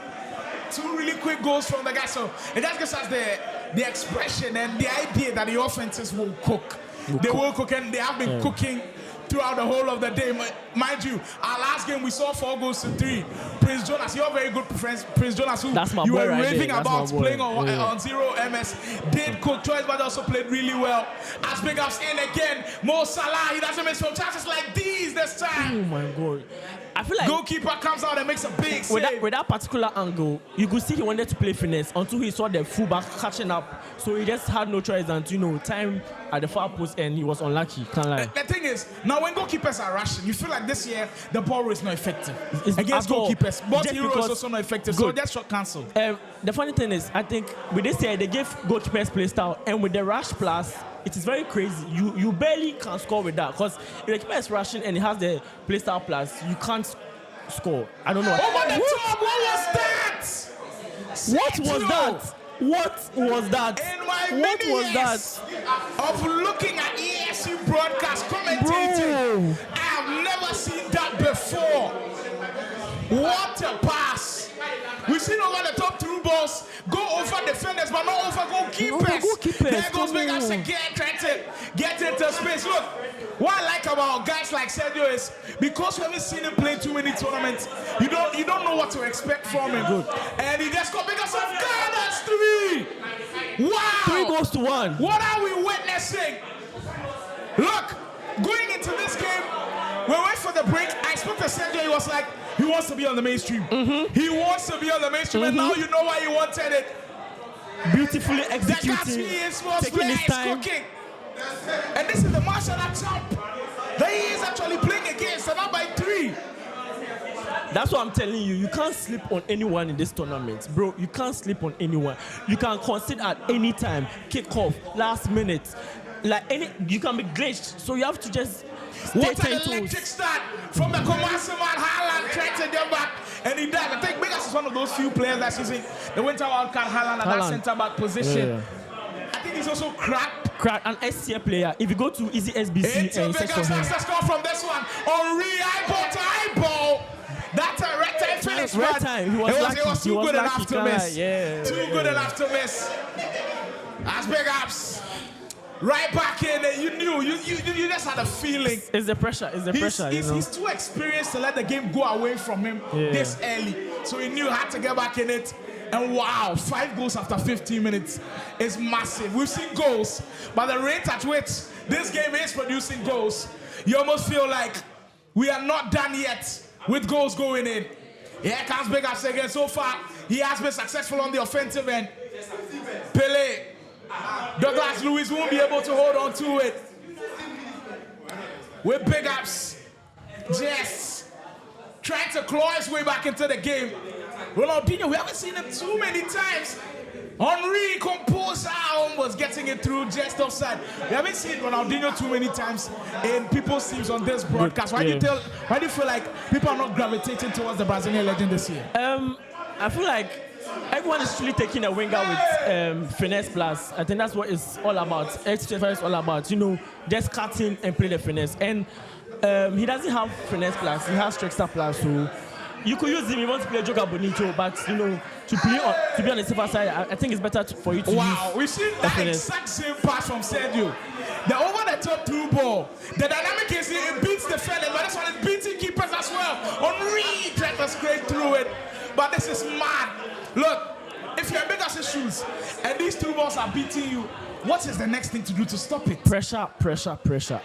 2 really quick goals from the guy, so it just gives us the expression and the idea that the offenses will cook. They will cook, and they have been cooking throughout the whole of the day. Mind you, our last game we saw 4 goals to 3. Prince Jonas, you're very good friends. Prince Jonas, who you were raving about playing on 0 MS, did cook. Choice, but also played really well. As BigUps in again, Mo Salah, he doesn't miss from chances like these this time. Oh my God. I feel like goalkeeper comes out and makes a big save. With that particular angle, you could see he wanted to play finesse until he saw the fullback catching up. So he just had no choice than to, you know, time at the far post, and he was unlucky. Can't lie. The thing is, now when goalkeepers are rushing, you feel like this year the ball is not effective against goalkeepers. But Hero is also not effective, so that's shot cancelled. The funny thing is, I think with this year they gave goalkeepers play style, and with the rush plus, it is very crazy. You barely can score with that, because if the keeper is rushing and he has the play style plus, you can't score. I don't know. Over the top, what was that? What was that? What was that? In my many years of looking at ESU broadcast commentating, I have never seen that before. What a pass! We've seen over the top through balls go over defenders, but not over goalkeepers. There goes BigUps again, trying to get into space. Look, what I like about guys like Sergio is because we haven't seen him play too many tournaments, you don't know what to expect from him. Good. And he just got BigUps off guard. That's 3. Wow! 3 goals to 1. What are we witnessing? Look, going into this game, we wait for the break. I spoke to Sergio. He was like, he wants to be on the mainstream. He wants to be on the mainstream, and now you know why he wanted it. Beautifully executing, taking his time. Cooking. And this is the martial art champ that he is actually playing against, and now by 3. That's what I'm telling you. You can't sleep on anyone in this tournament, bro. You can't sleep on anyone. You can concede at any time, kick off, last minute, you can be glitched. So you have to just. What an electric start from the commercial man. Haaland tried to get back, and he died. I think BigUps is one of those few players that's using the winter wildcard Haaland at that centre back position. Yeah. I think he's also cracked. An SCA player. If you go to Easy SBC and search for him. Let's go from this one. Henri, eyeball to eyeball. That's a red time finish. Red time. He was too good enough to miss. Yeah. Too good enough to miss. That's BigUps. Right back in there, you knew, you just had a feeling. It's the pressure, He's too experienced to let the game go away from him this early. So he knew he had to get back in it. And wow, 5 goals after 15 minutes is massive. We've seen goals, but the rate at which this game is producing goals, you almost feel like we are not done yet with goals going in. Here comes BigUps again. So far, he has been successful on the offensive end. Pele. Douglas Lewis won't be able to hold on to it. With BigUps just trying to claw his way back into the game. Ronaldinho, we haven't seen him too many times. Henri Composer was getting it through just offside. We haven't seen Ronaldinho too many times in people's teams on this broadcast. Why do you feel like people are not gravitating towards the Brazilian legend this year? I feel like everyone is really taking a winger with finesse plus. I think that's what it's all about. X25 is all about, you know, just cutting and play the finesse. And he doesn't have finesse plus, he has trickster plus. So you could use him if you want to play Joga Bonito, but you know, to be on the safer side, I think it's better for you to use we've seen that exact same pass from Sergio. The over-the-top through ball. The dynamic is it beats defenders, but this one is beating keepers as well. Henri tried to scrape through it, but this is mad. Look, if you're in BigUps' shoes and these 2 balls are beating you, What is the next thing to do to stop it? Pressure.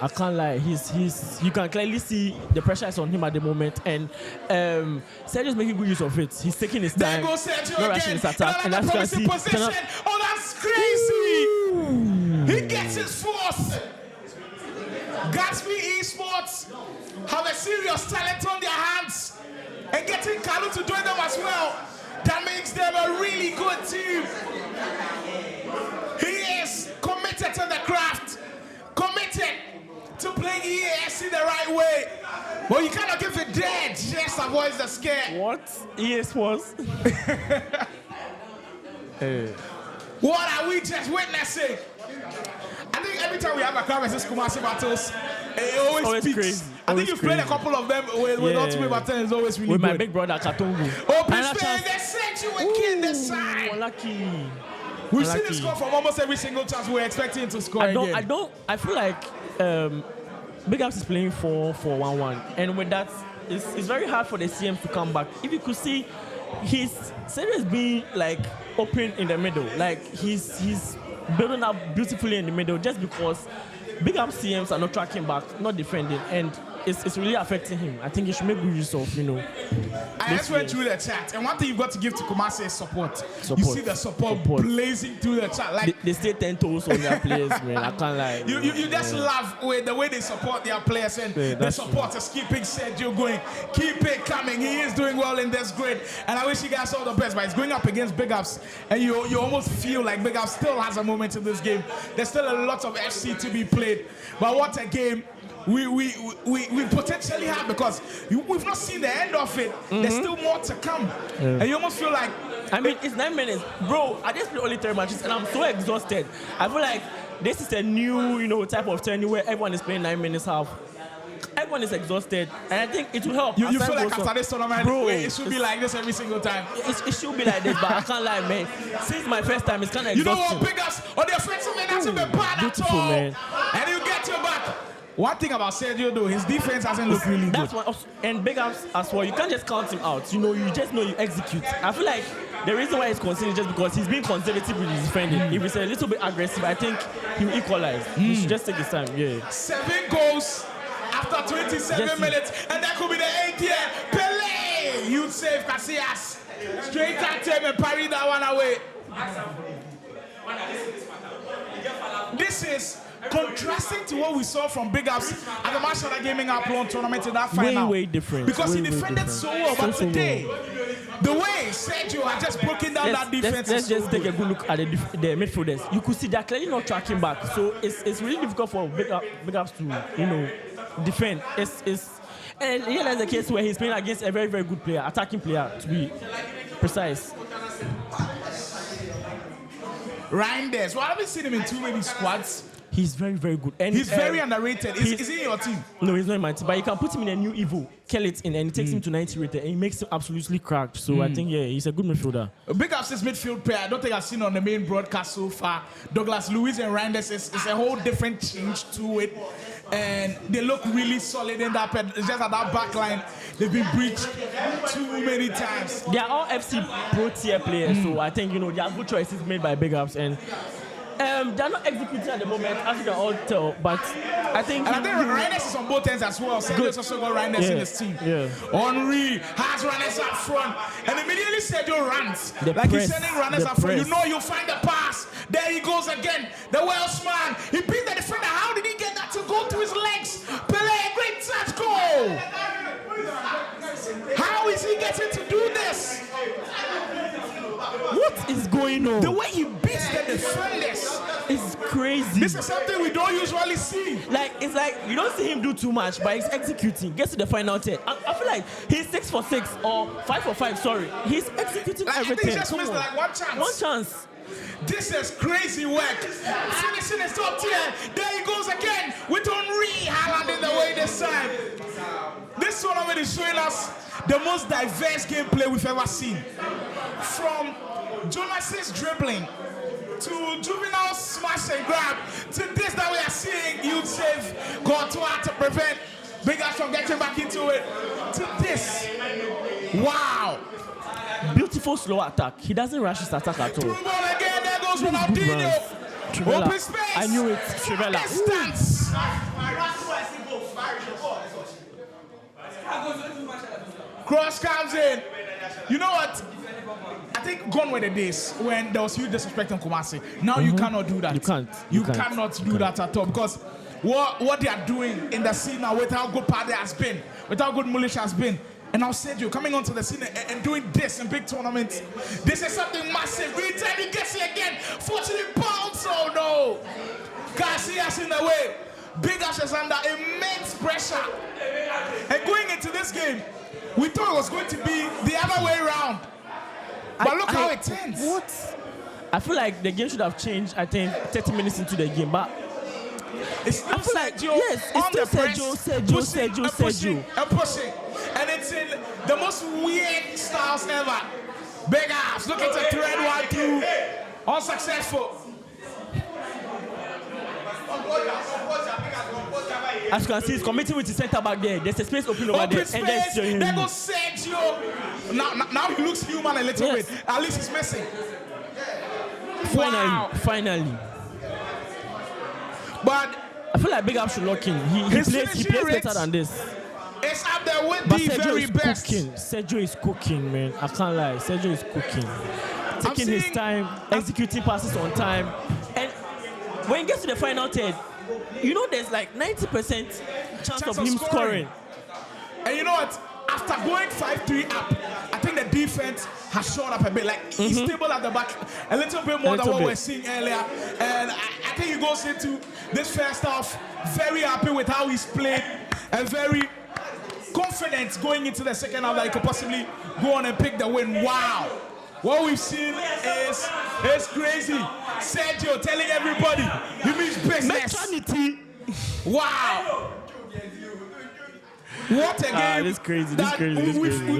I can't lie. He's. You can clearly see the pressure is on him at the moment, and Sergio's making good use of it. He's taking his time, There goes Sergio not again. rushing his attack, and as you can see, position. Oh, that's crazy! He gets his force. Gasby Esports have a serious talent on their hands, and getting Kalu to join them as well. That makes them a really good team. He is committed to the craft, committed to playing EASC the right way. Well, you cannot give it dead, just avoid the scare. What? Esports? What are we just witnessing? I think every time we have a crowd versus Kumasi battles, it always peaks. Crazy. I think you've played a couple of them with Ultimate Battle, it's always really with good. my big brother Katongo. Oh, please, they sent you again this side. Lucky. We've seen him score from almost every single chance we're expecting him to score again. I feel like BigUps is playing 4-1-1, and with that, it's very hard for the CMs to come back. If you could see, his Sergio is being like open in the middle, like he's building up beautifully in the middle, just because BigUps CMs are not tracking back, not defending, and it's really affecting him. I think he should make good use of, I just went through the chat, and one thing you've got to give to Kumasi is support. You see the support blazing through the chat. Like they stay 10 toes on their players, man. I can't lie. You just love with the way they support their players, and the support is keeping Sergio going. Keep it coming. He is doing well in this grid, and I wish you guys all the best. But it's going up against BigUps, and you almost feel like BigUps still has a moment in this game. There's still a lot of FC to be played, but what a game we potentially have, because we've not seen the end of it. There's still more to come, and you almost feel like, I mean, it's 9 minutes, bro. I just played only 3 matches, and I'm so exhausted. I feel like this is a new, type of turn where everyone is playing 9 minutes half. Everyone is exhausted, and I think it will help. You feel like after this tournament, bro, it should be like this every single time. It should be like this, but I can't lie, man. Since my first time, it's kind of exhausting. You know what, BigUps on the offensive end hasn't been bad at all, man. And you get your back. One thing about Sergio though, his defense hasn't looked really good. That's what, and BigUps as well. You can't just count him out. You just know you execute. I feel like the reason why he's considered just because he's being conservative with his defending. If he's a little bit aggressive, I think he will equalize. He should just take his time. Yeah. 7 goals after 27 minutes, and that could be the 8th year. Pele, you save Casillas. Straight at him and parry that one away. This is contrasting to what we saw from BigUps at the Marshall Gaming Upload tournament in that final. Way different. Because he defended so well, but today, the way Sergio had just broken down that defense. Let's just take a good look at the midfielders. You could see they're clearly not tracking back, so it's really difficult for BigUps to defend. And here is the case where he's playing against a very, very good player, attacking player, to be precise. Reinders. Well, I haven't seen him in too many squads. He's very, very good. And he's very underrated. Is he in your team? No, he's not in my team. But you can put him in a new Evo, kill it in, and he takes him to 90 rated, and he makes him absolutely cracked. So I think, he's a good midfielder. BigUps is midfield player. I don't think I've seen on the main broadcast so far. Douglas Luiz and Reinders is a whole different change to it. And they look really solid in that pet. It's just at that back line, they've been breached too many times. They are all FC Pro tier players, so I think, there are good choices made by BigUps. And they're not executing at the moment, as you can all tell, but I think... And I think Reinders is on both ends as well. Sergio's also got Reinders in his team. Henry has Reinders up front, and immediately Sergio runs. He's sending runners up front. You find the pass. There he goes again. The Welshman. He beat the defender. How did he get that to go through his legs? Pele, great touch goal. How is he getting to do this? What is going on? The way he beats the defenders is crazy. This is something we don't usually see. It's like you don't see him do too much, but he's executing. Gets to the final 10. I feel like he's 6 for 6 or 5 for 5. Sorry, he's executing everything. He just missed one chance. One chance. This is crazy work. Finishing his top tier. There he goes again with Henry Haaland in the way this time. This tournament is showing us the most diverse gameplay we've ever seen. From Jonas's dribbling to Juvinelle's smash and grab to this that we are seeing you'd save Courtois to prevent BigUps from getting back into it to this. Wow. Beautiful slow attack. He doesn't rush his attack at all. Through ball again. There goes Ronaldinho. Trivella. Open space. I knew it. Trivella. Distance. Cross comes in. You know what? I think gone were the days when there was huge disrespect in Kumasi. Now you cannot do that. You can't. You cannot do that at all because what they are doing in the scene now with how good Pardia has been, with how good Mulish has been, and now Sergio coming onto the scene and doing this in big tournaments. This is something massive. Every time he gets it again, 40 pounds. Oh no! Gasby has in the way. BigUps is under immense pressure. And going into this game, we thought it was going to be the other way around. But look how it ends. What? I feel like the game should have changed, I think, 30 minutes into the game. But it's still Sergio it's on the press, Sergio. And pushing. And it's in the most weird styles ever. BigUps looking to thread one through. Unsuccessful. As you can see, he's committing with his center back there. There's a space open over there. Space. And there's There goes Sergio. Now he looks human a little bit. At least he's missing. Finally. But I feel like BigUps should lock in. He plays better than this. It's up there with But the Sergio very is best. cooking. Sergio is cooking, man. I can't lie. Sergio is cooking. Taking his time, executing passes on time. And when he gets to the final third, you know there's like 90% chance of him scoring. And you know what? After going 5-3 up, I think the defense has shown up a bit. Like he's stable at the back a little bit more than what we're seeing earlier. And I think he goes into this first half very happy with how he's played and very confident going into the second half that he could possibly go on and pick the win. Wow. What we've seen is crazy. Sergio telling everybody he means business. Wow. What a game. This crazy.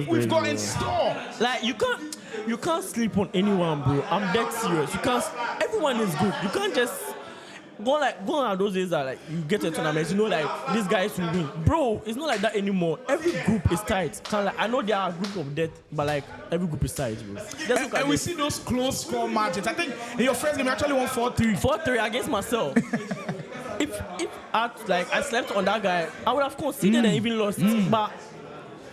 We've got in store. Like you can't sleep on anyone, bro. I'm dead serious. Everyone is good. You can't just go on those days that like you get to a tournament, you know, like these guys will win. Bro, it's not like that anymore. Every group is tight. I know there are a group of death, but like every group is tight, bro. And we see those close score matches. I think in your first game you actually won 4-3. 4-3 against myself. if I slept on that guy, I would have conceded and even lost. But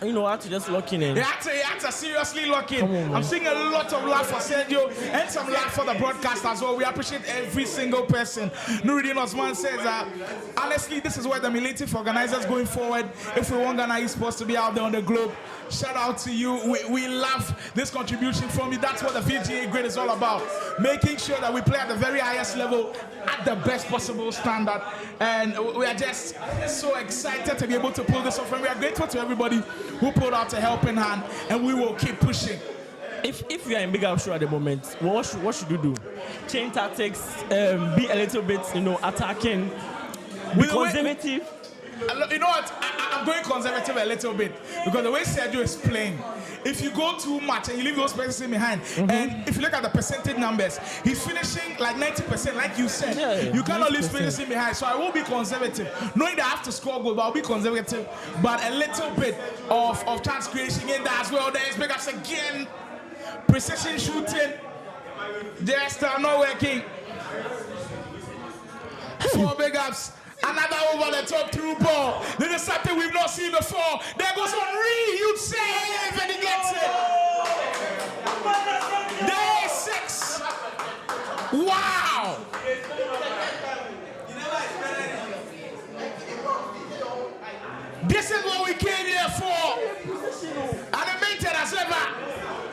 you know, I had to just lock in. He had to seriously lock in. I'm seeing a lot of love for Sergio and some love for the broadcast as well. We appreciate every single person. Nuruddin Osman says, honestly, this is where the military organizers going forward. If we want Ghana Esports to be out there on the globe, shout out to you. We love this contribution from you. That's what the VGA grade is all about. Making sure that we play at the very highest level at the best possible standard. And we are just so excited to be able to pull this off. And we are grateful to everybody who pulled out a helping hand. And we will keep pushing. If you are in BigUps show at the moment, what should you do? Change tactics, be a little bit, attacking, be conservative. You know what? I'm going conservative a little bit because the way Sergio is playing, if you go too much and you leave those players behind, and if you look at the percentage numbers, he's finishing like 90%, like you said. You cannot leave players behind. So I will be conservative, knowing that I have to score goals, but I'll be conservative. But a little bit of chance creation in there as well. There's BigUps again, precision shooting, just not working. For BigUps. Another over the top through ball. This is something we've not seen before. There goes Henry. Huge save and he gets it. There is 6. Wow. This is what we came here for. Animated as ever.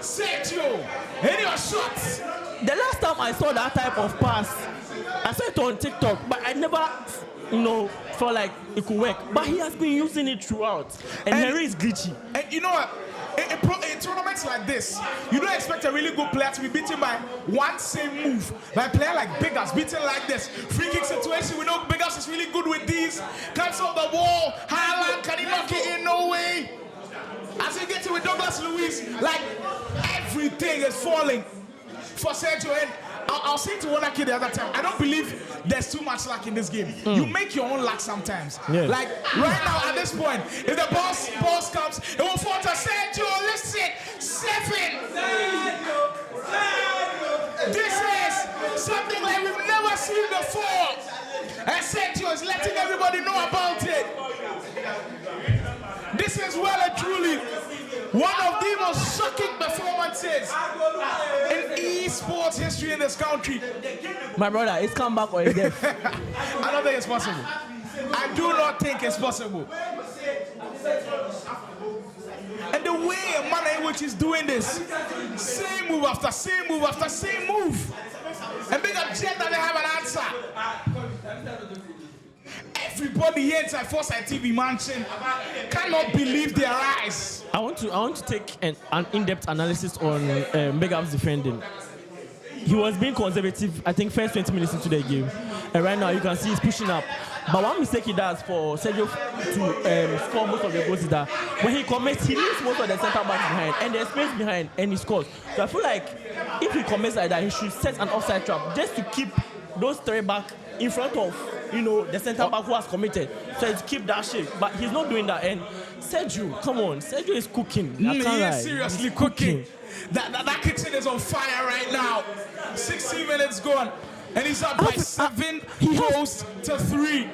Sergio. In your shots. The last time I saw that type of pass, I saw it on TikTok, but I never felt like it could work. But he has been using it throughout. And Henry is glitchy. And you know what? In tournaments like this, you don't expect a really good player to be beaten by one same move. Like a player like BigUps beaten like this. Free kick situation, we know BigUps is really good with these. Comes off the wall. Highland, can he knock it in? No way. As he gets it with Douglas Luiz, like everything is falling for Sergio. And I'll say to Wonaki the other time, I don't believe there's too much luck in this game. You make your own luck sometimes. Yeah. Like right now at this point, if the ball comes, it will fall to Sergio. Listen, 7. This is something like we've never seen before. And Sergio is letting everybody know about it. This is well and truly one of the most shocking performances in esports history in this country. My brother, it's come back or it's death. I don't think it's possible. I do not think it's possible. And the way a man in which is doing this, same move after same move after same move. And big up Jet that they have an answer. Everybody here inside Foresight TV Mansion cannot believe their eyes. I want to take an in-depth analysis on BigUps defending. He was being conservative, I think, first 20 minutes into the game. And right now you can see he's pushing up. But one mistake he does for Sergio to score most of the goals is that when he commits, he leaves most of the centre backs behind and there's space behind and he scores. So I feel like if he commits like that, he should set an offside trap just to keep those three back in front of, you know, the centre back who has committed. So to keep that shape. But he's not doing that. And Sergio, come on, Sergio is cooking. He is seriously cooking. That kitchen is on fire right now. 60 minutes gone. And he's up by 7 goals to 3.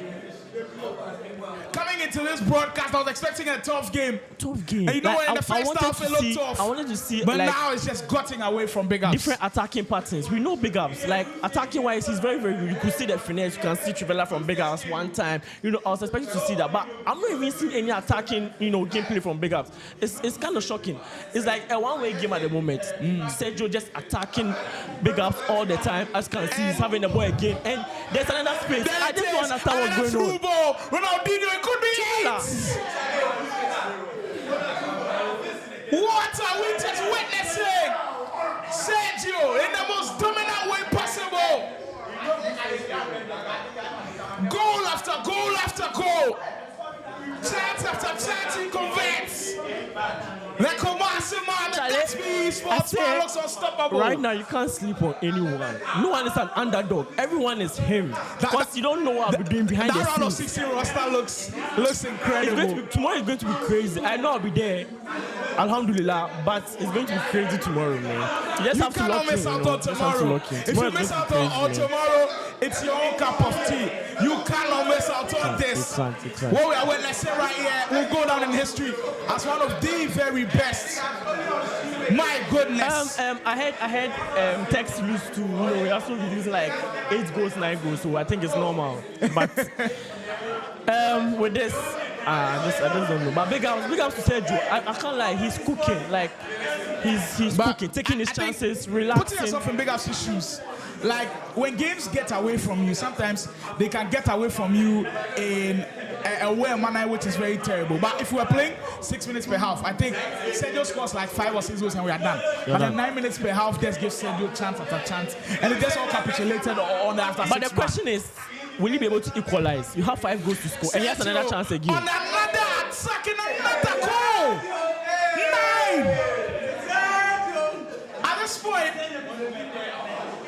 Coming into this broadcast, I was expecting a tough game. Tough game. And you know Like, what, in the first half it looked tough. I wanted to see, but like, now it's just gutting away from BigUps. different attacking patterns. We know BigUps. Like, attacking wise, he's very, very good. You could see the finesse. You can see Juvinelle from BigUps one time. You know, I was expecting to see that. But I'm not even seeing any attacking, you know, gameplay from BigUps. It's kind of shocking. It's like a one-way game at the moment. Sergio just attacking BigUps all the time. As you can see, he's having the ball again. And there's another space. I just don't understand what's going on. Ball. Ronaldinho, it could be it. What are we just witnessing? Sergio in the most dominant way possible. Goal after goal after goal. Chance after chance he converts. The Kumasi man, the Gasby Esports man looks unstoppable. Right now, you can't sleep on anyone. No one is an underdog. Everyone is him. Because you don't know what I'll be doing behind the scenes. That round of 16 roster looks incredible. Tomorrow is going to be crazy. I know I'll be there. Alhamdulillah, but it's going to be crazy tomorrow, man. You just have to lock in. Miss out on tomorrow. If you miss out on tomorrow, it's your own cup of tea. You cannot miss out on this. What we are witnessing right here will go down in history as one of the very best. My goodness. I had text used to, you know, we also releasing like 8 goals, 9 goals, so I think it's normal. But with this, I just don't know. But big ups to Sergio. I can't lie, he's cooking. Like he's cooking, taking his chances, relaxing. Putting yourself in BigUps' shoes. Like when games get away from you, sometimes they can get away from you in a way manner which is very terrible. But if we are playing 6 minutes per half, I think Sergio scores like 5 or 6 goals and we are done. But then 9 minutes per half just gives Sergio chance after chance, and it gets all capitulated on the after 6. But the question is, will he be able to equalize? You have 5 goals to score, and he has another chance again. On another attack, another goal. 9. At this point,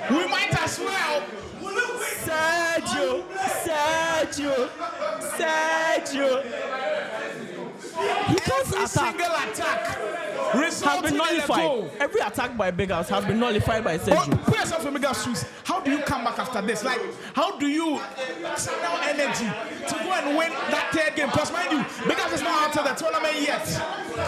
we might as well. Sergio. He can't Every single attack has been nullified. Every attack by BigUps has been nullified by Sergio. Put yourself in BigUps' shoes. How do you come back after this? Like, how do you channel energy to go and win that 3rd game? Because mind you, BigUps is not out of the tournament yet.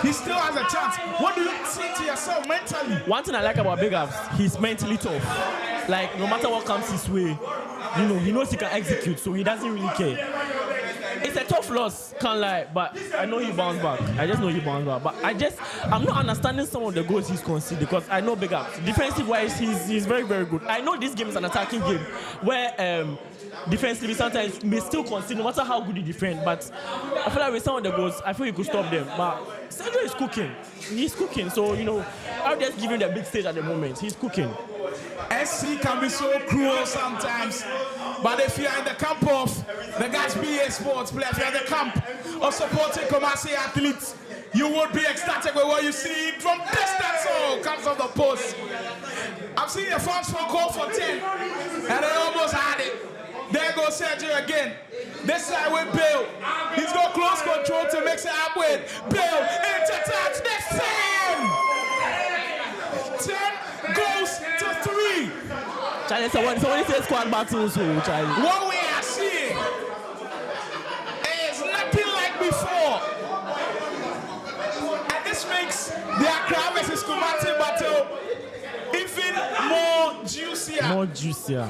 He still has a chance. What do you say to yourself mentally? One thing I like about BigUps, he's mentally tough. Like, no matter what comes his way, you know, he knows he can execute, so he doesn't really care. It's a tough loss, can't lie, but I know he bounced back. I just know he bounced back. But I'm not understanding some of the goals he's conceded because I know BigUps. Defensive-wise, he's very, very good. I know this game is an attacking game where defensively sometimes you may still concede no matter how good you defend, but I feel like with some of the goals, I feel you could stop them. But Sergio is cooking. He's cooking, so, you know, I'll just give him the big stage at the moment. He's cooking. SC can be so cruel sometimes, but if you're in the camp of the Gasby Esports player, if you're in the camp of supporting Kumasi athletes, you would be ecstatic with what you see from distance. Oh, comes off the post. I'm seeing the fans for goal for 10, and they almost had it. There goes Sergio again. This side with Bill. He's got close control to mix it up with Bill. Into touch. The same. 10 goes to 3. Charlie, someone says squad battles, so Charlie. What we are seeing is nothing like before. And this makes the Accra versus Kumasi battle even more juicier. More juicier.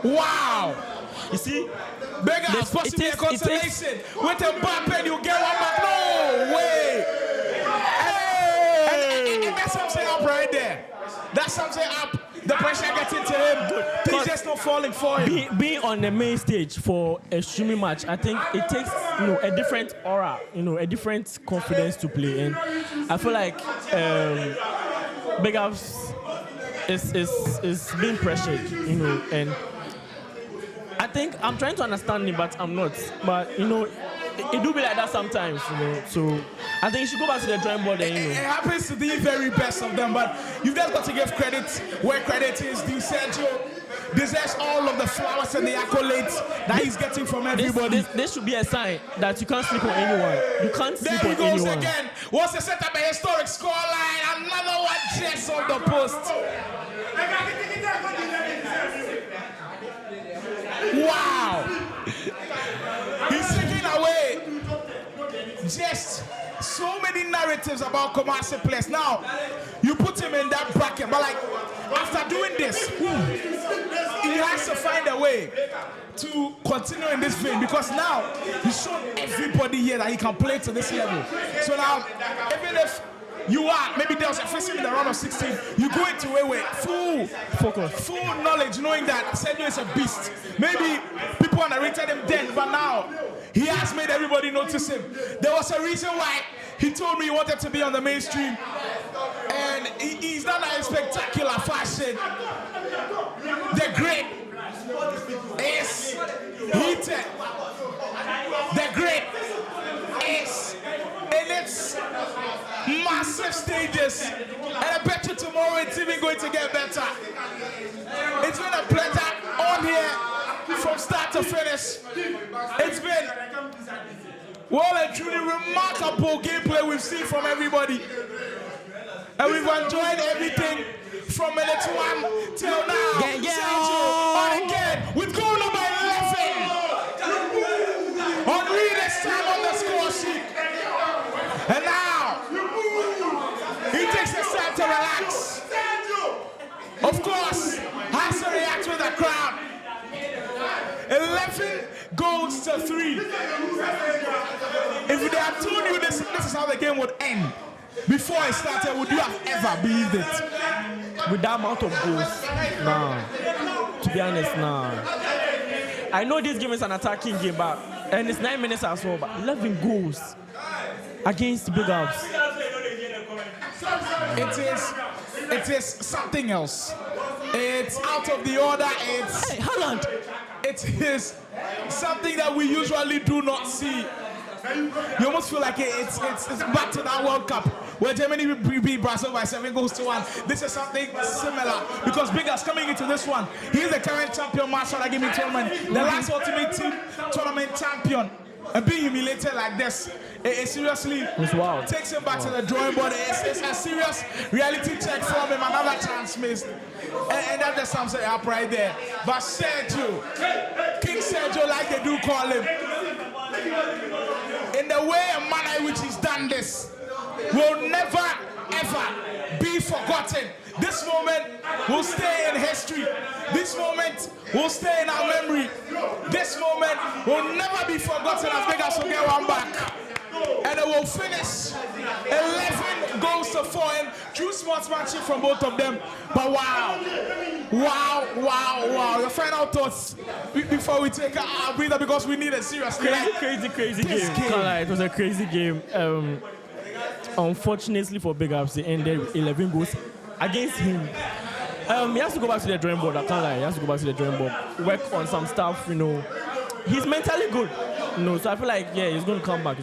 Wow. You see? BigUps possibly a consolation. With a bump and you get one back. No way. And that's something up right there. That's something up. The pressure gets into him. He's just not falling for him. Being on the main stage for a streaming match, I think it takes a different aura, a different confidence to play. And I feel like BigUps is being pressured, and I think I'm trying to understand him, but I'm not. But it do be like that sometimes, So I think you should go back to the drawing board. And, It happens to the very best of them, but you've just got to give credit where credit is due. Sergio deserves all of the flowers and the accolades that he's getting from everybody. This should be a sign that you can't sleep on anyone. You can't sleep on anyone. There he goes again. Wants to set up a historic scoreline. Another one just on the post. Wow. He's taking away just so many narratives about Kumasi players. Now, you put him in that bracket, but after doing this, he has to find a way to continue in this vein, because now he's shown everybody here that he can play to this level. So now, even if you are, maybe there was a first in the round of 16, you go into a full focus, full knowledge, knowing that Sergio is a beast. Maybe people underrated him then, but now he has made everybody notice him. There was a reason why he told me he wanted to be on the mainstream, and he's done that in spectacular fashion. The grid is heated. The grid is in its massive stages, and I bet you tomorrow it's even going to get better. It's been a pleasure on here from start to finish. It's been well and truly remarkable gameplay we've seen from everybody, and we've enjoyed everything from minute 1 till now. Sergio on again with goal number 11 on readers time on the score sheet, and now he takes his time to relax. Of course, has to react with the crowd. 11 goals to 3. If they had told you this is how the game would end before it started, would you have ever believed it? With that amount of goals, nah. To be honest, nah. I know this game is an attacking game, and it's 9 minutes as well, but 11 goals against BigUps. It is something else. It's out of the order. It's Holland. It is something that we usually do not see. You almost feel like it's back to that World Cup where Germany beat Brazil by 7 goals to 1. This is something similar, because BigUps coming into this one, he is the current champion Marshall Gaming Tournament, the last Ultimate Team Tournament champion. And being humiliated like this, it seriously takes him back to the drawing board. It's a serious reality check from him, another chance missed. And that just sums it up right there. But Sergio, King Sergio, like they do call him, in the way and manner in which he's done this, will never ever be forgotten. This moment will stay in history. This moment will stay in our memory. This moment will never be forgotten as BigUps will get one back. And it will finish 11 goals to 4, and true sportsmanship from both of them. But wow. Your final thoughts before we take a breather, because we need a serious Crazy game. It was a crazy game. Unfortunately for BigUps, they ended with 11 goals against him. He has to go back to the drawing board. I can't lie. He has to go back to the drawing board, work on some stuff. He's mentally good. So I feel like he's going to come back.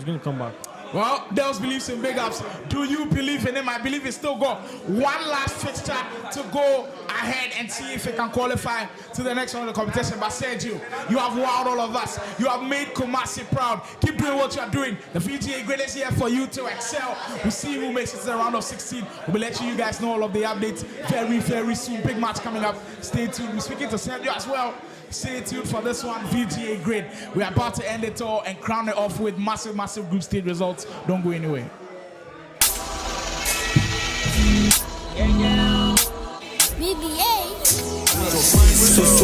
Well, Dels believes in BigUps. Do you believe in him? I believe he's still got one last fixture to go ahead and see if he can qualify to the next one of the competition. But Sergio, you have wowed all of us. You have made Kumasi proud. Keep doing what you are doing. The VGA Grid is here for you to excel. We'll see who makes it to the round of 16. We'll be letting you guys know all of the updates very, very soon. Big match coming up. Stay tuned. We're speaking to Sergio as well. Stay tuned for this one, VGA Grid. We're about to end it all and crown it off with massive, massive group stage results. Don't go anywhere.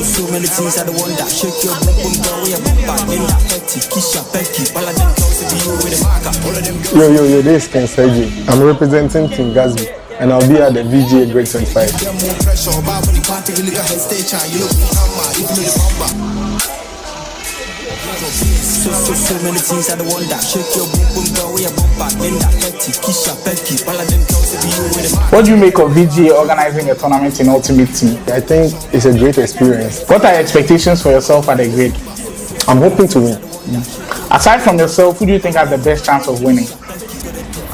So many things I don't want that. Shake your boom, girl, we are back. Linda, Petty, Kisha, Becky. All of them girls to be you with a marker. All of them girls. Yo, this is Sergio. I'm representing Team Gasby, and I'll be at the VGA Grade 25. So many things I don't want that. Shake your boom, girl, we are back. Linda, Petty, Kisha, Becky. All of them girls to be you with a marker. What do you make of VGA organizing a tournament in Ultimate Team? I think it's a great experience. What are your expectations for yourself at the grade? I'm hoping to win. Aside from yourself, who do you think has the best chance of winning?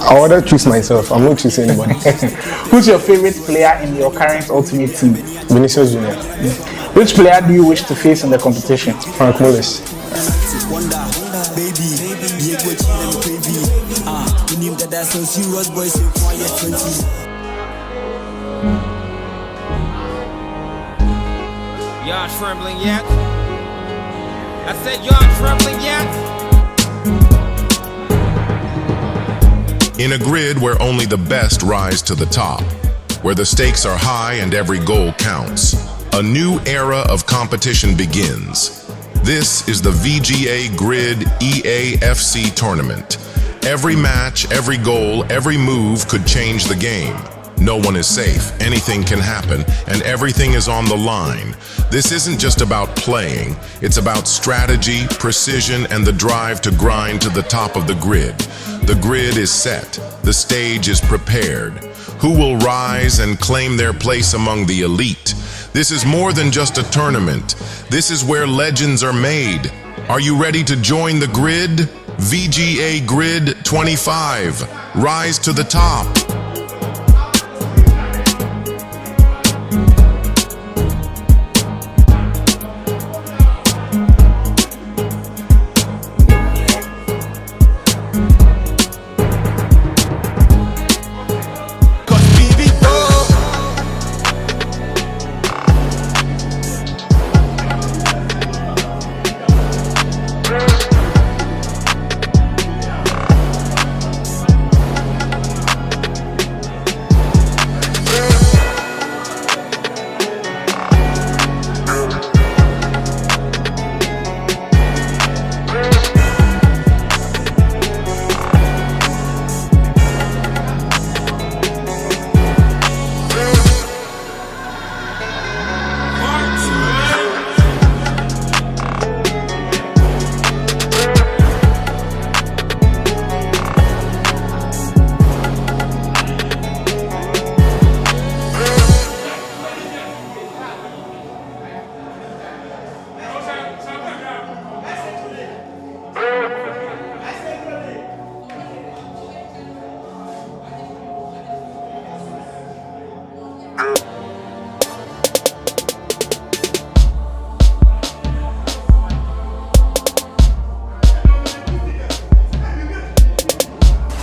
I rather choose myself. I'm not choosing anybody. Who's your favorite player in your current Ultimate Team? Vinicius Junior. Which player do you wish to face in the competition? Frank Mullis. Y'all trembling yet? I said y'all trembling yet? In a grid where only the best rise to the top, where the stakes are high and every goal counts, a new era of competition begins. This is the VGA Grid EAFC tournament. Every match, every goal, every move could change the game. No one is safe, anything can happen, and everything is on the line. This isn't just about playing, it's about strategy, precision, and the drive to grind to the top of the grid. The grid is set, the stage is prepared. Who will rise and claim their place among the elite? This is more than just a tournament. This is where legends are made. Are you ready to join the grid? VGA Grid 25. Rise to the top.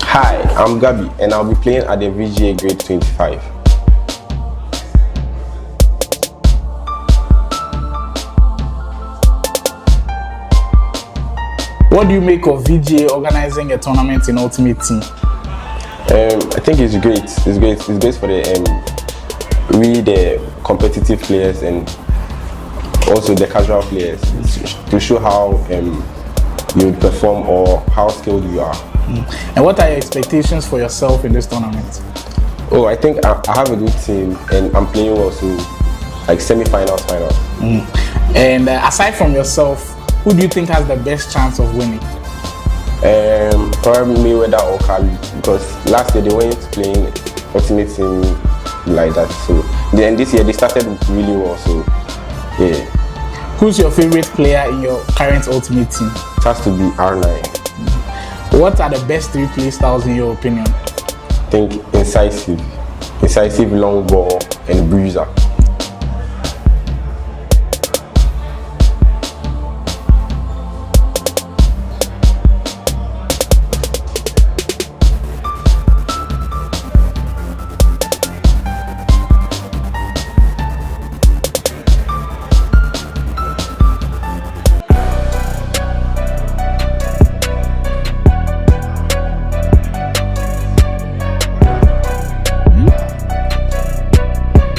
Hi, I'm Gabi and I'll be playing at the VGA Grade 25. What do you make of VGA organizing a tournament in Ultimate Team? I think it's great. It's great for the competitive players and also the casual players to show how you would perform or how skilled you are. And what are your expectations for yourself in this tournament? Oh, I think I have a good team and I'm playing well, so like semi-finals, finals. And aside from yourself, who do you think has the best chance of winning? Probably Mayweather or Kalu, because last year they weren't playing Ultimate Team like that. So then this year they started really well. So yeah. Who's your favorite player in your current Ultimate Team? It has to be R9. What are the best 3 play styles in your opinion? I think incisive long ball, and bruiser.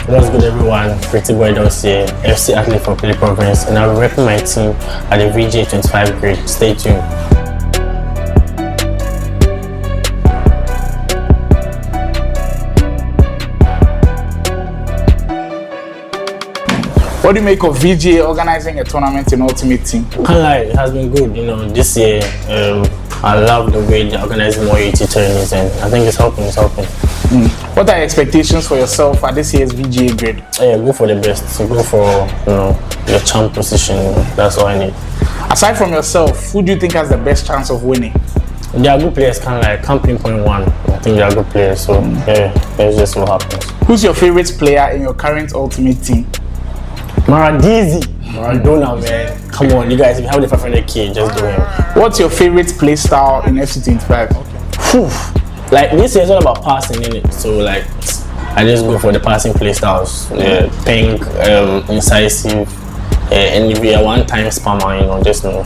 What's good, everyone? Pretty boy Doss here, FC athlete from PlayProvince, and I'll be repping my team at the VGA 25 grade. Stay tuned. What do you make of VGA organizing a tournament in Ultimate Team? Can't lie, it has been good. This year, I love the way they're organizing more UT tournaments, and I think it's helping. What are your expectations for yourself at this year's VGA grade? Yeah, go for the best. So go for your champ position. That's all I need. Aside from yourself, who do you think has the best chance of winning? They are good players. Can't pinpoint one. I think they are good players. So yeah, let's just see what happens. Who's your favorite player in your current Ultimate Team? Maradona, man. Come on, you guys. If you have the 500k, just do him. What's your favorite play style in FC25? Okay. Like this year is all about passing, innit? So like I just go for the passing play styles. Pink, incisive, and if you're one-time spammer, just know.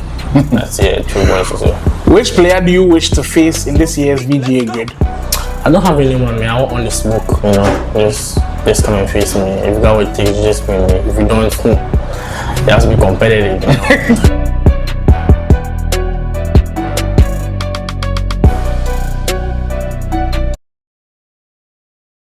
That's it, 2 points or so. Which player do you wish to face in this year's VGA grade? I don't have anyone, man. I want on the smoke, just come and face me. If you got what it takes, just win me. If you don't, you have to be competitive.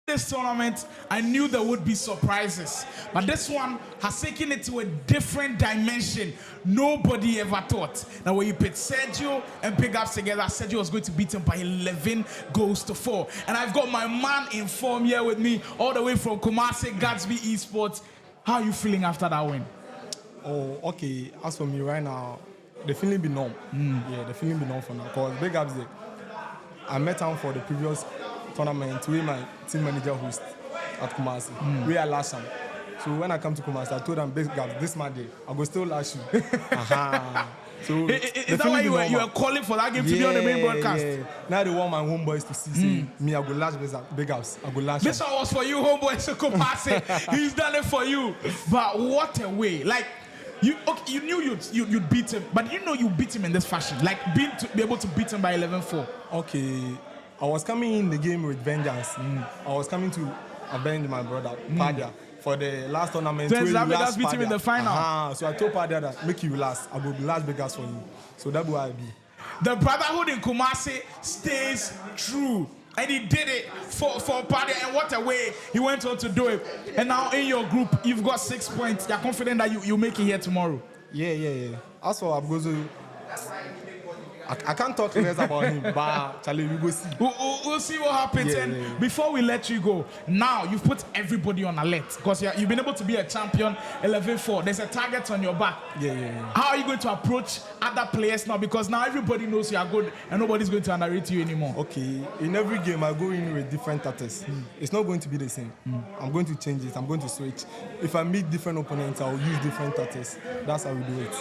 This tournament, I knew there would be surprises, but this one has taken it to a different dimension. Nobody ever thought that when you put Sergio and BigUps together, Sergio was going to beat him by 11 goals to 4. And I've got my man in form here with me, all the way from Kumasi, Gasby Esports. How are you feeling after that win? Oh, okay. As for me right now, the feeling be numb. Yeah, the feeling be numb for now. Because BigUps, I met him for the previous tournament where my team manager host at Kumasi. We are last time. So when I come to Kumasi, I told them, BigUps, this my day. I go still last you. So is that why you were calling for that game to be on the main broadcast? Yeah. Now they want my homeboys to see me. I go last BigUps. I go last. This one was for you, homeboys. So Kumasi, he's done it for you. But what a way! Like you knew you'd beat him, but you know you beat him in this fashion, like be able to beat him by 11-4. Okay. I was coming in the game with vengeance. I was coming to avenge my brother, Pardia, for the last tournament. So that's beat him in the final. So I told Pardia that make you last. I will last BigUps for you. So that's what I do. The brotherhood in Kumasi stays true. And he did it for Pardia, and what a way he went on to do it. And now in your group, you've got 6 points. You're confident that you make it here tomorrow? Yeah. As for Abgozo, I can't talk less about him, but Charlie, we go see. We'll see what happens. And before we let you go, now you've put everybody on alert because you've been able to be a champion 11-4. There's a target on your back. How are you going to approach other players now? Because now everybody knows you are good and nobody's going to underrate you anymore. Okay, in every game I go in with different tactics. It's not going to be the same. I'm going to change it. I'm going to switch. If I meet different opponents, I'll use different tactics. That's how we do it.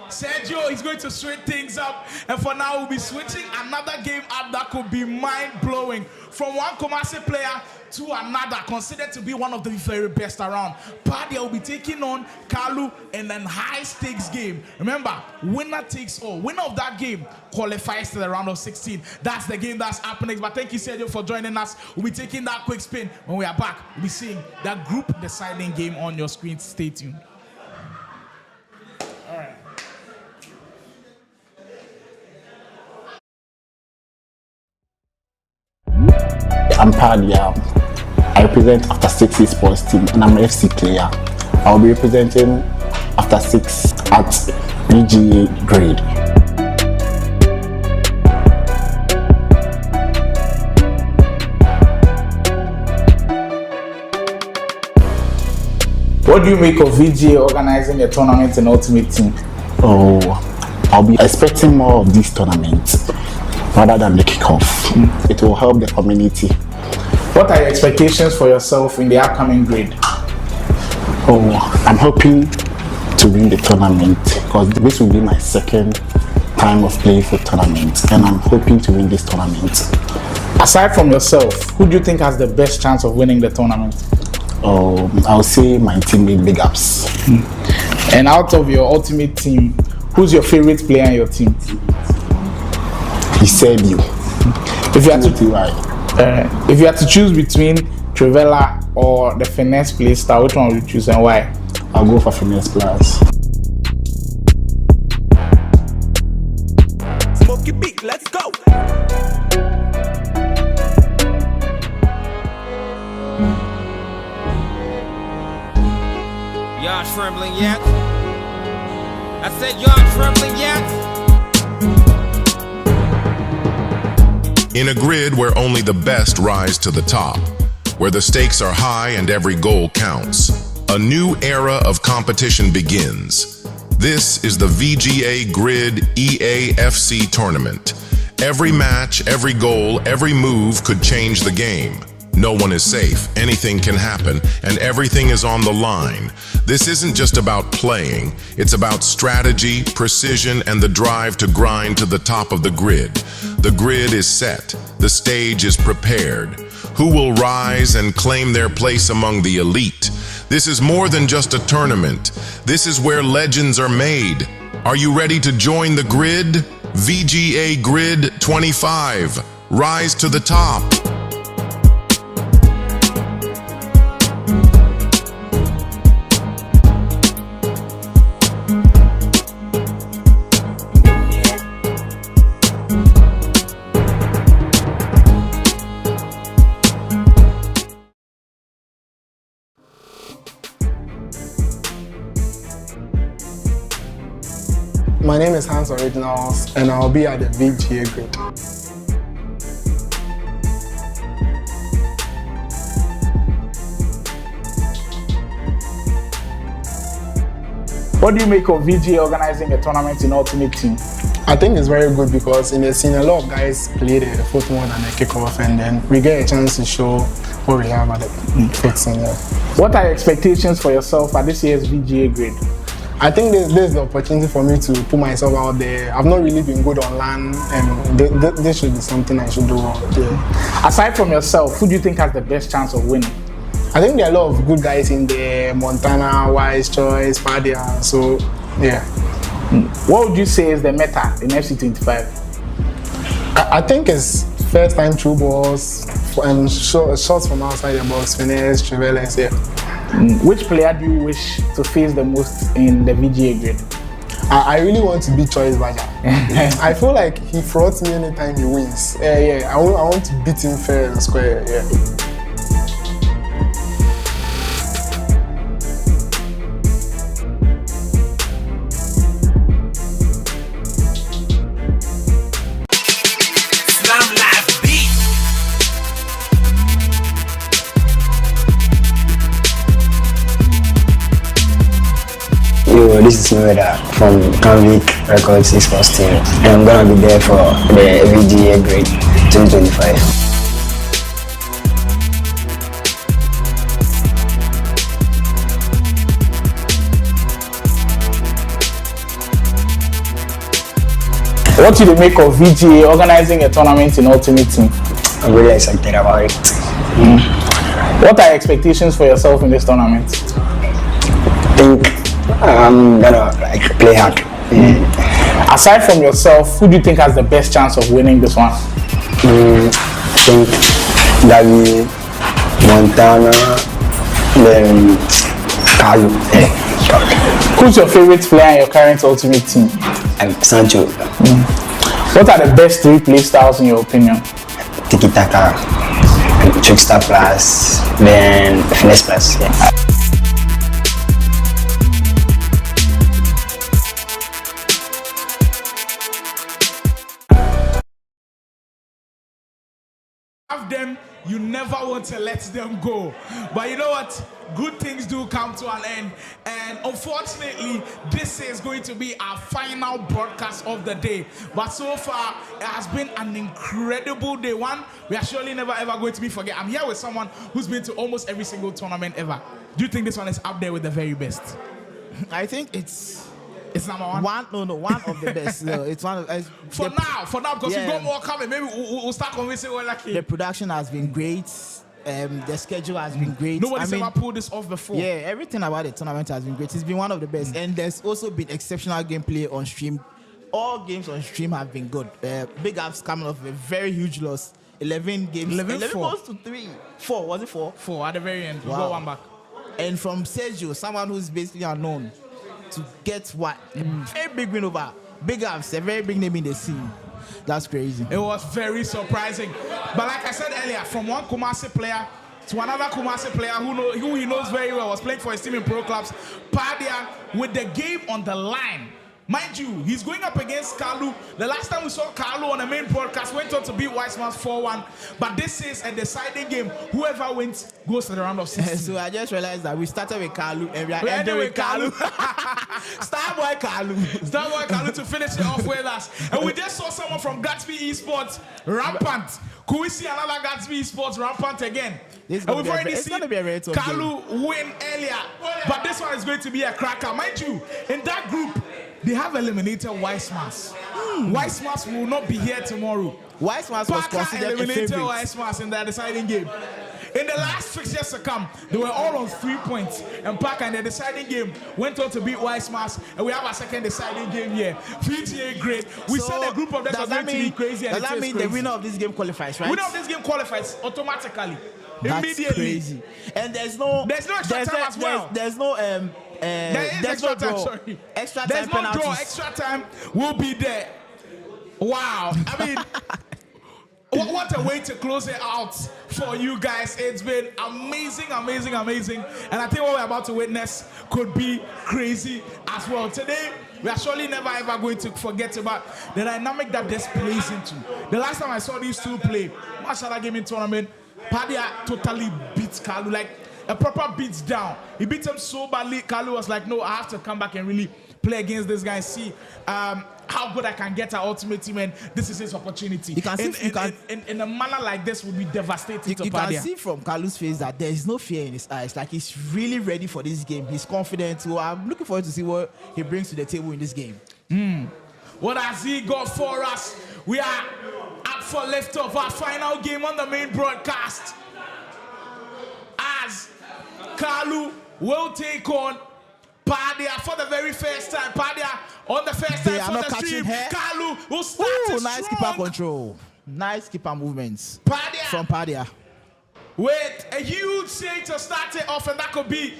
Sergio is going to switch things up, and for now we'll be switching another game up that could be mind-blowing. From one Kumasi player to another, considered to be one of the very best around. Pardia will be taking on Kalu in a high-stakes game. Remember, winner takes all. Winner of that game qualifies to the round of 16. That's the game that's happening. But thank you, Sergio, for joining us. We'll be taking that quick spin. When we are back, we'll be seeing that group-deciding game on your screen. Stay tuned. All right. I'm Pardia. I represent After 6 Esports team and I'm an FC player. I'll be representing After 6 at VGA grade. What do you make of VGA organizing a tournament in Ultimate Team? Oh, I'll be expecting more of these tournaments. rather than the kickoff. It will help the community. What are your expectations for yourself in the upcoming grade? Oh, I'm hoping to win the tournament because this will be my second time of playing for tournament, and I'm hoping to win this tournament. Aside from yourself, who do you think has the best chance of winning the tournament? I'll say my teammate BigUps. And out of your ultimate team, who's your favorite player in your team? He said you. If you had to choose between Trivella or the finesse play style, which one would you choose and why? I'll go for finesse plus. Smoke your beat, let's go. Y'all trembling yet? I said y'all trembling yet? In a grid where only the best rise to the top, where the stakes are high and every goal counts, a new era of competition begins. This is the VGA Grid EAFC tournament. Every match, every goal, every move could change the game. No one is safe, anything can happen, and everything is on the line. This isn't just about playing, it's about strategy, precision, and the drive to grind to the top of the grid. The grid is set, the stage is prepared. Who will rise and claim their place among the elite? This is more than just a tournament. This is where legends are made. Are you ready to join the grid? VGA Grid 25. Rise to the top. My name is Hans Originals, and I'll be at the VGA Grid. What do you make of VGA organizing a tournament in Ultimate Team? I think it's very good because in the scene, a lot of guys play the foot more than the kickoff, and then we get a chance to show what we have at the foot scene. Yeah. What are your expectations for yourself at this year's VGA Grid? I think this is the opportunity for me to put myself out there. I've not really been good on land, and this should be something I should do. Yeah. Aside from yourself, who do you think has the best chance of winning? I think there are a lot of good guys in there, Montana, Wise Choice, Pardia, so yeah. What would you say is the meta in FC25? I think it's first time through balls and shots from outside the box, finesse, Juvinelle, yeah. Which player do you wish to face the most in the VGA Grid? I really want to beat Choice Baja. I feel like he frauds me anytime he wins. I want to beat him fair and square. Yeah. This is Mayweather from Canvic Records Esports team, and I'm gonna be there for the VGA Grade 2025. What do you make of VGA organizing a tournament in Ultimate Team? I'm really excited about it. What are your expectations for yourself in this tournament? I think I'm gonna play hard. Aside from yourself, who do you think has the best chance of winning this one? I think Gasby, Montana, then Kalu. Who's your favorite player in your current Ultimate Team? Sergio. What are the best three play styles in your opinion? Tiki Taka, Trickster Plus, then Finesse Plus. Yeah. Have them you never want to let them go. But you know what? Good things do come to an end. And unfortunately, this is going to be our final broadcast of the day. But so far, it has been an incredible day. One, we are surely never ever going to be forget. I'm here with someone who's been to almost every single tournament ever. Do you think this one is up there with the very best? I think it's number one. One of the best. No, it's one of for now, because we got more coming. Maybe we'll start convincing we're lucky. The production has been great. The schedule has been great. Nobody's ever pulled this off before. Yeah, everything about the tournament has been great. It's been one of the best. And there's also been exceptional gameplay on stream. All games on stream have been good. BigUps coming off a very huge loss. 11 games. 11 goes to 3. 4, was it 4? 4 at the very end. We Wow. got one back. And from Sergio, someone who's basically unknown, to get what? A very big win over BigUps, a very big name in the scene. That's crazy. It was very surprising. But like I said earlier, from one Kumasi player to another Kumasi player who he knows very well, was playing for his team in pro clubs, Pardia, with the game on the line. Mind you, he's going up against Kalu. The last time we saw Kalu on the main broadcast went on to beat Wisemars 4-1. But this is a deciding game. Whoever wins goes to the round of 16. So I just realized that we started with Kalu and we are ending with Kalu. Starboy Kalu. Starboy Kalu to finish it off with us. And we just saw someone from Gasby Esports rampant. Could we see another Gasby Esports rampant again? And we've already seen Kalu win earlier. But this one is going to be a cracker. Mind you, in that group, they have eliminated Wisemars. Wisemars will not be here tomorrow. Wisemars was considered eliminated a favorite. Wisemars in their deciding game. In the last fixtures to come, they were all on 3 points. And Parker in the deciding game went on to beat Wisemars. And we have a second deciding game here. PTA great. We said the group of them was going to be crazy. Does that mean the winner of this game qualifies, right? Winner of this game qualifies automatically. That's Immediately. crazy. And there's no extra time as well. There's no there is extra time, sorry. Extra There's time no penalties. draw. Extra time will be there. Wow. I mean, what a way to close it out for you guys. It's been amazing. And I think what we're about to witness could be crazy as well. Today, we are surely never ever going to forget about the dynamic that this plays into. The last time I saw these two play, Mashallah Gaming Tournament, Pardia totally beat Kalu, like a proper beats down. He beat him so badly, Kalu was like, no, I have to come back and really play against this guy and see how good I can get our ultimate team, and this is his opportunity. You can see, in a manner like this would be devastating to you Pardia. can see from Kalu's face that there is no fear in his eyes. Like he's really ready for this game. He's confident. So I'm looking forward to see what he brings to the table in this game. What has he got for us? We are up for liftoff, our final game on the main broadcast. As Kalu will take on Pardia for the very first time. Pardia on the first They time are for not the catching stream. her. Kalu will start it Nice strong keeper control. Nice keeper movements Pardia. from Pardia. with a huge shake to start it off, and that could be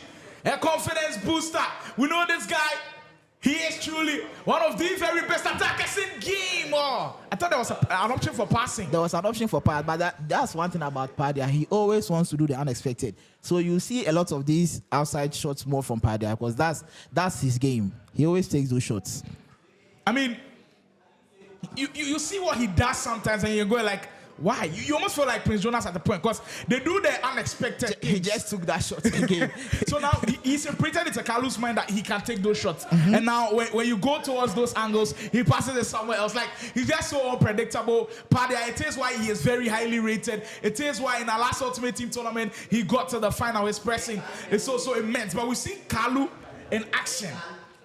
a confidence booster. We know this guy. He is truly one of the very best attackers in game. Oh, I thought there was an option for passing. There was an option for pass, but that's one thing about Pardia. He always wants to do the unexpected. So you see a lot of these outside shots more from Pardia because that's his game. He always takes those shots. I mean, you see what he does sometimes, and you're going like, why? You almost feel like Prince Jonas at the point because they do the unexpected. He just took that shot again. So now he's interpreted it to Kalu's mind that he can take those shots. And now when you go towards those angles, he passes it somewhere else. Like, he's just so unpredictable. Pardia, it is why he is very highly rated. It is why in our last Ultimate Team tournament, he got to the final. His pressing is so immense. But we see Kalu in action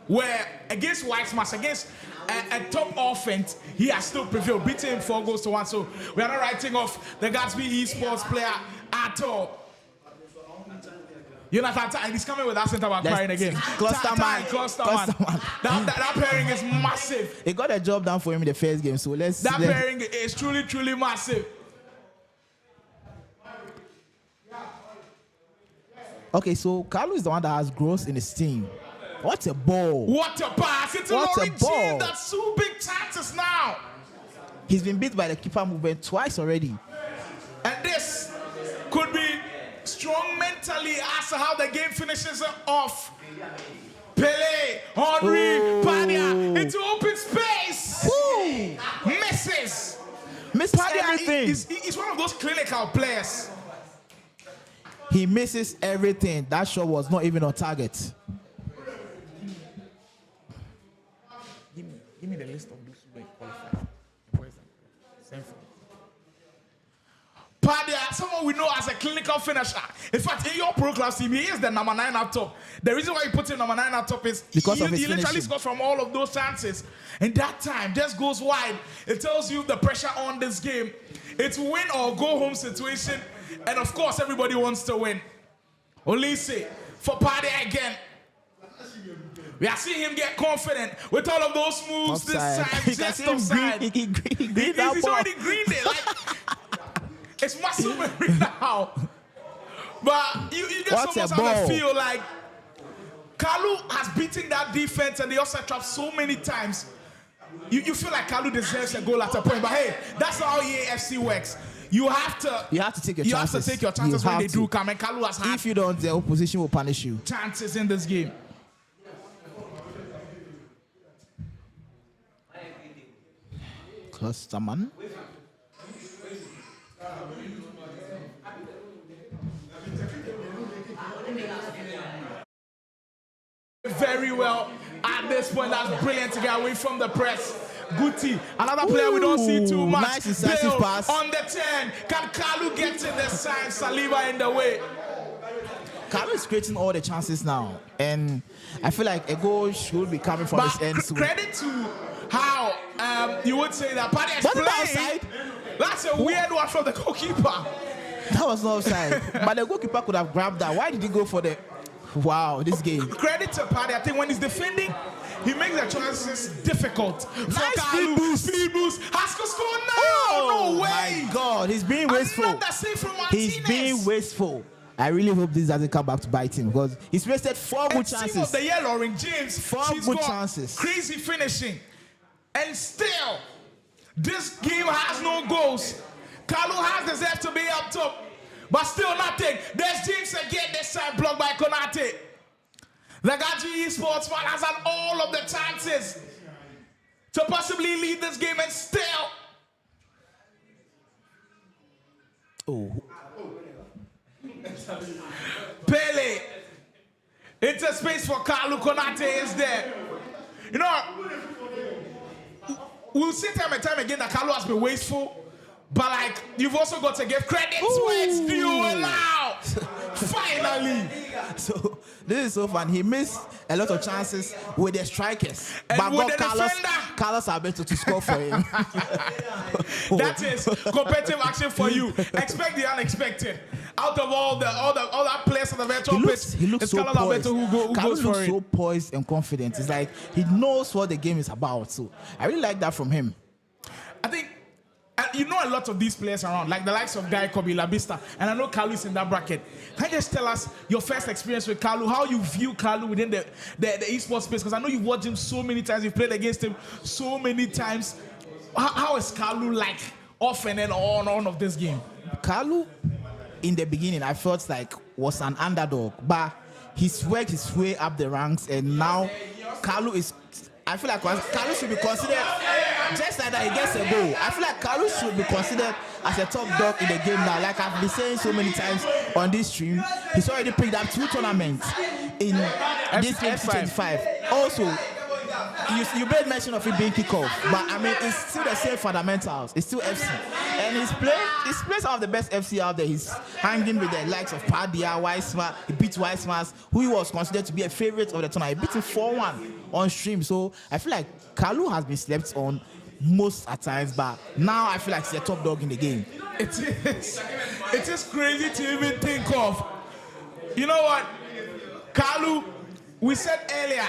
where against Wisemars, against a top offense, he has still prevailed, beating him 4-1. So we are not writing off the Gasby Esports player at all. Jonas, and he's coming with accent about crying again. Cluster man. That pairing is massive. He got a job done for him in the first game, so let's. Pairing is truly massive. Okay, so Kalu is the one that has growth in his team. What a ball! What a pass! It's What a a Laurie ball. team that's two big chances now. He's been beat by the keeper movement twice already. And this could be strong mentally as to how the game finishes off. Pele, Henry, Pardia into open space. Woo. Misses. Misses Pardia, everything. win. He's one of those clinical players. He misses everything. That shot was not even on target. Give me the list of those who qualified. Pardia, someone we know as a clinical finisher. In fact, in your pro class team, he is the number 9 up top. The reason why you put him number 9 up top is because of his he literally finishing. scored from all of those chances. And that time just goes wide. It tells you the pressure on this game. It's win or go home situation. And of course, everybody wants to win. Olise for Pardia again. We are seeing him get confident with all of those moves Offside. this time. Just offside. He's already greened it. Like, it's muscle memory now. But you just almost have a feel like Kalu has beaten that defense and the offside trap so many times. You feel like Kalu deserves a goal at a point. But hey, that's how EAFC works. You have to take your chances. You have to take your chances when they do come. And Kalu has had, if you don't, the opposition will punish you. Chances in this game. Clusterman. Very well at this point. That's brilliant to get away from the press. Guti, another player we don't see too much. Nice incisive pass. On the 10. Can Kalu get to the side? Saliba in the way. Kalu is creating all the chances now. And I feel like a goal should be coming from his end soon. Credit to how you would say that Pardia is playing. That's a weird one from the goalkeeper. That was not offside. But the goalkeeper could have grabbed that. Why did he go for the... Wow, this game. Credit to Pardia. I think when he's defending, he makes the choices difficult. Nice speed boost. Speed boost. Haskell scored now. No way. My God, he's being wasteful. Another save from Martinez. He's being wasteful. I really hope this doesn't come back to bite him because he's wasted 4 good chances. Team of the year, Lauren James. 4 good chances. Crazy finishing. And still, this game has no goals. Kalu has deserved to be up top. But still nothing. There's James again, this time blocked by Konate. The Gasby Esports man has had all of the chances to possibly lead this game and still. Oh. Pele. Into space for Kalu. Konate is there. You know, we'll see time and time again that Kalu has been wasteful. But like, you've also got to give credit to it's due allow. Finally. So this is so fun. He missed a lot of chances with the strikers. And but with got Carlos Alberto to score for him. That is competitive action for you. Expect the unexpected. Out of all that players on the virtual pitch, he looks so Carlos Alberto who goes for it. So poised and confident. It's like he knows what the game is about. So I really like that from him. I think you know a lot of these players around, like the likes of GuyKhobby, Labista, and I know Kalu is in that bracket. Can you just tell us your first experience with Kalu, how you view Kalu within the esports space? Because I know you've watched him so many times, you've played against him so many times. How is Kalu like off and then on of this game? Kalu, in the beginning, I felt like was an underdog, but he's worked his way up the ranks, and now Kalu is. I feel like Kalu should be considered, just like that he gets a goal. I feel like Kalu should be considered as a top dog in the game now. Like I've been saying so many times on this stream, he's already picked up 2 tournaments in this FC25. Also, you made mention of it being kickoff, but I mean, it's still the same fundamentals. It's still FC. And he's playing some of the best FC out there. He's hanging with the likes of Pardia, Wisemars. He beat Wisemars, who he was considered to be a favorite of the tournament. He beat him 4-1 on stream. So I feel like Kalu has been slept on most at times, but now I feel like he's a top dog in the game. It is crazy to even think of. You know what? Kalu, we said earlier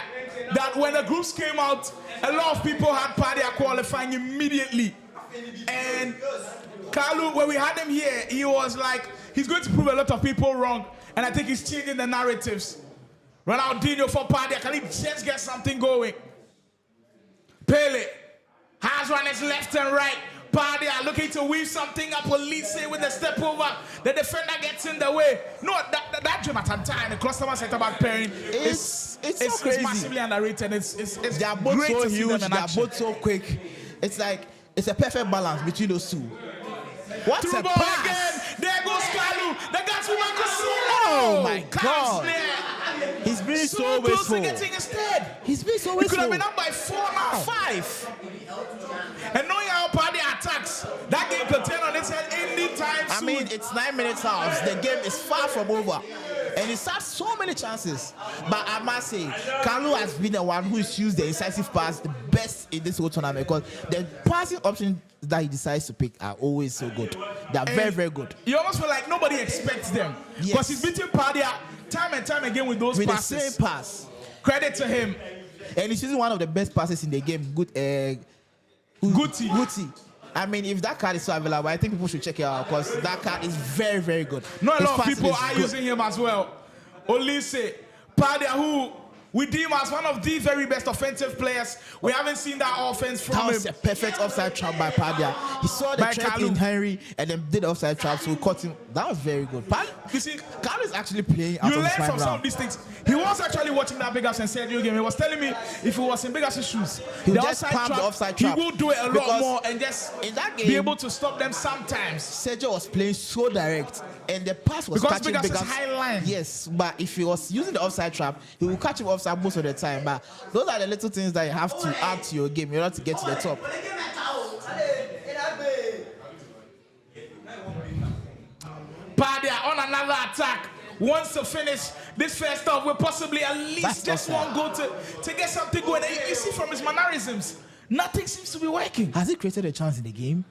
that when the groups came out, a lot of people had Pardia qualifying immediately. And Kalu, when we had him here, he was like, he's going to prove a lot of people wrong. And I think he's changing the narratives. Ronaldinho for Pardia, can he just get something going? Pele has run his left and right. Pardia looking to weave something up. Olise with the step over. The defender gets in the way. No, that Jonathan time, the cluster center back pairing, it's so crazy. It's massively underrated. They are both so huge. They are both so quick. It's like it's a perfect balance between those two. What Through a ball pass. again. There goes Kalu. The Gasby man could see. Oh my Comes God. there. He's been so close to wasteful. getting instead. He's been so He could have wasteful. been up by 4 now. 5. And knowing how Pardia attacks, that game could turn on its head anytime soon. I mean, it's 9 minutes out. The game is far from over. And it's had so many chances. But I must say, Kalu has been the one who's used the incisive pass the best in this whole tournament because the passing options that he decides to pick are always so good. They are very, very good. You almost feel like nobody expects them. Because he's beating Pardia time and time again with those passes. The same pass. Credit to him. And he's using one of the best passes in the game. Guti. I mean, if that card is so available, I think people should check it out because that card is very, very good. Not a His lot of passing people is are good. using him as well. Only say Pardia, who we deem as one of the very best offensive players. We haven't seen that offense from That him. was a perfect offside trap by Pardia. He saw the By trap Kalu. in Henry and then did the offside trap, so he caught him. That was very good. You see, Kalu is actually playing out you of learn his from mind some round. of these things. He was actually watching that BigUps and Sergio game. He was telling me if he was in BigUps' shoes, He'll the just offside palm the trap, offside trap. he will do it a lot Because more and just in that be game, able to stop them sometimes. Sergio was playing so direct, and the pass was Because catching BigUps is BigUps. high line. Yes, but if he was using the offside trap, he will catch him offside most of the time. But those are the little things that you have to add to your game in order to get to the top. Pardia on another attack. Wants to finish this first half with possibly at least That's just offside. one goal to get something going. And you see from his mannerisms, nothing seems to be working. Has he created a chance in the game?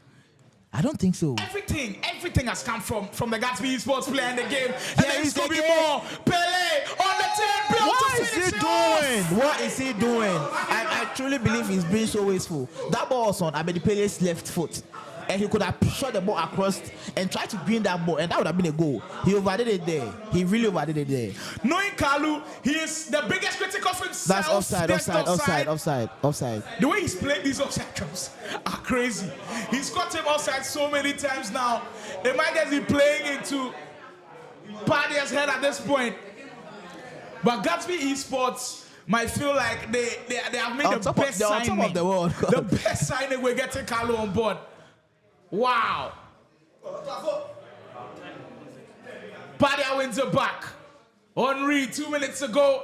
I don't think so. Everything has come from the Gasby Esports player in the game. And Yeah, then he's it's going to be again. more. Pele on the turn. Bill What to is finish he it off. doing? What is he doing? I truly believe he's being so wasteful. That ball was on Abedi Pele's left foot. And he could have shot the ball across and tried to green that ball, and that would have been a goal. He overdid it there. He really overdid it there. Knowing Kalu, he is the biggest critic of himself. That's offside, That's offside. The way he's playing these offside traps are crazy. He's got him offside so many times now. It might just be playing into Pardia's head at this point. But Gasby Esports might feel like they have made On the top best of- they're on signing. top of the world. The best signing, we're getting Kalu on board. Wow. Pardia wins it back. Henry, 2 minutes ago,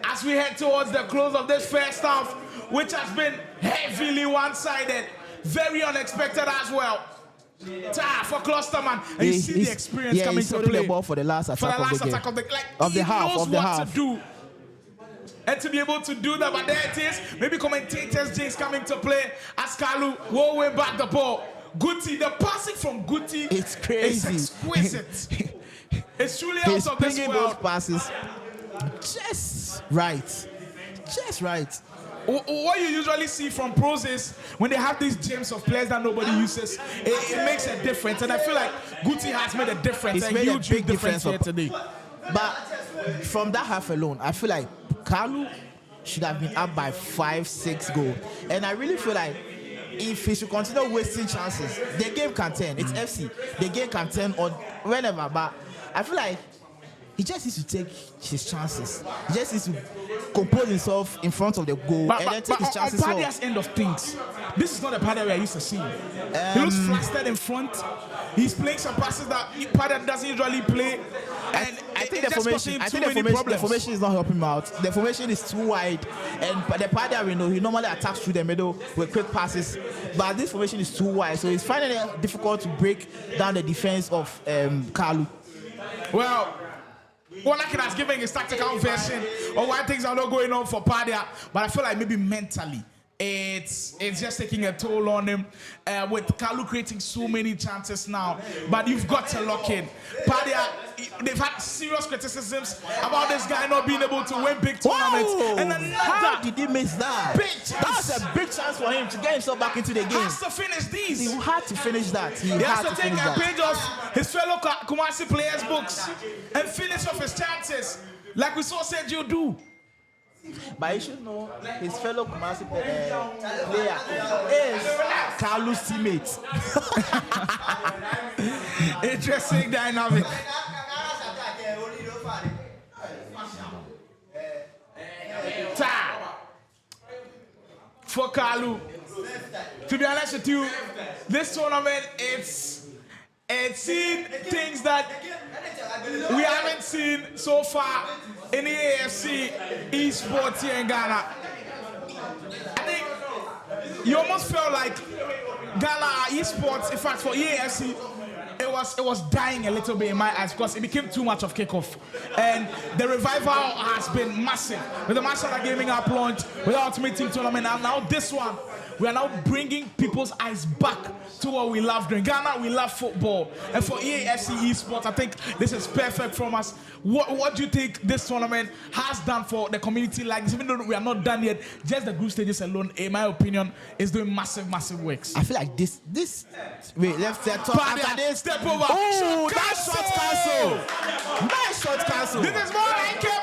as we head towards the close of this first half, which has been heavily one-sided, very unexpected as well. For Klosterman, and you see the experience coming he's to holding play. the ball for the last attack For the last of the game. attack of the like, Of the he half, knows of the what half. to do. And to be able to do that, but there it is. Maybe commentators James coming to play as Kalu will win back the ball. Guti, the passing from Guti, It's crazy. It's exquisite. It's truly out He's of this bringing those world. passes just right. Just right. What you usually see from pros is when they have these gems of players that nobody uses, it makes a difference. And I feel like Guti has made a difference. It's a made a huge big difference here difference today. But from that half alone, I feel like Kalu should have been up by 5-6 goals. And I really feel like if he should continue wasting chances, the game can turn. It's FC. The game can turn on whenever. But I feel like he just needs to take his chances. He just needs to compose himself in front of the goal and then take his chances on off. Pardia's end of things, this is not the Pardia we are used to seeing. He looks flustered in front. He's playing some passes that Pardia doesn't usually play. And I think the formation is not helping him out. The formation is too wide, and the Pardia we know he normally attacks through the middle with quick passes, but this formation is too wide, so it's finding it difficult to break down the defense of Kalu. Well, Wanakin has given his tactical version of why things are not going on for Pardia, but I feel like maybe mentally it's just taking a toll on him with Kalu creating so many chances now. But you've got to lock in. Pardia, they've had serious criticisms about this guy not being able to win big tournaments. Whoa! And another How did he miss that? big chance. That was a big chance for him to get himself back into the game. Has to finish these. He had to finish that. He He has had to to take finish a that. page of his fellow Kumasi players' books and finish off his chances like we saw Sergio do. But you should know his fellow Kumasi player is Kalu's teammate. Interesting dynamic. Time for Kalu. To be honest with you, this tournament and seen things that we haven't seen so far in the AFC Esports here in Ghana. I think you almost felt like Ghana Esports, in fact, for EAFC, it was dying a little bit in my eyes because it became too much of kickoff. And the revival has been massive. With the Master Gaming App launch, with the Ultimate Team Tournament, and now this one, we are now bringing people's eyes back to what we love doing. Ghana, we love football. And for EAFC Esports, I think this is perfect from us. What do you think this tournament has done for the community like this? Even though we are not done yet, just the group stages alone, in my opinion, is doing massive works. I feel like this wait, let's talk after this. Step over. Oh, nice shot cancel. Nice shot cancel. This is more like it.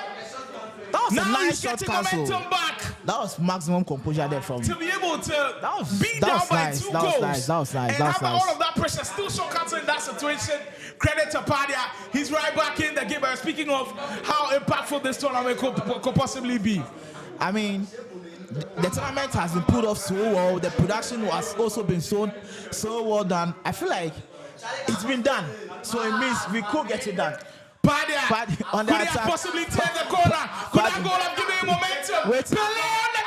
That was now a nice he's shot getting cancel. momentum back. That was maximum composure there from To be able to beat that down was by nice. 2 That was goals. nice. That was nice. And That was after nice. all of that pressure, still shot cancel in that situation. Credit to Pardia. He's right back in the game. Speaking of how impactful this tournament could possibly be. I mean, the tournament has been put off so well. The production has also been so well done. I feel like it's been done. So it means we could get it done. Pardia on the could he attack. have possibly turned the corner? Could that goal have given him momentum? Wait. Pele on the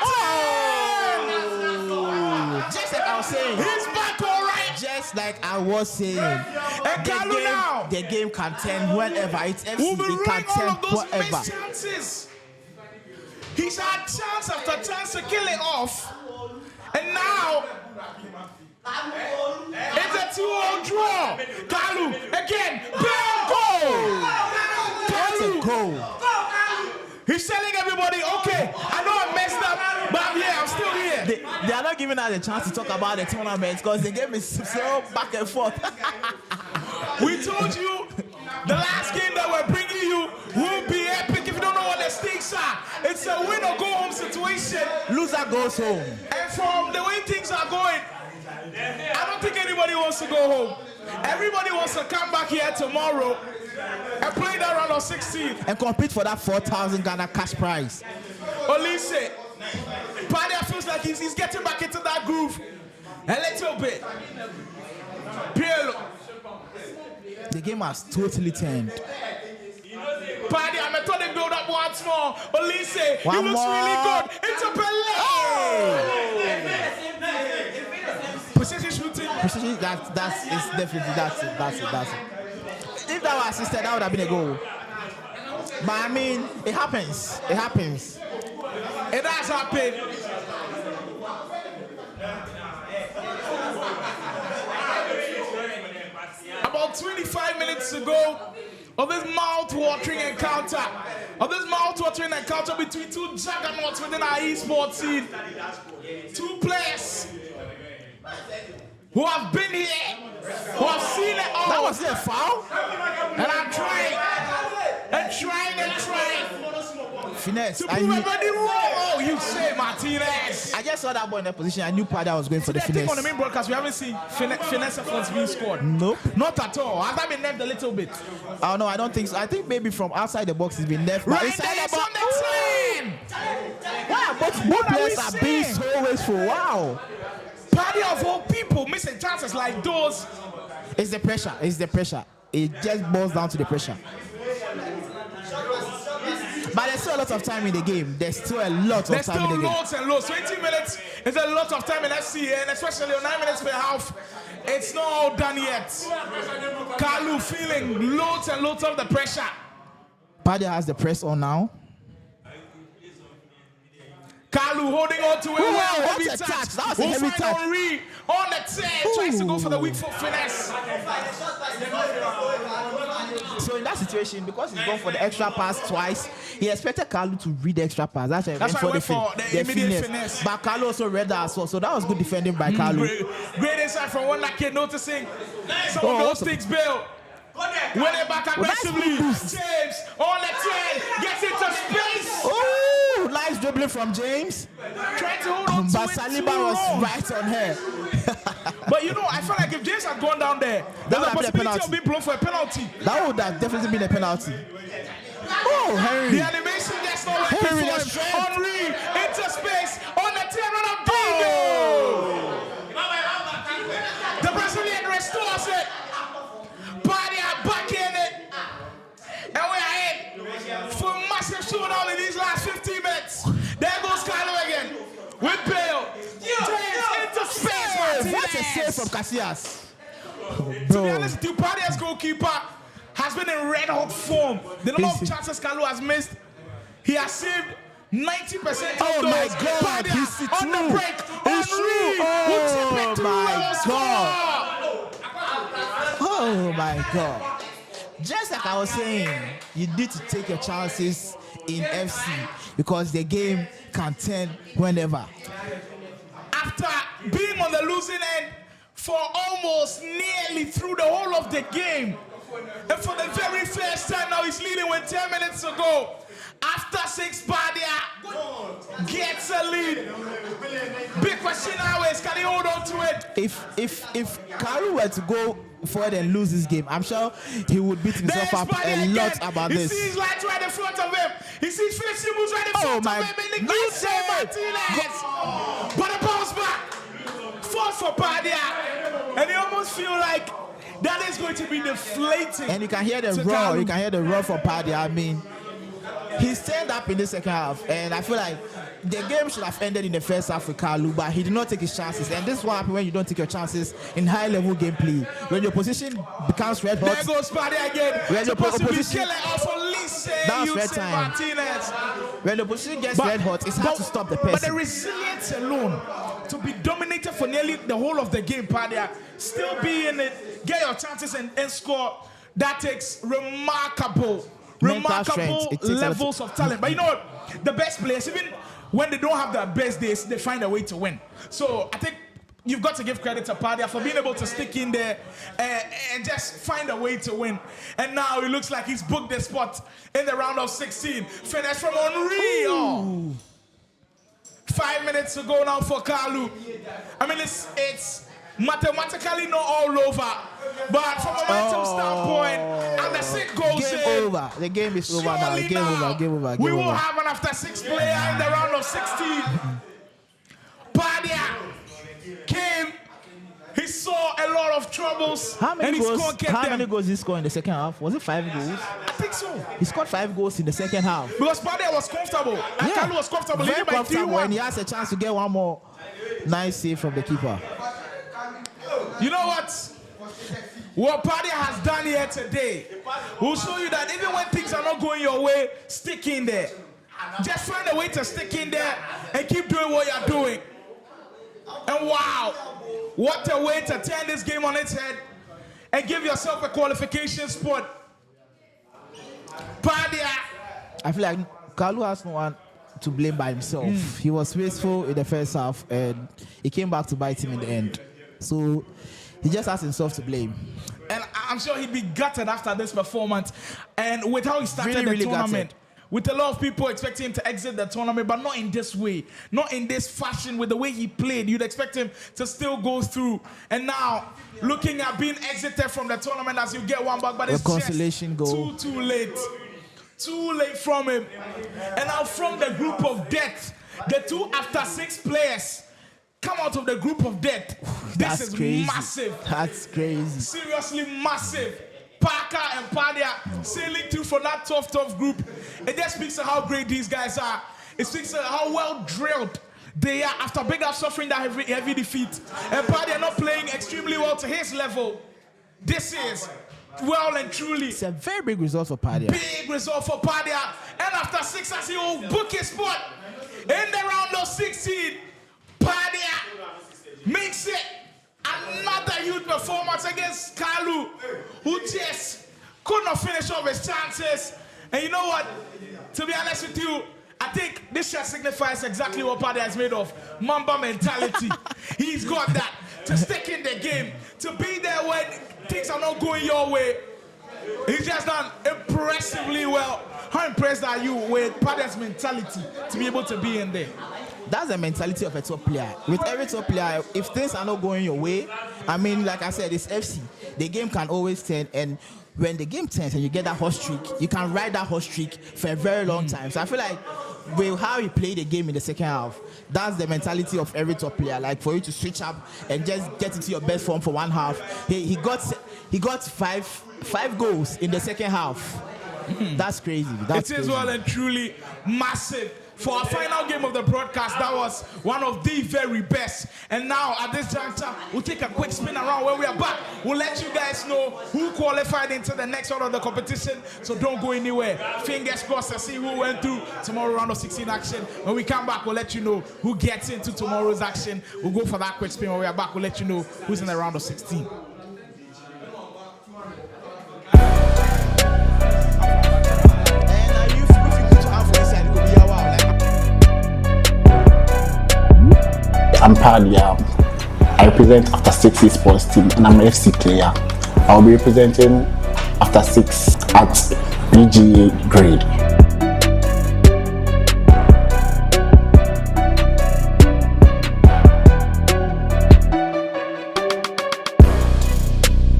turn! Just like I was saying. He's back all right. Just like I was saying. And Kalu now. The game can turn whenever. It's FC. We'll be It can ruining all turn of those whatever. missed chances. He's had chance after chance to kill it off. And now, it's a 2-0 draw. Kalu, again, bam, goal! Kalu, goal. He's telling everybody, okay, I know I messed up, but I'm here, I'm still here. They are not giving us a chance to talk about the tournament because the game is so back and forth. We told you the last game that we're bringing you will be epic. If you don't know what the stakes are, it's a win or go home situation. Loser goes home. And from the way things are going, I don't think anybody wants to go home. Everybody wants to come back here tomorrow and play that round of 16 and compete for that 4,000 Ghana cash prize. Olise, Pardia feels like he's getting back into that groove a little bit. Pielo. The game has totally turned. Pardia, methodic build up once more. Olise, he looks really good. It's a Precision shooting. Precision, that's definitely that's it. If that was assisted, that would have been a goal. But I mean, it happens. It happens. It has happened. About 25 minutes ago of this mouth-watering encounter, between two juggernauts within our esports scene. Two players who have been here, who have seen it all. That was a foul? And I'm trying. Finesse. To prove everybody wrong. Oh, you say Martinez. I just saw that ball in that position. I knew Pardia was going for the I think finesse. on the main broadcast, we haven't seen finesse efforts being scored. Nope. Not at all. Has that been nerfed a little bit? Oh no, I don't think so. I think maybe from outside the box it's been nerfed. Right But inside there, the box. on the Wow, both players are being so wasteful. Wow. Pardia of all people missing chances like those. It's the pressure. It just boils down to the pressure. But there's still a lot of time in the game. There's still lots of time in the game. Loads and loads. 20 minutes is a lot of time in FC, and especially 9 minutes per half. It's not all done yet. Kalu feeling loads and loads of the pressure. Pardia has the press on now. Kalu holding on to it. Wow, heavy touch. That was a heavy touch. Henry on the 10, tries to go for the weak foot finesse. So in that situation, because he's gone for the extra pass twice, he expected Kalu to read the extra pass. That's why he went for the immediate finesse. But Kalu also read that as well. So that was good defending by Kalu. Great insight from one that kid noticing some of those things, Bill. Win it back aggressively. James on the 10, gets into space. Oh, nice dribbling from James. Trying to hold on to but it Saliba was right on her. But you know, I feel like if James had gone down there, there's a possibility of being blown for a penalty. That would have definitely been a penalty. Oh, Henry. The animation gets not working for him. Henry into space on the 10 run of Dingo. The Brazilian restores it. from Casillas. To be honest with you, Pardia's goalkeeper has been in red hot form. The number of chances Kalu has missed, he has saved 90%. Oh my God! Pardia He's on the break. It's true. Oh my God! Oh my God! Just like I was saying, you need to take your chances in FC because the game can turn whenever. After being on the losing end for almost nearly through the whole of the game, and for the very first time now he's leading with 10 minutes to go. After 6, Pardia gets a lead. Big question now is, can he hold on to it? If Kalu were to go forward and lose this game, I'm sure he would beat himself up a lot about this. He sees lights right in front of him. He sees Felix Symbols right in front of him. And the good save Martinez. But a bounce back. Force for Pardia. And you almost feel like that is going to be deflating. And you can hear the roar. You can hear the roar for Pardia. I mean, he turned up in the second half, and I feel like the game should have ended in the first half with Kalu, but he did not take his chances. And this is what happens when you don't take your chances in high-level gameplay. When your position becomes red hot. There goes Pardia again. When your position, that's red time. Martinez. When the position gets red hot, it's hard to stop the person. But the resilience alone, to be dominated for nearly the whole of the game, Pardia, still be in it, get your chances and score, that takes remarkable levels of talent. But you know what? The best players, even when they don't have their best days, they find a way to win. So I think you've got to give credit to Pardia for being able to stick in there and just find a way to win. And now it looks like he's booked the spot in the round of 16. Finish from Henri. 5 minutes to go now for Kalu. I mean, it's mathematically not all over, but from a momentum standpoint, and the 6 goals game in, over. The game is over now. Game over. We will have an after 6 player in the round of 16. Pardia came. He saw a lot of troubles. How many goals? How them. many goals did he score in the second half? Was it 5 goals? I think so. He scored 5 goals in the second half. Because Pardia was comfortable. And Kalu was comfortable. Very comfortable, and he 3-1. has a chance to get one more nice save from the keeper. You know what? What Pardia has done here today will show you that even when things are not going your way, stick in there. Just find a way to stick in there and keep doing what you're doing. And wow, what a way to turn this game on its head and give yourself a qualification spot. Pardia. I feel like Kalu has no one to blame by himself. He was wasteful in the first half, and he came back to bite him in the end. So he just has himself to blame. And I'm sure he'd be gutted after this performance. And with how he started Really, the really tournament, gutted. with a lot of people expecting him to exit the tournament, but not in this way, not in this fashion, with the way he played. You'd expect him to still go through. And now, looking at being exited from the tournament as you get one back, but it's consolation just goal. too late. Too late from him. And now from the group of death, the 2 after 6 players come out of the group of death. This is crazy. massive. That's crazy. Seriously massive. Parker and Pardia sailing through from that tough group. It just speaks to how great these guys are. It speaks to how well drilled they are after BigUps suffering that heavy defeat. And Pardia not playing extremely well to his level. This is well and truly. It's a very big result for Pardia. Big result for Pardia. And after 6, as he will book his spot in the round of 16, Pardia makes it another huge performance against Kalu, who just could not finish off his chances. And you know what? To be honest with you, I think this shirt signifies exactly what Pardia is made of. Mamba mentality. He's got that. To stick in the game. To be there when things are not going your way. He's just done impressively well. How impressed are you with Pardia's mentality to be able to be in there? That's the mentality of a top player. With every top player, if things are not going your way, I mean, like I said, it's FC. The game can always turn, and when the game turns and you get that hot streak, you can ride that hot streak for a very long time. So I feel like with how he played the game in the second half, that's the mentality of every top player. Like for you to switch up and just get into your best form for one half. He got five goals in the second half. That's crazy. That's it is crazy. well and truly massive for our final game of the broadcast. That was one of the very best. And now at this juncture, we'll take a quick spin around where we are back. We'll let you guys know who qualified into the next round of the competition. So don't go anywhere. Fingers crossed to see who went through tomorrow round of 16 action. When we come back, we'll let you know who gets into tomorrow's action. We'll go for that quick spin. When we are back, we'll let you know who's in the round of 16. I'm Pardia. I represent After 6 Esports team and I'm an FC player. I'll be representing After 6 at VGA grade.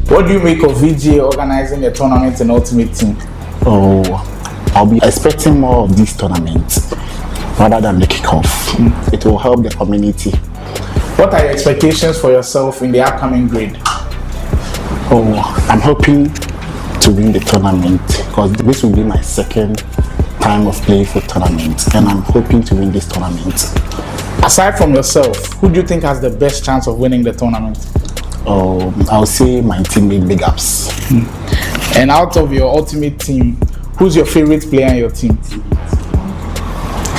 What do you make of VGA organizing a tournament in Ultimate Team? Oh, I'll be expecting more of these tournaments rather than the kickoff. It will help the community. What are your expectations for yourself in the upcoming grade? Oh, I'm hoping to win the tournament because this will be my second time of playing for tournament and I'm hoping to win this tournament. Aside from yourself, who do you think has the best chance of winning the tournament? Oh, I'll say my teammate BigUps. And out of your Ultimate Team, who's your favorite player in your team?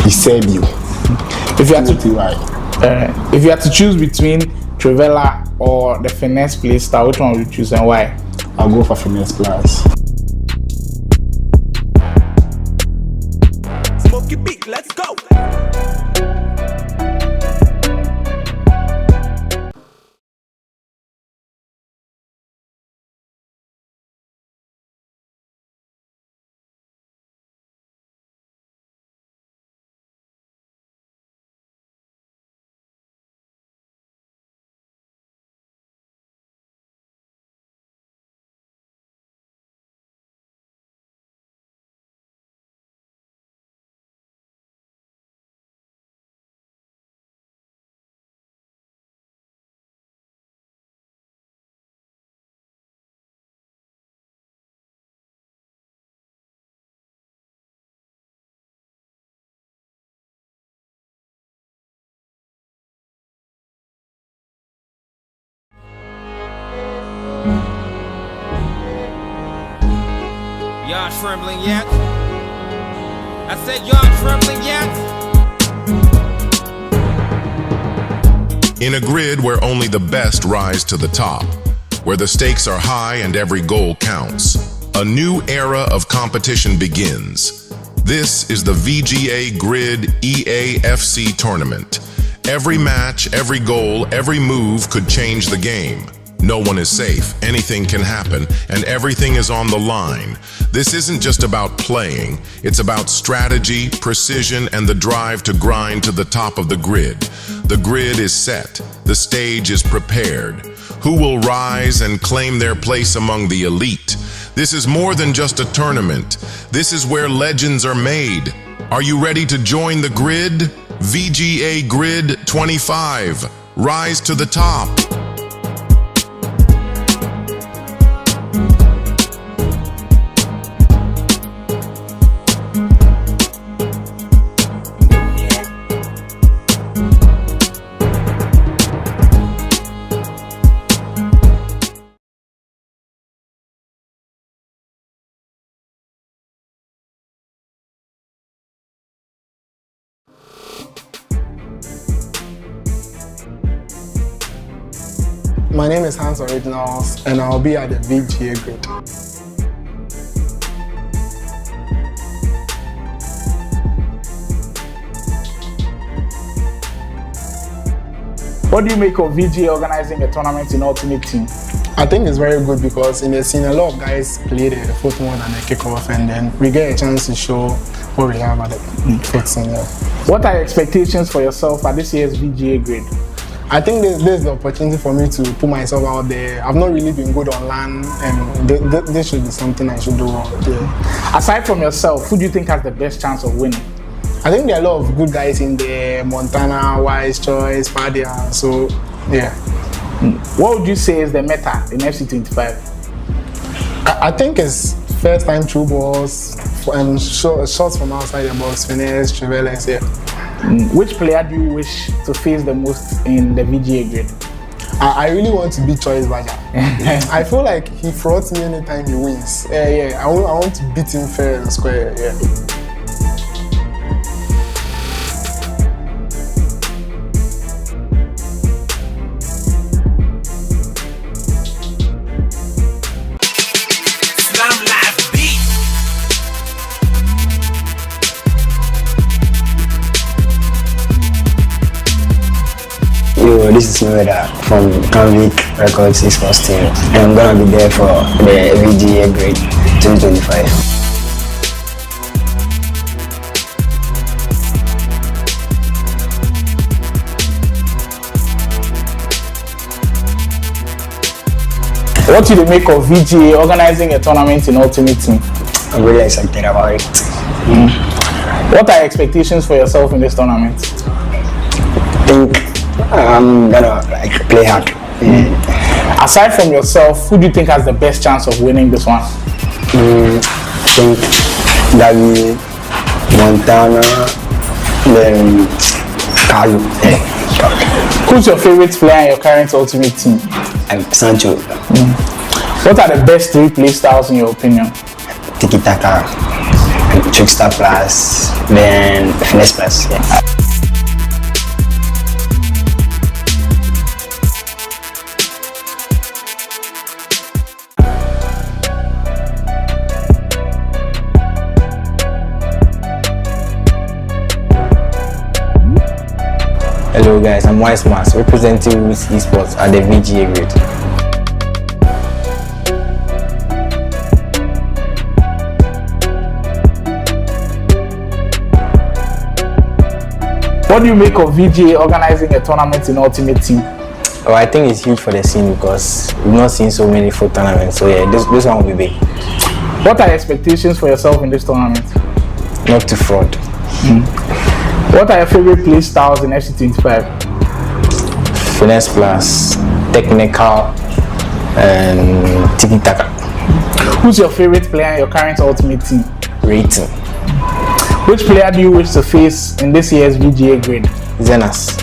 Sergio. If you had to choose between Trivella or the finesse playstyle, which one would you choose and why? I'll go for finesse plus. Smoky beat, let's go. Y'all trembling yet? I said y'all trembling yet? In a grid where only the best rise to the top, where the stakes are high and every goal counts, a new era of competition begins. This is the VGA Grid EAFC tournament. Every match, every goal, every move could change the game. No one is safe, anything can happen, and everything is on the line. This isn't just about playing, it's about strategy, precision, and the drive to grind to the top of the grid. The grid is set, the stage is prepared. Who will rise and claim their place among the elite? This is more than just a tournament. This is where legends are made. Are you ready to join the grid? VGA Grid 25. Rise to the top. My name is Hans Originals and I'll be at the VGA grid. What do you make of VGA organizing a tournament in Ultimate Team? I think it's very good because in the scene a lot of guys play the foot more than the kickoff and then we get a chance to show what we have at the foot scene. What are your expectations for yourself at this year's VGA grid? I think this is the opportunity for me to put myself out there. I've not really been good on land and this should be something I should do well. Yeah. Aside from yourself, who do you think has the best chance of winning? I think there are a lot of good guys in there, Montana, Wise Choice, Pardia, so yeah. What would you say is the meta in FC25? I think it's first time through balls, shots from outside the box, finesse, Juvinelle, yeah. Which player do you wish to face the most in the VGA grid? I really want to beat Choice Badger. I feel like he frauds me anytime he wins. Yeah. I want to beat him fair and square, yeah. Yo, this is Mayweather from Canvic Records Esports team, and I'm gonna be there for the VGA grade 2025. What do you make of VGA organizing a tournament in Ultimate Team? I'm really excited about it. What are your expectations for yourself in this tournament? I think I'm gonna play hard. Aside from yourself, who do you think has the best chance of winning this one? I think Gasby, Montana, then Kalu. Who's your favorite player in your current Ultimate Team? Sergio. What are the best 3 play styles in your opinion? Tiki Taka, Trickster Plus, then Finesse Plus. Yeah. Hello guys, I'm Wisemars representing Ruutz Esports at the VGA grade. What do you make of VGA organizing a tournament in Ultimate Team? Oh, I think it's huge for the scene because we've not seen so many full tournaments, so yeah, this one will be big. What are your expectations for yourself in this tournament? Not to fraud. What are your favorite play styles in FC25? Finesse Plus, Technical, and Tiki Taka. Who's your favorite player in your current Ultimate Team? Rating. Which player do you wish to face in this year's VGA grade? Jonas.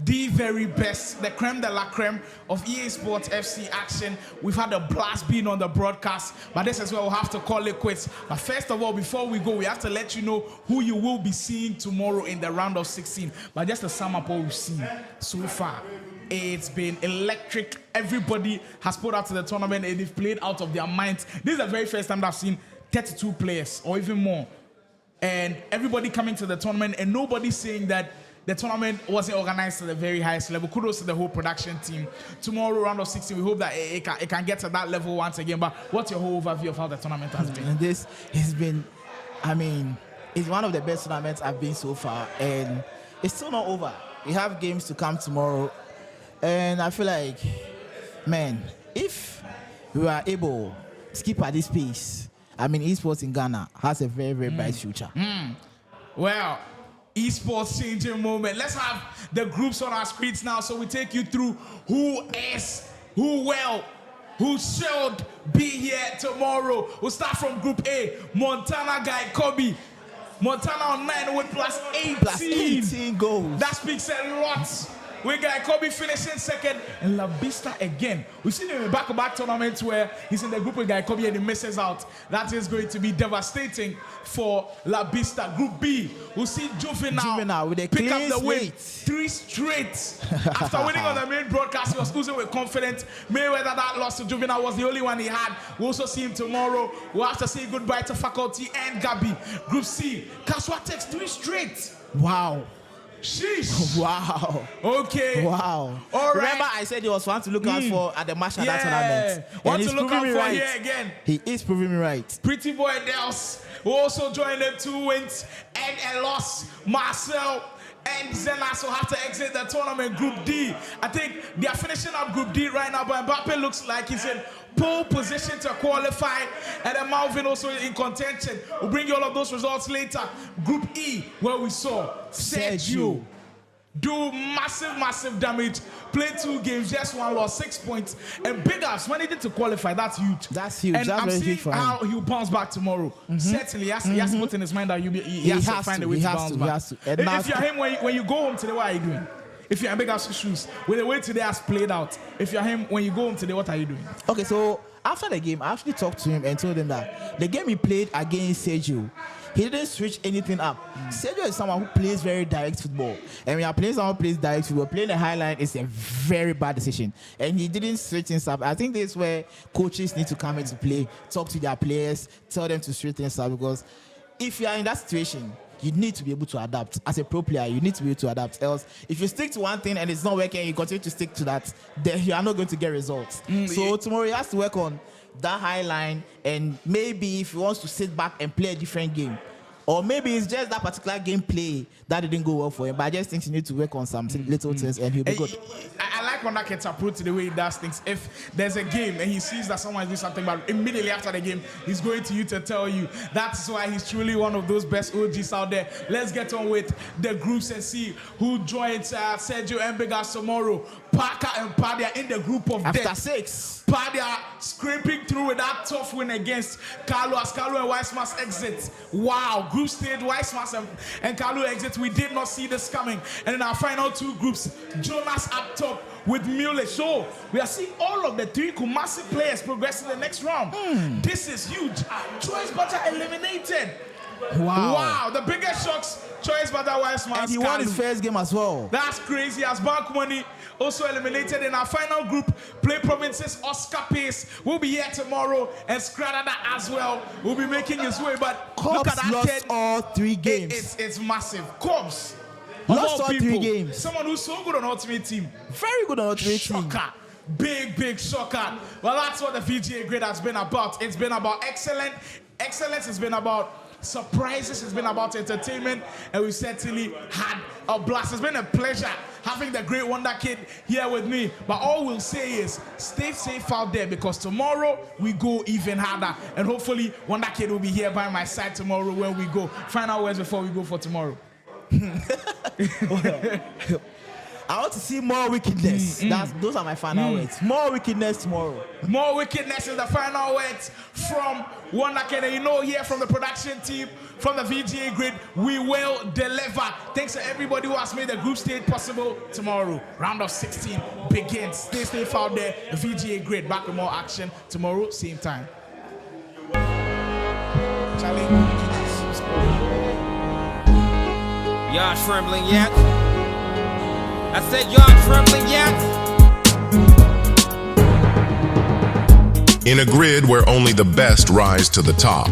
The very best, the creme de la creme of EA Sports FC action. We've had a blast being on the broadcast, but this is where we'll have to call it quits. But first of all, before we go, we have to let you know who you will be seeing tomorrow in the round of 16. But just to sum up what we've seen so far, it's been electric. Everybody has put out to the tournament and they've played out of their minds. This is the very first time that I've seen 32 players or even more. And everybody coming to the tournament and nobody saying that the tournament wasn't organized to the very highest level. Kudos to the whole production team. Tomorrow, round of 16, we hope that it can get to that level once again. But what's your whole overview of how the tournament has been? And this has been, I mean, it's one of the best tournaments I've been so far. And it's still not over. We have games to come tomorrow. And I feel like, man, if we are able to keep at this pace, I mean, esports in Ghana has a very, very bright future. Well, esports changing moment. Let's have the groups on our screens now so we take you through who should be here tomorrow. We'll start from Group A. Montana GuyKhobby. Montana on 9 with plus 18 goals. That speaks a lot. With GuyKhobby finishing second and La Vista again. We've seen him in back-to-back tournaments where he's in the group with GuyKhobby and he misses out. That is going to be devastating for La Vista. Group B, we'll see Juvinelle with a pick up clean the win. slate. 3 straight. After winning on the main broadcast, he was oozing with confidence. Mayweather that lost to Juvinelle was the only one he had. We'll also see him tomorrow. We'll have to say goodbye to Faculty and Gabi. Group C, Kaswa takes 3 straight. Wow. Sheesh. Wow. Okay. Wow. All right. Remember, I said he was one to look out for at the match at that tournament. One And to he's look out proving for me right. here again. He is proving me right. Pretty boy Dels will also join them 2 wins and a loss. Marcel and Zenas will have to exit the tournament. Group D. I think they are finishing up Group D right now, but Mbappe looks like he's in pole position to qualify, and then Malvin also in contention. We'll bring you all of those results later. Group E, where we saw Sergio do massive damage, play 2 games, just 1 loss, 6 points, and BigUps when he did to qualify. That's huge. That's huge. And that's I'm very seeing huge for him. how he'll bounce back tomorrow. Certainly, he has to put in his mind that he has to find a way to bounce back. If you're him, when you go home today, what are you doing? If you're in BigUps' shoes, with the way today has played out, if you're him, when you go home today, what are you doing? Okay, so after the game, I actually talked to him and told him that the game he played against Sergio, he didn't switch anything up. Sergio is someone who plays very direct football. And when you're playing someone who plays direct football, playing the high line is a very bad decision. And he didn't switch things up. I think this is where coaches need to come into play, talk to their players, tell them to switch things up. Because if you are in that situation, you need to be able to adapt. As a pro player, you need to be able to adapt. Else, if you stick to one thing and it's not working, you continue to stick to that, then you are not going to get results. So tomorrow he has to work on that high line, and maybe if he wants to sit back and play a different game, or maybe it's just that particular gameplay that didn't go well for him. But I just think he needs to work on some little things, and he'll be good. I like when that kid's approach to the way he does things. If there's a game and he sees that someone is doing something, but immediately after the game, he's going to you to tell you. That's why he's truly one of those best OGs out there. Let's get on with the groups and see who joins Sergio and BigUps tomorrow. Parker and Pardia in the group of after death. 6. Pardia scraping through with that tough win against Kalu as Kalu and Wisemars exit. Wow, group stage, Wisemars and Kalu exit. We did not see this coming. And in our final 2 groups, Jonas up top with Mule. So we are seeing all of the 3 Kumasi players progress to the next round. This is huge. Choice Butter eliminated. Wow, the biggest shocks. Choice Butter, Wisemars, and he won his first game as well. That's crazy. As Bank Money also eliminated in our final group, PlayProvince's Oscar Pace will be here tomorrow, and Skradada as well will be making his way. But look at that lost kid. all 3 games. It's massive. Cobbs lost all 3 games. Someone who's so good on Ultimate Team. Very good on Ultimate Team. Big shocker. Well, that's what the VGA grade has been about. It's been about excellence. It's been about surprises. It's been about entertainment, and we certainly had a blast. It's been a pleasure having the great Wonder Kid here with me. But all we'll say is stay safe out there, because tomorrow we go even harder, and hopefully Wonder Kid will be here by my side tomorrow when we go. Final words before we go for tomorrow. I want to see more wickedness. Those are my final words. More wickedness tomorrow. More wickedness is the final words from Wonder Kid. And you know, here from the production team, from the VGA grid, we will deliver. Thanks to everybody who has made the group stage possible. Tomorrow, round of 16 begins. Stay safe out there. The VGA grid back with more action tomorrow, same time. Y'all trembling yet? I said y'all trembling yet? In a grid where only the best rise to the top,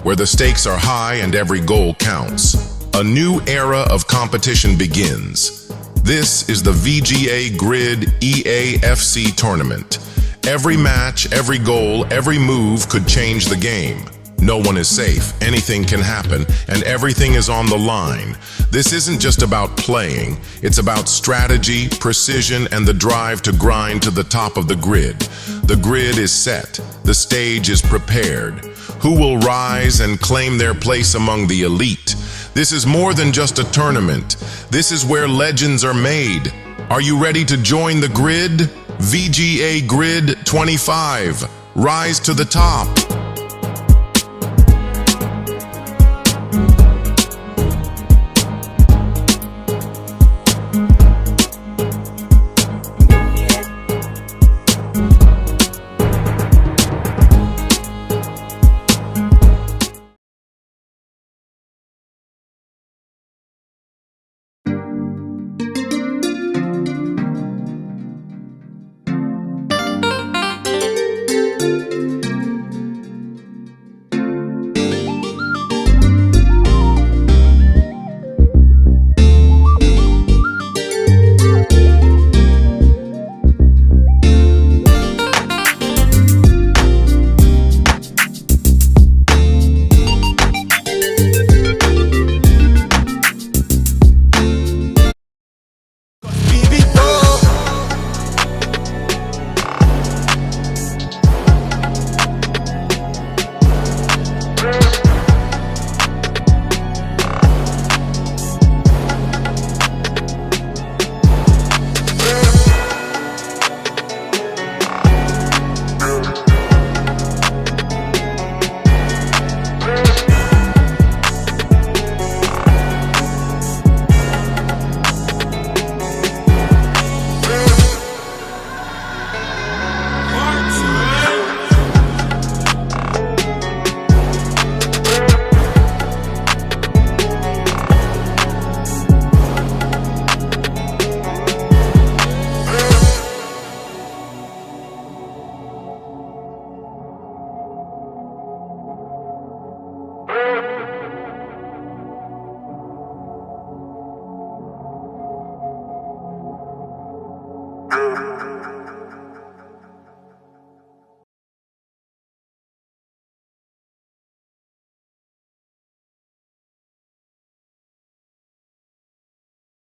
where the stakes are high and every goal counts, a new era of competition begins. This is the VGA Grid EAFC tournament. Every match, every goal, every move could change the game. No one is safe, anything can happen, and everything is on the line. This isn't just about playing, it's about strategy, precision, and the drive to grind to the top of the grid. The grid is set, the stage is prepared. Who will rise and claim their place among the elite? This is more than just a tournament. This is where legends are made. Are you ready to join the grid? VGA Grid 25. Rise to the top.